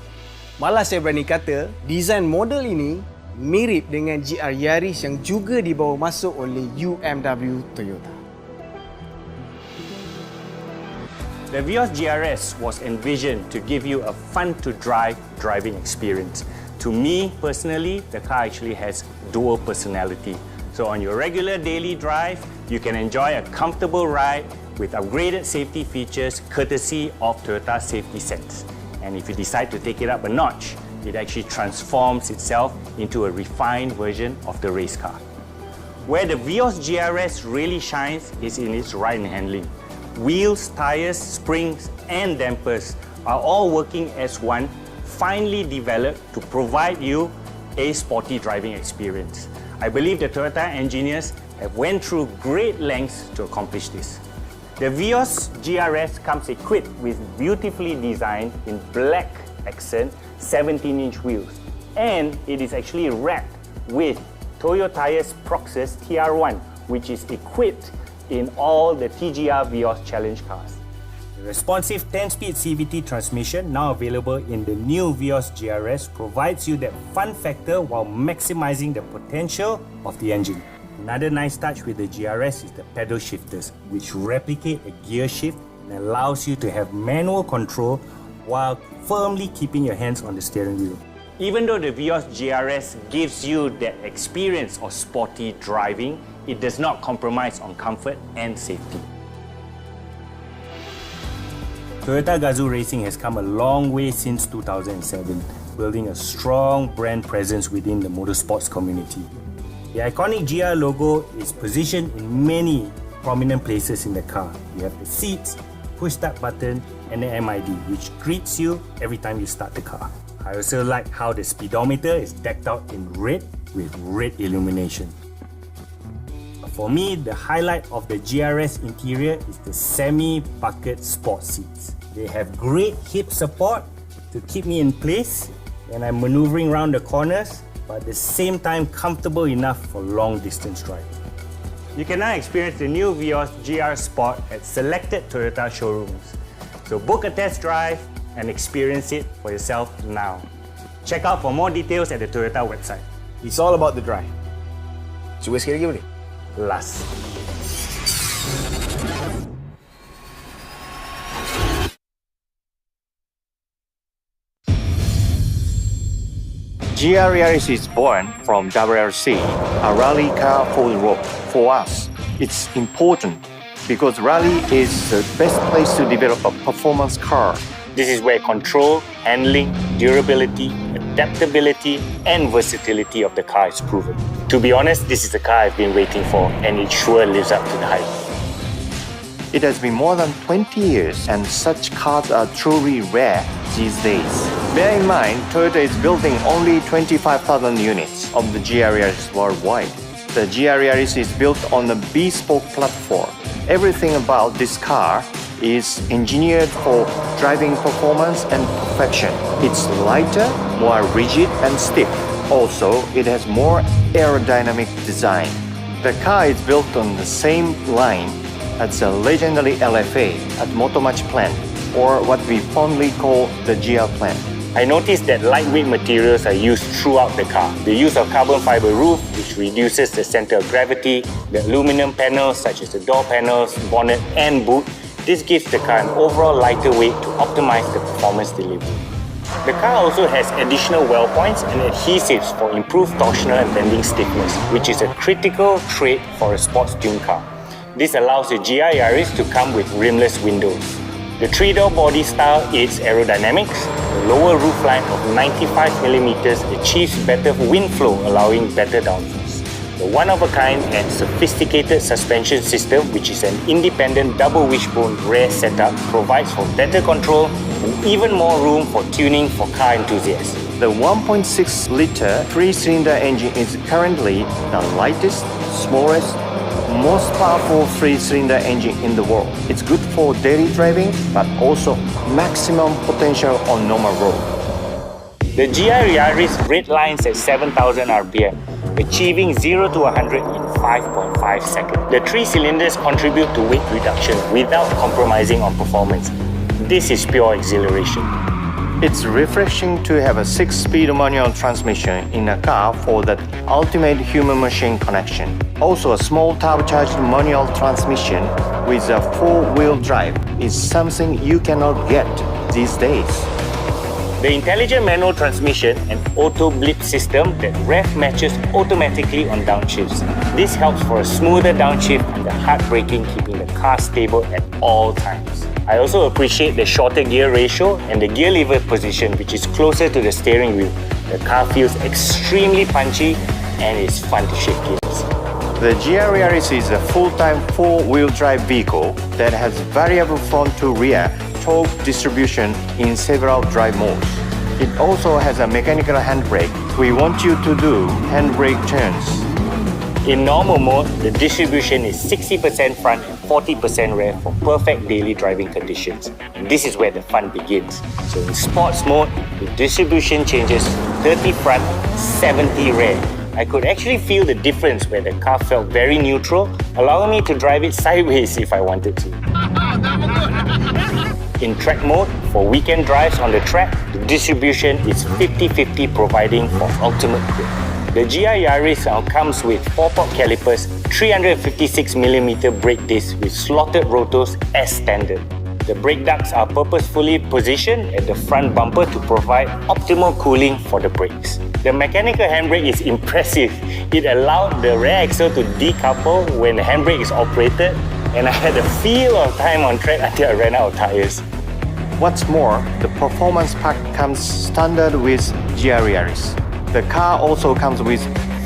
Malah saya berani kata, design model ini mirip dengan GR Yaris yang juga dibawa masuk oleh UMW Toyota. The Vios GRS was envisioned to give you a fun-to-drive driving experience. To me, personally, the car actually has dual personality. So on your regular daily drive, you can enjoy a comfortable ride with upgraded safety features courtesy of Toyota Safety Sense. And if you decide to take it up a notch, it actually transforms itself into a refined version of the race car. Where the Vios GRS really shines is in its ride and handling. Wheels, tires, springs and dampers are all working as one, finely developed to provide you a sporty driving experience. I believe the Toyota engineers have went through great lengths to accomplish this. The Vios GRS comes equipped with beautifully designed in black accent 17-inch wheels, and it is actually wrapped with Toyota's Proxus TR1, which is equipped in all the TGR Vios Challenge cars. The responsive 10-speed CVT transmission, now available in the new Vios GRS, provides you that fun factor while maximizing the potential of the engine. Another nice touch with the GRS is the pedal shifters, which replicate a gear shift and allows you to have manual control while firmly keeping your hands on the steering wheel. Even though the Vios GRS gives you that experience of sporty driving, it does not compromise on comfort and safety. Toyota GAZAO Racing has come a long way since 2007, building a strong brand presence within the motorsports community. The iconic GR logo is positioned in many prominent places in the car. You have the seats, push-start button and the MID, which greets you every time you start the car. I also like how the speedometer is decked out in red with red illumination. For me, the highlight of the GRS interior is the semi-bucket sport seats. They have great hip support to keep me in place when I'm maneuvering around the corners, but at the same time comfortable enough for long distance driving. You can now experience the new Vios GR Sport at selected Toyota showrooms. So book a test drive and experience it for yourself now. Check out for more details at the Toyota website. It's all about the drive. Cuba sekali lagi boleh? Last. GR Yaris is born from WRC, a rally car for Europe. For us, it's important because rally is the best place to develop a performance car. This is where control, handling, durability, adaptability and versatility of the car is proven. To be honest, this is the car I've been waiting for and it sure lives up to the hype. It has been more than 20 years and such cars are truly rare these days. Bear in mind, Toyota is building only 25,000 units of the GR Yaris worldwide. The GR Yaris is built on a bespoke platform. Everything about this car is engineered for driving performance and perfection. It's lighter, more rigid and stiff. Also, it has more aerodynamic design. The car is built on the same line as the legendary LFA at Motomachi plant, or what we fondly call the GR plant. I noticed that lightweight materials are used throughout the car. The use of carbon fiber roof, which reduces the center of gravity, the aluminum panels such as the door panels, bonnet and boot, this gives the car an overall lighter weight to optimize the performance delivery. The car also has additional well points and adhesives for improved torsional and bending stiffness, which is a critical trait for a sports tuned car. This allows the GR Yaris to come with rimless windows. The 3-door body style aids aerodynamics. The lower roofline of 95mm achieves better wind flow, allowing better downforce. The one-of-a-kind and sophisticated suspension system, which is an independent double wishbone rear setup, provides for better control and even more room for tuning for car enthusiasts. The 1.6-litre 3-cylinder engine is currently the lightest, smallest, most powerful 3-cylinder engine in the world. It's good for daily driving, but also maximum potential on normal road. The GR Yaris redlines at 7,000 RPM, achieving 0 to 100 in 5.5 seconds. The 3 cylinders contribute to weight reduction without compromising on performance. This is pure exhilaration. It's refreshing to have a 6-speed manual transmission in a car for that ultimate human-machine connection. Also, a small turbocharged manual transmission with a 4-wheel drive is something you cannot get these days. The intelligent manual transmission and auto blip system that rev matches automatically on downshifts. This helps for a smoother downshift under hard braking, keeping the car stable at all times. I also appreciate the shorter gear ratio and the gear lever position, which is closer to the steering wheel. The car feels extremely punchy and is fun to shift gears. The GR Yaris is a full-time 4-wheel drive vehicle that has variable front to rear torque distribution in several drive modes. It also has a mechanical handbrake. We want you to do handbrake turns. In normal mode, the distribution is 60% front and 40% rear for perfect daily driving conditions. And this is where the fun begins. So in sports mode, the distribution changes to 30 front, 70 rear. I could actually feel the difference where the car felt very neutral, allowing me to drive it sideways if I wanted to. In track mode, for weekend drives on the track, the distribution is 50-50, providing for ultimate grip. The GR Yaris now comes with 4-port calipers, 356mm brake discs with slotted rotors as standard. The brake ducts are purposefully positioned at the front bumper to provide optimal cooling for the brakes. The mechanical handbrake is impressive. It allowed the rear axle to decouple when the handbrake is operated, and I had a feel of time on track until I ran out of tires. What's more, the performance pack comes standard with GR Yaris. The car also comes with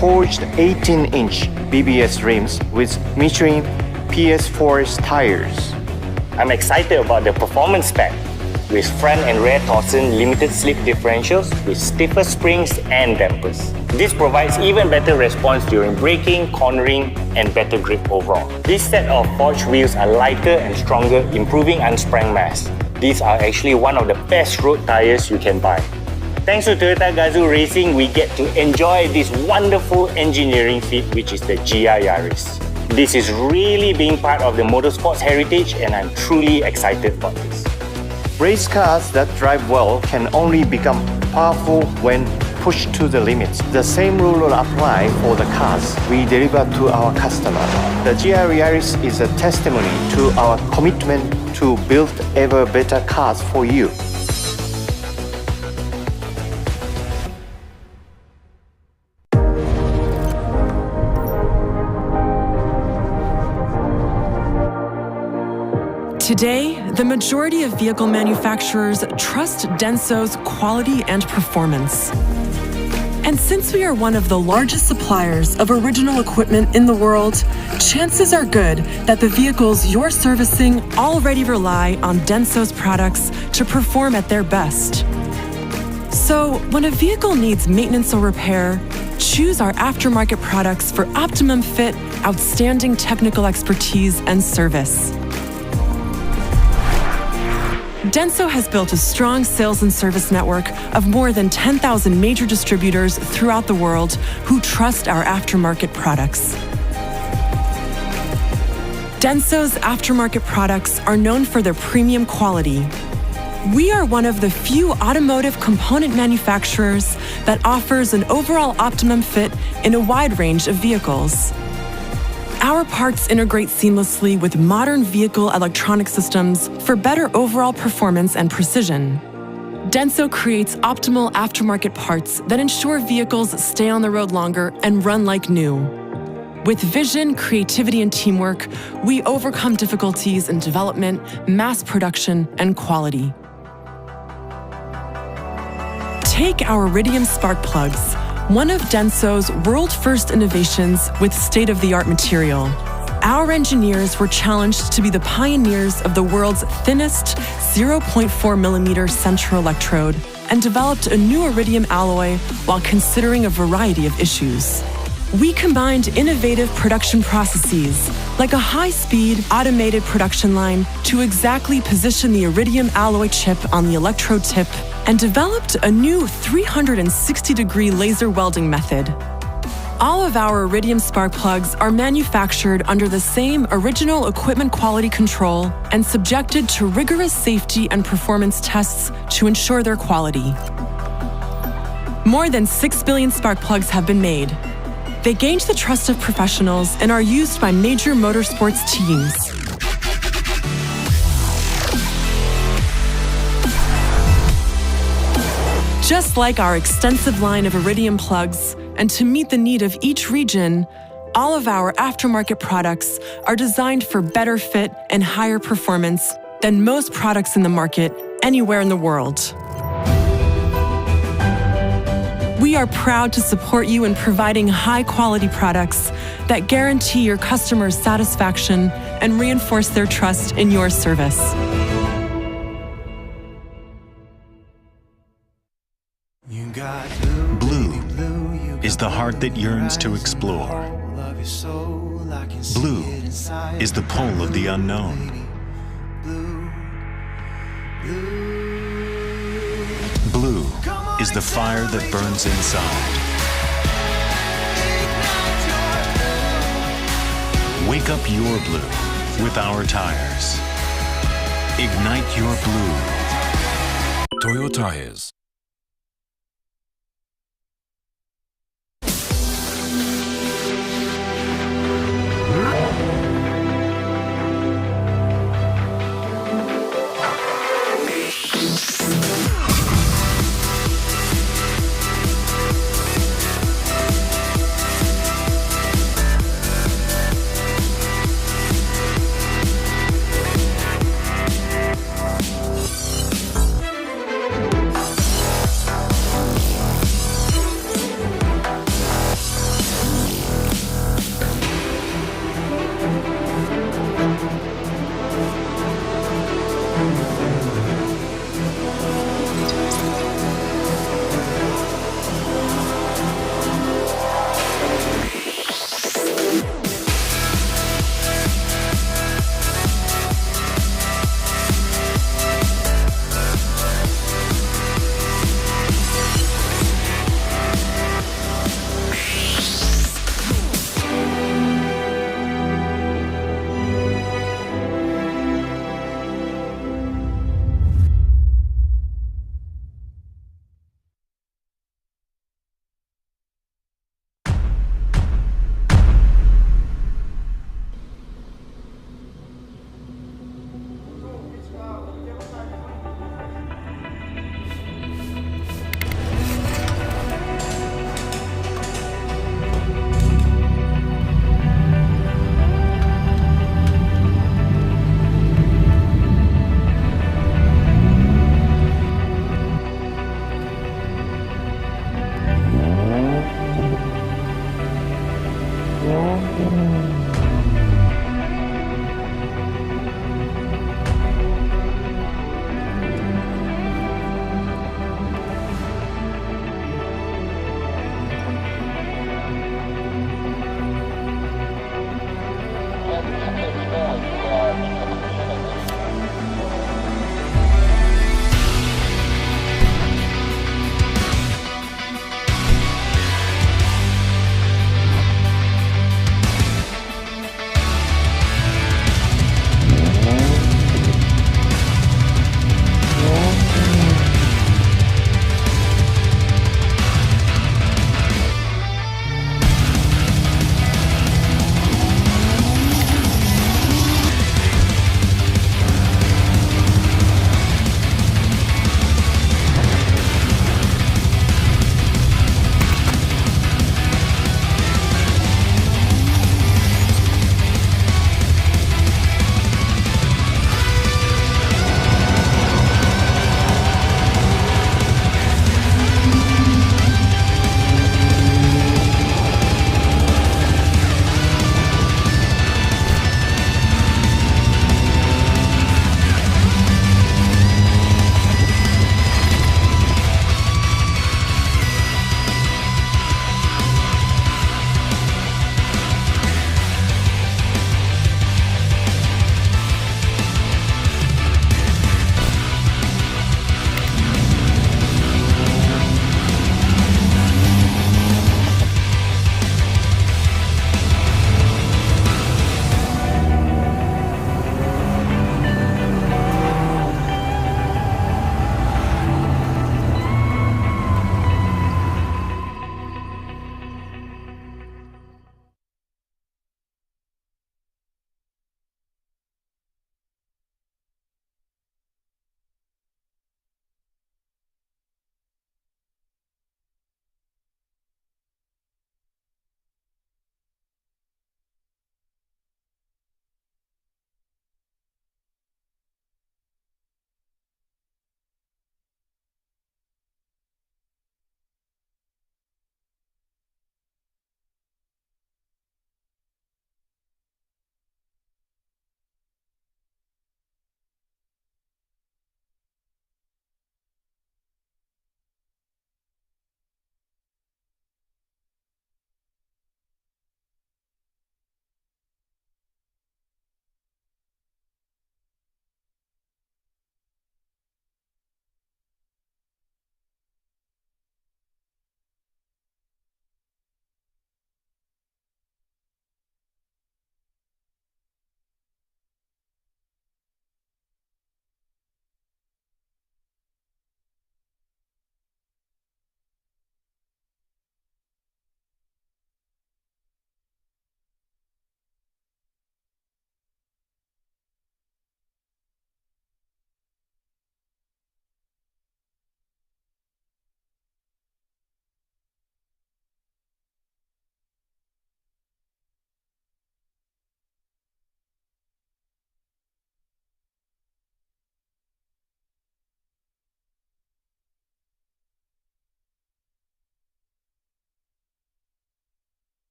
forged 18-inch BBS rims with Michelin PS4 tires. I'm excited about the performance spec, with front and rear Torsen limited slip differentials with stiffer springs and dampers. This provides even better response during braking, cornering, and better grip overall. This set of forged wheels are lighter and stronger, improving unsprung mass. These are actually one of the best road tires you can buy. Thanks to Toyota GAZAO Racing, we get to enjoy this wonderful engineering feat, which is the GR Yaris. This is really being part of the motorsports heritage, and I'm truly excited about this. Race cars that drive well can only become powerful when pushed to the limits. The same rule will apply for the cars we deliver to our customer. The GR Yaris is a testimony to our commitment to build ever better cars for you. Today, the majority of vehicle manufacturers trust Denso's quality and performance. And since we are one of the largest suppliers of original equipment in the world, chances are good that the vehicles you're servicing already rely on Denso's products to perform at their best. So, when a vehicle needs maintenance or repair, choose our aftermarket products for optimum fit, outstanding technical expertise, and service. Denso has built a strong sales and service network of more than 10,000 major distributors throughout the world who trust our aftermarket products. Denso's aftermarket products are known for their premium quality. We are one of the few automotive component manufacturers that offers an overall optimum fit in a wide range of vehicles. Our parts integrate seamlessly with modern vehicle electronic systems for better overall performance and precision. Denso creates optimal aftermarket parts that ensure vehicles stay on the road longer and run like new. With vision, creativity, and teamwork, we overcome difficulties in development, mass production, and quality. Take our Iridium spark plugs, one of Denso's world-first innovations with state-of-the-art material. Our engineers were challenged to be the pioneers of the world's thinnest 0.4mm central electrode and developed a new iridium alloy while considering a variety of issues. We combined innovative production processes, like a high-speed, automated production line, to exactly position the iridium alloy chip on the electrode tip, and developed a new 360-degree laser welding method. All of our Iridium spark plugs are manufactured under the same original equipment quality control and subjected to rigorous safety and performance tests to ensure their quality. More than 6 billion spark plugs have been made. They gained the trust of professionals and are used by major motorsports teams. Just like our extensive line of Iridium plugs, and to meet the need of each region, all of our aftermarket products are designed for better fit and higher performance than most products in the market anywhere in the world. We are proud to support you in providing high-quality products that guarantee your customers' satisfaction and reinforce their trust in your service. Blue is the heart that yearns to explore. Blue is the pull of the unknown. Blue is the fire that burns inside. Wake up your blue with our tires. Ignite your blue. Toyota tires.